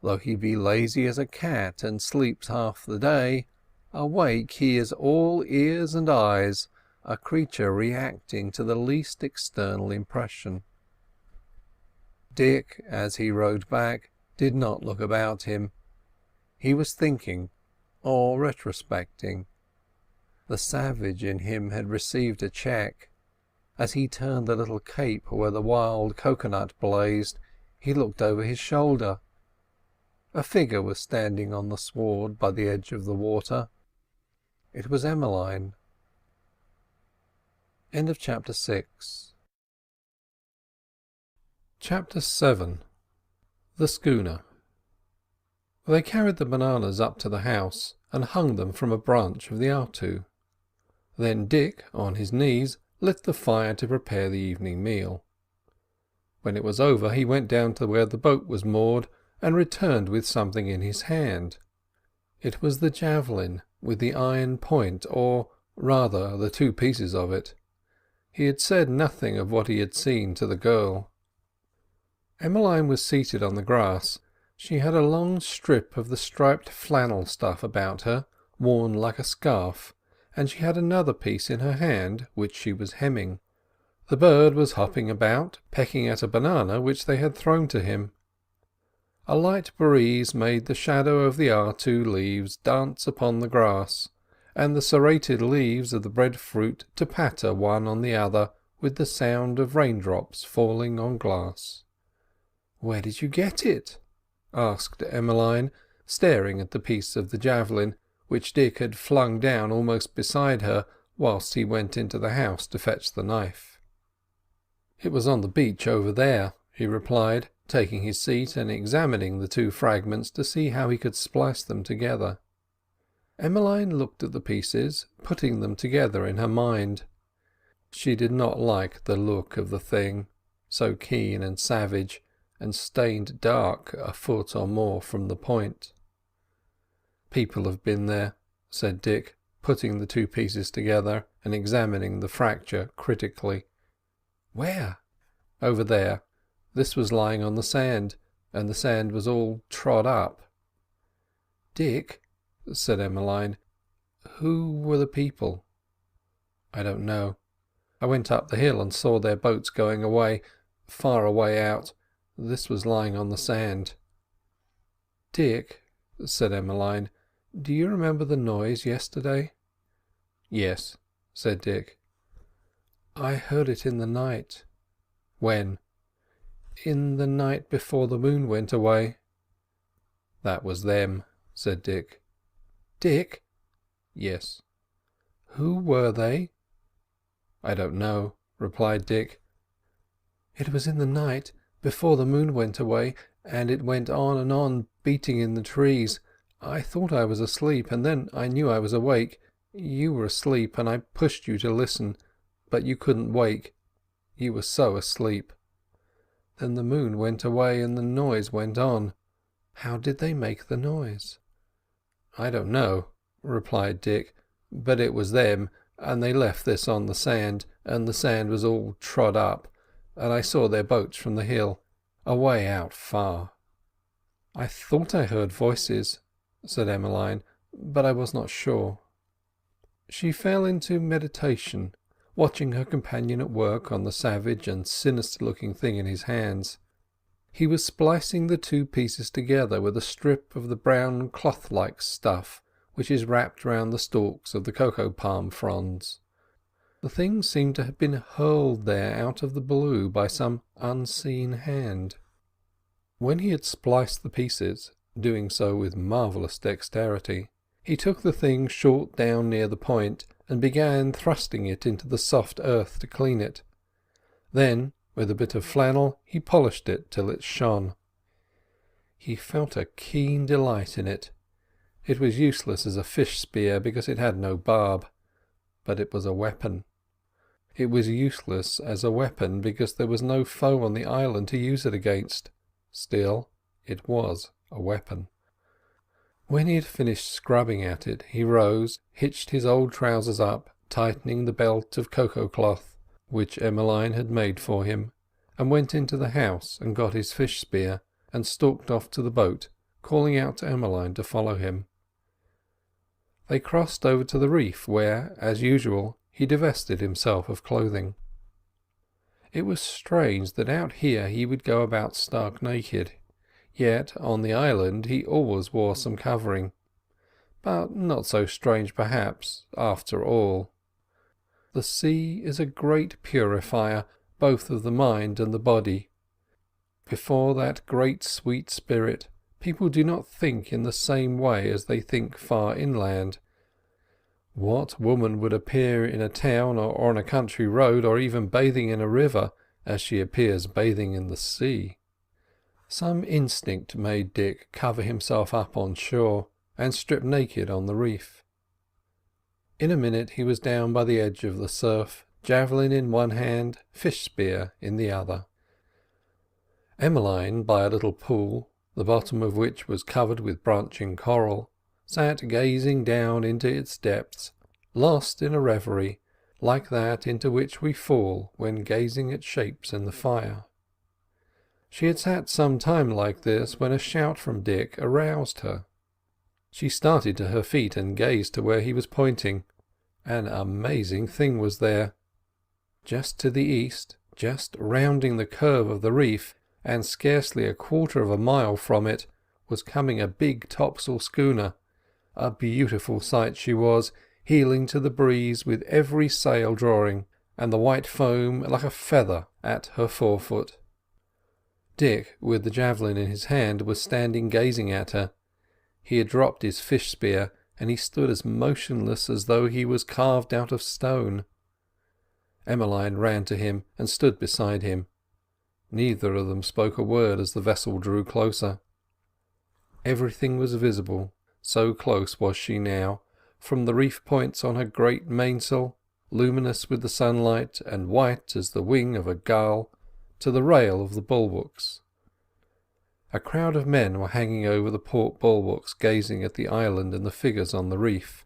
Though he be lazy as a cat and sleeps half the day, Awake, he is all ears and eyes, a creature reacting to the least external impression. Dick, as he rode back, did not look about him. He was thinking, or retrospecting. The savage in him had received a check. As he turned the little cape where the wild coconut blazed, he looked over his shoulder. A figure was standing on the sward by the edge of the water. It was Emmeline. End of chapter 6. Chapter 7. The Schooner. They carried the bananas up to the house and hung them from a branch of the artu. Then Dick, on his knees, lit the fire to prepare the evening meal. When it was over, he went down to where the boat was moored and returned with something in his hand. It was the javelin with the iron point, or rather the two pieces of it. He had said nothing of what he had seen to the girl. Emmeline was seated on the grass. She had a long strip of the striped flannel stuff about her, worn like a scarf, and she had another piece in her hand which she was hemming. The bird was hopping about, pecking at a banana which they had thrown to him. A light breeze made the shadow of the artu leaves dance upon the grass, and the serrated leaves of the breadfruit to patter one on the other with the sound of raindrops falling on glass. "Where did you get it?" asked Emmeline, staring at the piece of the javelin, which Dick had flung down almost beside her whilst he went into the house to fetch the knife. "It was on the beach over there," he replied, taking his seat and examining the two fragments to see how he could splice them together. Emmeline looked at the pieces, putting them together in her mind. She did not like the look of the thing, so keen and savage, and stained dark a foot or more from the point. "People have been there," said Dick, putting the two pieces together and examining the fracture critically. "Where?" "Over there. This was lying on the sand, and the sand was all trod up." "Dick," said Emmeline, "who were the people?" "I don't know. I went up the hill and saw their boats going away, far away out. This was lying on the sand." "Dick," said Emmeline, "do you remember the noise yesterday?" "Yes," said Dick. "I heard it in the night." "When?" "In the night before the moon went away." "That was them," said Dick. "Dick!" "Yes." "Who were they?" "I don't know," replied Dick. "It was in the night before the moon went away, and it went on and on, beating in the trees. I thought I was asleep, and then I knew I was awake. You were asleep, and I pushed you to listen, but you couldn't wake. You were so asleep. Then the moon went away and the noise went on." "How did they make the noise?" "I don't know," replied Dick, "but it was them, and they left this on the sand, and the sand was all trod up, and I saw their boats from the hill, away out far." "I thought I heard voices," said Emmeline, "but I was not sure." She fell into meditation, watching her companion at work on the savage and sinister-looking thing in his hands. He was splicing the two pieces together with a strip of the brown cloth-like stuff which is wrapped round the stalks of the cocoa palm fronds. The thing seemed to have been hurled there out of the blue by some unseen hand. When he had spliced the pieces, doing so with marvellous dexterity, he took the thing short down near the point and began thrusting it into the soft earth to clean it. Then, with a bit of flannel, he polished it till it shone. He felt a keen delight in it. It was useless as a fish spear because it had no barb, but it was a weapon. It was useless as a weapon because there was no foe on the island to use it against. Still, it was a weapon. When he had finished scrubbing at it, he rose, hitched his old trousers up, tightening the belt of cocoa cloth which Emmeline had made for him, and went into the house and got his fish spear, and stalked off to the boat, calling out to Emmeline to follow him. They crossed over to the reef where, as usual, he divested himself of clothing. It was strange that out here he would go about stark naked, yet on the island he always wore some covering. But not so strange perhaps, after all. The sea is a great purifier both of the mind and the body. Before that great sweet spirit, people do not think in the same way as they think far inland. What woman would appear in a town or on a country road or even bathing in a river as she appears bathing in the sea? Some instinct made Dick cover himself up on shore and strip naked on the reef. In a minute he was down by the edge of the surf, javelin in one hand, fish spear in the other. Emmeline, by a little pool, the bottom of which was covered with branching coral, sat gazing down into its depths, lost in a reverie, like that into which we fall when gazing at shapes in the fire. She had sat some time like this when a shout from Dick aroused her. She started to her feet and gazed to where he was pointing. An amazing thing was there. Just to the east, just rounding the curve of the reef, and scarcely a quarter of a mile from it, was coming a big topsail schooner. A beautiful sight she was, heeling to the breeze with every sail drawing, and the white foam like a feather at her forefoot. Dick, with the javelin in his hand, was standing gazing at her. He had dropped his fish spear, and he stood as motionless as though he was carved out of stone. Emmeline ran to him and stood beside him. Neither of them spoke a word as the vessel drew closer. Everything was visible, so close was she now, from the reef points on her great mainsail, luminous with the sunlight and white as the wing of a gull, to the rail of the bulwarks. A crowd of men were hanging over the port bulwarks gazing at the island and the figures on the reef.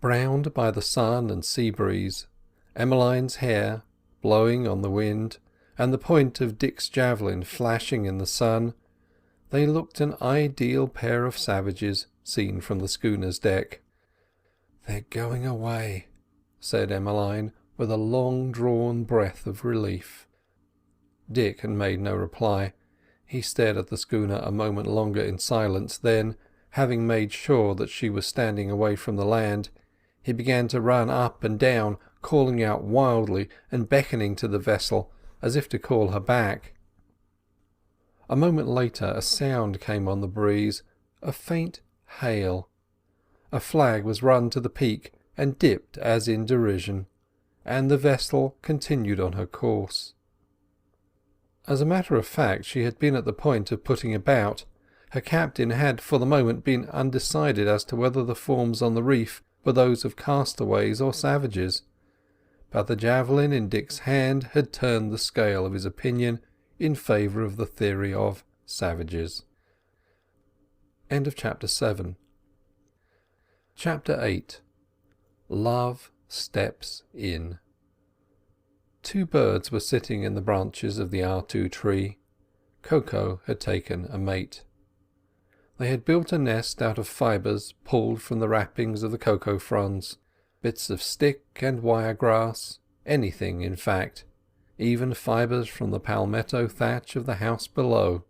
Browned by the sun and sea breeze, Emmeline's hair blowing on the wind, and the point of Dick's javelin flashing in the sun, they looked an ideal pair of savages seen from the schooner's deck. "They're going away," said Emmeline, with a long-drawn breath of relief. Dick had made no reply. He stared at the schooner a moment longer in silence, then, having made sure that she was standing away from the land, he began to run up and down, calling out wildly and beckoning to the vessel, as if to call her back. A moment later a sound came on the breeze, a faint hail. A flag was run to the peak and dipped as in derision, and the vessel continued on her course. As a matter of fact, she had been at the point of putting about. Her captain had for the moment been undecided as to whether the forms on the reef were those of castaways or savages, but the javelin in Dick's hand had turned the scale of his opinion in favour of the theory of savages. End of chapter 7. Chapter 8. Love steps in. Two birds were sitting in the branches of the R2 tree. Cocoa had taken a mate. They had built a nest out of fibres pulled from the wrappings of the cocoa fronds, bits of stick and wire grass, anything in fact, even fibres from the palmetto thatch of the house below.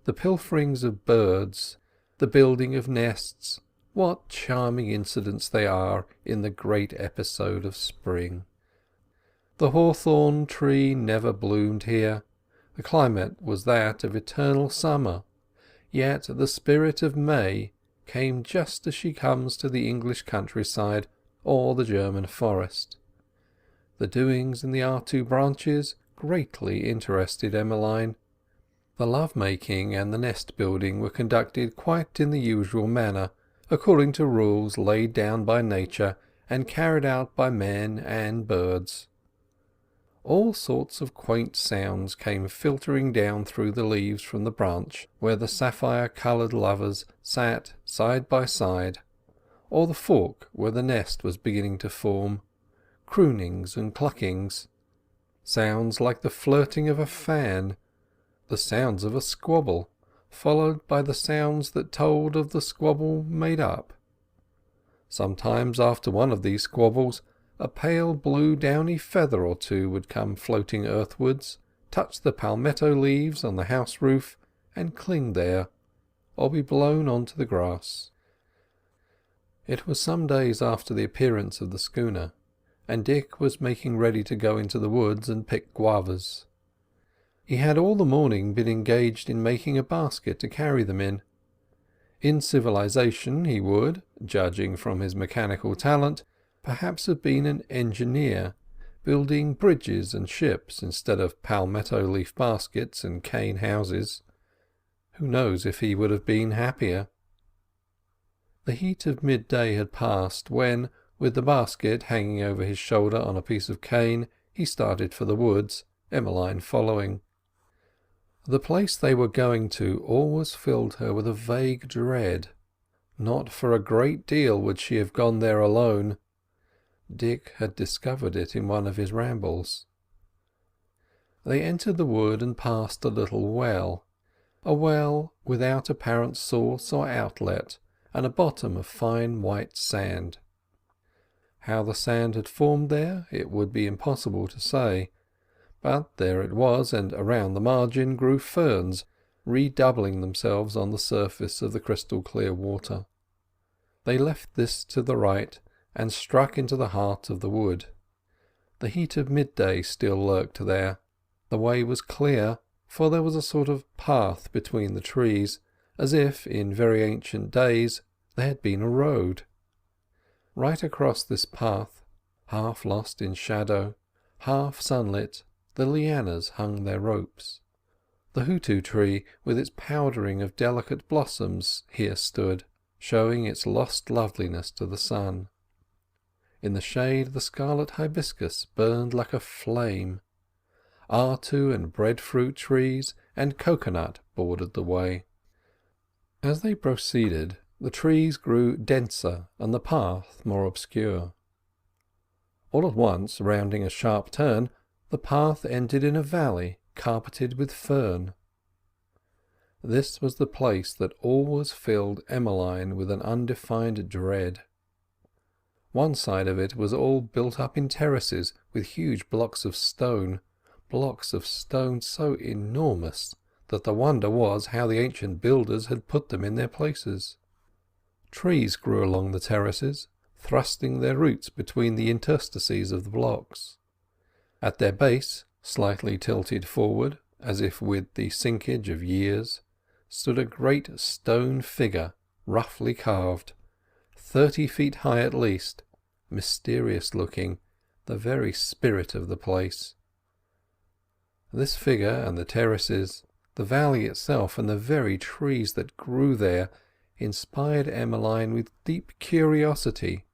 The pilferings of birds, the building of nests, what charming incidents they are in the great episode of spring. The hawthorn tree never bloomed here. The climate was that of eternal summer, yet the spirit of May came just as she comes to the English countryside or the German forest. The doings in the R2 branches greatly interested Emmeline. The love-making and the nest-building were conducted quite in the usual manner, according to rules laid down by nature and carried out by men and birds. All sorts of quaint sounds came filtering down through the leaves from the branch where the sapphire-coloured lovers sat side by side, or the fork where the nest was beginning to form, croonings and cluckings, sounds like the flirting of a fan, the sounds of a squabble, followed by the sounds that told of the squabble made up. Sometimes after one of these squabbles, a pale blue downy feather or two would come floating earthwards, touch the palmetto leaves on the house roof, and cling there, or be blown on to the grass. It was some days after the appearance of the schooner, and Dick was making ready to go into the woods and pick guavas. He had all the morning been engaged in making a basket to carry them in. In civilization he would, judging from his mechanical talent, perhaps have been an engineer, building bridges and ships instead of palmetto leaf baskets and cane houses. Who knows if he would have been happier? The heat of midday had passed when, with the basket hanging over his shoulder on a piece of cane, he started for the woods, Emmeline following. The place they were going to always filled her with a vague dread. Not for a great deal would she have gone there alone. Dick had discovered it in one of his rambles. They entered the wood and passed a little well, a well without apparent source or outlet, and a bottom of fine white sand. How the sand had formed there it would be impossible to say, but there it was, and around the margin grew ferns, redoubling themselves on the surface of the crystal clear water. They left this to the right, and struck into the heart of the wood. The heat of midday still lurked there. The way was clear, for there was a sort of path between the trees, as if, in very ancient days, there had been a road. Right across this path, half lost in shadow, half sunlit, the lianas hung their ropes. The hootu tree, with its powdering of delicate blossoms, here stood, showing its lost loveliness to the sun. In the shade the scarlet hibiscus burned like a flame. Artu and breadfruit trees and coconut bordered the way. As they proceeded, the trees grew denser and the path more obscure. All at once, rounding a sharp turn, the path ended in a valley carpeted with fern. This was the place that always filled Emmeline with an undefined dread. One side of it was all built up in terraces with huge blocks of stone so enormous that the wonder was how the ancient builders had put them in their places. Trees grew along the terraces, thrusting their roots between the interstices of the blocks. At their base, slightly tilted forward, as if with the sinkage of years, stood a great stone figure, roughly carved, 30 feet high at least, mysterious-looking, the very spirit of the place. This figure and the terraces, the valley itself and the very trees that grew there, inspired Emmeline with deep curiosity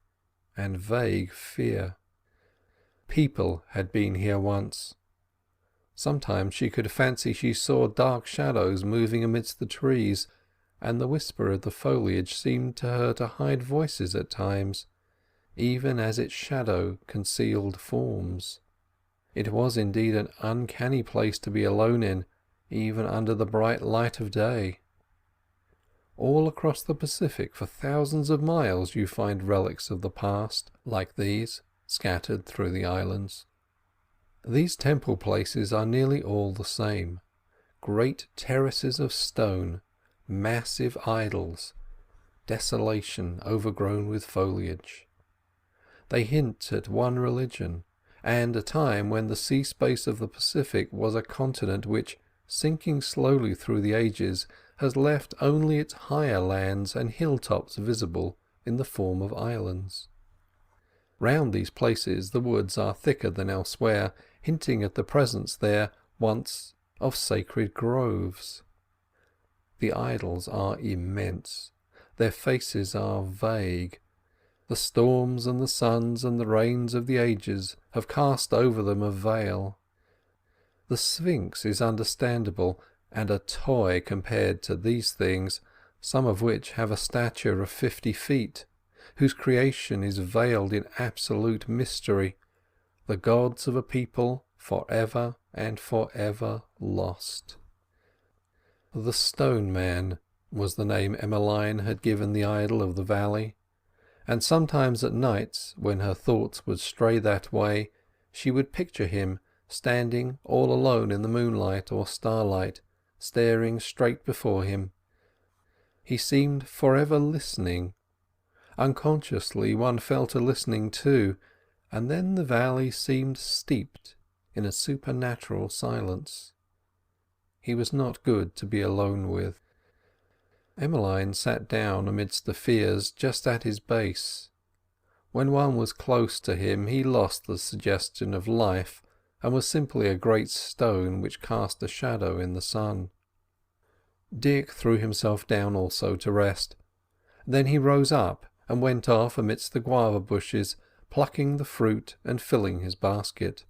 and vague fear. People had been here once. Sometimes she could fancy she saw dark shadows moving amidst the trees, and the whisper of the foliage seemed to her to hide voices at times, even as its shadow concealed forms. It was indeed an uncanny place to be alone in, even under the bright light of day. All across the Pacific for thousands of miles you find relics of the past, like these, scattered through the islands. These temple places are nearly all the same. Great terraces of stone, massive idols, desolation overgrown with foliage. They hint at one religion, and a time when the sea space of the Pacific was a continent which, sinking slowly through the ages, has left only its higher lands and hilltops visible in the form of islands. Round these places the woods are thicker than elsewhere, hinting at the presence there, once, of sacred groves. The idols are immense. Their faces are vague. The storms and the suns and the rains of the ages have cast over them a veil. The Sphinx is understandable, and a toy compared to these things, some of which have a stature of 50 feet, whose creation is veiled in absolute mystery, the gods of a people for ever and for ever lost. The Stone Man was the name Emmeline had given the idol of the valley. and sometimes at nights, when her thoughts would stray that way, she would picture him standing all alone in the moonlight or starlight, staring straight before him. He seemed forever listening. Unconsciously one fell to listening too, and then the valley seemed steeped in a supernatural silence. He was not good to be alone with. Emmeline sat down amidst the fears just at his base. When one was close to him he lost the suggestion of life, and was simply a great stone which cast a shadow in the sun. Dick threw himself down also to rest. Then he rose up and went off amidst the guava bushes, plucking the fruit and filling his basket.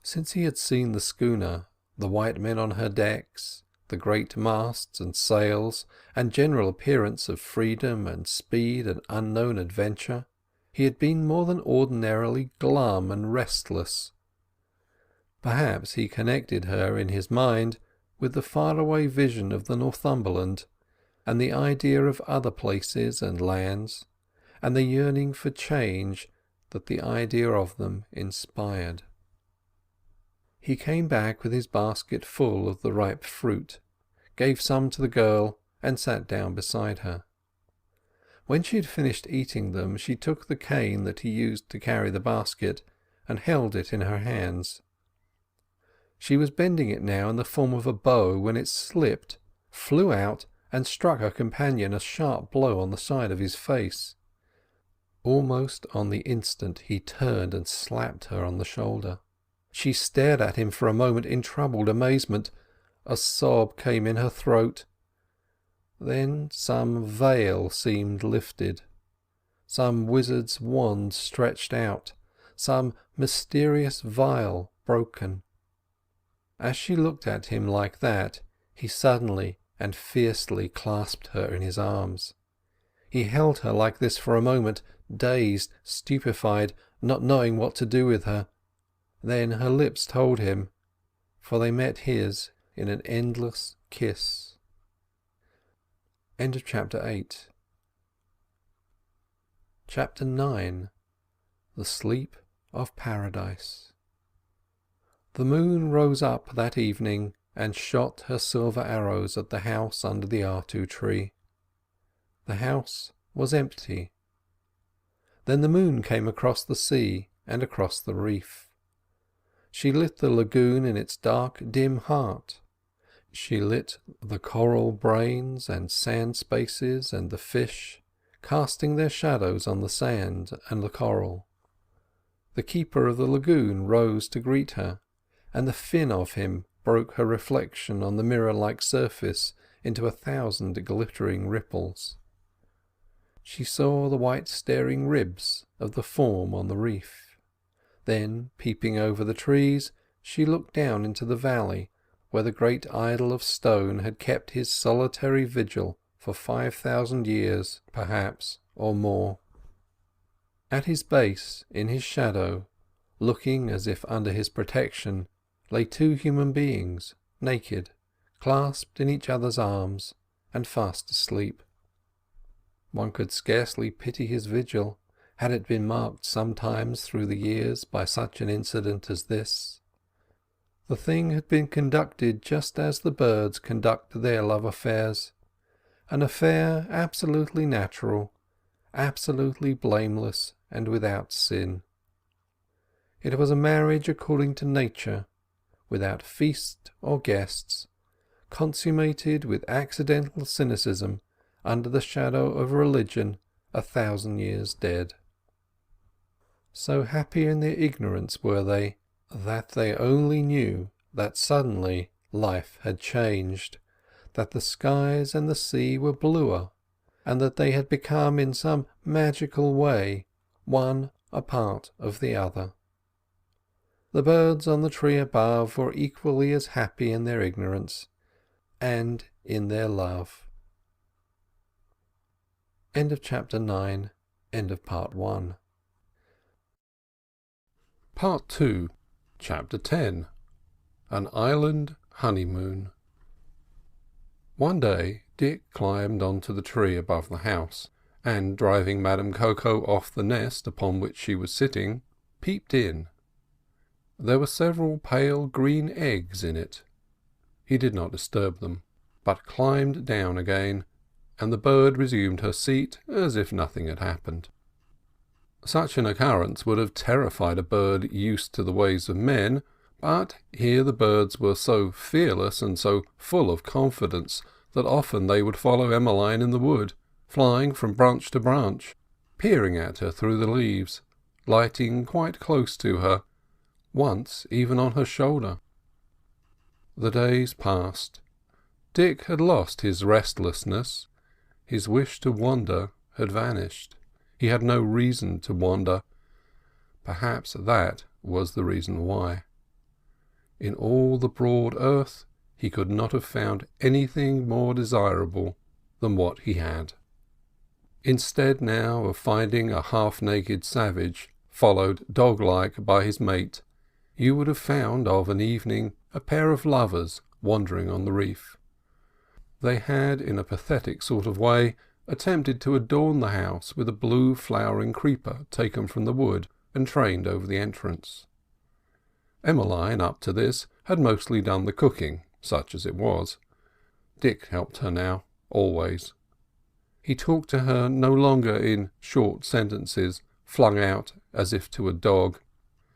Since he had seen the schooner, the white men on her decks, the great masts and sails, and general appearance of freedom and speed and unknown adventure, he had been more than ordinarily glum and restless. Perhaps he connected her in his mind with the faraway vision of the Northumberland, and the idea of other places and lands, and the yearning for change that the idea of them inspired. He came back with his basket full of the ripe fruit, gave some to the girl, and sat down beside her. When she had finished eating them, she took the cane that he used to carry the basket, and held it in her hands. She was bending it now in the form of a bow when it slipped, flew out, and struck her companion a sharp blow on the side of his face. Almost on the instant he turned and slapped her on the shoulder. She stared at him for a moment in troubled amazement. A sob came in her throat. Then some veil seemed lifted, some wizard's wand stretched out, some mysterious vial broken. As she looked at him like that, he suddenly and fiercely clasped her in his arms. He held her like this for a moment, dazed, stupefied, not knowing what to do with her. Then her lips told him, for they met his in an endless kiss. End of chapter 8. Chapter 9. The Sleep of Paradise. The moon rose up that evening and shot her silver arrows at the house under the artu tree. The house was empty. Then the moon came across the sea and across the reef. She lit the lagoon in its dark, dim heart. She lit the coral brains and sand spaces and the fish, casting their shadows on the sand and the coral. The keeper of the lagoon rose to greet her, and the fin of him broke her reflection on the mirror-like surface into 1,000 glittering ripples. She saw the white staring ribs of the form on the reef. Then, peeping over the trees, she looked down into the valley where the great idol of stone had kept his solitary vigil for 5,000 years, perhaps, or more. At his base, in his shadow, looking as if under his protection, lay 2 human beings, naked, clasped in each other's arms, and fast asleep. One could scarcely pity his vigil, had it been marked sometimes through the years by such an incident as this. The thing had been conducted just as the birds conduct their love affairs, an affair absolutely natural, absolutely blameless and without sin. It was a marriage according to nature, without feast or guests, consummated with accidental cynicism under the shadow of a religion 1,000 years dead. So happy in their ignorance were they, that they only knew that suddenly life had changed, that the skies and the sea were bluer, and that they had become in some magical way one a part of the other. The birds on the tree above were equally as happy in their ignorance and in their love. End of chapter 9. End of part 1. Part 2. Chapter 10. An Island Honeymoon. One day Dick climbed onto the tree above the house, and driving Madame Coco off the nest upon which she was sitting, peeped in. There were several pale green eggs in it. He did not disturb them, but climbed down again, and the bird resumed her seat as if nothing had happened. Such an occurrence would have terrified a bird used to the ways of men, but here the birds were so fearless and so full of confidence that often they would follow Emmeline in the wood, flying from branch to branch, peering at her through the leaves, lighting quite close to her, once even on her shoulder. The days passed. Dick had lost his restlessness. His wish to wander had vanished. He had no reason to wander. Perhaps that was the reason why. In all the broad earth he could not have found anything more desirable than what he had. Instead now of finding a half-naked savage, followed dog-like by his mate, you would have found of an evening a pair of lovers wandering on the reef. They had, in a pathetic sort of way, attempted to adorn the house with a blue flowering creeper taken from the wood and trained over the entrance. Emmeline, up to this, had mostly done the cooking, such as it was. Dick helped her now, always. He talked to her no longer in short sentences, flung out as if to a dog,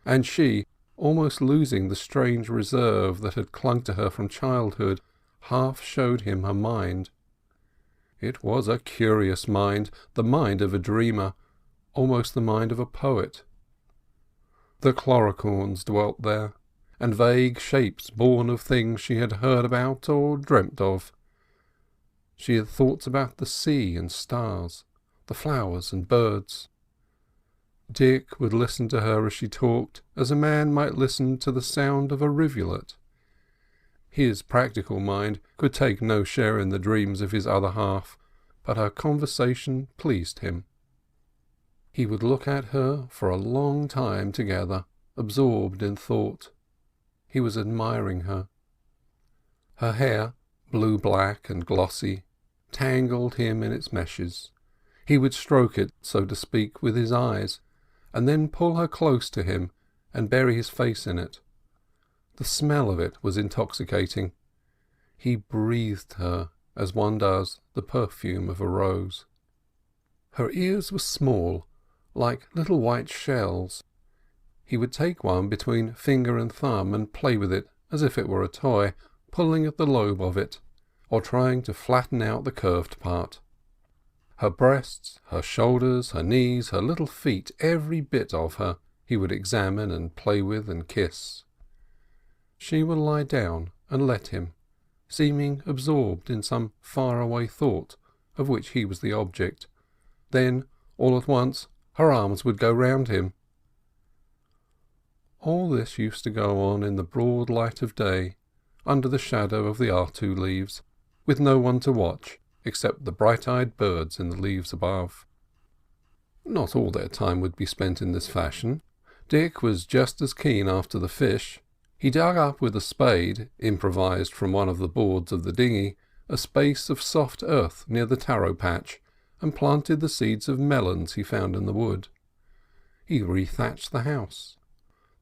and she, almost losing the strange reserve that had clung to her from childhood, half showed him her mind. It was a curious mind, the mind of a dreamer, almost the mind of a poet. The chlorocorns dwelt there, and vague shapes born of things she had heard about or dreamt of. She had thoughts about the sea and stars, the flowers and birds. Dick would listen to her as she talked, as a man might listen to the sound of a rivulet. His practical mind could take no share in the dreams of his other half, but her conversation pleased him. He would look at her for a long time together, absorbed in thought. He was admiring her. Her hair, blue-black and glossy, tangled him in its meshes. He would stroke it, so to speak, with his eyes, and then pull her close to him and bury his face in it. The smell of it was intoxicating. He breathed her as one does the perfume of a rose. Her ears were small, like little white shells. He would take one between finger and thumb and play with it as if it were a toy, pulling at the lobe of it, or trying to flatten out the curved part. Her breasts, her shoulders, her knees, her little feet, every bit of her, he would examine and play with and kiss. She would lie down and let him, seeming absorbed in some far-away thought of which he was the object. Then, all at once, her arms would go round him. All this used to go on in the broad light of day, under the shadow of the artu leaves, with no one to watch except the bright-eyed birds in the leaves above. Not all their time would be spent in this fashion. Dick was just as keen after the fish. He dug up with a spade, improvised from one of the boards of the dinghy, a space of soft earth near the taro patch, and planted the seeds of melons he found in the wood. He rethatched the house.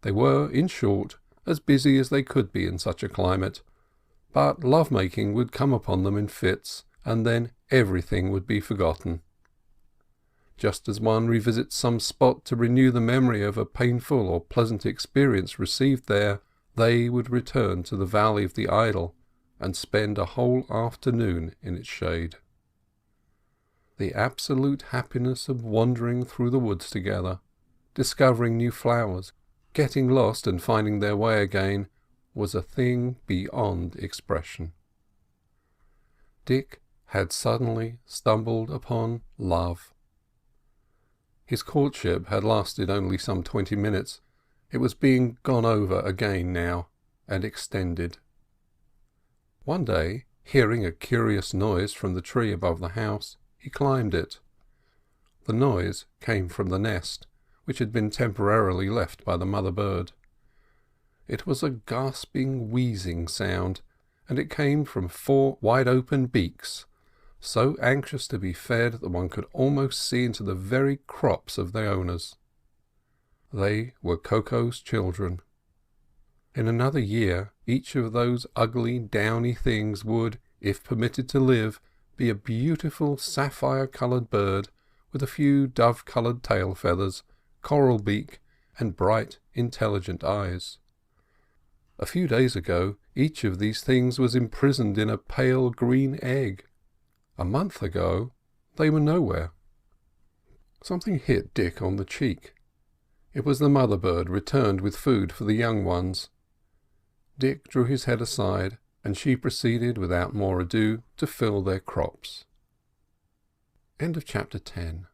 They were, in short, as busy as they could be in such a climate, but love-making would come upon them in fits, and then everything would be forgotten. Just as one revisits some spot to renew the memory of a painful or pleasant experience received there, they would return to the Valley of the Idol and spend a whole afternoon in its shade. The absolute happiness of wandering through the woods together, discovering new flowers, getting lost and finding their way again, was a thing beyond expression. Dick had suddenly stumbled upon love. His courtship had lasted only some 20 minutes. It was being gone over again now, and extended. One day, hearing a curious noise from the tree above the house, he climbed it. The noise came from the nest, which had been temporarily left by the mother bird. It was a gasping, wheezing sound, and it came from 4 wide-open beaks, so anxious to be fed that one could almost see into the very crops of their owners. They were Coco's children. In another year, each of those ugly, downy things would, if permitted to live, be a beautiful sapphire-coloured bird with a few dove-coloured tail feathers, coral beak, and bright, intelligent eyes. A few days ago, each of these things was imprisoned in a pale green egg. A month ago, they were nowhere. Something hit Dick on the cheek. It was the mother bird returned with food for the young ones. Dick drew his head aside, and she proceeded without more ado to fill their crops. End of chapter 10.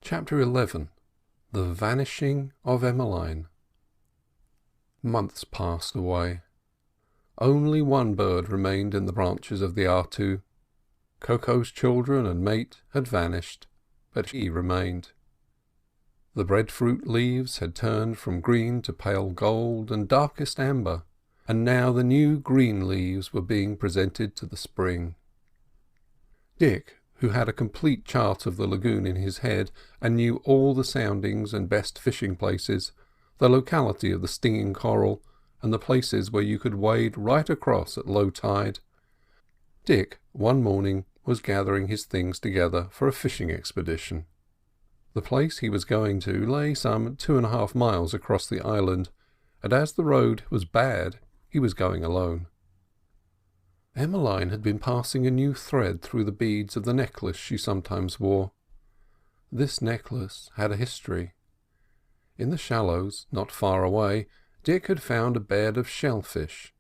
Chapter 11. The Vanishing of Emmeline. Months passed away. Only one bird remained in the branches of the artu. Coco's children and mate had vanished, but she remained. The breadfruit leaves had turned from green to pale gold and darkest amber, and now the new green leaves were being presented to the spring. Dick, who had a complete chart of the lagoon in his head and knew all the soundings and best fishing places, the locality of the stinging coral, and the places where you could wade right across at low tide, Dick, one morning, was gathering his things together for a fishing expedition. The place he was going to lay some 2.5 miles across the island, and as the road was bad, he was going alone. Emmeline had been passing a new thread through the beads of the necklace she sometimes wore. This necklace had a history. In the shallows, not far away, Dick had found a bed of shellfish.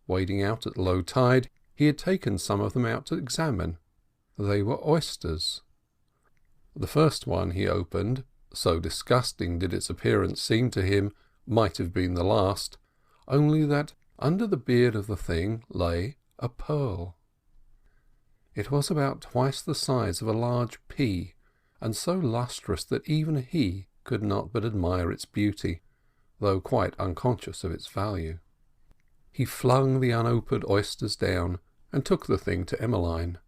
Wading out at low tide, he had taken some of them out to examine. They were oysters. The first one he opened, so disgusting did its appearance seem to him, might have been the last, only that under the beard of the thing lay a pearl. It was about twice the size of a large pea, and so lustrous that even he could not but admire its beauty, though quite unconscious of its value. He flung the unopened oysters down, and took the thing to Emmeline.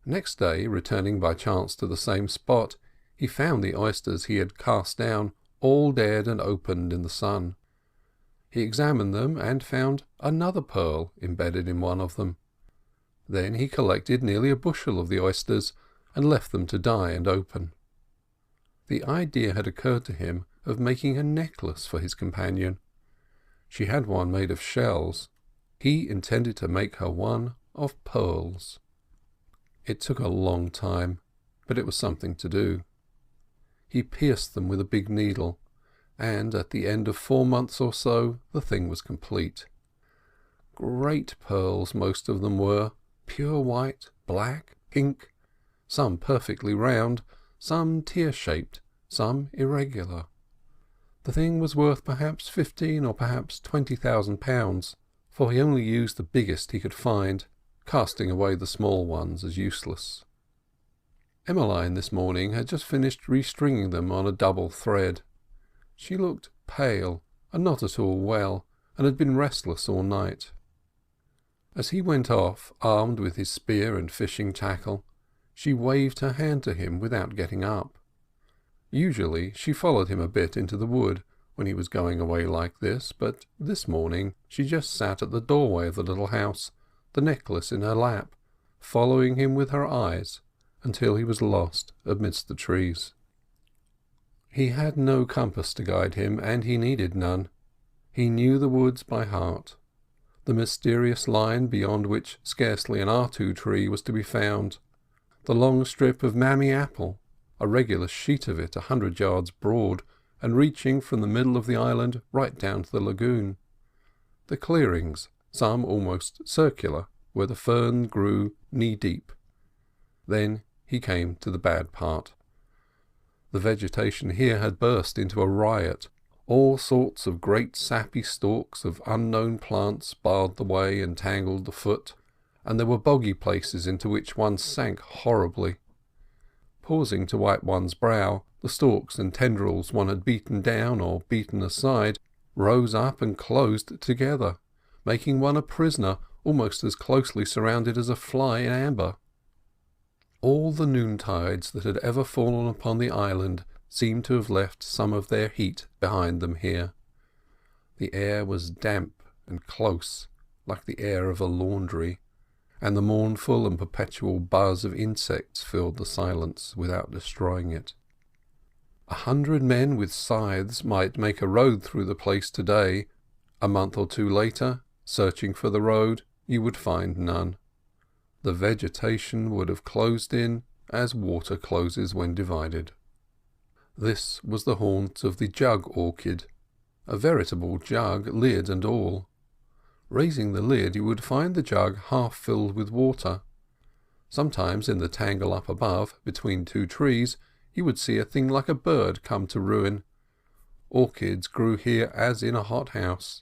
Next day, returning by chance to the same spot, he found the oysters he had cast down all dead and opened in the sun. He examined them and found another pearl embedded in one of them. Then he collected nearly a bushel of the oysters and left them to die and open. The idea had occurred to him of making a necklace for his companion. She had one made of shells. He intended to make her one of pearls. It took a long time, but it was something to do. He pierced them with a big needle, and at the end of 4 months or so the thing was complete. Great pearls most of them were, pure white, black, pink, some perfectly round, some tear-shaped, some irregular. The thing was worth perhaps 15 or perhaps 20,000 pounds, for he only used the biggest he could find, casting away the small ones as useless. Emmeline this morning had just finished restringing them on a double thread. She looked pale and not at all well, and had been restless all night. As he went off, armed with his spear and fishing tackle, she waved her hand to him without getting up. Usually she followed him a bit into the wood when he was going away like this, but this morning she just sat at the doorway of the little house, the necklace in her lap, following him with her eyes until he was lost amidst the trees. He had no compass to guide him, and he needed none. He knew the woods by heart, the mysterious line beyond which scarcely an artu tree was to be found, the long strip of mammy apple, a regular sheet of it 100 yards broad, and reaching from the middle of the island right down to the lagoon, the clearings, some almost circular, where the fern grew knee-deep. Then he came to the bad part. The vegetation here had burst into a riot. All sorts of great sappy stalks of unknown plants barred the way and tangled the foot, and there were boggy places into which one sank horribly. Pausing to wipe one's brow, the stalks and tendrils one had beaten down or beaten aside rose up and closed together, making one a prisoner almost as closely surrounded as a fly in amber. All the noontides that had ever fallen upon the island seemed to have left some of their heat behind them here. The air was damp and close, like the air of a laundry, and the mournful and perpetual buzz of insects filled the silence without destroying it. 100 men with scythes might make a road through the place today. A month or two later, searching for the road, you would find none. The vegetation would have closed in as water closes when divided. This was the haunt of the jug orchid, a veritable jug, lid and all. Raising the lid, you would find the jug half filled with water. Sometimes in the tangle up above, between two trees, you would see a thing like a bird come to ruin. Orchids grew here as in a hothouse.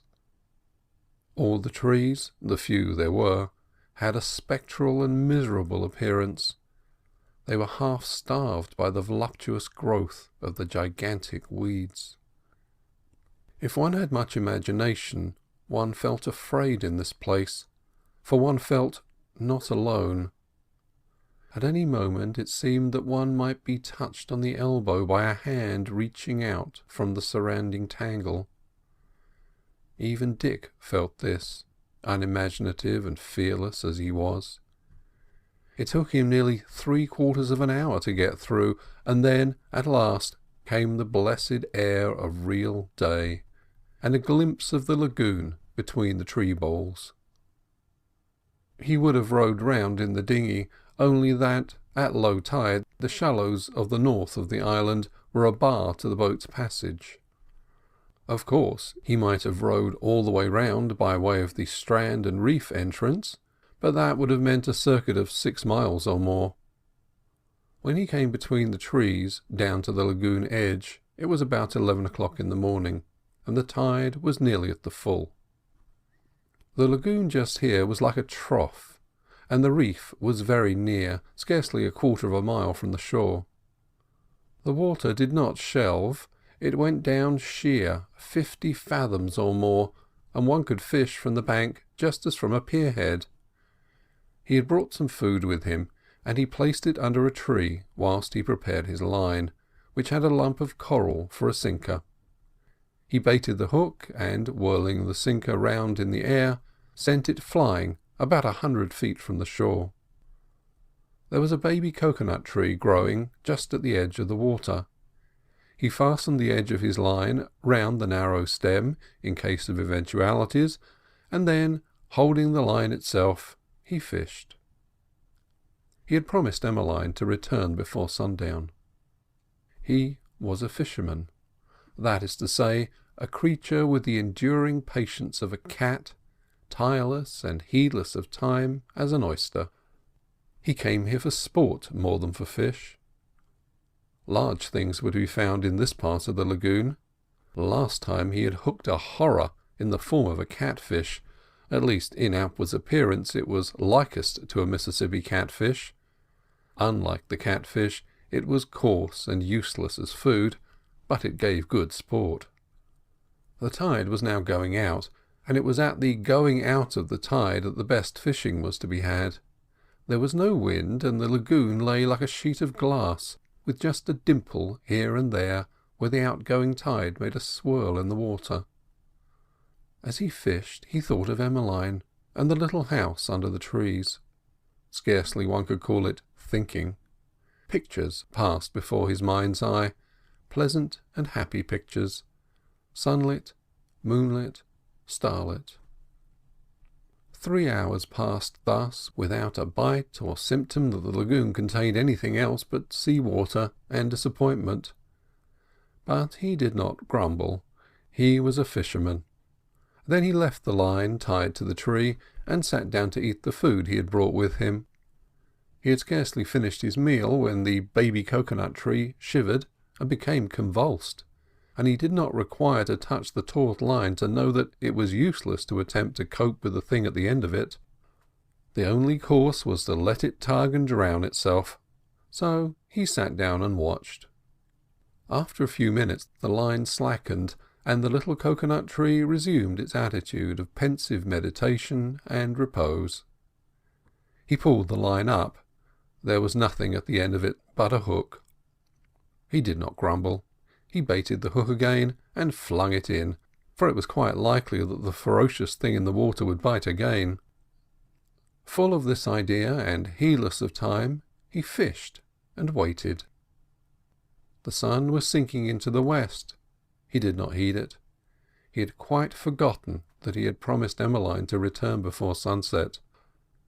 All the trees, the few there were, had a spectral and miserable appearance. They were half starved by the voluptuous growth of the gigantic weeds. If one had much imagination, one felt afraid in this place, for one felt not alone. At any moment it seemed that one might be touched on the elbow by a hand reaching out from the surrounding tangle. Even Dick felt this, unimaginative and fearless as he was. It took him nearly 3/4 of an hour to get through, and then, at last, came the blessed air of real day, and a glimpse of the lagoon between the tree boles. He would have rowed round in the dinghy, only that, at low tide, the shallows of the north of the island were a bar to the boat's passage. Of course, he might have rowed all the way round by way of the strand and reef entrance, but that would have meant a circuit of 6 miles or more. When he came between the trees down to the lagoon edge, it was about 11 o'clock in the morning, and the tide was nearly at the full. The lagoon just here was like a trough, and the reef was very near, scarcely 1/4 of a mile from the shore. The water did not shelve, it went down sheer 50 fathoms or more, and one could fish from the bank just as from a pierhead. He had brought some food with him, and he placed it under a tree whilst he prepared his line, which had a lump of coral for a sinker. He baited the hook, and, whirling the sinker round in the air, sent it flying about 100 feet from the shore. There was a baby coconut tree growing just at the edge of the water. He fastened the edge of his line round the narrow stem in case of eventualities, and then, holding the line itself, he fished. He had promised Emmeline to return before sundown. He was a fisherman, that is to say, a creature with the enduring patience of a cat, tireless and heedless of time as an oyster. He came here for sport more than for fish. Large things were to be found in this part of the lagoon. Last time he had hooked a horror in the form of a catfish. At least in outward appearance it was likest to a Mississippi catfish. Unlike the catfish, it was coarse and useless as food, but it gave good sport. The tide was now going out, and it was at the going out of the tide that the best fishing was to be had. There was no wind, and the lagoon lay like a sheet of glass, with just a dimple here and there where the outgoing tide made a swirl in the water. As he fished, he thought of Emmeline and the little house under the trees. Scarcely one could call it thinking. Pictures passed before his mind's eye, pleasant and happy pictures, sunlit, moonlit, starlit. 3 hours passed thus, without a bite or symptom that the lagoon contained anything else but sea-water and disappointment. But he did not grumble. He was a fisherman. Then he left the line tied to the tree, and sat down to eat the food he had brought with him. He had scarcely finished his meal when the baby coconut tree shivered and became convulsed, and he did not require to touch the taut line to know that it was useless to attempt to cope with the thing at the end of it. The only course was to let it tug and drown itself, so he sat down and watched. After a few minutes the line slackened, and the little coconut tree resumed its attitude of pensive meditation and repose. He pulled the line up. There was nothing at the end of it but a hook. He did not grumble. He baited the hook again and flung it in, for it was quite likely that the ferocious thing in the water would bite again. Full of this idea and heedless of time, he fished and waited. The sun was sinking into the west. He did not heed it. He had quite forgotten that he had promised Emmeline to return before sunset.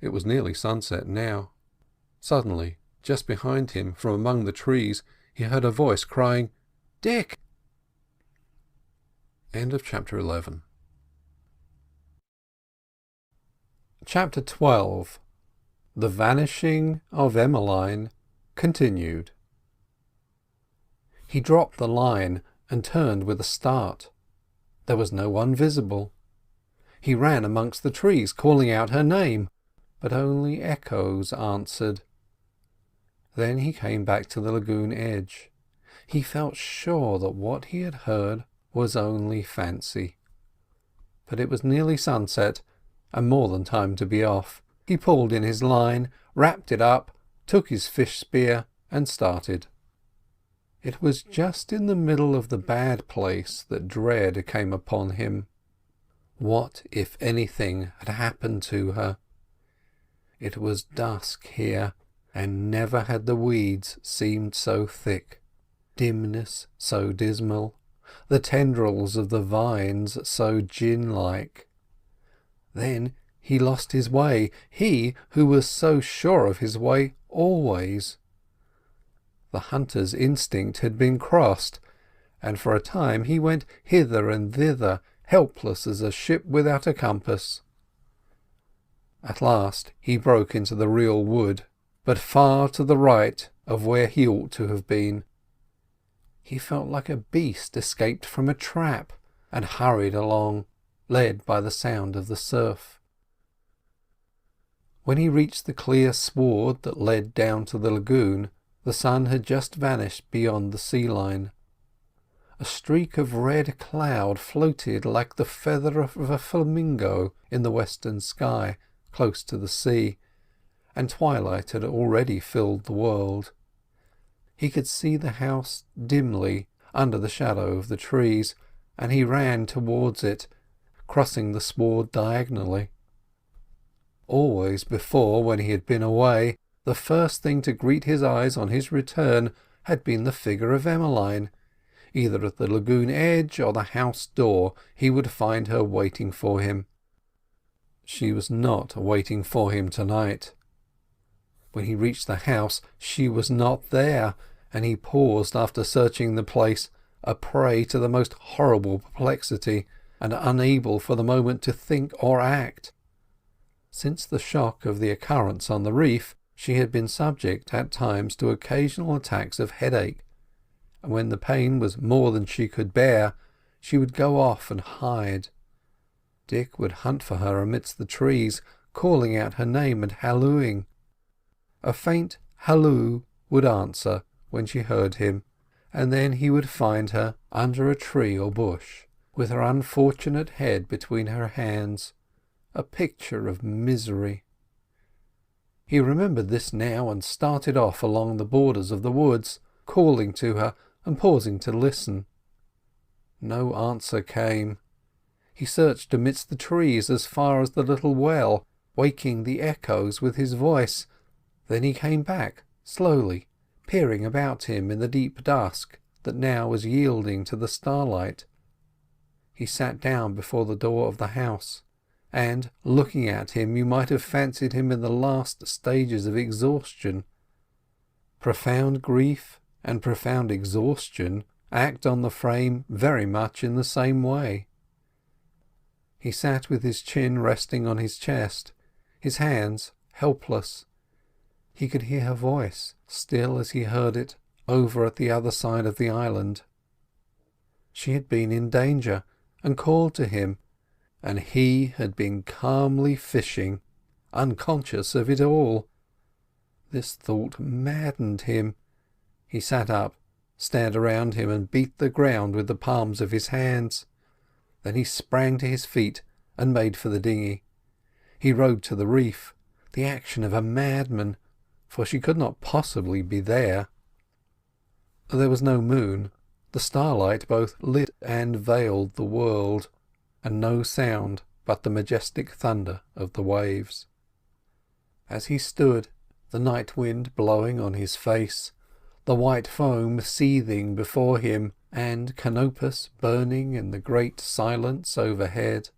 It was nearly sunset now. Suddenly, just behind him, from among the trees, he heard a voice crying, "Dick!" End of chapter 11. Chapter 12. The Vanishing of Emmeline, continued. He dropped the line and turned with a start. There was no one visible. He ran amongst the trees, calling out her name, but only echoes answered. Then he came back to the lagoon edge. He felt sure that what he had heard was only fancy. But it was nearly sunset, and more than time to be off. He pulled in his line, wrapped it up, took his fish spear, and started. It was just in the middle of the bad place that dread came upon him. What, if anything, had happened to her? It was dusk here, and never had the weeds seemed so thick, dimness so dismal, the tendrils of the vines so gin-like. Then he lost his way, he who was so sure of his way always. The hunter's instinct had been crossed, and for a time he went hither and thither, helpless as a ship without a compass. At last he broke into the real wood, but far to the right of where he ought to have been. He felt like a beast escaped from a trap, and hurried along, led by the sound of the surf. When he reached the clear sward that led down to the lagoon, the sun had just vanished beyond the sea line. A streak of red cloud floated like the feather of a flamingo in the western sky, close to the sea, and twilight had already filled the world. He could see the house dimly under the shadow of the trees, and he ran towards it, crossing the sward diagonally. Always before, when he had been away, the first thing to greet his eyes on his return had been the figure of Emmeline. Either at the lagoon edge or the house door he would find her waiting for him. She was not waiting for him tonight. When he reached the house she was not there, and he paused after searching the place, a prey to the most horrible perplexity, and unable for the moment to think or act. Since the shock of the occurrence on the reef, she had been subject at times to occasional attacks of headache, and when the pain was more than she could bear, she would go off and hide. Dick would hunt for her amidst the trees, calling out her name and hallooing. A faint halloo would answer when she heard him, and then he would find her under a tree or bush, with her unfortunate head between her hands, a picture of misery. He remembered this now, and started off along the borders of the woods, calling to her and pausing to listen. No answer came. He searched amidst the trees as far as the little well, waking the echoes with his voice. Then he came back slowly, peering about him in the deep dusk that now was yielding to the starlight. He sat down before the door of the house, and, looking at him, you might have fancied him in the last stages of exhaustion. Profound grief and profound exhaustion act on the frame very much in the same way. He sat with his chin resting on his chest, his hands helpless. He could hear her voice, still as he heard it, over at the other side of the island. She had been in danger and called to him, and he had been calmly fishing, unconscious of it all. This thought maddened him. He sat up, stared around him and beat the ground with the palms of his hands. Then he sprang to his feet and made for the dinghy. He rowed to the reef, the action of a madman, for she could not possibly be there. There was no moon. The starlight both lit and veiled the world, and no sound but the majestic thunder of the waves. As he stood, the night wind blowing on his face, the white foam seething before him, and Canopus burning in the great silence overhead,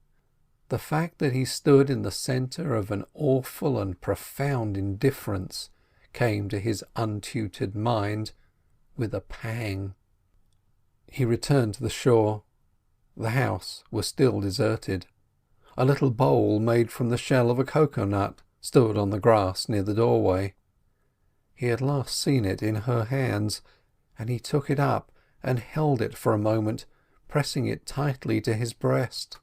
the fact that he stood in the centre of an awful and profound indifference came to his untutored mind with a pang. He returned to the shore. The house was still deserted. A little bowl made from the shell of a cocoa-nut stood on the grass near the doorway. He had last seen it in her hands, and he took it up and held it for a moment, pressing it tightly to his breast.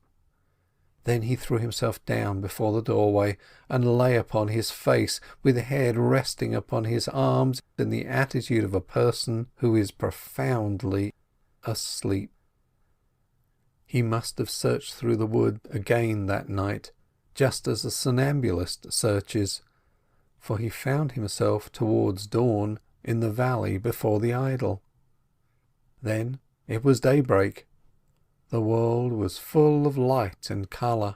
Then he threw himself down before the doorway and lay upon his face, with head resting upon his arms, in the attitude of a person who is profoundly asleep. He must have searched through the wood again that night, just as a somnambulist searches, for he found himself towards dawn in the valley before the idol. Then it was daybreak. The world was full of light and colour.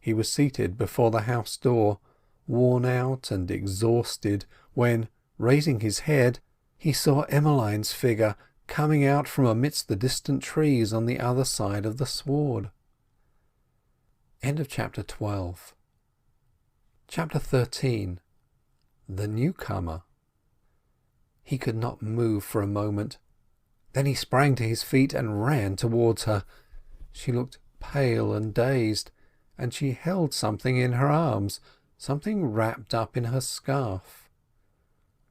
He was seated before the house door, worn out and exhausted, when, raising his head, he saw Emmeline's figure coming out from amidst the distant trees on the other side of the sward. End of chapter 12. Chapter 13. The newcomer. He could not move for a moment. Then he sprang to his feet and ran towards her. She looked pale and dazed, and she held something in her arms, something wrapped up in her scarf.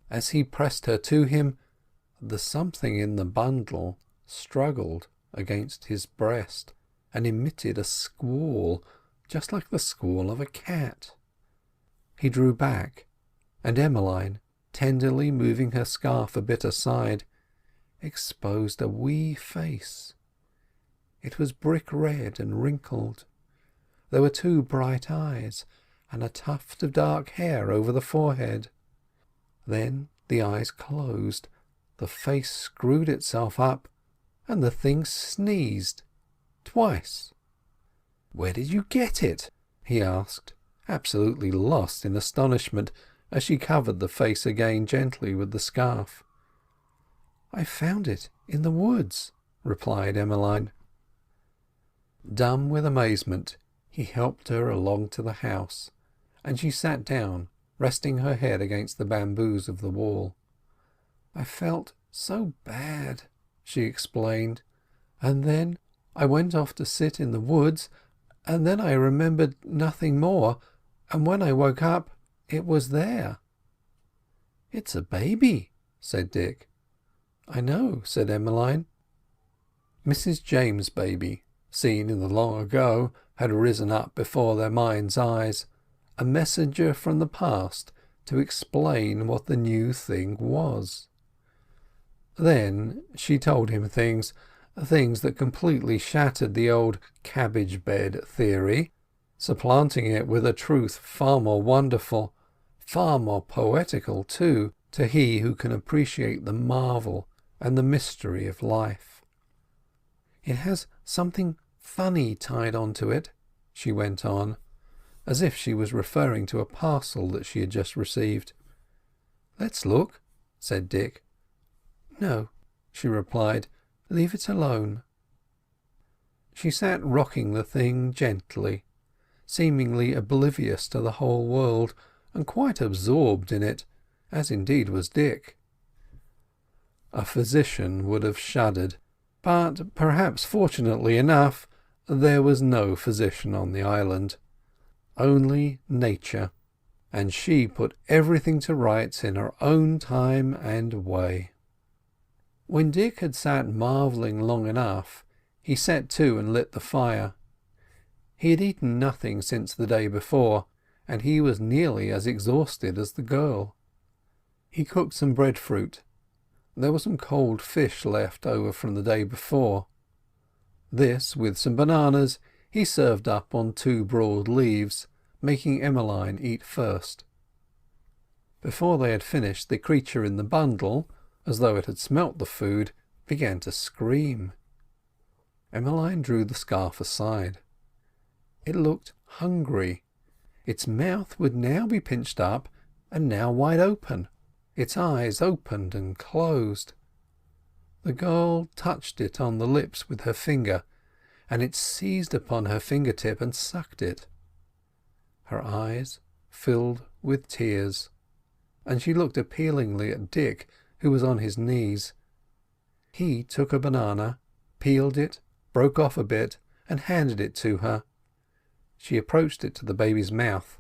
As he pressed her to him, the something in the bundle struggled against his breast and emitted a squall, just like the squall of a cat. He drew back, and Emmeline, tenderly moving her scarf a bit aside, exposed a wee face. It was brick red and wrinkled. There were 2 bright eyes and a tuft of dark hair over the forehead. Then the eyes closed, the face screwed itself up, and the thing sneezed twice. "Where did you get it?" he asked, absolutely lost in astonishment, as she covered the face again gently with the scarf. "I found it in the woods," replied Emmeline. Dumb with amazement, he helped her along to the house, and she sat down, resting her head against the bamboos of the wall. "I felt so bad," she explained, "and then I went off to sit in the woods, and then I remembered nothing more, and when I woke up it was there." "It's a baby," said Dick. "I know," said Emmeline. Mrs. James' baby, seen in the long ago, had risen up before their mind's eyes, a messenger from the past to explain what the new thing was. Then she told him things that completely shattered the old cabbage bed theory, supplanting it with a truth far more wonderful, far more poetical too, to he who can appreciate the marvel and the mystery of life. "It has something funny tied onto it," she went on, as if she was referring to a parcel that she had just received. "Let's look," said Dick. "No," she replied, "leave it alone." She sat rocking the thing gently, seemingly oblivious to the whole world, and quite absorbed in it, as indeed was Dick. A physician would have shuddered, but perhaps fortunately enough there was no physician on the island, only nature, and she put everything to rights in her own time and way. When Dick had sat marvelling long enough, he set to and lit the fire. He had eaten nothing since the day before, and he was nearly as exhausted as the girl. He cooked some breadfruit, There was some cold fish left over from the day before. This, with some bananas, he served up on 2 broad leaves, making Emmeline eat first. Before they had finished, the creature in the bundle, as though it had smelt the food, began to scream. Emmeline drew the scarf aside. It looked hungry. Its mouth would now be pinched up and now wide open. Its eyes opened and closed. The girl touched it on the lips with her finger, and it seized upon her fingertip and sucked it. Her eyes filled with tears, and she looked appealingly at Dick, who was on his knees. He took a banana, peeled it, broke off a bit, and handed it to her. She approached it to the baby's mouth.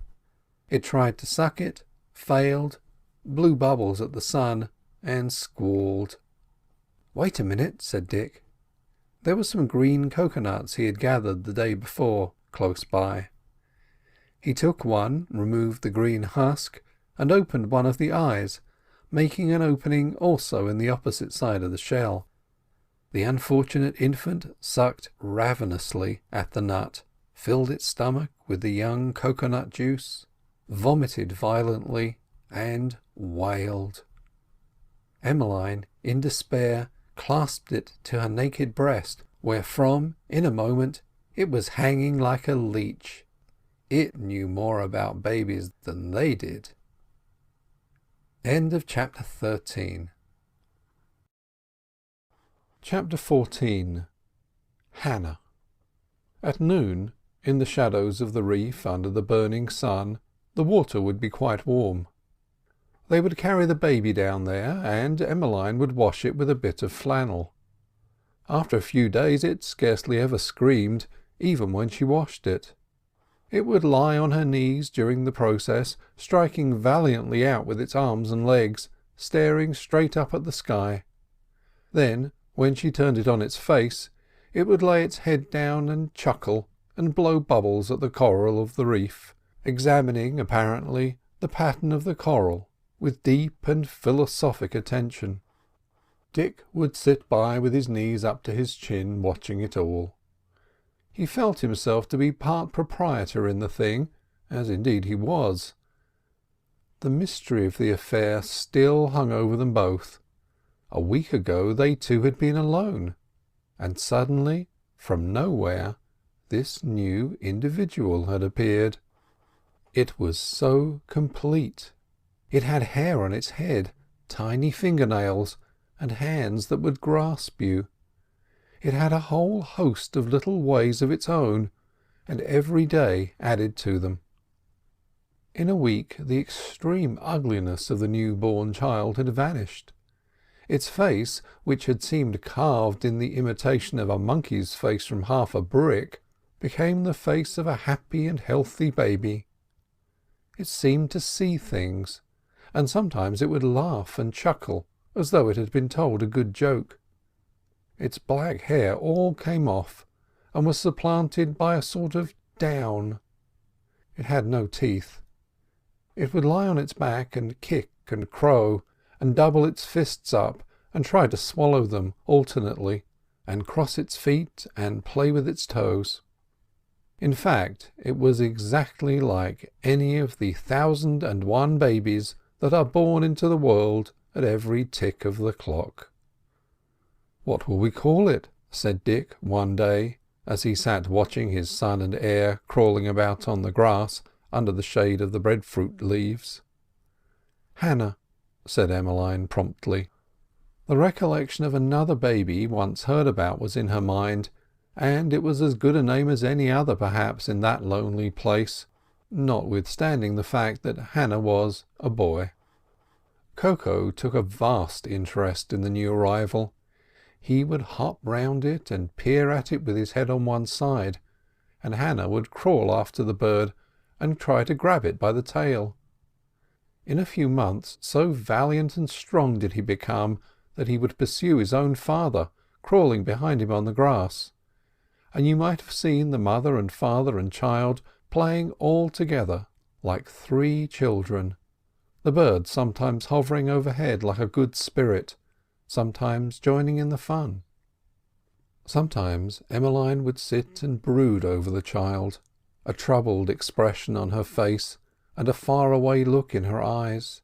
It tried to suck it, failed, blew bubbles at the sun, and squalled. "Wait a minute," said Dick. There were some green coconuts he had gathered the day before close by. He took one, removed the green husk, and opened one of the eyes, making an opening also in the opposite side of the shell. The unfortunate infant sucked ravenously at the nut, filled its stomach with the young coconut juice, vomited violently, and wailed. Emmeline, in despair, clasped it to her naked breast, wherefrom, in a moment, it was hanging like a leech. It knew more about babies than they did. End of chapter 13. Chapter 14. Hannah. At noon, in the shadows of the reef under the burning sun, the water would be quite warm. They would carry the baby down there, and Emmeline would wash it with a bit of flannel. After a few days it scarcely ever screamed, even when she washed it. It would lie on her knees during the process, striking valiantly out with its arms and legs, staring straight up at the sky. Then, when she turned it on its face, it would lay its head down and chuckle and blow bubbles at the coral of the reef, examining, apparently, the pattern of the coral with deep and philosophic attention. Dick would sit by with his knees up to his chin, watching it all. He felt himself to be part proprietor in the thing, as indeed he was. The mystery of the affair still hung over them both. A week ago they two had been alone, and suddenly, from nowhere, this new individual had appeared. It was so complete. It had hair on its head, tiny fingernails, and hands that would grasp you. It had a whole host of little ways of its own, and every day added to them. In a week the extreme ugliness of the new-born child had vanished. Its face, which had seemed carved in the imitation of a monkey's face from half a brick, became the face of a happy and healthy baby. It seemed to see things, and sometimes it would laugh and chuckle as though it had been told a good joke. Its black hair all came off, and was supplanted by a sort of down. It had no teeth. It would lie on its back and kick and crow, and double its fists up, and try to swallow them alternately, and cross its feet and play with its toes. In fact, it was exactly like any of the 1,001 babies that are born into the world at every tick of the clock. "What will we call it?" said Dick one day, as he sat watching his son and heir crawling about on the grass under the shade of the breadfruit leaves. "Hannah," said Emmeline promptly. The recollection of another baby once heard about was in her mind, and it was as good a name as any other perhaps in that lonely place, notwithstanding the fact that Hannah was a boy. Koko took a vast interest in the new arrival. He would hop round it and peer at it with his head on one side, and Hannah would crawl after the bird and try to grab it by the tail. In a few months so valiant and strong did he become that he would pursue his own father, crawling behind him on the grass, and you might have seen the mother and father and child playing all together like 3 children, the bird sometimes hovering overhead like a good spirit, sometimes joining in the fun. Sometimes Emmeline would sit and brood over the child, a troubled expression on her face and a far-away look in her eyes.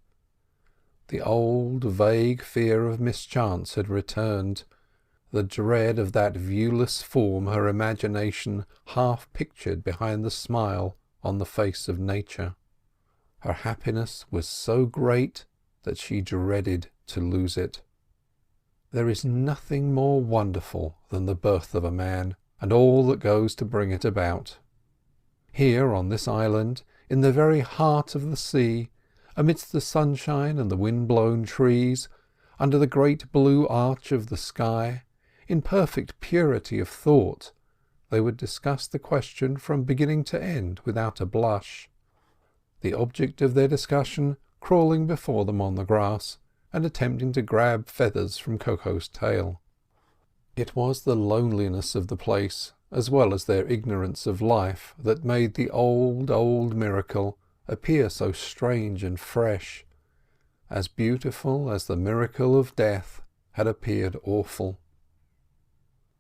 The old vague fear of mischance had returned, the dread of that viewless form her imagination half pictured behind the smile on the face of nature. Her happiness was so great that she dreaded to lose it. There is nothing more wonderful than the birth of a man, and all that goes to bring it about. Here on this island, in the very heart of the sea, amidst the sunshine and the wind-blown trees, under the great blue arch of the sky, in perfect purity of thought, they would discuss the question from beginning to end without a blush, the object of their discussion crawling before them on the grass and attempting to grab feathers from Coco's tail. It was the loneliness of the place, as well as their ignorance of life, that made the old miracle appear so strange and fresh, as beautiful as the miracle of death had appeared awful.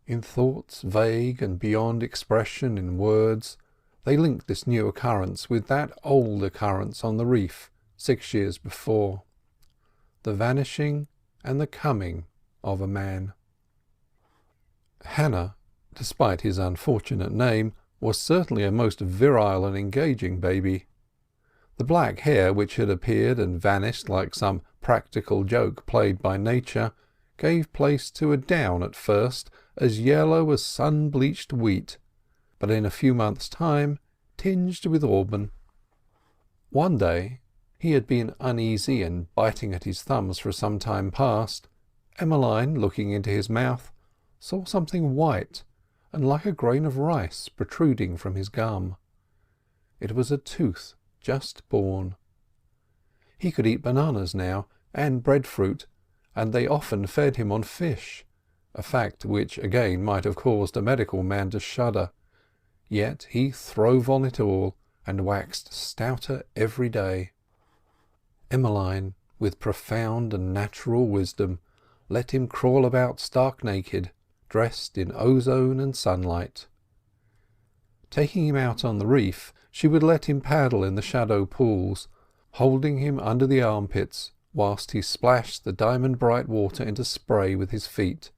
In thoughts vague and beyond expression in words, they linked this new occurrence with that old occurrence on the reef 6 years before, the vanishing and the coming of a man. Hannah, despite his unfortunate name, was certainly a most virile and engaging baby. The black hair, which had appeared and vanished like some practical joke played by nature, gave place to a down at first as yellow as sun-bleached wheat, but in a few months' time tinged with auburn. One day, he had been uneasy and biting at his thumbs for some time past. Emmeline, looking into his mouth, saw something white and like a grain of rice protruding from his gum. It was a tooth just born. He could eat bananas now, and breadfruit, and they often fed him on fish, a fact which again might have caused a medical man to shudder. Yet he throve on it all, and waxed stouter every day. Emmeline, with profound and natural wisdom, let him crawl about stark naked, dressed in ozone and sunlight. Taking him out on the reef, she would let him paddle in the shallow pools, holding him under the armpits whilst he splashed the diamond-bright water into spray with his feet,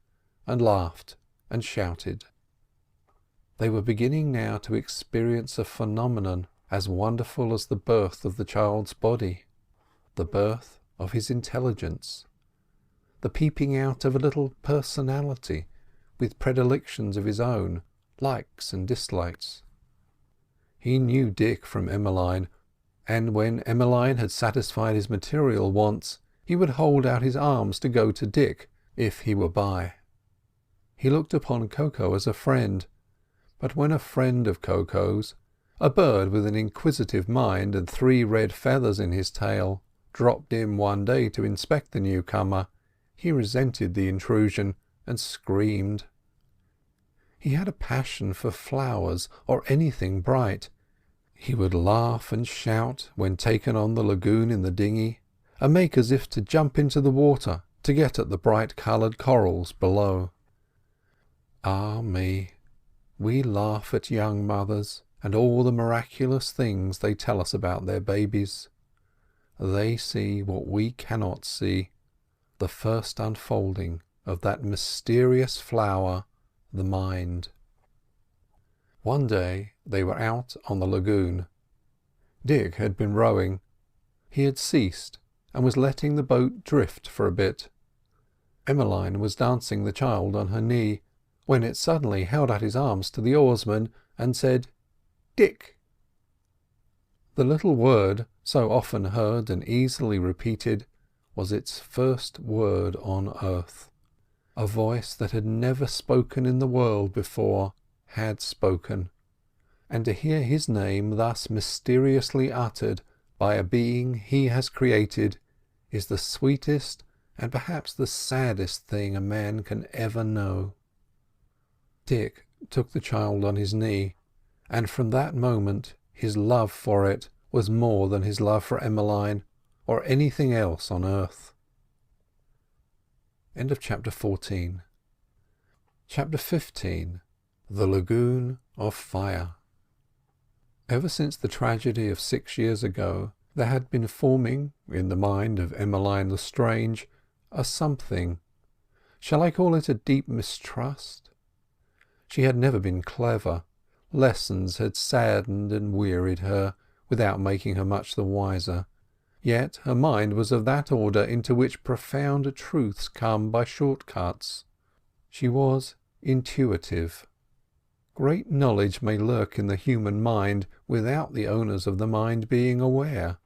and laughed and shouted. They were beginning now to experience a phenomenon as wonderful as the birth of the child's body, the birth of his intelligence, the peeping out of a little personality with predilections of his own, likes and dislikes. He knew Dick from Emmeline, and when Emmeline had satisfied his material wants, he would hold out his arms to go to Dick if he were by. He looked upon Coco as a friend, but when a friend of Coco's, a bird with an inquisitive mind and 3 red feathers in his tail, dropped in one day to inspect the newcomer, he resented the intrusion and screamed. He had a passion for flowers or anything bright. He would laugh and shout when taken on the lagoon in the dinghy, and make as if to jump into the water to get at the bright-coloured corals below. Ah me, we laugh at young mothers and all the miraculous things they tell us about their babies. They see what we cannot see, the first unfolding of that mysterious flower, the mind. One day they were out on the lagoon. Dick had been rowing. He had ceased and was letting the boat drift for a bit. Emmeline was dancing the child on her knee, when it suddenly held out his arms to the oarsman and said, "Dick!" The little word, so often heard and easily repeated, was its first word on earth. A voice that had never spoken in the world before had spoken, and to hear his name thus mysteriously uttered by a being he has created is the sweetest and perhaps the saddest thing a man can ever know. Dick took the child on his knee, and from that moment his love for it was more than his love for Emmeline or anything else on earth. End of chapter 14. Chapter 15. The Lagoon of Fire. Ever since the tragedy of 6 years ago, there had been forming, in the mind of Emmeline Lestrange, a something. Shall I call it a deep mistrust? She had never been clever. Lessons had saddened and wearied her, without making her much the wiser. Yet her mind was of that order into which profound truths come by short-cuts. She was intuitive. Great knowledge may lurk in the human mind without the owners of the mind being aware.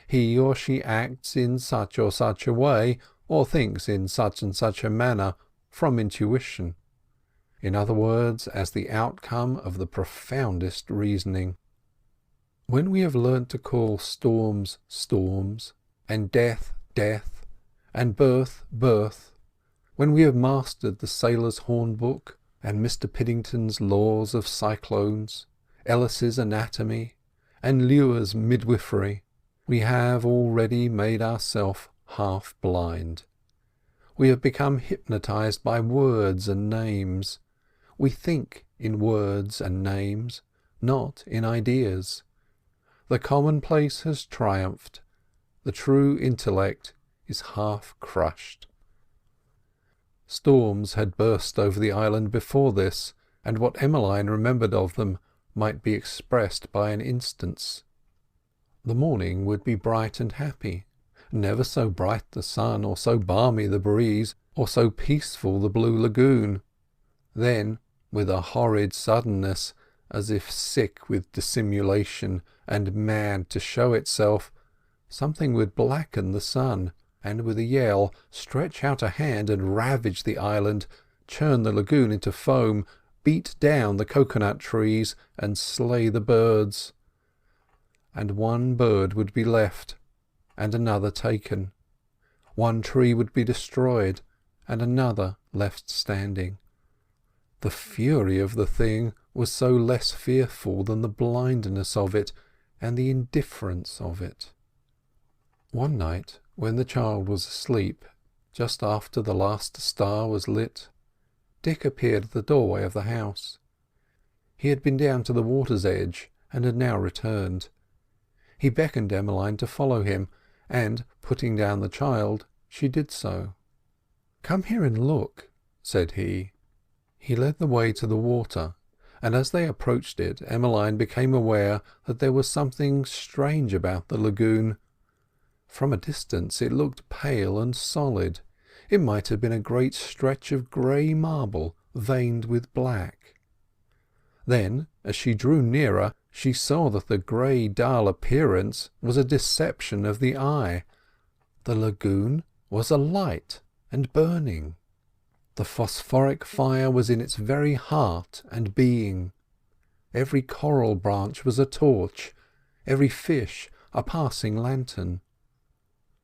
He or she acts in such or such a way, or thinks in such and such a manner, from intuition. In other words, as the outcome of the profoundest reasoning. When we have learnt to call storms storms, and death death, and birth birth, when we have mastered the sailor's hornbook, and Mr. Piddington's laws of cyclones, Ellis's anatomy, and Lewer's midwifery, we have already made ourselves half blind. We have become hypnotized by words and names. We think in words and names, not in ideas. The commonplace has triumphed. The true intellect is half crushed. Storms had burst over the island before this, and what Emmeline remembered of them might be expressed by an instance. The morning would be bright and happy, never so bright the sun, or so balmy the breeze, or so peaceful the blue lagoon. Then, with a horrid suddenness, as if sick with dissimulation and mad to show itself, something would blacken the sun, and with a yell stretch out a hand and ravage the island, churn the lagoon into foam, beat down the coconut trees and slay the birds. And one bird would be left, and another taken. One tree would be destroyed, and another left standing. The fury of the thing was so less fearful than the blindness of it and the indifference of it. One night, when the child was asleep, just after the last star was lit, Dick appeared at the doorway of the house. He had been down to the water's edge and had now returned. He beckoned Emmeline to follow him, and, putting down the child, she did so. "Come here and look," said he. He led the way to the water, and as they approached it Emmeline became aware that there was something strange about the lagoon. From a distance it looked pale and solid. It might have been a great stretch of grey marble veined with black. Then, as she drew nearer, she saw that the grey dull appearance was a deception of the eye. The lagoon was alight and burning. The phosphoric fire was in its very heart and being. Every coral branch was a torch, every fish a passing lantern.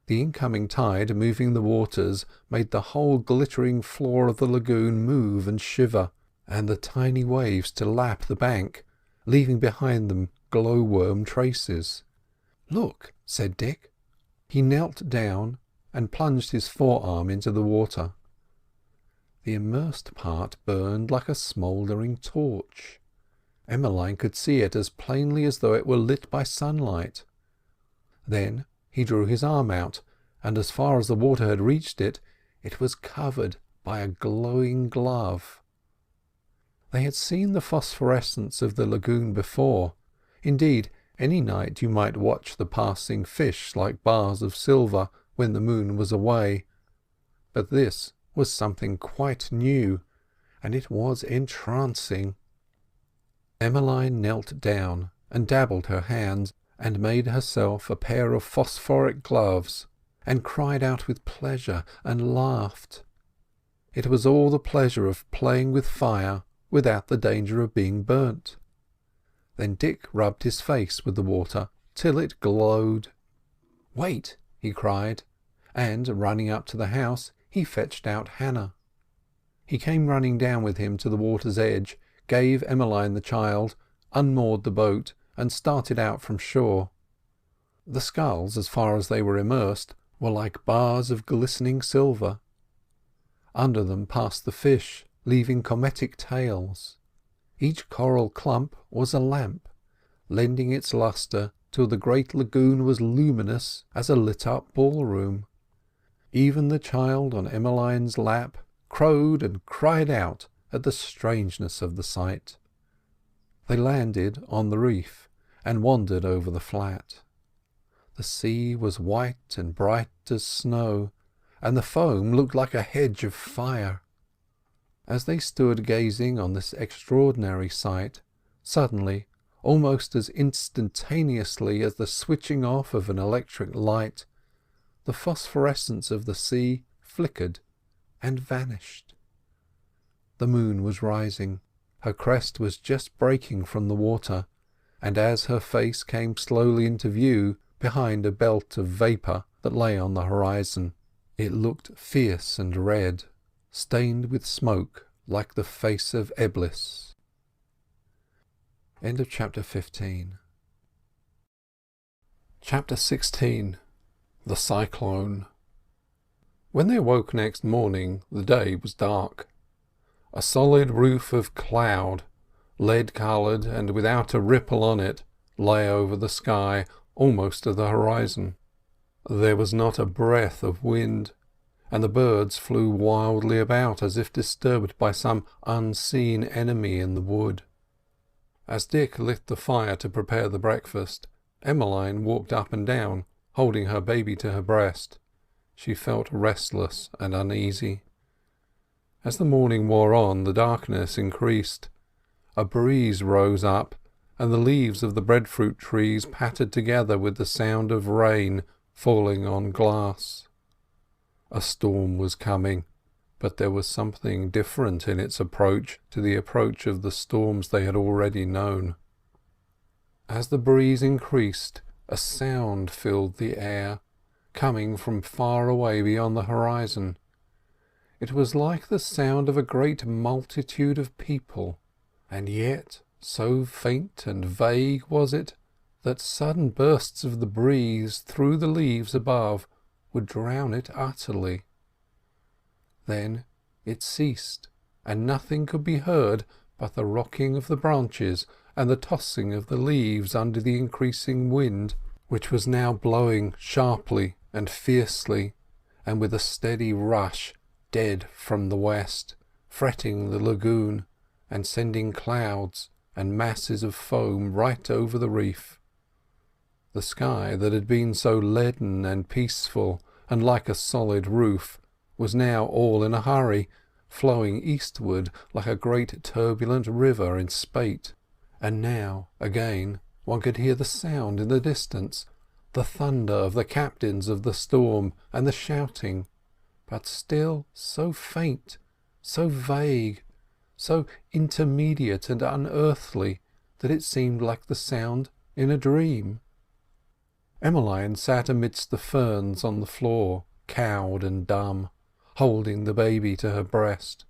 The incoming tide, moving the waters, made the whole glittering floor of the lagoon move and shiver, and the tiny waves to lap the bank, leaving behind them glow-worm traces. "Look," said Dick. He knelt down and plunged his forearm into the water. The immersed part burned like a smouldering torch. Emmeline could see it as plainly as though it were lit by sunlight. Then he drew his arm out, and as far as the water had reached it, it was covered by a glowing glove. They had seen the phosphorescence of the lagoon before. Indeed, any night you might watch the passing fish like bars of silver when the moon was away. But this was something quite new, and it was entrancing. Emmeline knelt down and dabbled her hands, and made herself a pair of phosphoric gloves, and cried out with pleasure, and laughed. It was all the pleasure of playing with fire without the danger of being burnt. Then Dick rubbed his face with the water till it glowed. "Wait!" he cried, and, running up to the house, he fetched out Hannah. He came running down with him to the water's edge, gave Emmeline the child, unmoored the boat, and started out from shore. The sculls, as far as they were immersed, were like bars of glistening silver. Under them passed the fish, leaving cometic tails. Each coral clump was a lamp, lending its lustre till the great lagoon was luminous as a lit-up ballroom. Even the child on Emmeline's lap crowed and cried out at the strangeness of the sight. They landed on the reef and wandered over the flat. The sea was white and bright as snow, and the foam looked like a hedge of fire. As they stood gazing on this extraordinary sight, suddenly, almost as instantaneously as the switching off of an electric light, the phosphorescence of the sea flickered and vanished. The moon was rising. Her crest was just breaking from the water, and as her face came slowly into view behind a belt of vapour that lay on the horizon, it looked fierce and red, stained with smoke like the face of Eblis. End of chapter 15. Chapter 16. The Cyclone. When they awoke next morning, the day was dark. A solid roof of cloud, lead-coloured and without a ripple on it, lay over the sky almost to the horizon. There was not a breath of wind, and the birds flew wildly about as if disturbed by some unseen enemy in the wood. As Dick lit the fire to prepare the breakfast, Emmeline walked up and down, holding her baby to her breast. She felt restless and uneasy. As the morning wore on, the darkness increased. A breeze rose up, and the leaves of the breadfruit trees pattered together with the sound of rain falling on glass. A storm was coming, but there was something different in its approach to the approach of the storms they had already known. As the breeze increased, a sound filled the air, coming from far away beyond the horizon. It was like the sound of a great multitude of people, and yet so faint and vague was it that sudden bursts of the breeze through the leaves above would drown it utterly. Then it ceased, and nothing could be heard but the rocking of the branches and the tossing of the leaves under the increasing wind, which was now blowing sharply and fiercely, and with a steady rush dead from the west, fretting the lagoon, and sending clouds and masses of foam right over the reef. The sky that had been so leaden and peaceful and like a solid roof was now all in a hurry, flowing eastward like a great turbulent river in spate, and now, again, one could hear the sound in the distance, the thunder of the captains of the storm and the shouting, but still so faint, so vague, so intermediate and unearthly that it seemed like the sound in a dream. Emmeline sat amidst the ferns on the floor, cowed and dumb, holding the baby to her breast.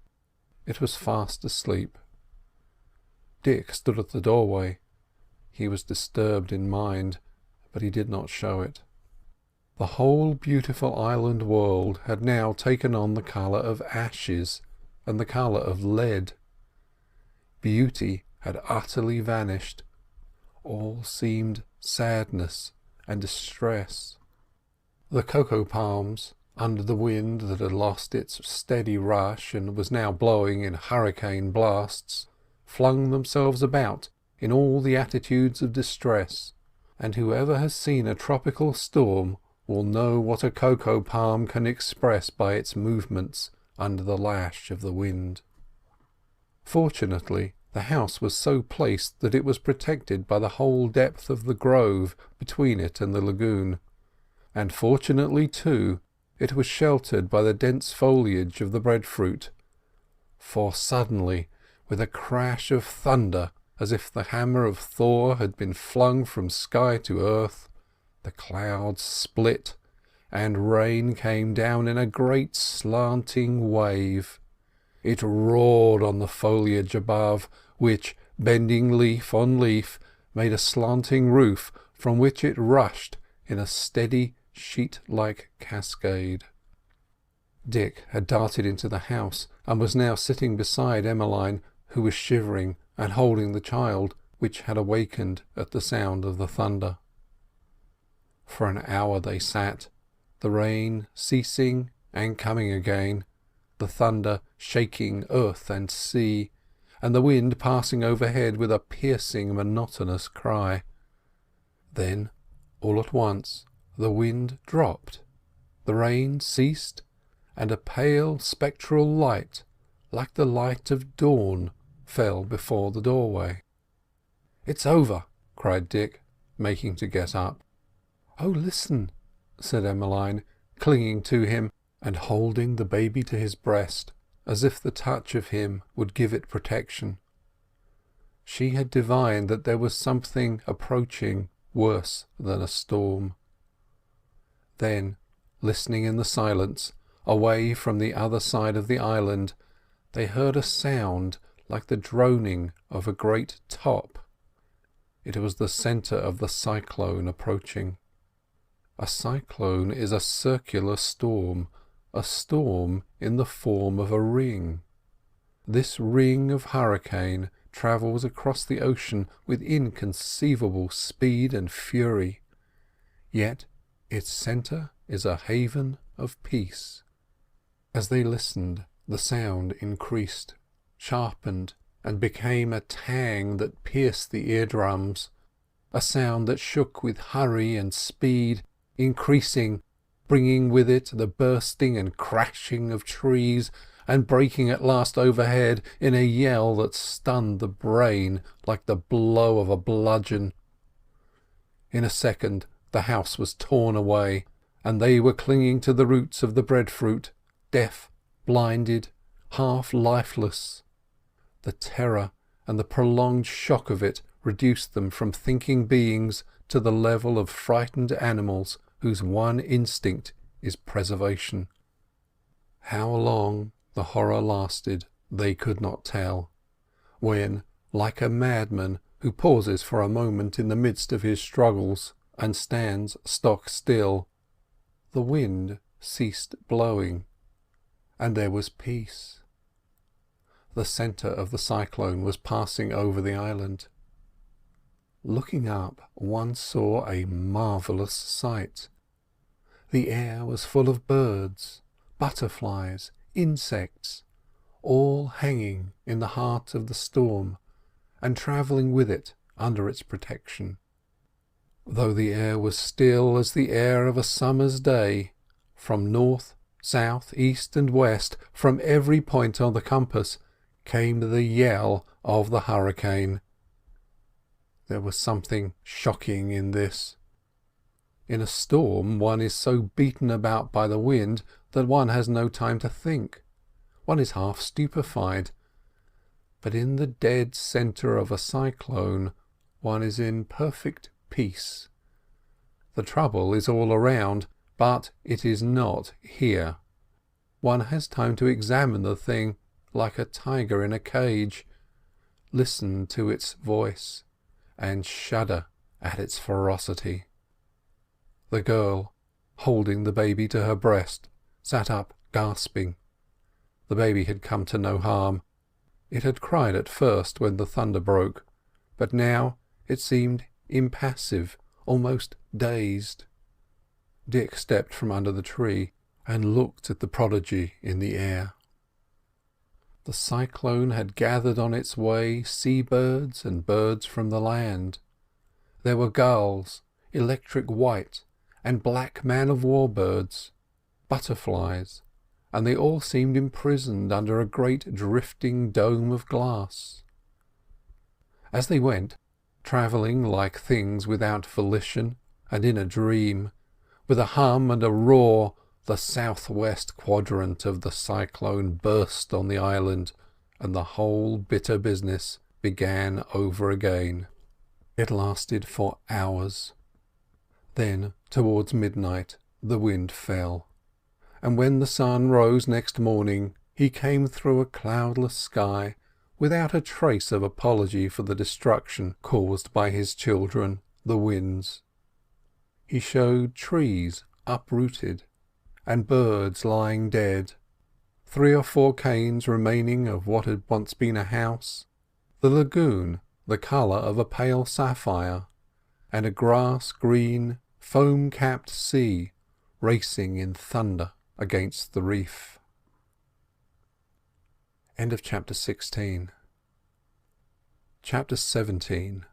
It was fast asleep. Dick stood at the doorway. He was disturbed in mind, but he did not show it. The whole beautiful island world had now taken on the colour of ashes and the colour of lead. Beauty had utterly vanished. All seemed sadness and distress. The cocoa palms, under the wind that had lost its steady rush and was now blowing in hurricane blasts, flung themselves about in all the attitudes of distress, and whoever has seen a tropical storm will know what a cocoa palm can express by its movements under the lash of the wind. Fortunately, the house was so placed that it was protected by the whole depth of the grove between it and the lagoon, and fortunately, too, it was sheltered by the dense foliage of the breadfruit, for suddenly, with a crash of thunder, as if the hammer of Thor had been flung from sky to earth, the clouds split, and rain came down in a great slanting wave. It roared on the foliage above, which, bending leaf on leaf, made a slanting roof from which it rushed in a steady sheet-like cascade. Dick had darted into the house and was now sitting beside Emmeline, who was shivering and holding the child, which had awakened at the sound of the thunder. For an hour they sat, the rain ceasing and coming again, the thunder shaking earth and sea, and the wind passing overhead with a piercing, monotonous cry. Then, all at once, the wind dropped, the rain ceased, and a pale spectral light, like the light of dawn, fell before the doorway. "It's over!" cried Dick, making to get up. "Oh, listen!" said Emmeline, clinging to him and holding the baby to his breast, as if the touch of him would give it protection. She had divined that there was something approaching worse than a storm. Then, listening in the silence, away from the other side of the island, they heard a sound like the droning of a great top. It was the centre of the cyclone approaching. A cyclone is a circular storm, a storm in the form of a ring. This ring of hurricane travels across the ocean with inconceivable speed and fury, yet its centre is a haven of peace. As they listened, the sound increased, sharpened, and became a tang that pierced the eardrums, a sound that shook with hurry and speed, increasing, bringing with it the bursting and crashing of trees, and breaking at last overhead in a yell that stunned the brain like the blow of a bludgeon. In a second the house was torn away, and they were clinging to the roots of the breadfruit, deaf, blinded, half lifeless. The terror and the prolonged shock of it reduced them from thinking beings to the level of frightened animals whose one instinct is preservation. How long the horror lasted they could not tell, when, like a madman who pauses for a moment in the midst of his struggles and stands stock still, the wind ceased blowing, and there was peace. The centre of the cyclone was passing over the island. Looking up, one saw a marvellous sight. The air was full of birds, butterflies, insects, all hanging in the heart of the storm and travelling with it under its protection. Though the air was still as the air of a summer's day, from north, south, east and west, from every point on the compass, came the yell of the hurricane. There was something shocking in this. In a storm one is so beaten about by the wind that one has no time to think. One is half stupefied. But in the dead centre of a cyclone one is in perfect peace. The trouble is all around, but it is not here. One has time to examine the thing like a tiger in a cage, listen to its voice, and shudder at its ferocity. The girl, holding the baby to her breast, sat up gasping. The baby had come to no harm. It had cried at first when the thunder broke, but now it seemed impassive, almost dazed. Dick stepped from under the tree and looked at the prodigy in the air. The cyclone had gathered on its way sea-birds and birds from the land. There were gulls, electric white and black man-of-war birds, butterflies, and they all seemed imprisoned under a great drifting dome of glass. As they went, travelling like things without volition and in a dream, with a hum and a roar, the southwest quadrant of the cyclone burst on the island, and the whole bitter business began over again. It lasted for hours. Then, towards midnight, the wind fell, and when the sun rose next morning he came through a cloudless sky, without a trace of apology for the destruction caused by his children, the winds. He showed trees uprooted, and birds lying dead, 3 or 4 canes remaining of what had once been a house, the lagoon the colour of a pale sapphire, and a grass-green, foam-capped sea racing in thunder against the reef. End of chapter 16. Chapter 17.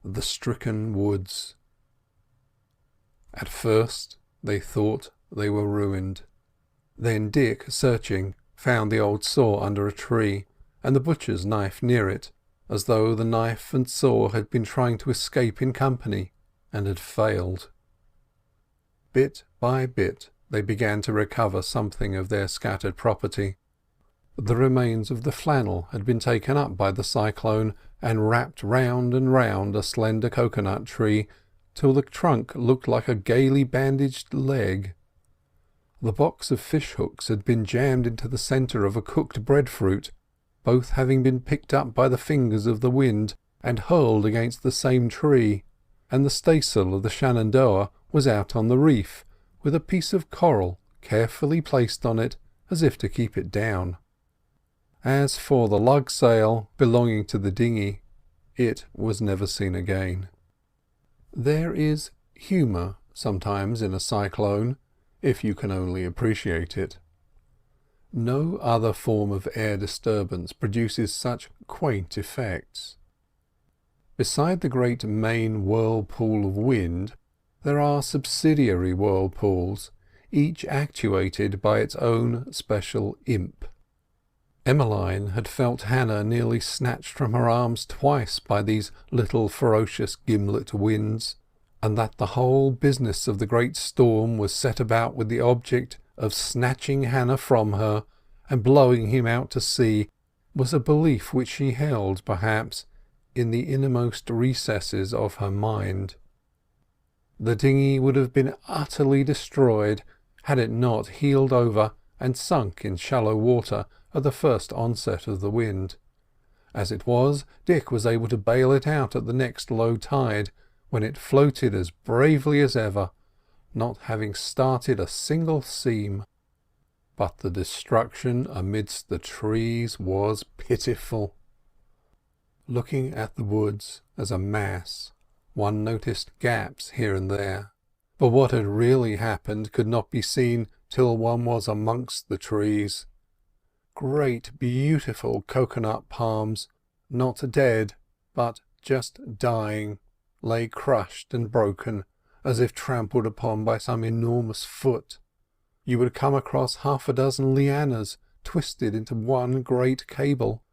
The Stricken Woods. At first they thought they were ruined. Then Dick, searching, found the old saw under a tree, and the butcher's knife near it, as though the knife and saw had been trying to escape in company, and had failed. Bit by bit they began to recover something of their scattered property. The remains of the flannel had been taken up by the cyclone and wrapped round and round a slender coconut tree, till the trunk looked like a gaily bandaged leg. The box of fish-hooks had been jammed into the centre of a cooked breadfruit, both having been picked up by the fingers of the wind and hurled against the same tree, and the staysail of the Shenandoah was out on the reef, with a piece of coral carefully placed on it as if to keep it down. As for the lug-sail belonging to the dinghy, it was never seen again. There is humour sometimes in a cyclone, if you can only appreciate it. No other form of air disturbance produces such quaint effects. Beside the great main whirlpool of wind, there are subsidiary whirlpools, each actuated by its own special imp. Emmeline had felt Hannah nearly snatched from her arms twice by these little ferocious gimlet winds, and that the whole business of the great storm was set about with the object of snatching Hannah from her and blowing him out to sea, was a belief which she held, perhaps, in the innermost recesses of her mind. The dinghy would have been utterly destroyed had it not heeled over and sunk in shallow water at the first onset of the wind. As it was, Dick was able to bail it out at the next low tide, when it floated as bravely as ever, not having started a single seam. But the destruction amidst the trees was pitiful. Looking at the woods as a mass, one noticed gaps here and there, but what had really happened could not be seen till one was amongst the trees. Great beautiful coconut palms, not dead, but just dying, lay crushed and broken, as if trampled upon by some enormous foot. You would come across 6 lianas twisted into one great cable.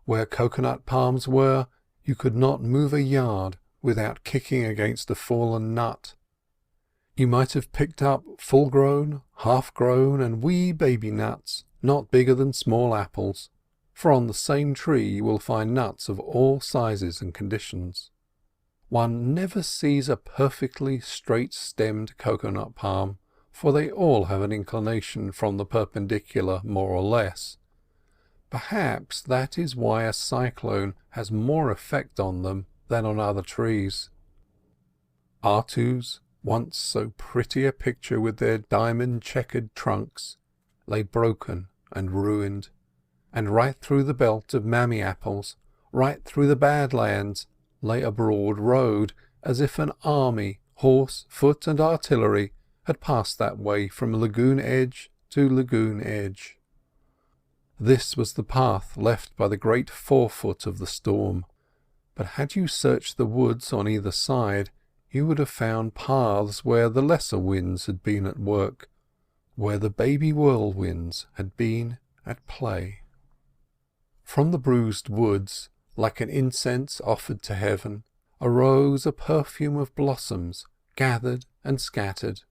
Where coconut palms were, you could not move a yard without kicking against a fallen nut. You might have picked up full-grown, half-grown, and wee baby nuts, not bigger than small apples, for on the same tree you will find nuts of all sizes and conditions. One never sees a perfectly straight-stemmed coconut palm, for they all have an inclination from the perpendicular more or less. Perhaps that is why a cyclone has more effect on them than on other trees. Artus, once so pretty a picture with their diamond-checkered trunks, lay broken and ruined, and right through the belt of mammy apples, right through the Badlands, lay a broad road, as if an army, horse, foot, and artillery had passed that way from lagoon edge to lagoon edge. This was the path left by the great forefoot of the storm, but had you searched the woods on either side, you would have found paths where the lesser winds had been at work, where the baby whirlwinds had been at play. From the bruised woods, like an incense offered to heaven, arose a perfume of blossoms gathered and scattered,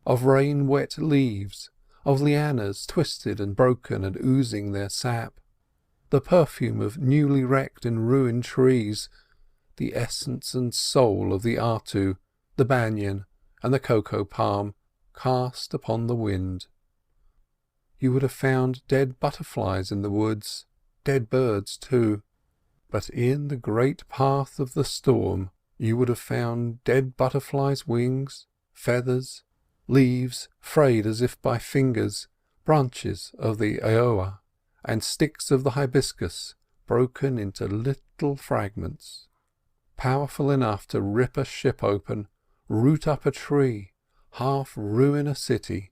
of rain-wet leaves, of lianas twisted and broken and oozing their sap, the perfume of newly wrecked and ruined trees, the essence and soul of the artu, the banyan, and the cocoa palm cast upon the wind. You would have found dead butterflies in the woods, dead birds too, but in the great path of the storm you would have found dead butterflies' wings, feathers, leaves frayed as if by fingers, branches of the Iowa, and sticks of the hibiscus broken into little fragments, powerful enough to rip a ship open, root up a tree, half ruin a city,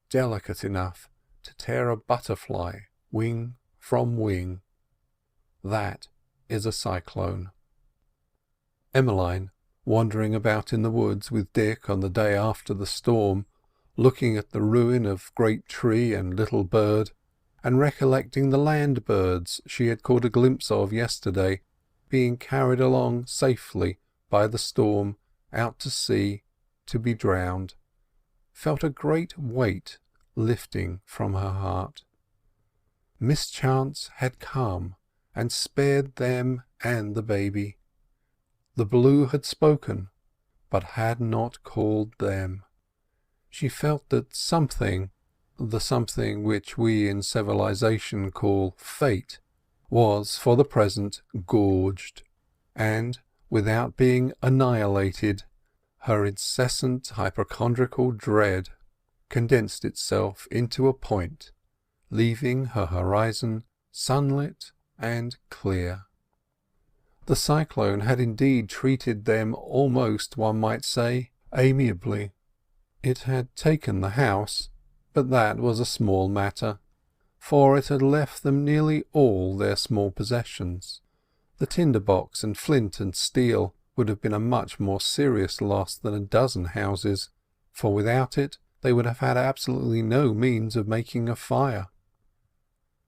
delicate enough to tear a butterfly wing from wing. That is a cyclone. Emmeline, wandering about in the woods with Dick on the day after the storm, looking at the ruin of great tree and little bird, and recollecting the land birds she had caught a glimpse of yesterday being carried along safely by the storm out to sea to be drowned, felt a great weight lifting from her heart. Mischance had come and spared them and the baby. The blue had spoken, but had not called them. She felt that something, the something which we in civilization call fate, was for the present gorged, and, without being annihilated, her incessant hypochondriacal dread condensed itself into a point, leaving her horizon sunlit and clear. The cyclone had indeed treated them almost, one might say, amiably. It had taken the house, but that was a small matter, for it had left them nearly all their small possessions. The tinder-box and flint and steel would have been a much more serious loss than a dozen houses, for without it they would have had absolutely no means of making a fire.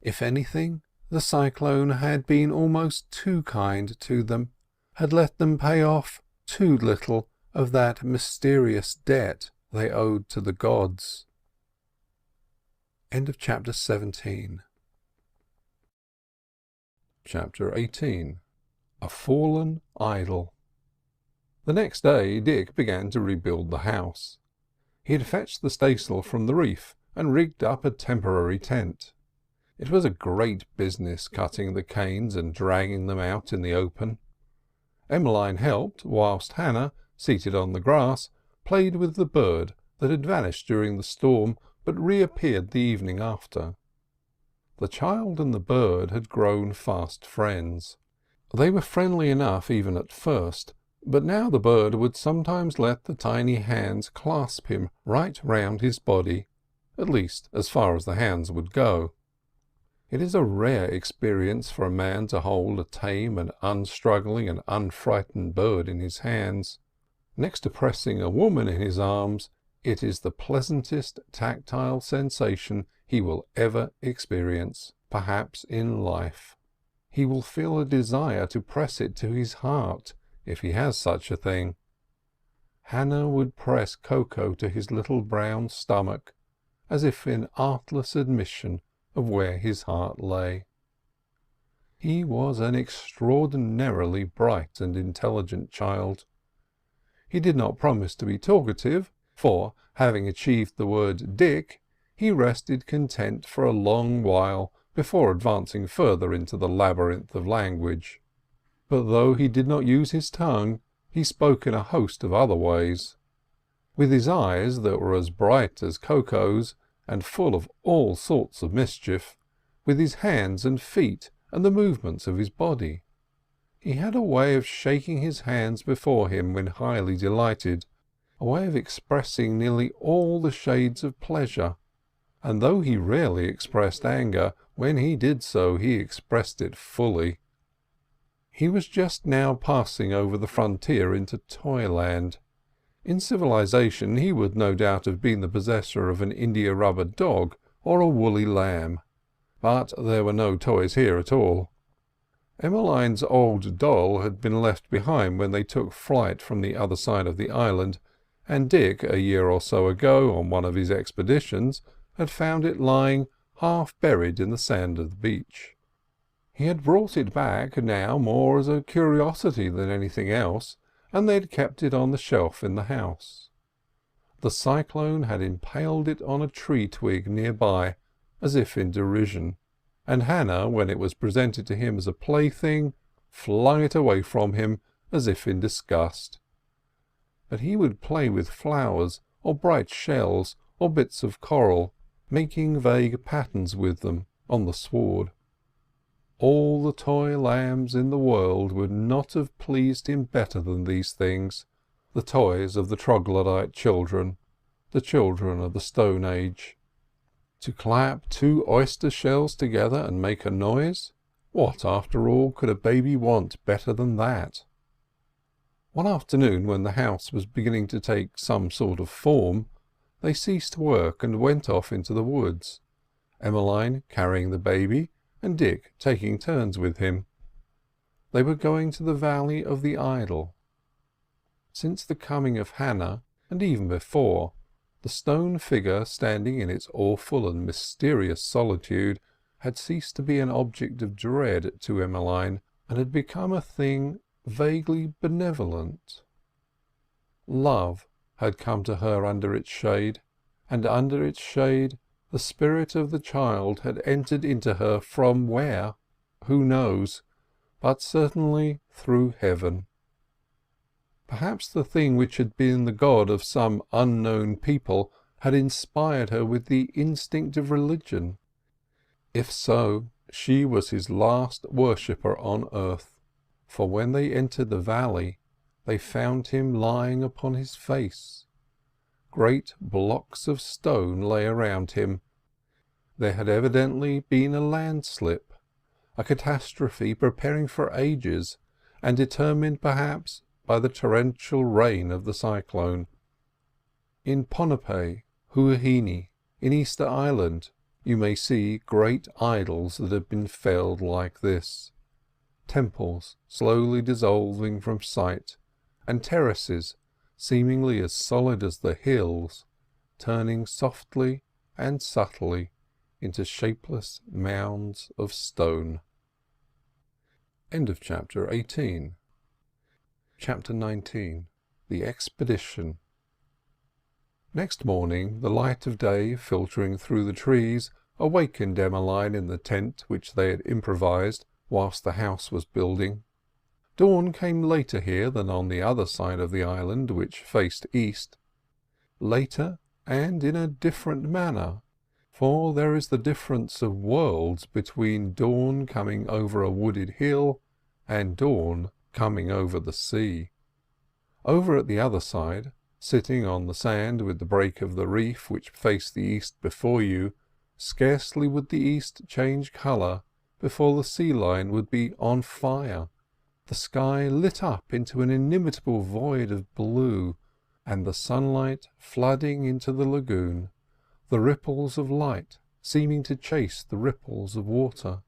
If anything, the cyclone had been almost too kind to them, had let them pay off too little of that mysterious debt they owed to the gods. End of chapter 17. Chapter 18. A Fallen Idol. The next day Dick began to rebuild the house. He had fetched the staysail from the reef and rigged up a temporary tent. It was a great business cutting the canes and dragging them out in the open. Emmeline helped, whilst Hannah, seated on the grass, played with the bird that had vanished during the storm but reappeared the evening after. The child and the bird had grown fast friends. They were friendly enough even at first, but now the bird would sometimes let the tiny hands clasp him right round his body, at least as far as the hands would go. It is a rare experience for a man to hold a tame and unstruggling and unfrightened bird in his hands. Next to pressing a woman in his arms, it is the pleasantest tactile sensation he will ever experience, perhaps in life. He will feel a desire to press it to his heart, if he has such a thing. Hannah would press Koko to his little brown stomach, as if in artless admission of where his heart lay. He was an extraordinarily bright and intelligent child. He did not promise to be talkative, for, having achieved the word Dick, he rested content for a long while before advancing further into the labyrinth of language. But though he did not use his tongue, he spoke in a host of other ways. With his eyes, that were as bright as Koko's, and full of all sorts of mischief, with his hands and feet and the movements of his body. He had a way of shaking his hands before him when highly delighted, a way of expressing nearly all the shades of pleasure, and though he rarely expressed anger, when he did so he expressed it fully. He was just now passing over the frontier into Toyland. In civilization he would no doubt have been the possessor of an india-rubber dog or a woolly lamb, but there were no toys here at all. Emmeline's old doll had been left behind when they took flight from the other side of the island, and Dick, a year or so ago, on one of his expeditions, had found it lying half buried in the sand of the beach. He had brought it back now more as a curiosity than anything else, and they had kept it on the shelf in the house. The cyclone had impaled it on a tree twig near by, as if in derision, and Hannah, when it was presented to him as a plaything, flung it away from him as if in disgust. But he would play with flowers or bright shells, or bits of coral, making vague patterns with them on the sward. All the toy lambs in the world would not have pleased him better than these things, the toys of the troglodyte children, the children of the Stone Age. To clap 2 oyster shells together and make a noise? What, after all, could a baby want better than that? One afternoon, when the house was beginning to take some sort of form, they ceased work and went off into the woods, Emmeline carrying the baby and Dick taking turns with him. They were going to the valley of the idol. Since the coming of Hannah, and even before, the stone figure standing in its awful and mysterious solitude had ceased to be an object of dread to Emmeline, and had become a thing vaguely benevolent. Love had come to her under its shade, and under its shade the spirit of the child had entered into her from where, who knows, but certainly through heaven. Perhaps the thing which had been the god of some unknown people had inspired her with the instinct of religion. If so, she was his last worshipper on earth, for when they entered the valley they found him lying upon his face. Great blocks of stone lay around him. There had evidently been a landslip, a catastrophe preparing for ages, and determined perhaps by the torrential rain of the cyclone. In Ponape, Huahine, in Easter Island, you may see great idols that have been felled like this, temples slowly dissolving from sight, and terraces, seemingly as solid as the hills, turning softly and subtly into shapeless mounds of stone. End of chapter 18. Chapter 19. The Expedition. Next morning the light of day filtering through the trees awakened Emmeline in the tent which they had improvised whilst the house was building. Dawn came later here than on the other side of the island which faced east. Later, and in a different manner, for there is the difference of worlds between dawn coming over a wooded hill and dawn coming over the sea. Over at the other side, sitting on the sand with the break of the reef which faced the east before you, scarcely would the east change colour before the sea line would be on fire, the sky lit up into an inimitable void of blue, and the sunlight flooding into the lagoon, the ripples of light seeming to chase the ripples of water.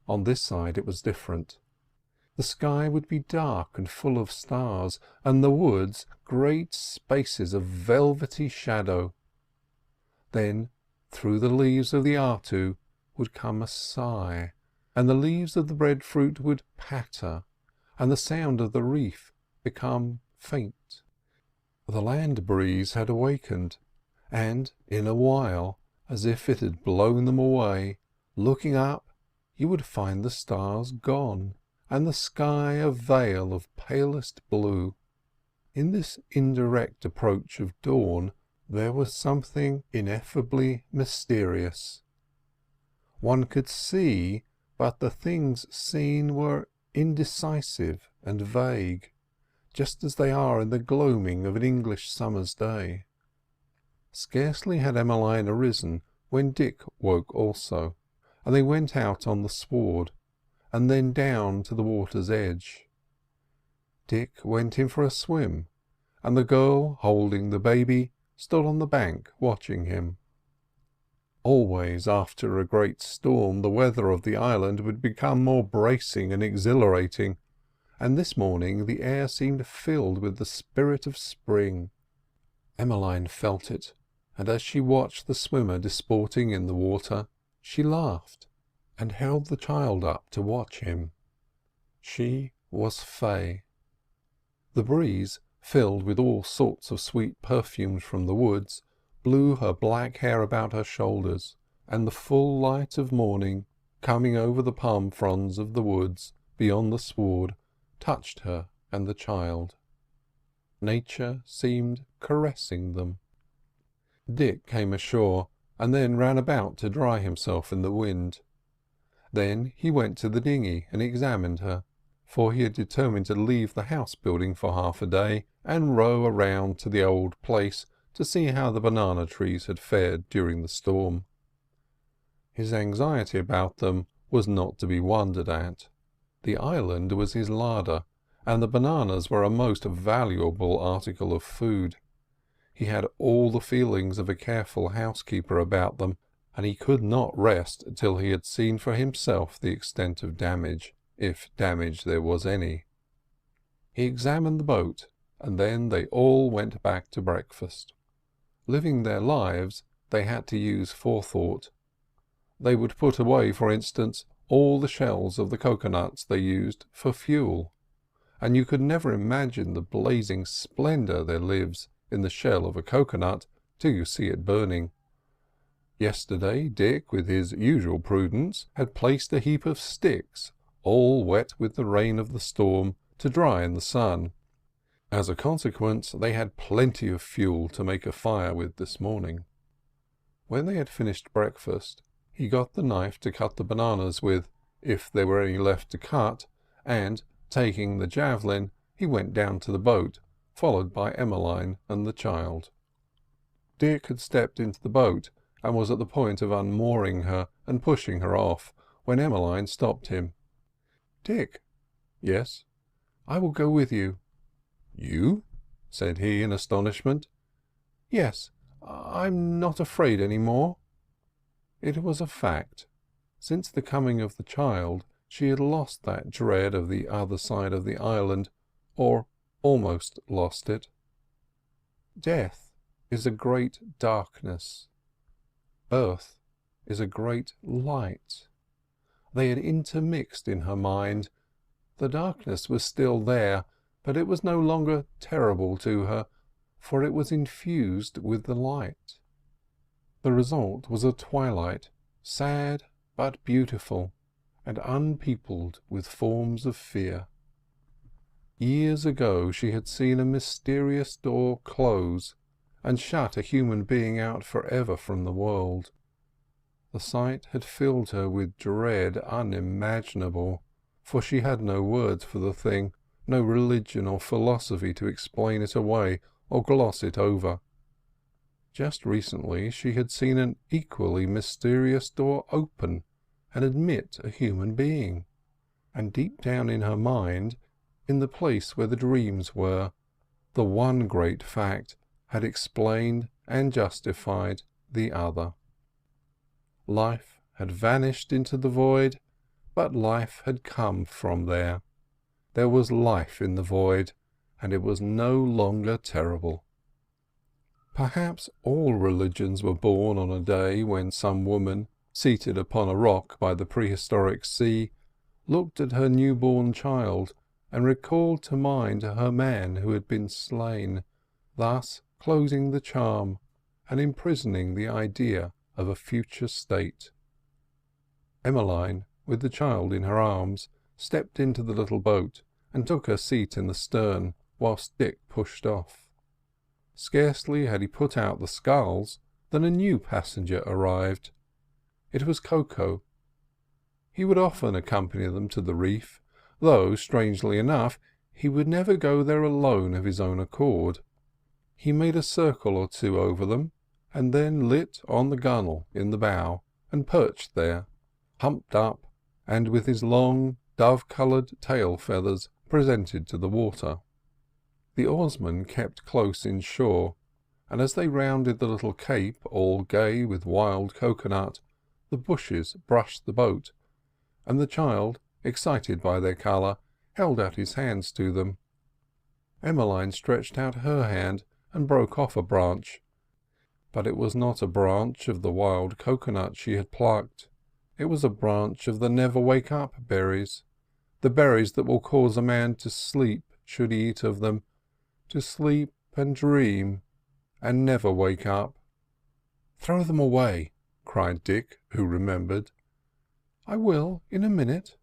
On this side it was different. The sky would be dark and full of stars, and the woods great spaces of velvety shadow. Then through the leaves of the artu would come a sigh, and the leaves of the breadfruit would patter, and the sound of the reef become faint. The land breeze had awakened, and in a while, as if it had blown them away, looking up, you would find the stars gone, and the sky a veil of palest blue. In this indirect approach of dawn there was something ineffably mysterious. One could see, but the things seen were indecisive and vague, just as they are in the gloaming of an English summer's day. Scarcely had Emmeline arisen when Dick woke also, and they went out on the sward, and then down to the water's edge. Dick went in for a swim, and the girl, holding the baby, stood on the bank watching him. Always after a great storm the weather of the island would become more bracing and exhilarating, and this morning the air seemed filled with the spirit of spring. Emmeline felt it, and as she watched the swimmer disporting in the water, she laughed, and held the child up to watch him. She was Fay. The breeze, filled with all sorts of sweet perfumes from the woods, blew her black hair about her shoulders, and the full light of morning, coming over the palm fronds of the woods beyond the sward, touched her and the child. Nature seemed caressing them. Dick came ashore and then ran about to dry himself in the wind. Then he went to the dinghy and examined her, for he had determined to leave the house building for half a day and row around to the old place to see how the banana trees had fared during the storm. His anxiety about them was not to be wondered at. The island was his larder, and the bananas were a most valuable article of food. He had all the feelings of a careful housekeeper about them, and he could not rest till he had seen for himself the extent of damage, if damage there was any. He examined the boat, and then they all went back to breakfast. Living their lives, they had to use forethought. They would put away, for instance, all the shells of the coconuts they used for fuel, and you could never imagine the blazing splendour there lives in the shell of a coconut till you see it burning. Yesterday Dick, with his usual prudence, had placed a heap of sticks, all wet with the rain of the storm, to dry in the sun. As a consequence, they had plenty of fuel to make a fire with this morning. When they had finished breakfast, he got the knife to cut the bananas with, if there were any left to cut, and, taking the javelin, he went down to the boat, followed by Emmeline and the child. Dick had stepped into the boat, and was at the point of unmooring her and pushing her off, when Emmeline stopped him. "Dick." "Yes." "I will go with you." "You?" said he in astonishment. "Yes, I'm not afraid any more." It was a fact. Since the coming of the child, she had lost that dread of the other side of the island, or almost lost it. Death is a great darkness. Birth is a great light. They had intermixed in her mind. The darkness was still there, but it was no longer terrible to her, for it was infused with the light. The result was a twilight, sad but beautiful, and unpeopled with forms of fear. Years ago she had seen a mysterious door close and shut a human being out forever from the world. The sight had filled her with dread unimaginable, for she had no words for the thing, no religion or philosophy to explain it away or gloss it over. Just recently she had seen an equally mysterious door open and admit a human being, and deep down in her mind, in the place where the dreams were, the one great fact had explained and justified the other. Life had vanished into the void, but life had come from there. There was life in the void, and it was no longer terrible. Perhaps all religions were born on a day when some woman, seated upon a rock by the prehistoric sea, looked at her newborn child and recalled to mind her man who had been slain, thus closing the charm and imprisoning the idea of a future state. Emmeline, with the child in her arms, stepped into the little boat and took her seat in the stern, whilst Dick pushed off. Scarcely had he put out the sculls than a new passenger arrived. It was Koko. He would often accompany them to the reef, though, strangely enough, he would never go there alone of his own accord. He made a circle or two over them, and then lit on the gunwale in the bow, and perched there, humped up, and with his long, dove-coloured tail feathers presented to the water. The oarsmen kept close inshore, and as they rounded the little cape, all gay with wild coconut, the bushes brushed the boat, and the child, excited by their colour, held out his hands to them. Emmeline stretched out her hand and broke off a branch, but it was not a branch of the wild coconut she had plucked. It was a branch of the never-wake-up berries, the berries that will cause a man to sleep should he eat of them, to sleep and dream and never wake up. "Throw them away," cried Dick, who remembered. "I will in a minute."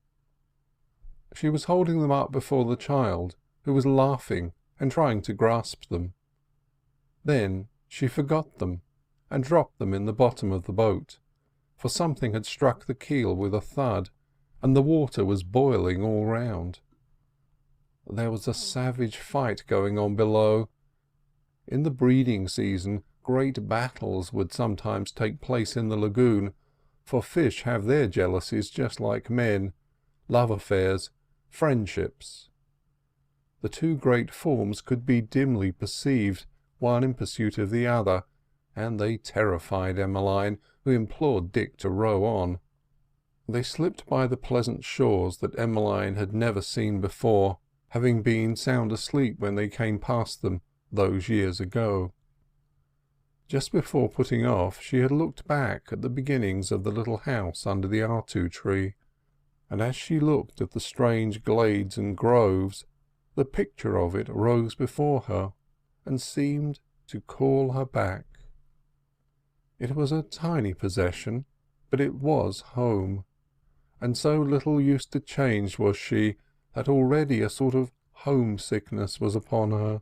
She was holding them up before the child, who was laughing and trying to grasp them. Then she forgot them and dropped them in the bottom of the boat, for something had struck the keel with a thud, and the water was boiling all round. There was a savage fight going on below. In the breeding season, great battles would sometimes take place in the lagoon, for fish have their jealousies just like men, love affairs, friendships. The two great forms could be dimly perceived, one in pursuit of the other, and they terrified Emmeline, who implored Dick to row on. They slipped by the pleasant shores that Emmeline had never seen before, having been sound asleep when they came past them those years ago. Just before putting off she had looked back at the beginnings of the little house under the artu tree, and as she looked at the strange glades and groves, the picture of it rose before her and seemed to call her back. It was a tiny possession, but it was home, and so little used to change was she that already a sort of homesickness was upon her.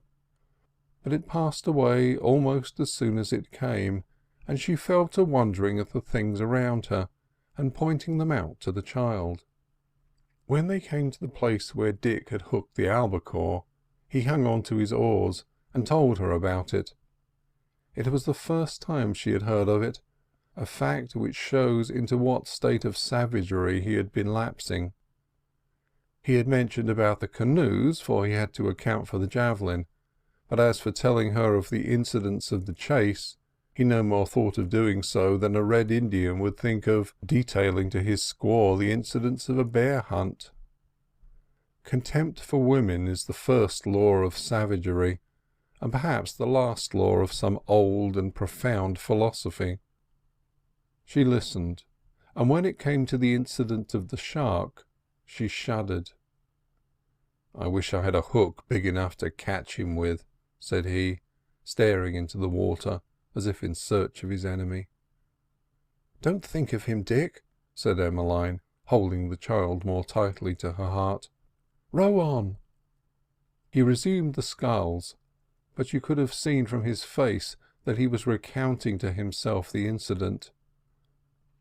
But it passed away almost as soon as it came, and she fell to wondering at the things around her, and pointing them out to the child. When they came to the place where Dick had hooked the albacore, he hung on to his oars and told her about it. It was the first time she had heard of it, a fact which shows into what state of savagery he had been lapsing. He had mentioned about the canoes, for he had to account for the javelin, but as for telling her of the incidents of the chase, he no more thought of doing so than a Red Indian would think of detailing to his squaw the incidents of a bear hunt. Contempt for women is the first law of savagery, and perhaps the last law of some old and profound philosophy. She listened, and when it came to the incident of the shark, she shuddered. "I wish I had a hook big enough to catch him with," said he, staring into the water as if in search of his enemy. "Don't think of him, Dick," said Emmeline, holding the child more tightly to her heart. "Row on." He resumed the sculls, but you could have seen from his face that he was recounting to himself the incident.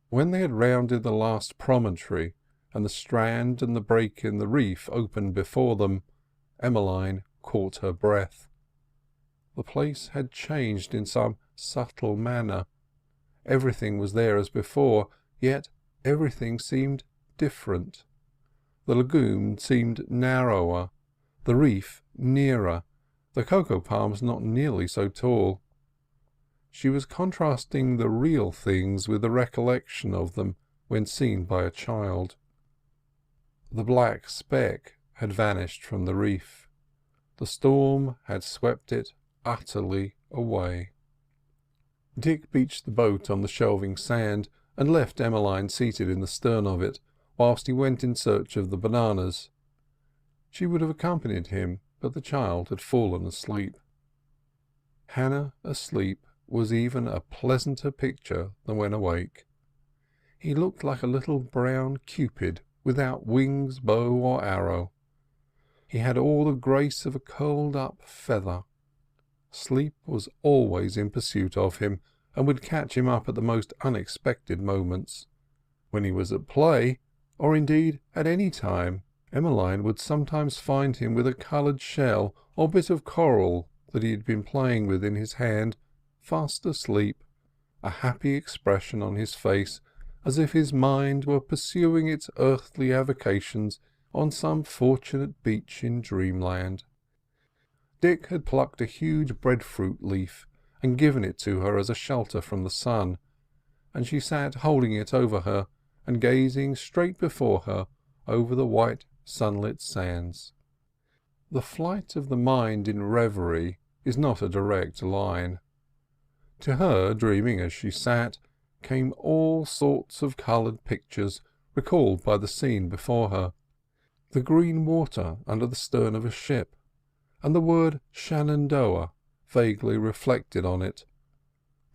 When they had rounded the last promontory, and the strand and the break in the reef opened before them, Emmeline caught her breath. The place had changed in some subtle manner. Everything was there as before, yet everything seemed different. The lagoon seemed narrower, the reef nearer, the cocoa palms not nearly so tall. She was contrasting the real things with the recollection of them when seen by a child. The black speck had vanished from the reef. The storm had swept it utterly away. Dick beached the boat on the shelving sand and left Emmeline seated in the stern of it, whilst he went in search of the bananas. She would have accompanied him, but the child had fallen asleep. Hannah asleep was even a pleasanter picture than when awake. He looked like a little brown Cupid without wings, bow, or arrow. He had all the grace of a curled-up feather. Sleep was always in pursuit of him, and would catch him up at the most unexpected moments. When he was at play, or indeed at any time, Emmeline would sometimes find him with a coloured shell or bit of coral that he had been playing with in his hand, fast asleep, a happy expression on his face, as if his mind were pursuing its earthly avocations on some fortunate beach in dreamland. Dick had plucked a huge breadfruit leaf and given it to her as a shelter from the sun, and she sat holding it over her and gazing straight before her over the white sunlit sands. The flight of the mind in reverie is not a direct line. To her, dreaming as she sat, came all sorts of coloured pictures recalled by the scene before her. The green water under the stern of a ship, and the word Shenandoah vaguely reflected on it.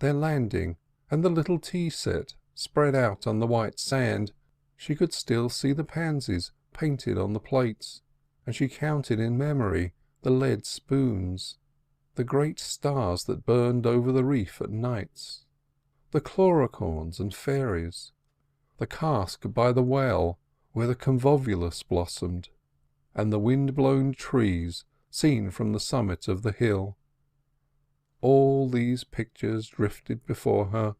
Their landing, and the little tea set spread out on the white sand. She could still see the pansies painted on the plates, and she counted in memory the lead spoons, the great stars that burned over the reef at nights, the chlorocorns and fairies, the cask by the well where the convolvulus blossomed, and the wind-blown trees seen from the summit of the hill. All these pictures drifted before her,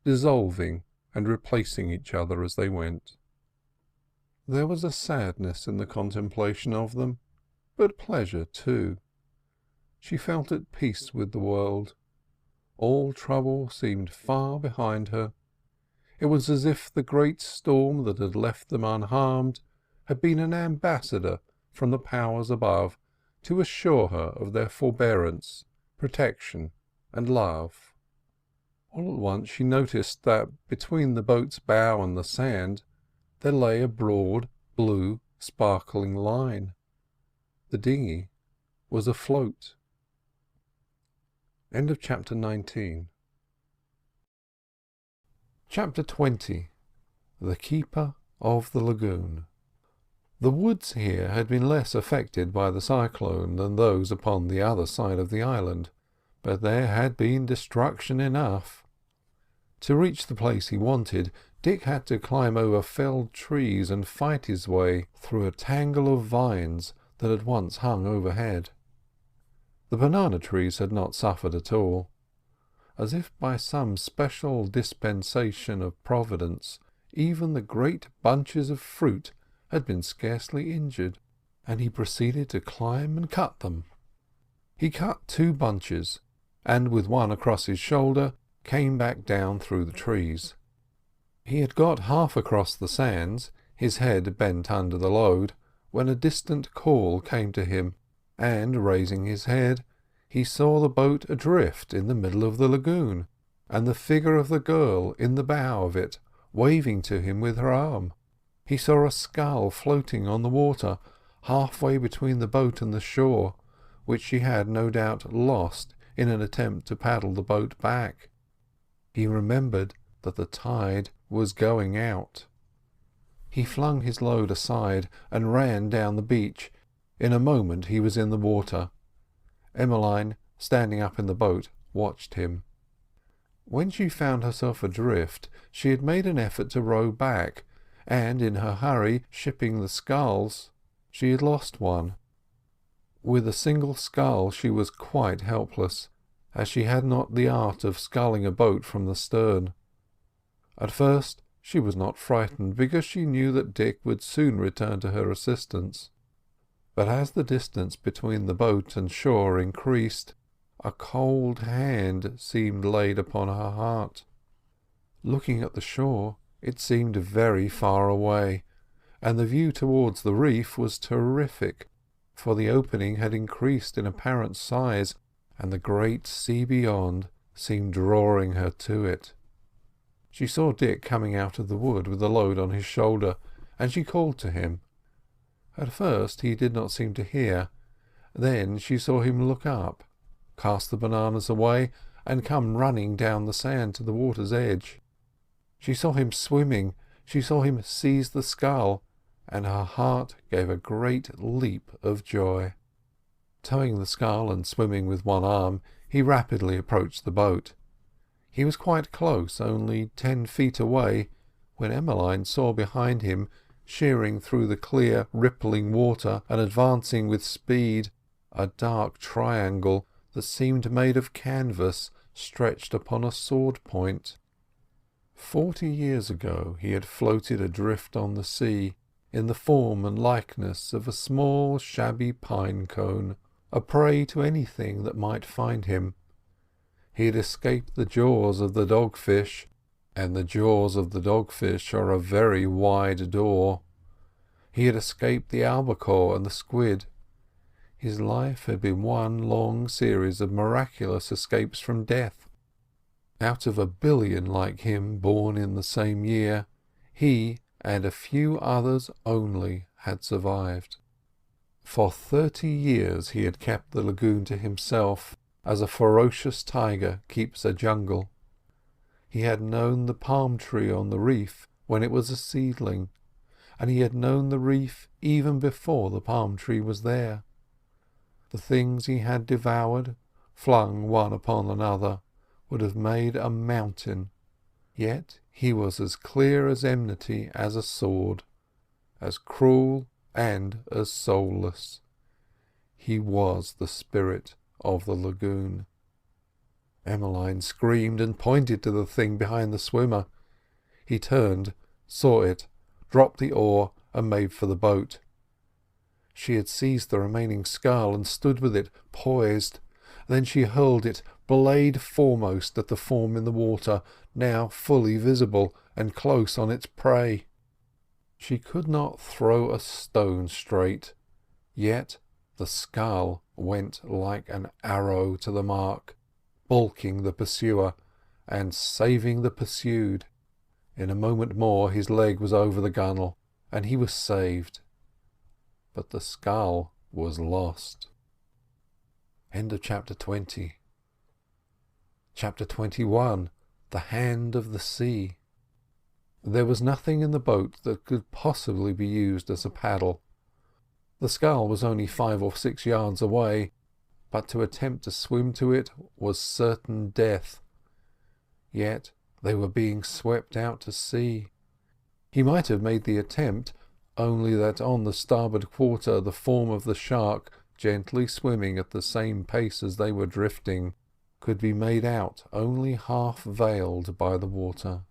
dissolving and replacing each other as they went. There was a sadness in the contemplation of them, but pleasure too. She felt at peace with the world. All trouble seemed far behind her. It was as if the great storm that had left them unharmed had been an ambassador from the powers above to assure her of their forbearance, protection, and love. All at once she noticed that between the boat's bow and the sand there lay a broad, blue, sparkling line. The dinghy was afloat. End of chapter 19. Chapter 20. The Keeper of the Lagoon. The woods here had been less affected by the cyclone than those upon the other side of the island, but there had been destruction enough. To reach the place he wanted, Dick had to climb over felled trees and fight his way through a tangle of vines that had once hung overhead. The banana trees had not suffered at all. As if by some special dispensation of Providence, even the great bunches of fruit had been scarcely injured, and he proceeded to climb and cut them. He cut 2 bunches, and with one across his shoulder came back down through the trees. He had got half across the sands, his head bent under the load, when a distant call came to him, and, raising his head, he saw the boat adrift in the middle of the lagoon, and the figure of the girl in the bow of it, waving to him with her arm. He saw a scull floating on the water, halfway between the boat and the shore, which she had no doubt lost in an attempt to paddle the boat back. He remembered that the tide was going out. He flung his load aside and ran down the beach. In a moment he was in the water. Emmeline, standing up in the boat, watched him. When she found herself adrift, she had made an effort to row back, and in her hurry shipping the sculls, she had lost one. With a single scull she was quite helpless, as she had not the art of sculling a boat from the stern. At first she was not frightened, because she knew that Dick would soon return to her assistance. But as the distance between the boat and shore increased, a cold hand seemed laid upon her heart. Looking at the shore, it seemed very far away, and the view towards the reef was terrific, for the opening had increased in apparent size, and the great sea beyond seemed drawing her to it. She saw Dick coming out of the wood with a load on his shoulder, and she called to him. At first he did not seem to hear. Then she saw him look up, cast the bananas away, and come running down the sand to the water's edge. She saw him swimming, she saw him seize the scull, and her heart gave a great leap of joy. Towing the scull and swimming with one arm, he rapidly approached the boat. He was quite close, only 10 feet away, when Emmeline saw behind him, sheering through the clear, rippling water and advancing with speed, a dark triangle that seemed made of canvas stretched upon a sword point. 40 years ago he had floated adrift on the sea, in the form and likeness of a small shabby pine cone, a prey to anything that might find him. He had escaped the jaws of the dogfish, and the jaws of the dogfish are a very wide door. He had escaped the albacore and the squid. His life had been one long series of miraculous escapes from death. Out of 1 billion like him born in the same year, he and a few others only had survived. For 30 years he had kept the lagoon to himself, as a ferocious tiger keeps a jungle. He had known the palm tree on the reef when it was a seedling, and he had known the reef even before the palm tree was there. The things he had devoured, flung one upon another, would have made a mountain, yet he was as clear as enmity as a sword, as cruel and as soulless. He was the spirit of the lagoon. Emmeline screamed and pointed to the thing behind the swimmer. He turned, saw it, dropped the oar and made for the boat. She had seized the remaining scull and stood with it poised. Then she hurled it blade foremost at the form in the water, now fully visible and close on its prey. She could not throw a stone straight, yet the scull went like an arrow to the mark, balking the pursuer and saving the pursued. In a moment more his leg was over the gunwale, and he was saved. But the scull was lost. End of chapter 20. Chapter 21. The Hand of the Sea. There was nothing in the boat that could possibly be used as a paddle. The scull was only 5 or 6 yards away, but to attempt to swim to it was certain death. Yet they were being swept out to sea. He might have made the attempt, only that on the starboard quarter the form of the shark, gently swimming at the same pace as they were drifting, could be made out only half veiled by the water.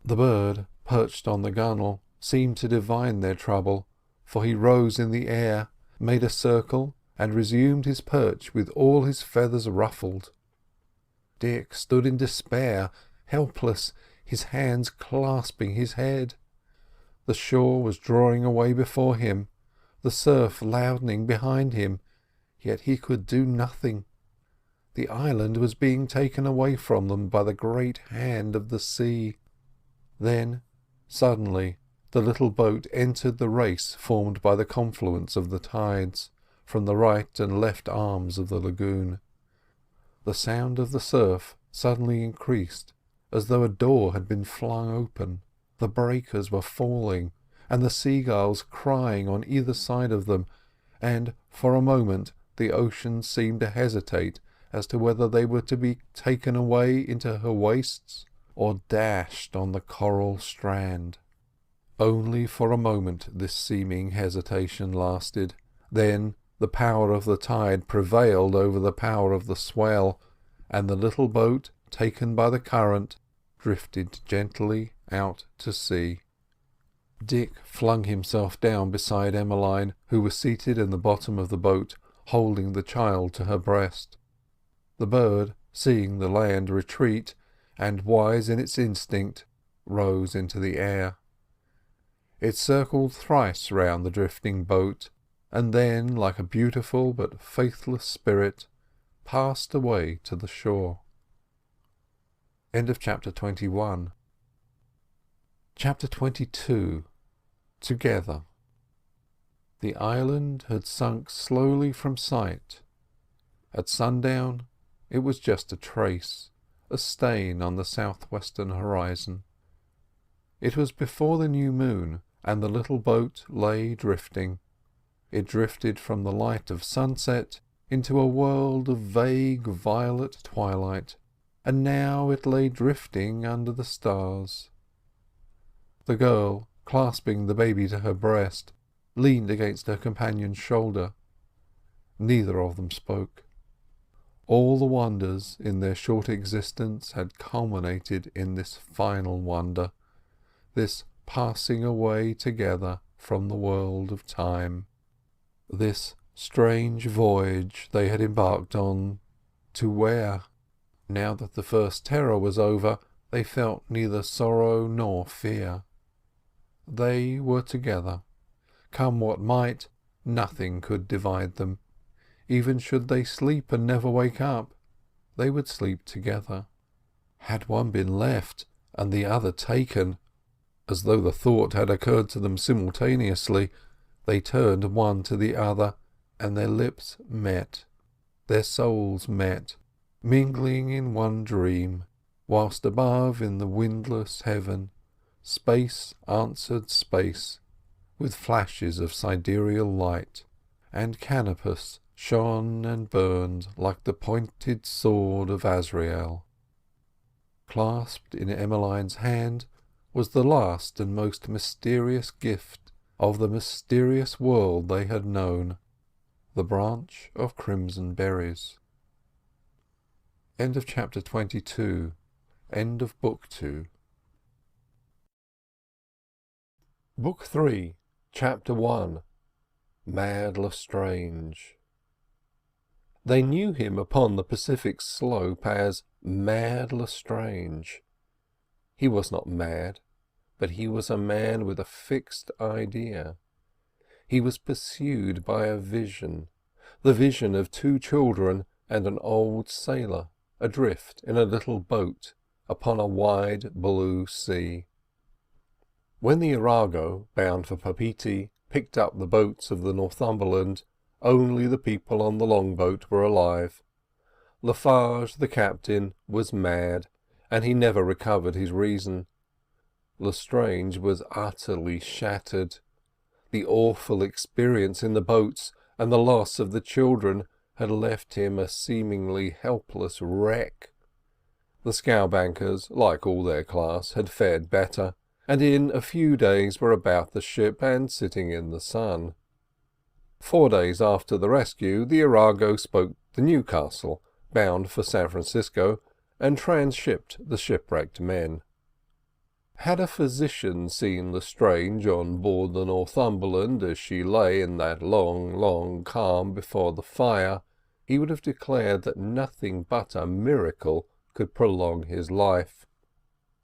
The bird, perched on the gunwale, seemed to divine their trouble, for he rose in the air, made a circle, and resumed his perch with all his feathers ruffled. Dick stood in despair, helpless, his hands clasping his head. The shore was drawing away before him, the surf loudening behind him, yet he could do nothing. The island was being taken away from them by the great hand of the sea. Then, suddenly, the little boat entered the race formed by the confluence of the tides, from the right and left arms of the lagoon. The sound of the surf suddenly increased, as though a door had been flung open. The breakers were falling, and the seagulls crying on either side of them, and for a moment the ocean seemed to hesitate as to whether they were to be taken away into her wastes or dashed on the coral strand. Only for a moment this seeming hesitation lasted. Then the power of the tide prevailed over the power of the swell, and the little boat, taken by the current, drifted gently out to sea. Dick flung himself down beside Emmeline, who was seated in the bottom of the boat, holding the child to her breast. The bird, seeing the land retreat, and wise in its instinct, rose into the air. It circled thrice round the drifting boat, and then, like a beautiful but faithless spirit, passed away to the shore. End of chapter 21. Chapter 22. Together. The island had sunk slowly from sight. At sundown it was just a trace, a stain on the southwestern horizon. It was before the new moon, and the little boat lay drifting. It drifted from the light of sunset into a world of vague violet twilight, and now it lay drifting under the stars. The girl, clasping the baby to her breast, leaned against her companion's shoulder. Neither of them spoke. All the wonders in their short existence had culminated in this final wonder, this passing away together from the world of time, this strange voyage they had embarked on. To where? Now that the first terror was over, they felt neither sorrow nor fear. They were together. Come what might, nothing could divide them. Even should they sleep and never wake up, they would sleep together. Had one been left and the other taken, as though the thought had occurred to them simultaneously, they turned one to the other, and their lips met, their souls met, mingling in one dream, whilst above in the windless heaven space answered space with flashes of sidereal light, and Canopus shone and burned like the pointed sword of Azrael. Clasped in Emmeline's hand was the last and most mysterious gift of the mysterious world they had known, the branch of crimson berries. End of chapter 22. End of book 2. Book 3, Chapter 1. Mad Lestrange. They knew him upon the Pacific slope as Mad Lestrange. He was not mad, but he was a man with a fixed idea. He was pursued by a vision, the vision of 2 children and an old sailor adrift in a little boat upon a wide blue sea. When the Arago, bound for Papeete, picked up the boats of the Northumberland, only the people on the longboat were alive. Lafarge, the captain, was mad, and he never recovered his reason. Lestrange was utterly shattered. The awful experience in the boats and the loss of the children had left him a seemingly helpless wreck. The scowbankers, like all their class, had fared better, and in a few days were about the ship and sitting in the sun. 4 days after the rescue, the Arago spoke the Newcastle, bound for San Francisco, and transshipped the shipwrecked men. Had a physician seen Lestrange on board the Northumberland as she lay in that long, long calm before the fire, he would have declared that nothing but a miracle could prolong his life.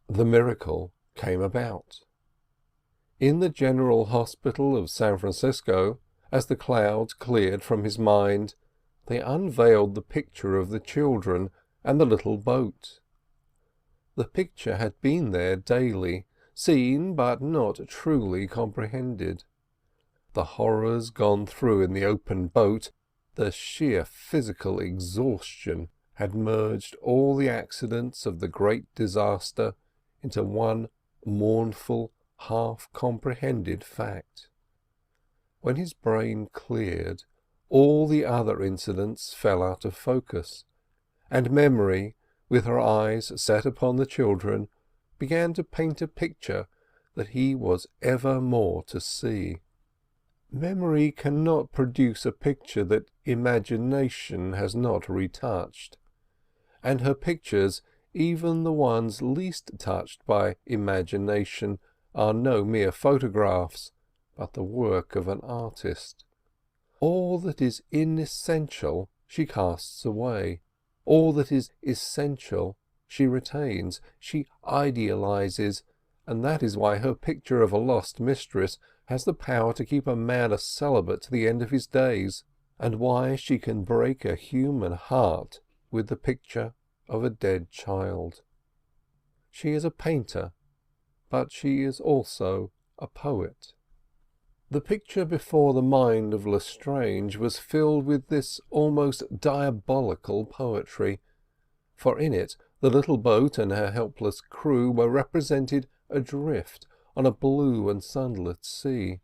The miracle came about. In the General Hospital of San Francisco, as the clouds cleared from his mind, they unveiled the picture of the children and the little boat. The picture had been there daily, seen but not truly comprehended. The horrors gone through in the open boat, the sheer physical exhaustion, had merged all the accidents of the great disaster into one mournful, half-comprehended fact. When his brain cleared, all the other incidents fell out of focus, and memory, with her eyes set upon the children, began to paint a picture that he was ever more to see. Memory cannot produce a picture that imagination has not retouched, and her pictures, even the ones least touched by imagination, are no mere photographs, but the work of an artist. All that is inessential she casts away. All that is essential she retains, she idealizes, and that is why her picture of a lost mistress has the power to keep a man a celibate to the end of his days, and why she can break a human heart with the picture of a dead child. She is a painter, but she is also a poet. The picture before the mind of Lestrange was filled with this almost diabolical poetry, for in it the little boat and her helpless crew were represented adrift on a blue and sunlit sea,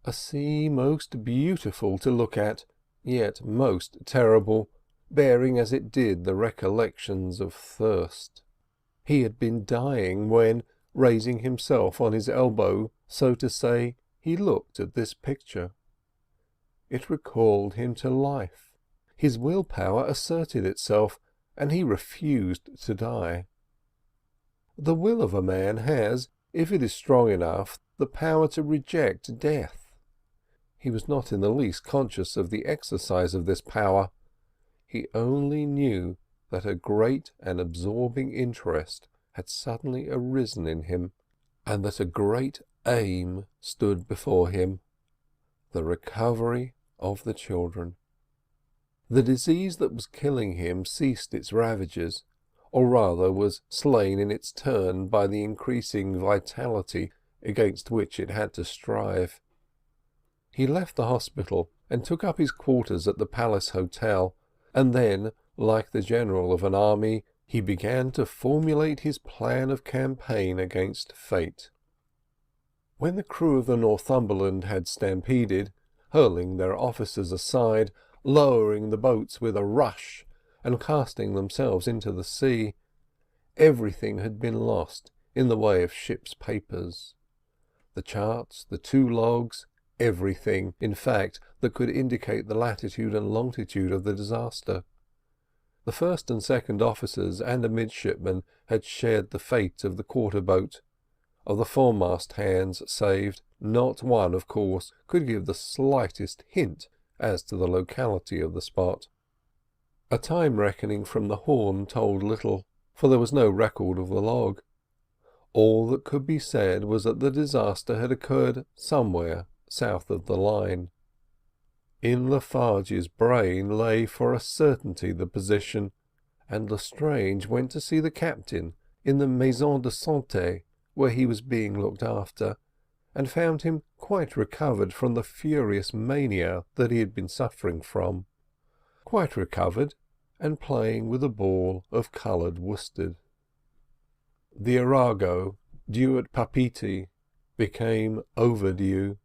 a sea most beautiful to look at, yet most terrible, bearing as it did the recollections of thirst. He had been dying when, raising himself on his elbow, so to say, he looked at this picture. It recalled him to life. His willpower asserted itself, and he refused to die. The will of a man has, if it is strong enough, the power to reject death. He was not in the least conscious of the exercise of this power. He only knew that a great and absorbing interest had suddenly arisen in him, and that a great aim stood before him: the recovery of the children. The disease that was killing him ceased its ravages, or rather was slain in its turn by the increasing vitality against which it had to strive. He left the hospital and took up his quarters at the Palace Hotel, and then, like the general of an army, he began to formulate his plan of campaign against fate. When the crew of the Northumberland had stampeded, hurling their officers aside, lowering the boats with a rush, and casting themselves into the sea. Everything had been lost in the way of ship's papers. The charts, the 2 logs, everything, in fact, that could indicate the latitude and longitude of the disaster. The first and second officers and a midshipman had shared the fate of the quarter-boat. Of the foremast hands saved, not one, of course, could give the slightest hint as to the locality of the spot. A time reckoning from the Horn told little, for there was no record of the log. All that could be said was that the disaster had occurred somewhere south of the line. In Lafarge's brain lay for a certainty the position, and Lestrange went to see the captain in the maison de santé, where he was being looked after, and found him quite recovered from the furious mania that he had been suffering from. Quite recovered, and playing with a ball of coloured worsted. The Arago, due at Papeete, became overdue.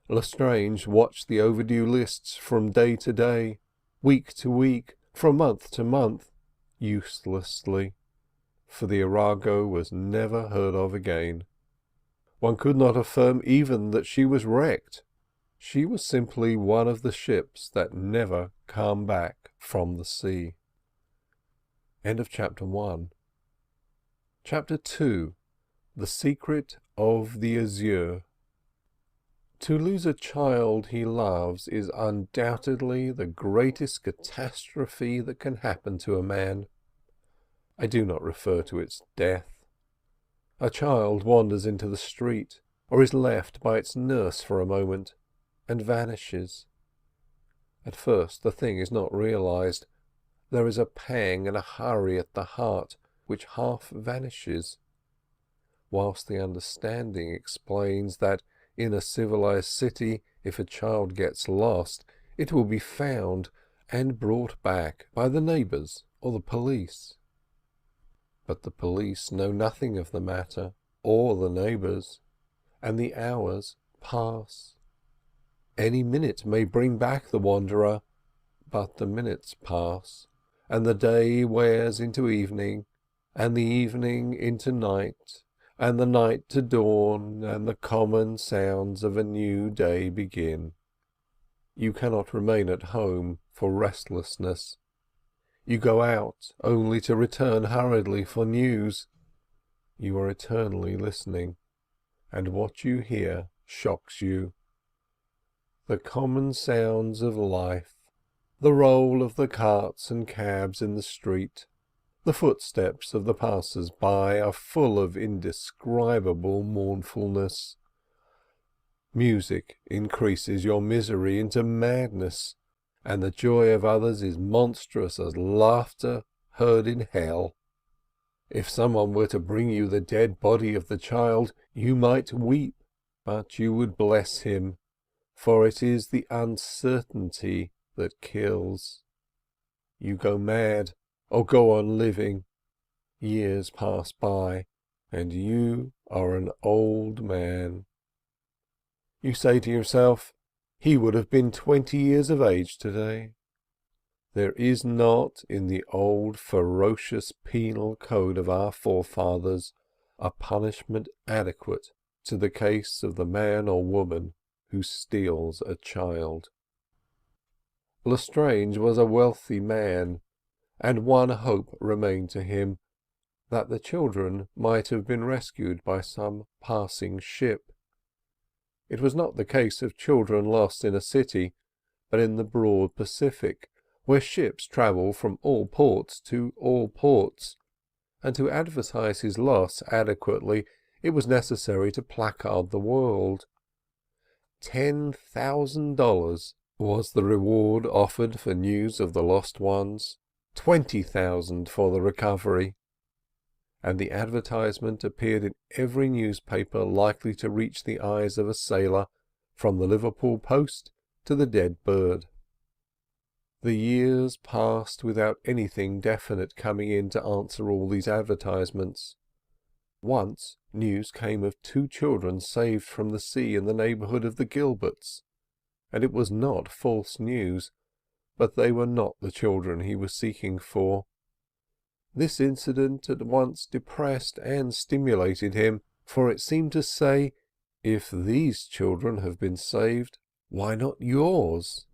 Lestrange watched the overdue lists from day to day, week to week, from month to month, uselessly, for the Arago was never heard of again. One could not affirm even that she was wrecked. She was simply one of the ships that never come back from the sea. End of Chapter 1. Chapter 2. The Secret of the Azure. To lose a child he loves is undoubtedly the greatest catastrophe that can happen to a man. I do not refer to its death. A child wanders into the street, or is left by its nurse for a moment, and vanishes. At first the thing is not realized. There is a pang and a hurry at the heart which half vanishes, whilst the understanding explains that in a civilized city, if a child gets lost, it will be found and brought back by the neighbours or the police. But the police know nothing of the matter, or the neighbours, and the hours pass. Any minute may bring back the wanderer, but the minutes pass, and the day wears into evening, and the evening into night, and the night to dawn, and the common sounds of a new day begin. You cannot remain at home for restlessness. You go out only to return hurriedly for news. You are eternally listening, and what you hear shocks you. The common sounds of life, the roll of the carts and cabs in the street, the footsteps of the passers-by are full of indescribable mournfulness. Music increases your misery into madness, and the joy of others is monstrous as laughter heard in hell. If someone were to bring you the dead body of the child, you might weep, but you would bless him, for it is the uncertainty that kills. You go mad, or go on living. Years pass by, and you are an old man. You say to yourself, he would have been 20 years of age today. There is not in the old ferocious penal code of our forefathers a punishment adequate to the case of the man or woman who steals a child. Lestrange was a wealthy man, and one hope remained to him, that the children might have been rescued by some passing ship. It was not the case of children lost in a city, but in the broad Pacific, where ships travel from all ports to all ports, and to advertise his loss adequately it was necessary to placard the world. $10,000 was the reward offered for news of the lost ones, 20,000 for the recovery, and the advertisement appeared in every newspaper likely to reach the eyes of a sailor, from the Liverpool Post to the Dead Bird. The years passed without anything definite coming in to answer all these advertisements. Once news came of 2 children saved from the sea in the neighbourhood of the Gilberts, and it was not false news, but they were not the children he was seeking for. This incident at once depressed and stimulated him, for it seemed to say, if these children have been saved, why not yours?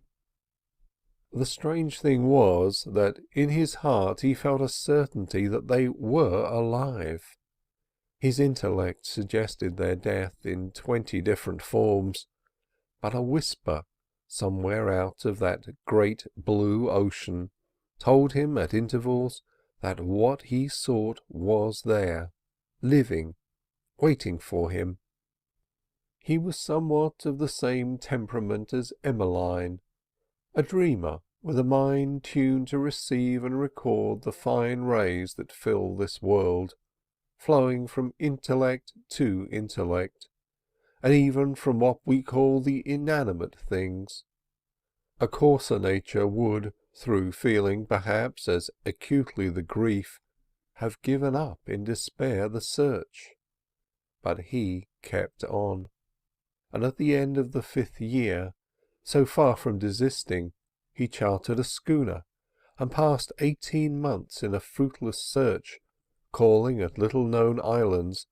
The strange thing was that in his heart he felt a certainty that they were alive. His intellect suggested their death in 20 different forms, but a whisper somewhere out of that great blue ocean told him at intervals that what he sought was there, living, waiting for him. He was somewhat of the same temperament as Emmeline, a dreamer with a mind tuned to receive and record the fine rays that fill this world, flowing from intellect to intellect, and even from what we call the inanimate things. A coarser nature would, through feeling perhaps as acutely the grief, have given up in despair the search. But he kept on, and at the end of the 5th year, so far from desisting, he chartered a schooner, and passed 18 months in a fruitless search, calling at little-known islands,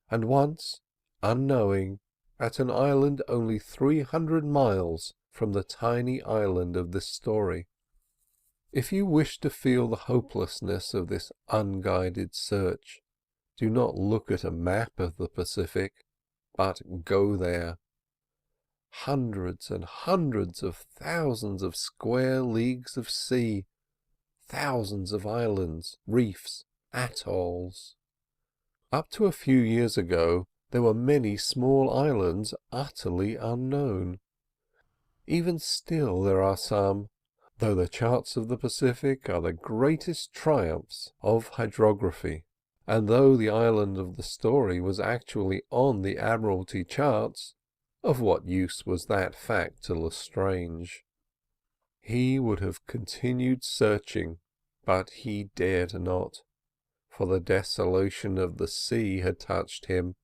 and once, unknowing, at an island only 300 miles from the tiny island of this story. If you wish to feel the hopelessness of this unguided search, do not look at a map of the Pacific, but go there. Hundreds and hundreds of thousands of square leagues of sea, thousands of islands, reefs, atolls. Up to a few years ago there were many small islands utterly unknown. Even still there are some, though the charts of the Pacific are the greatest triumphs of hydrography, and though the island of the story was actually on the Admiralty charts, of what use was that fact to Lestrange? He would have continued searching, but he dared not, for the desolation of the sea had touched him.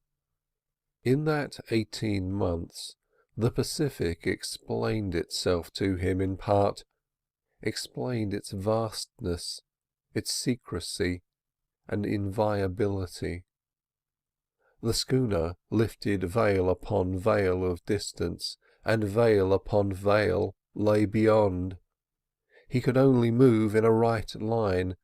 In that 18 months the Pacific explained itself to him in part, explained its vastness, its secrecy and inviolability. The schooner lifted veil upon veil of distance, and veil upon veil lay beyond. He could only move in a right line.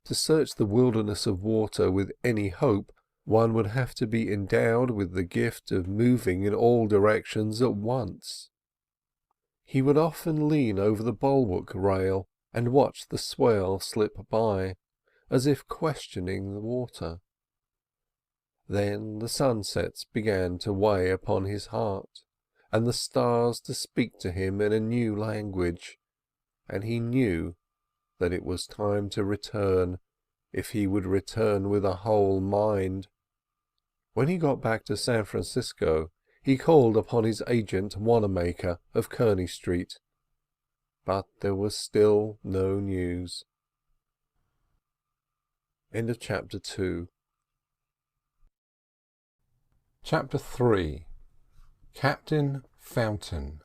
To search the wilderness of water with any hope, one would have to be endowed with the gift of moving in all directions at once. He would often lean over the bulwark rail and watch the swell slip by, as if questioning the water. Then the sunsets began to weigh upon his heart, and the stars to speak to him in a new language, and he knew that it was time to return, if he would return with a whole mind. When he got back to San Francisco, he called upon his agent Wanamaker of Kearney Street, but there was still no news. End of Chapter 2. Chapter 3. Captain Fountain.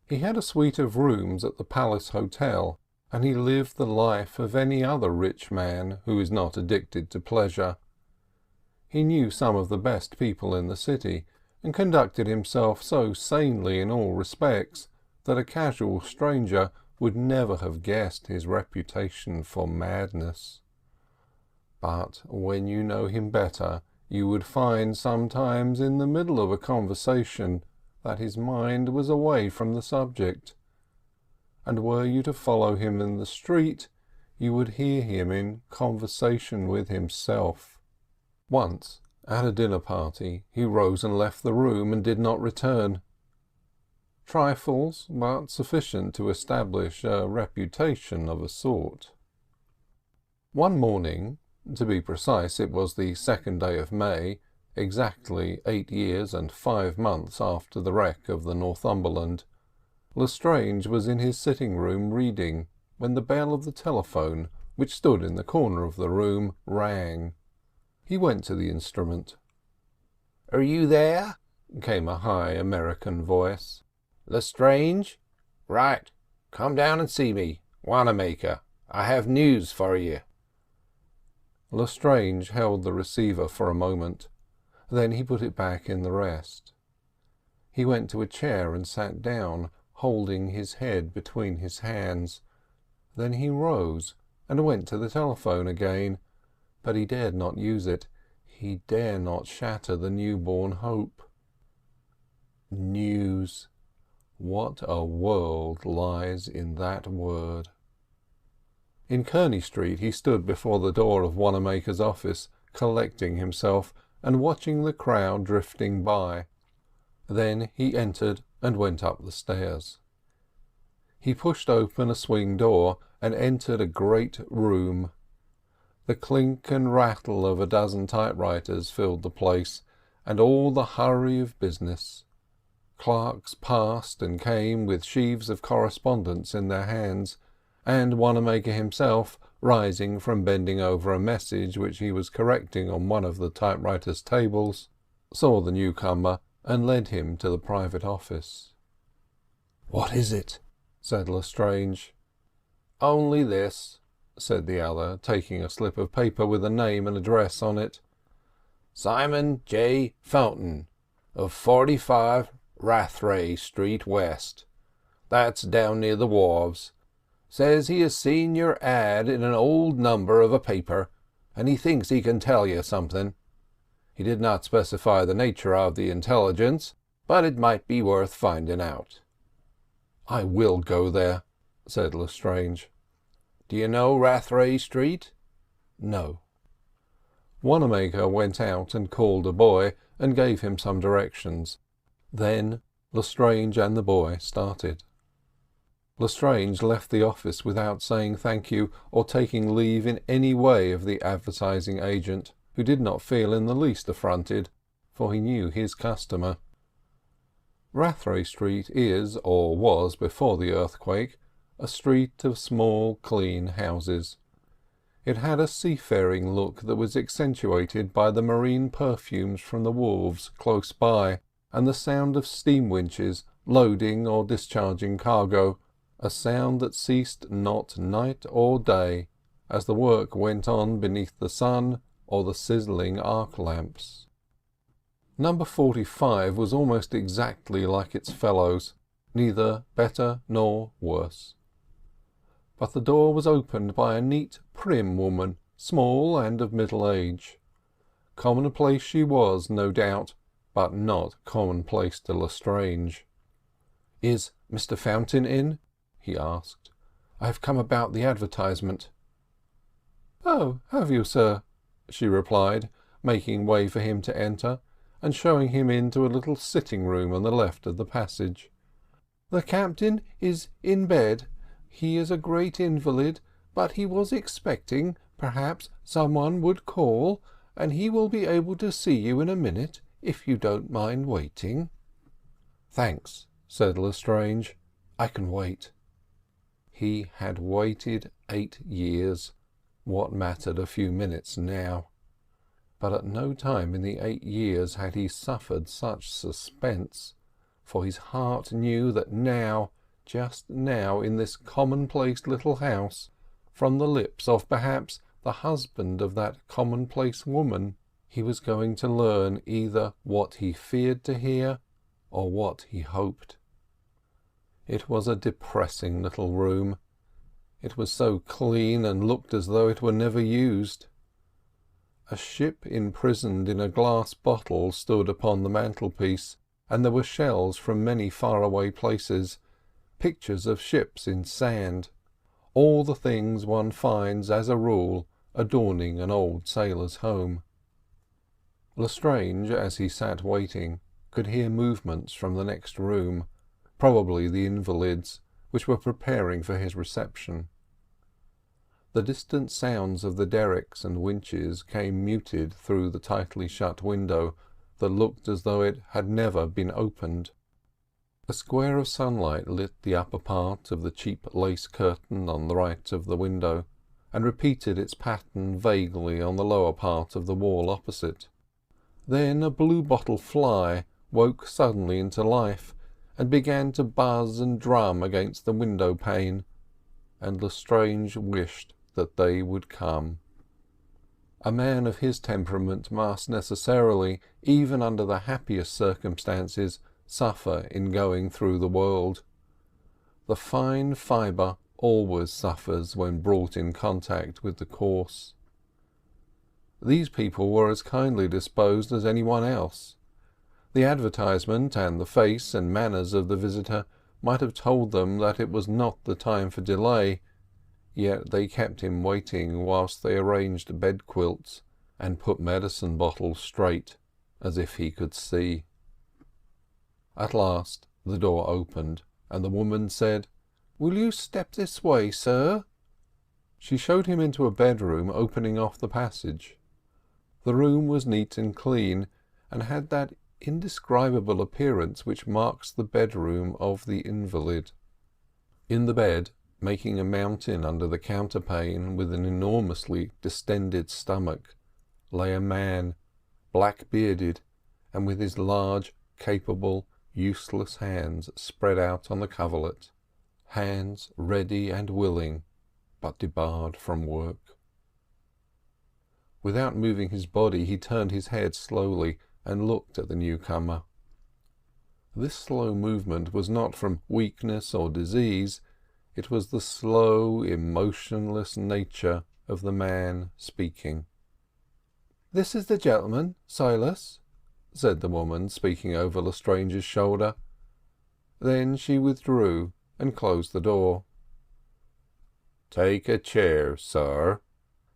He had a suite of rooms at the Palace Hotel, and he lived the life of any other rich man who is not addicted to pleasure. He knew some of the best people in the city, and conducted himself so sanely in all respects that a casual stranger would never have guessed his reputation for madness. But when you know him better, you would find sometimes in the middle of a conversation that his mind was away from the subject, and were you to follow him in the street, you would hear him in conversation with himself. Once, at a dinner party, he rose and left the room and did not return. Trifles, but sufficient to establish a reputation of a sort. One morning, to be precise, it was the 2nd day of May, exactly 8 years and 5 months after the wreck of the Northumberland, Lestrange was in his sitting-room reading, when the bell of the telephone, which stood in the corner of the room, rang. He went to the instrument. "Are you there?" came a high American voice. Lestrange? Right. Come down and see me. Wanamaker. I have news for you. Lestrange held the receiver for a moment. Then he put it back in the rest. He went to a chair and sat down, holding his head between his hands. Then he rose and went to the telephone again, but he dared not use it. He dare not shatter the newborn hope. News. What a world lies in that word. In Kearney Street he stood before the door of Wanamaker's office, collecting himself and watching the crowd drifting by. Then he entered and went up the stairs. He pushed open a swing door and entered a great room. The clink and rattle of a dozen typewriters filled the place, and all the hurry of business. Clerks passed and came with sheaves of correspondence in their hands, and Wanamaker himself, rising from bending over a message which he was correcting on one of the typewriters' tables, saw the newcomer and led him to the private office. "What is it?" said Lestrange. "Only this," said the other, taking a slip of paper with a name and address on it. "Simon J. Fountain, of 45 Rathray Street West. That's down near the wharves. Says he has seen your ad in an old number of a paper, and he thinks he can tell you something. He did not specify the nature of the intelligence, but it might be worth finding out." "I will go there," said Lestrange. "Do you know Rathray Street?" "No." Wanamaker went out and called a boy and gave him some directions. Then Lestrange and the boy started. Lestrange left the office without saying thank you or taking leave in any way of the advertising agent, who did not feel in the least affronted, for he knew his customer. Rathray Street is, or was before the earthquake, a street of small, clean houses. It had a seafaring look that was accentuated by the marine perfumes from the wharves close by, and the sound of steam winches loading or discharging cargo, a sound that ceased not night or day as the work went on beneath the sun or the sizzling arc lamps. Number 45 was almost exactly like its fellows, neither better nor worse. But the door was opened by a neat, prim woman, small and of middle age. Commonplace she was, no doubt, but not commonplace to Lestrange. "Is Mr. Fountain in?" he asked. "I have come about the advertisement." "Oh, have you, sir?" she replied, making way for him to enter, and showing him into a little sitting-room on the left of the passage. "The captain is in bed. He is a great invalid, but he was expecting, perhaps, someone would call, and he will be able to see you in a minute, if you don't mind waiting." "Thanks," said Lestrange. "I can wait." He had waited 8 years. What mattered a few minutes now? But at no time in the 8 years had he suffered such suspense, for his heart knew that now, just now, in this commonplace little house, from the lips of perhaps the husband of that commonplace woman, he was going to learn either what he feared to hear or what he hoped. It was a depressing little room. It was so clean and looked as though it were never used. A ship imprisoned in a glass bottle stood upon the mantelpiece, and there were shells from many faraway places, pictures of ships in sand, all the things one finds as a rule adorning an old sailor's home. Lestrange, as he sat waiting, could hear movements from the next room, probably the invalids, which were preparing for his reception. The distant sounds of the derricks and winches came muted through the tightly shut window that looked as though it had never been opened. A square of sunlight lit the upper part of the cheap lace curtain on the right of the window, and repeated its pattern vaguely on the lower part of the wall opposite. Then a blue-bottle fly woke suddenly into life, and began to buzz and drum against the window pane, and Lestrange wished that they would come. A man of his temperament must necessarily, even under the happiest circumstances, suffer in going through the world. The fine fibre always suffers when brought in contact with the coarse. These people were as kindly disposed as anyone else. The advertisement and the face and manners of the visitor might have told them that it was not the time for delay, yet they kept him waiting whilst they arranged bed-quilts and put medicine bottles straight, as if he could see. At last the door opened, and the woman said, "Will you step this way, sir?" She showed him into a bedroom opening off the passage. The room was neat and clean, and had that indescribable appearance which marks the bedroom of the invalid. In the bed, making a mountain under the counterpane with an enormously distended stomach, lay a man, black-bearded, and with his large, capable, useless hands spread out on the coverlet, hands ready and willing, but debarred from work. Without moving his body, he turned his head slowly and looked at the newcomer. This slow movement was not from weakness or disease. It was the slow, emotionless nature of the man speaking. "This is the gentleman, Silas," said the woman, speaking over Lestrange's shoulder. Then she withdrew and closed the door. "Take a chair, sir,"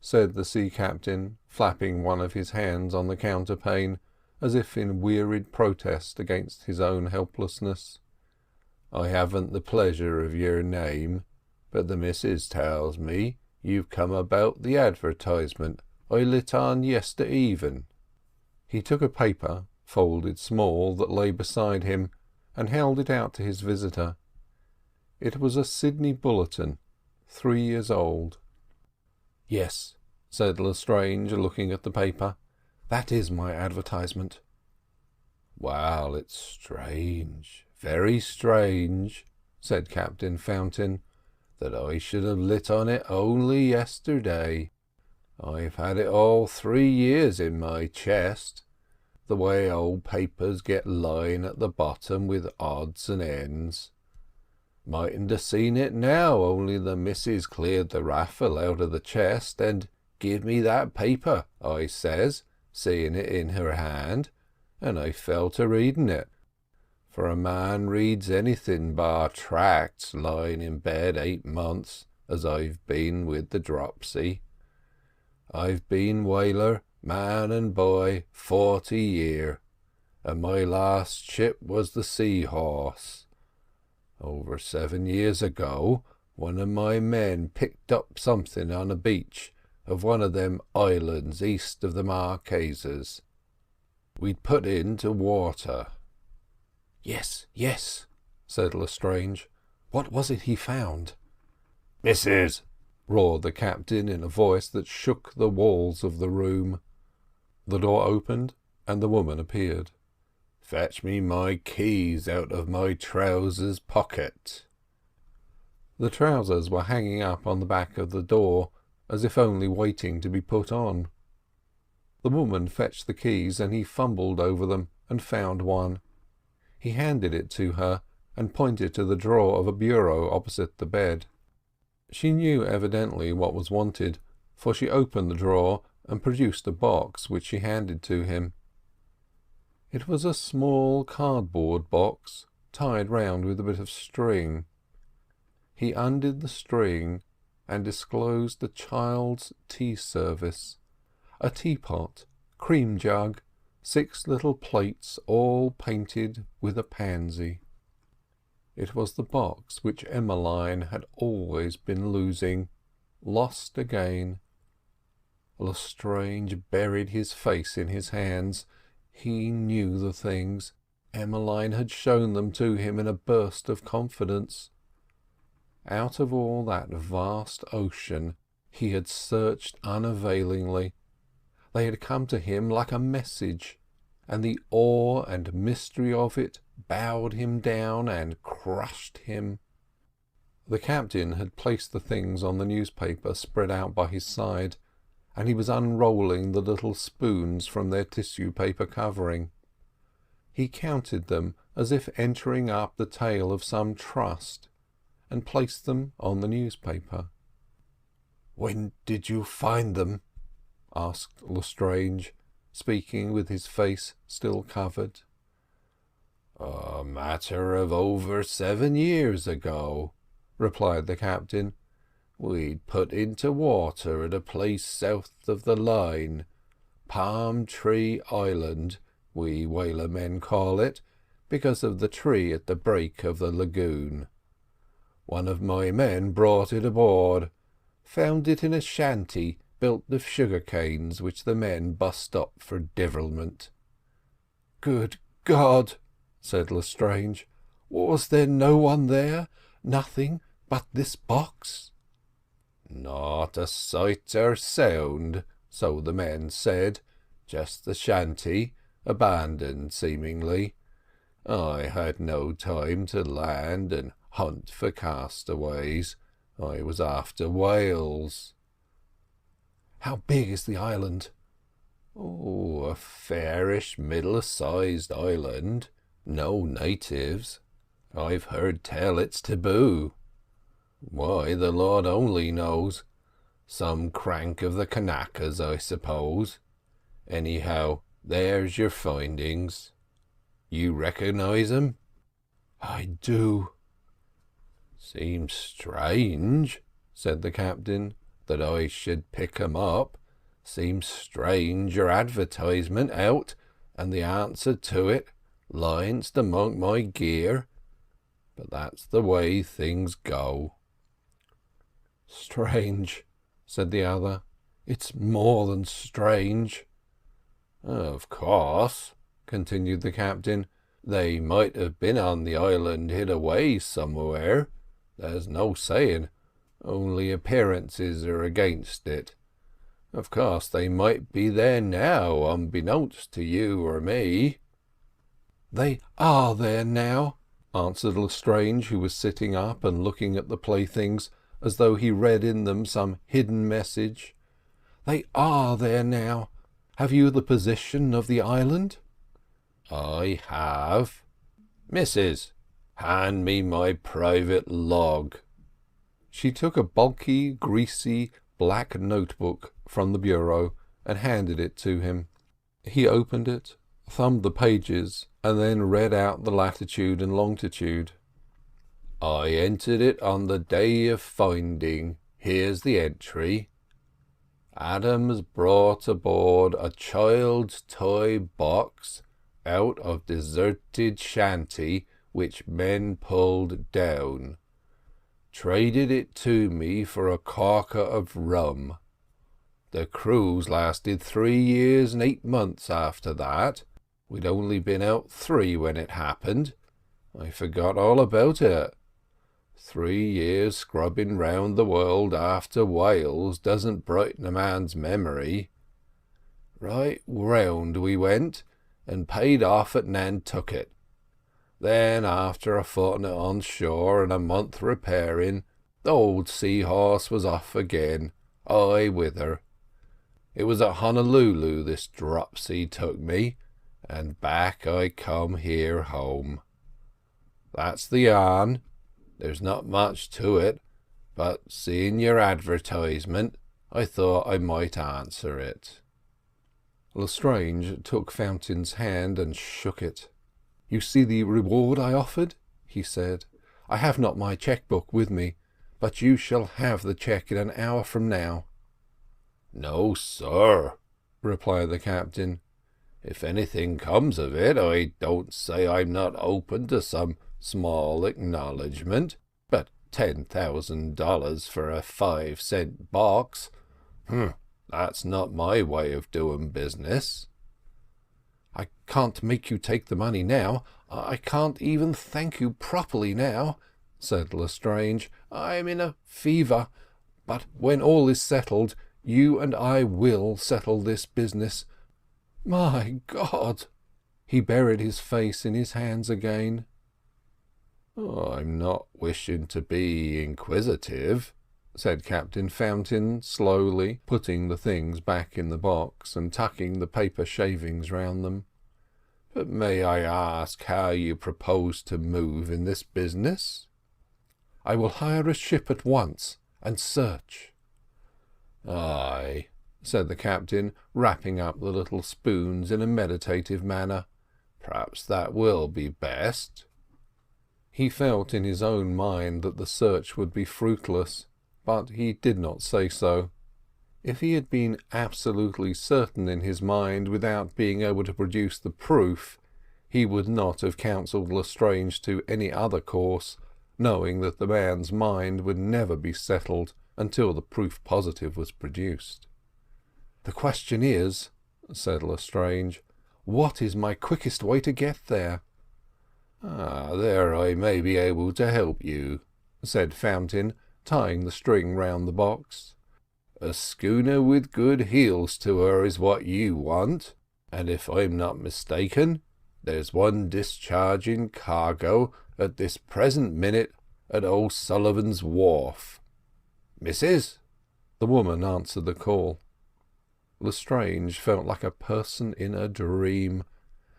said the sea captain, flapping one of his hands on the counterpane, as if in wearied protest against his own helplessness. "I haven't the pleasure of your name, but the missus tells me you've come about the advertisement I lit on yester even." He took a paper, folded small, that lay beside him, and held it out to his visitor. It was a Sydney bulletin, 3 years old. "Yes," said Lestrange, looking at the paper, "that is my advertisement." "Well, it's strange, very strange," said Captain Fountain, "that I should have lit on it only yesterday. I've had it all 3 years in my chest, the way old papers get lying at the bottom with odds and ends. Mightn't have seen it now, only the missus cleared the raffle out of the chest and "Give me that paper," I says, seeing it in her hand, and I fell to reading it. For a man reads anything bar tracts lying in bed 8 months, as I've been with the dropsy. I've been whaler, man and boy, 40 year, and my last ship was the Sea Horse. Over 7 years ago, one of my men picked up something on a beach of one of them islands east of the Marquesas. We'd put into water." "Yes, yes," said Lestrange. "What was it he found?" "Missus!" roared the captain in a voice that shook the walls of the room. The door opened, and the woman appeared. "Fetch me my keys out of my trousers pocket." The trousers were hanging up on the back of the door, as if only waiting to be put on. The woman fetched the keys, and he fumbled over them and found one. He handed it to her, and pointed to the drawer of a bureau opposite the bed. She knew evidently what was wanted, for she opened the drawer and produced a box, which she handed to him. It was a small cardboard box, tied round with a bit of string. He undid the string and disclosed a child's tea service, a teapot, cream jug, 6 little plates, all painted with a pansy. It was the box which Emmeline had always been losing, lost again. Lestrange buried his face in his hands. He knew the things. Emmeline had shown them to him in a burst of confidence. Out of all that vast ocean he had searched unavailingly. They had come to him like a message, and the awe and mystery of it bowed him down and crushed him. The captain had placed the things on the newspaper spread out by his side, and he was unrolling the little spoons from their tissue paper covering. He counted them as if entering up the tale of some trust, and placed them on the newspaper. "When did you find them?" asked Lestrange, speaking with his face still covered. "A matter of over 7 years ago," replied the captain. "We'd put into water at a place south of the line, Palm Tree Island, we whalermen call it, because of the tree at the break of the lagoon. One of my men brought it aboard, found it in a shanty built of sugar canes which the men bust up for devilment." "Good God!" said Lestrange. "Was there no one there? Nothing but this box?" "Not a sight or sound, so the men said. Just the shanty, abandoned seemingly. I had no time to land and hunt for castaways. I was after whales." "How big is the island?" "Oh, a fairish middle-sized island. No natives. I've heard tell it's taboo. Why, the Lord only knows. Some crank of the Kanakas, I suppose. Anyhow, there's your findings. You recognise 'em?" "I do." "Seems strange," said the captain, "that I should pick 'em up. Seems strange your advertisement out, and the answer to it, lying among my gear. But that's the way things go." "Strange," said the other. "It's more than strange." "Of course," continued the captain, "they might have been on the island hid away somewhere. There's no saying. Only appearances are against it. Of course they might be there now, unbeknownst to you or me." "They are there now," answered Lestrange, who was sitting up and looking at the playthings as though he read in them some hidden message. "They are there now. Have you the position of the island?" "I have. Missus, hand me my private log." She took a bulky, greasy, black notebook from the bureau and handed it to him. He opened it, thumbed the pages, and then read out the latitude and longitude. "I entered it on the day of finding. Here's the entry. Adams brought aboard a child's toy box out of deserted shanty which men pulled down. Traded it to me for a corker of rum. The cruise lasted 3 years and 8 months after that. We'd only been out 3 when it happened. I forgot all about it. 3 years scrubbing round the world after whales doesn't brighten a man's memory. Right round we went, and paid off at Nantucket. Then, after a fortnight on shore and a month repairing, the old Seahorse was off again, I with her. It was at Honolulu this dropsy took me, and back I come here home. That's the yarn. There's not much to it, but seeing your advertisement, I thought I might answer it." Lestrange took Fountain's hand and shook it. "You see the reward I offered," he said. "I have not my cheque-book with me, but you shall have the cheque in an hour from now." "No, sir," replied the captain. "If anything comes of it, I don't say I'm not open to some small acknowledgment, but $10,000 for a 5-cent box, that's not my way of doing business." "I can't make you take the money now. I can't even thank you properly now," said Lestrange. "I'm in a fever. But when all is settled, you and I will settle this business. My God!" He buried his face in his hands again. "I'm not wishing to be inquisitive," said Captain Fountain, slowly putting the things back in the box and tucking the paper shavings round them. "But may I ask how you propose to move in this business?" "I will hire a ship at once and search." "Aye," said the captain, wrapping up the little spoons in a meditative manner. "Perhaps that will be best." He felt in his own mind that the search would be fruitless, but he did not say so. If he had been absolutely certain in his mind without being able to produce the proof, he would not have counselled Lestrange to any other course, knowing that the man's mind would never be settled until the proof positive was produced. "The question is," said Lestrange, "what is my quickest way to get there?" There I may be able to help you," said Fountain, tying the string round the box. "A schooner with good heels to her is what you want, and if I'm not mistaken, there's one discharging cargo at this present minute at old Sullivan's Wharf. Missus?" The woman answered the call. Lestrange felt like a person in a dream,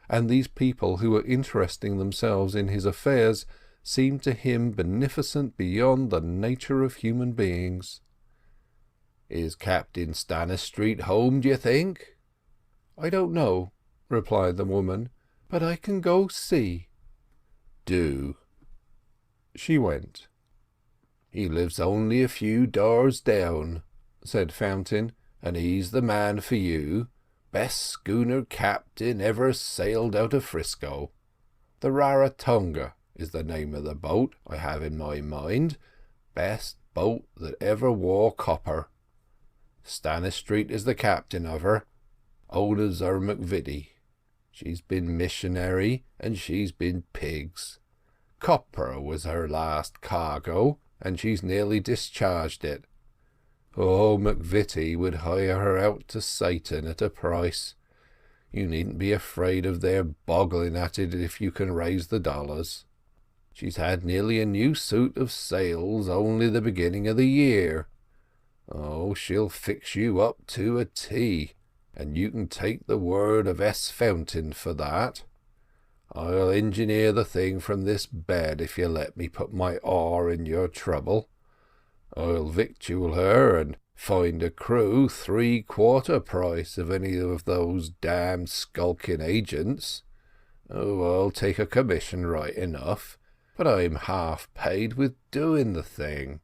and these people who were interesting themselves in his affairs seemed to him beneficent beyond the nature of human beings. "Is Captain Stanistreet home, d'ye think?" "I don't know," replied the woman, "but I can go see." "Do." She went. "He lives only a few doors down," said Fountain, "and he's the man for you. Best schooner captain ever sailed out of Frisco. The Raratonga is the name of the boat I have in my mind. Best boat that ever wore copper. Stanistreet is the captain of her. Owner's her McVitie. She's been missionary and she's been pigs. Copper was her last cargo, and she's nearly discharged it. Oh, McVitie would hire her out to Satan at a price. You needn't be afraid of their boggling at it if you can raise the dollars. She's had nearly a new suit of sails only the beginning of the year. Oh, she'll fix you up to a T, and you can take the word of S. Fountain for that. I'll engineer the thing from this bed if you let me put my oar in your trouble. I'll victual her and find a crew 3/4 price of any of those damned skulking agents. Oh, I'll take a commission right enough, but I'm half paid with doing the thing."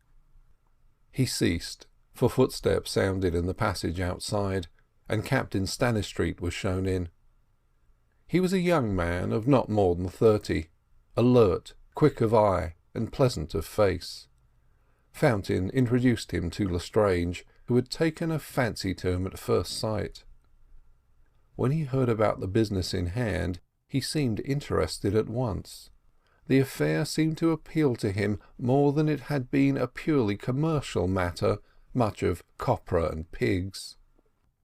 He ceased, for footsteps sounded in the passage outside, and Captain Stanistreet was shown in. He was a young man of not more than 30, alert, quick of eye, and pleasant of face. Fountain introduced him to Lestrange, who had taken a fancy to him at first sight. When he heard about the business in hand, he seemed interested at once. The affair seemed to appeal to him more than it had been a purely commercial matter, much of copra and pigs.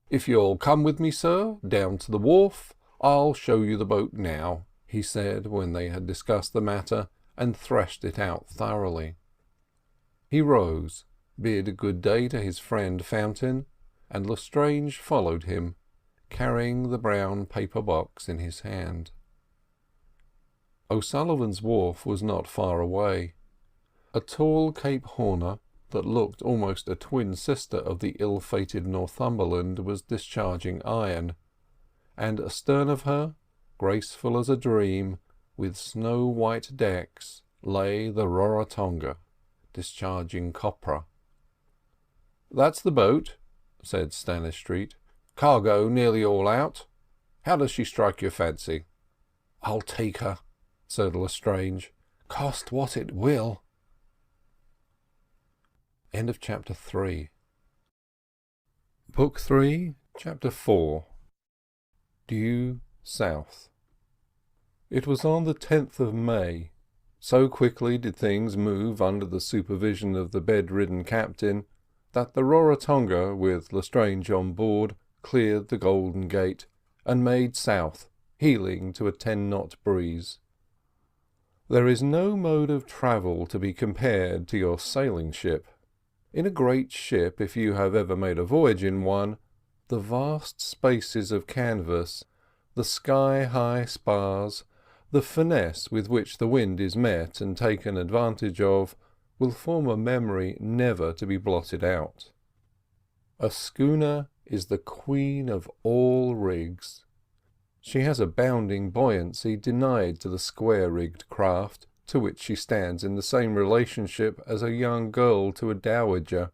"If you'll come with me, sir, down to the wharf, I'll show you the boat now," he said, when they had discussed the matter and threshed it out thoroughly. He rose, bid good day to his friend Fountain, and Lestrange followed him, carrying the brown paper box in his hand. O'Sullivan's Wharf was not far away. A tall Cape Horner that looked almost a twin sister of the ill-fated Northumberland was discharging iron, and astern of her, graceful as a dream, with snow-white decks, lay the Raratonga, discharging copra. "That's the boat," said Stanistreet. "Cargo nearly all out. How does she strike your fancy?" "I'll take her," said Lestrange, "cost what it will." End of chapter 3. Book 3, chapter 4. Due south. It was on the 10th of May. So quickly did things move under the supervision of the bedridden captain that the Raratonga, with Lestrange on board, cleared the Golden Gate and made south heeling to a 10-knot breeze. There is no mode of travel to be compared to your sailing ship. In a great ship, if you have ever made a voyage in one, the vast spaces of canvas, the sky-high spars, the finesse with which the wind is met and taken advantage of, will form a memory never to be blotted out. A schooner is the queen of all rigs. She has a bounding buoyancy denied to the square-rigged craft, to which she stands in the same relationship as a young girl to a dowager,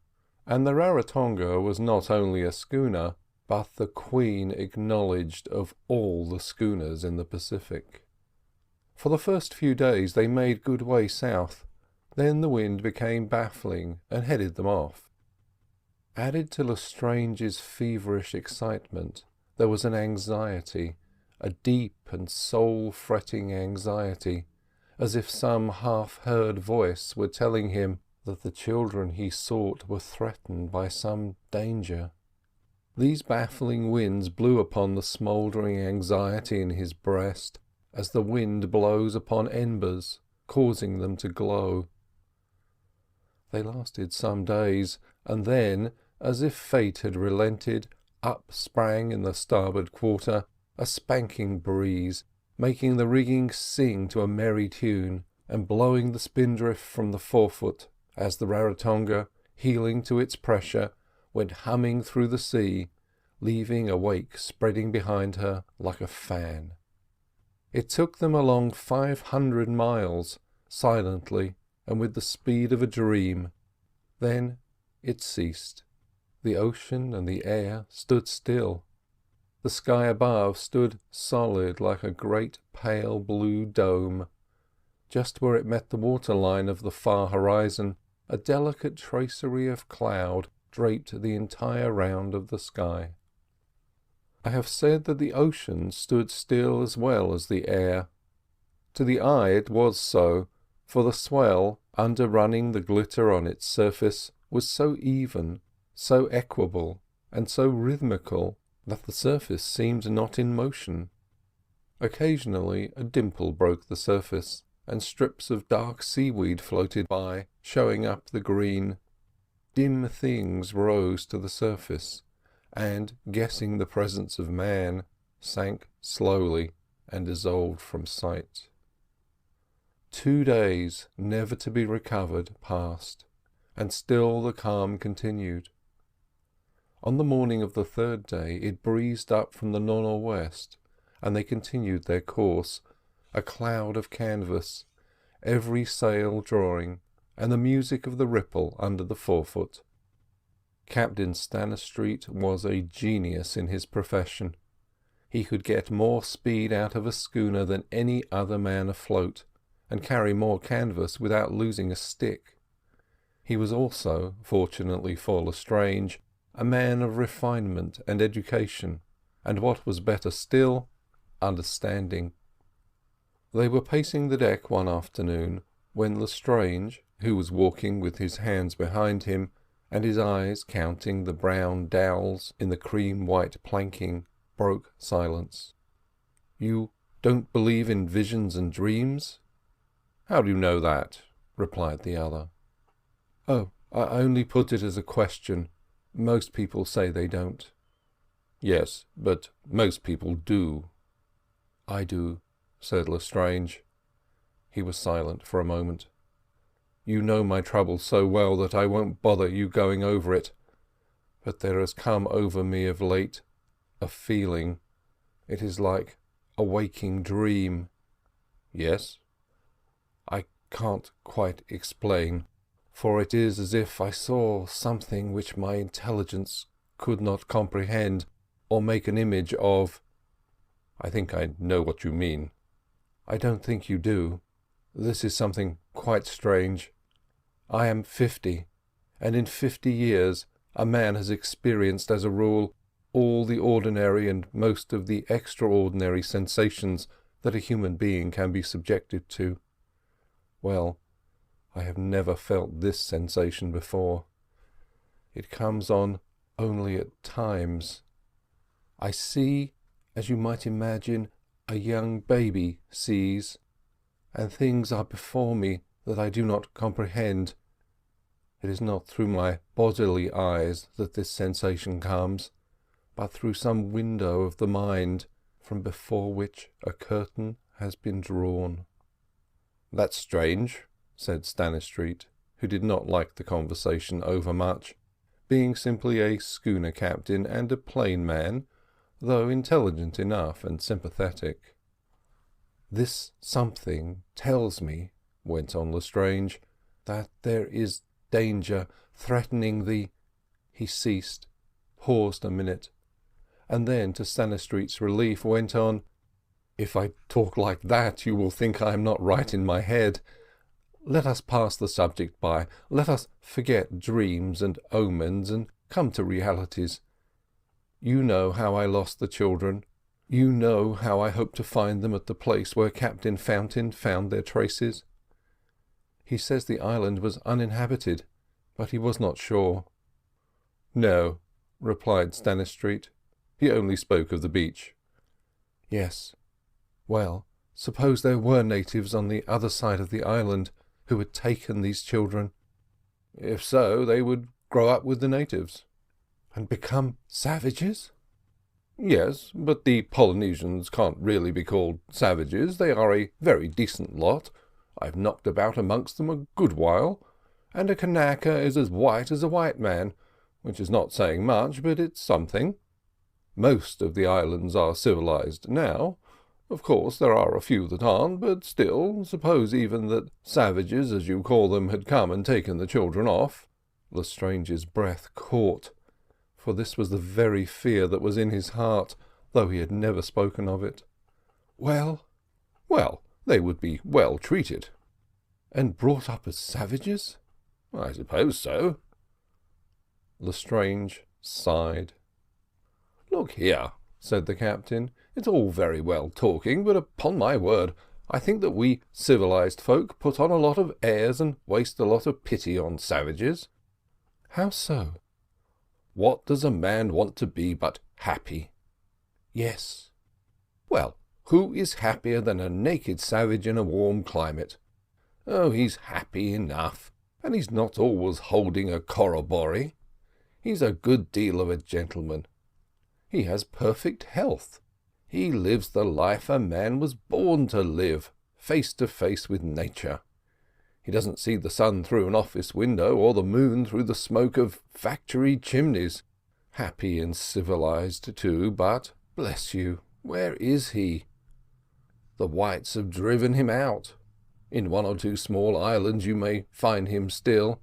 and the Rarotonga was not only a schooner, but the queen acknowledged of all the schooners in the Pacific. For the first few days they made good way south, then the wind became baffling and headed them off. Added to Lestrange's feverish excitement, there was an anxiety, a deep and soul-fretting anxiety, as if some half-heard voice were telling him that the children he sought were threatened by some danger. These baffling winds blew upon the smouldering anxiety in his breast, as the wind blows upon embers, causing them to glow. They lasted some days, and then, as if fate had relented, up sprang in the starboard quarter a spanking breeze, making the rigging sing to a merry tune, and blowing the spindrift from the forefoot, as the Rarotonga, heeling to its pressure, went humming through the sea, leaving a wake spreading behind her like a fan. It took them along 500 miles, silently and with the speed of a dream. Then it ceased. The ocean and the air stood still. The sky above stood solid like a great pale blue dome. Just where it met the waterline of the far horizon, a delicate tracery of cloud draped the entire round of the sky. I have said that the ocean stood still as well as the air. To the eye it was so, for the swell, underrunning the glitter on its surface, was so even, so equable, and so rhythmical, that the surface seemed not in motion. Occasionally a dimple broke the surface, and strips of dark seaweed floated by, showing up the green. Dim things rose to the surface, and, guessing the presence of man, sank slowly and dissolved from sight. 2 days, never to be recovered, passed, and still the calm continued. On the morning of the 3rd day it breezed up from the nor'-west, and they continued their course, a cloud of canvas, every sail drawing, and the music of the ripple under the forefoot. Captain Stanistreet was a genius in his profession. He could get more speed out of a schooner than any other man afloat, and carry more canvas without losing a stick. He was also, fortunately for Lestrange, a man of refinement and education, and what was better still, understanding. They were pacing the deck one afternoon, when Lestrange, who was walking with his hands behind him, and his eyes counting the brown dowels in the cream-white planking, broke silence. "You don't believe in visions and dreams?" "How do you know that?" replied the other. "Oh, I only put it as a question. Most people say they don't." "Yes, but most people do." "I do," said Lestrange. He was silent for a moment. "You know my trouble so well that I won't bother you going over it. But there has come over me of late a feeling. It is like a waking dream." "Yes?" "I can't quite explain, for it is as if I saw something which my intelligence could not comprehend or make an image of." "I think I know what you mean." "I don't think you do. This is something quite strange. I am 50, and in 50 years a man has experienced as a rule all the ordinary and most of the extraordinary sensations that a human being can be subjected to. Well, I have never felt this sensation before. It comes on only at times. I see, as you might imagine, a young baby sees, and things are before me that I do not comprehend. It is not through my bodily eyes that this sensation comes, but through some window of the mind from before which a curtain has been drawn." "That's strange," said Stannistreet, who did not like the conversation overmuch, being simply a schooner captain and a plain man, though intelligent enough and sympathetic. "This something tells me," went on Lestrange, "that there is danger threatening the—" He ceased, paused a minute, and then, to Stannistreet's relief, went on, "If I talk like that, you will think I am not right in my head. Let us pass the subject by. Let us forget dreams and omens and come to realities. You know how I lost the children. You know how I hope to find them at the place where Captain Fountain found their traces. He says the island was uninhabited, but he was not sure." "No," replied Stannistreet. "He only spoke of the beach." "Yes. Well, suppose there were natives on the other side of the island who had taken these children." "If so, they would grow up with the natives." "And become savages?" "Yes, but the Polynesians can't really be called savages. They are a very decent lot. I've knocked about amongst them a good while, and a Kanaka is as white as a white man, which is not saying much, but it's something. Most of the islands are civilized now. Of course there are a few that aren't, but still, suppose even that savages, as you call them, had come and taken the children off." Lestrange's breath caught, for this was the very fear that was in his heart, though he had never spoken of it. "Well?" "Well, they would be well treated." "And brought up as savages?" "I suppose so." Lestrange sighed. "Look here," said the captain, "it's all very well talking, but upon my word, I think that we civilized folk put on a lot of airs and waste a lot of pity on savages." "How so?" "What does a man want to be but happy?" "Yes." "Well, who is happier than a naked savage in a warm climate? Oh, he's happy enough, and he's not always holding a corroboree. He's a good deal of a gentleman. He has perfect health. He lives the life a man was born to live, face to face with nature. He doesn't see the sun through an office window or the moon through the smoke of factory chimneys. Happy and civilized too, but, bless you, where is he? The whites have driven him out. In one or two small islands you may find him still,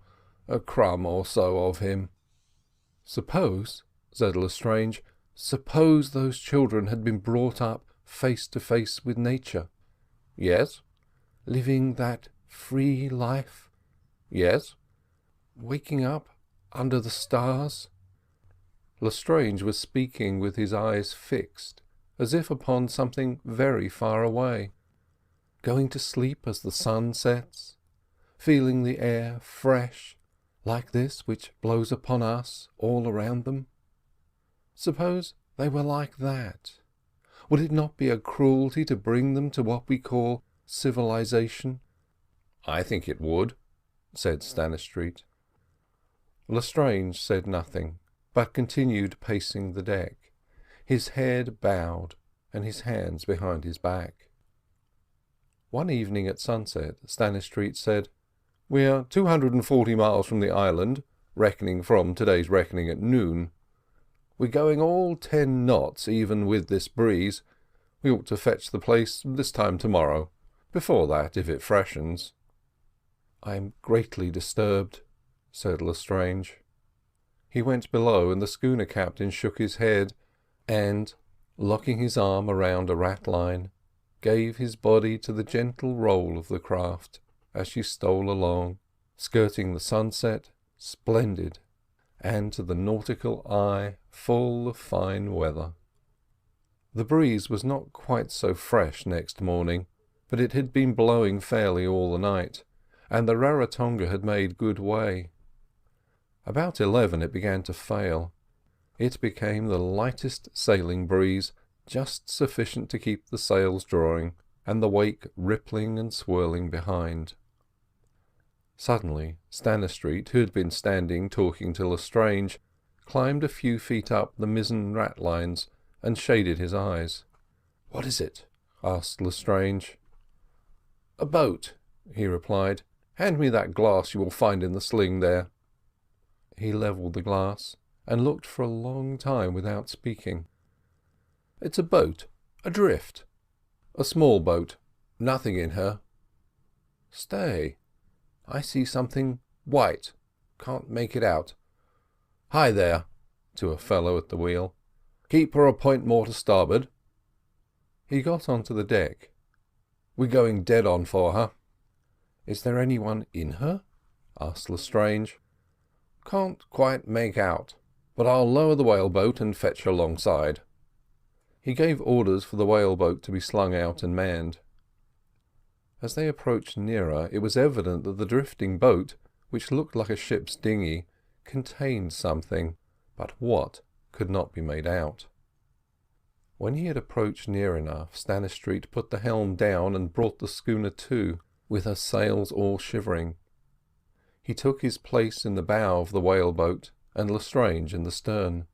a crumb or so of him." "Suppose," said Lestrange, "suppose those children had been brought up face to face with nature." "Yes." "Living that free life?" "Yes." "Waking up under the stars?" Lestrange was speaking with his eyes fixed, as if upon something very far away. "Going to sleep as the sun sets? Feeling the air fresh, like this which blows upon us all around them? Suppose they were like that, would it not be a cruelty to bring them to what we call civilization?" "I think it would," said Stannistreet. Lestrange said nothing, but continued pacing the deck, his head bowed and his hands behind his back. One evening at sunset, Stannistreet said, "We're 240 miles from the island, reckoning from today's reckoning at noon. We're going all 10 knots, even with this breeze. We ought to fetch the place this time tomorrow. Before that, if it freshens." "I am greatly disturbed," said Lestrange. He went below, and the schooner captain shook his head, and, locking his arm around a ratline, gave his body to the gentle roll of the craft as she stole along, skirting the sunset, splendid, and to the nautical eye full of fine weather. The breeze was not quite so fresh next morning, but it had been blowing fairly all the night, and the Rarotonga had made good way. About 11 it began to fail. It became the lightest sailing breeze, just sufficient to keep the sails drawing and the wake rippling and swirling behind. Suddenly Stanistreet, who had been standing talking to Lestrange, climbed a few feet up the mizzen ratlines and shaded his eyes. "What is it?" asked Lestrange. "A boat," he replied. "Hand me that glass you will find in the sling there." He levelled the glass and looked for a long time without speaking. "It's a boat, adrift. A small boat, nothing in her. Stay, I see something white, can't make it out. Hi there," to a fellow at the wheel. "Keep her a point more to starboard." He got onto the deck. "We're going dead on for her." "Is there anyone in her?" asked Lestrange. "Can't quite make out, but I'll lower the whaleboat and fetch her alongside." He gave orders for the whaleboat to be slung out and manned. As they approached nearer, it was evident that the drifting boat, which looked like a ship's dinghy, contained something, but what could not be made out. When he had approached near enough, Stanistreet put the helm down and brought the schooner to, with her sails all shivering. He took his place in the bow of the whaleboat, and Lestrange in the stern.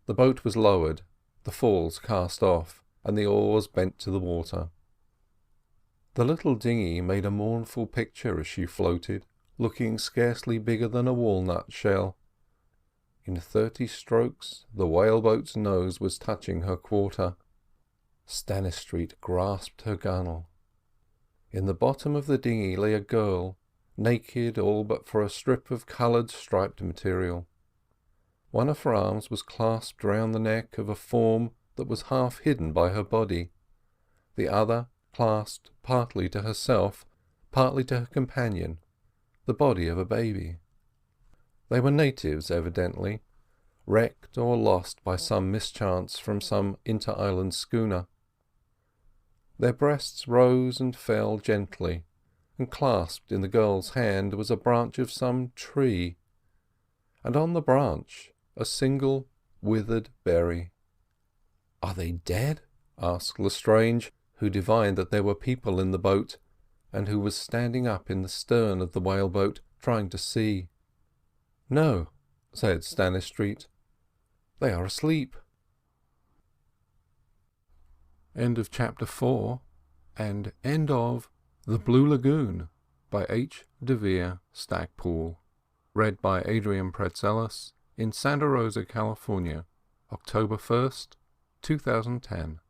The boat was lowered, the falls cast off, and the oars bent to the water. The little dinghy made a mournful picture as she floated, looking scarcely bigger than a walnut shell. In 30 strokes the whaleboat's nose was touching her quarter. Stanistreet grasped her gunwale. In the bottom of the dinghy lay a girl, naked all but for a strip of coloured striped material. One of her arms was clasped round the neck of a form that was half hidden by her body, the other clasped partly to herself, partly to her companion, the body of a baby. They were natives, evidently, wrecked or lost by some mischance from some inter-island schooner. Their breasts rose and fell gently, and clasped in the girl's hand was a branch of some tree, and on the branch a single withered berry. "Are they dead?" asked Lestrange, who divined that there were people in the boat, and who was standing up in the stern of the whaleboat trying to see. "No," said Stanistreet. "They are asleep." End of chapter 4 and end of The Blue Lagoon by H. de Vere Stacpoole. Read by Adrian Praetzellis in Santa Rosa, California, October 1st, 2010.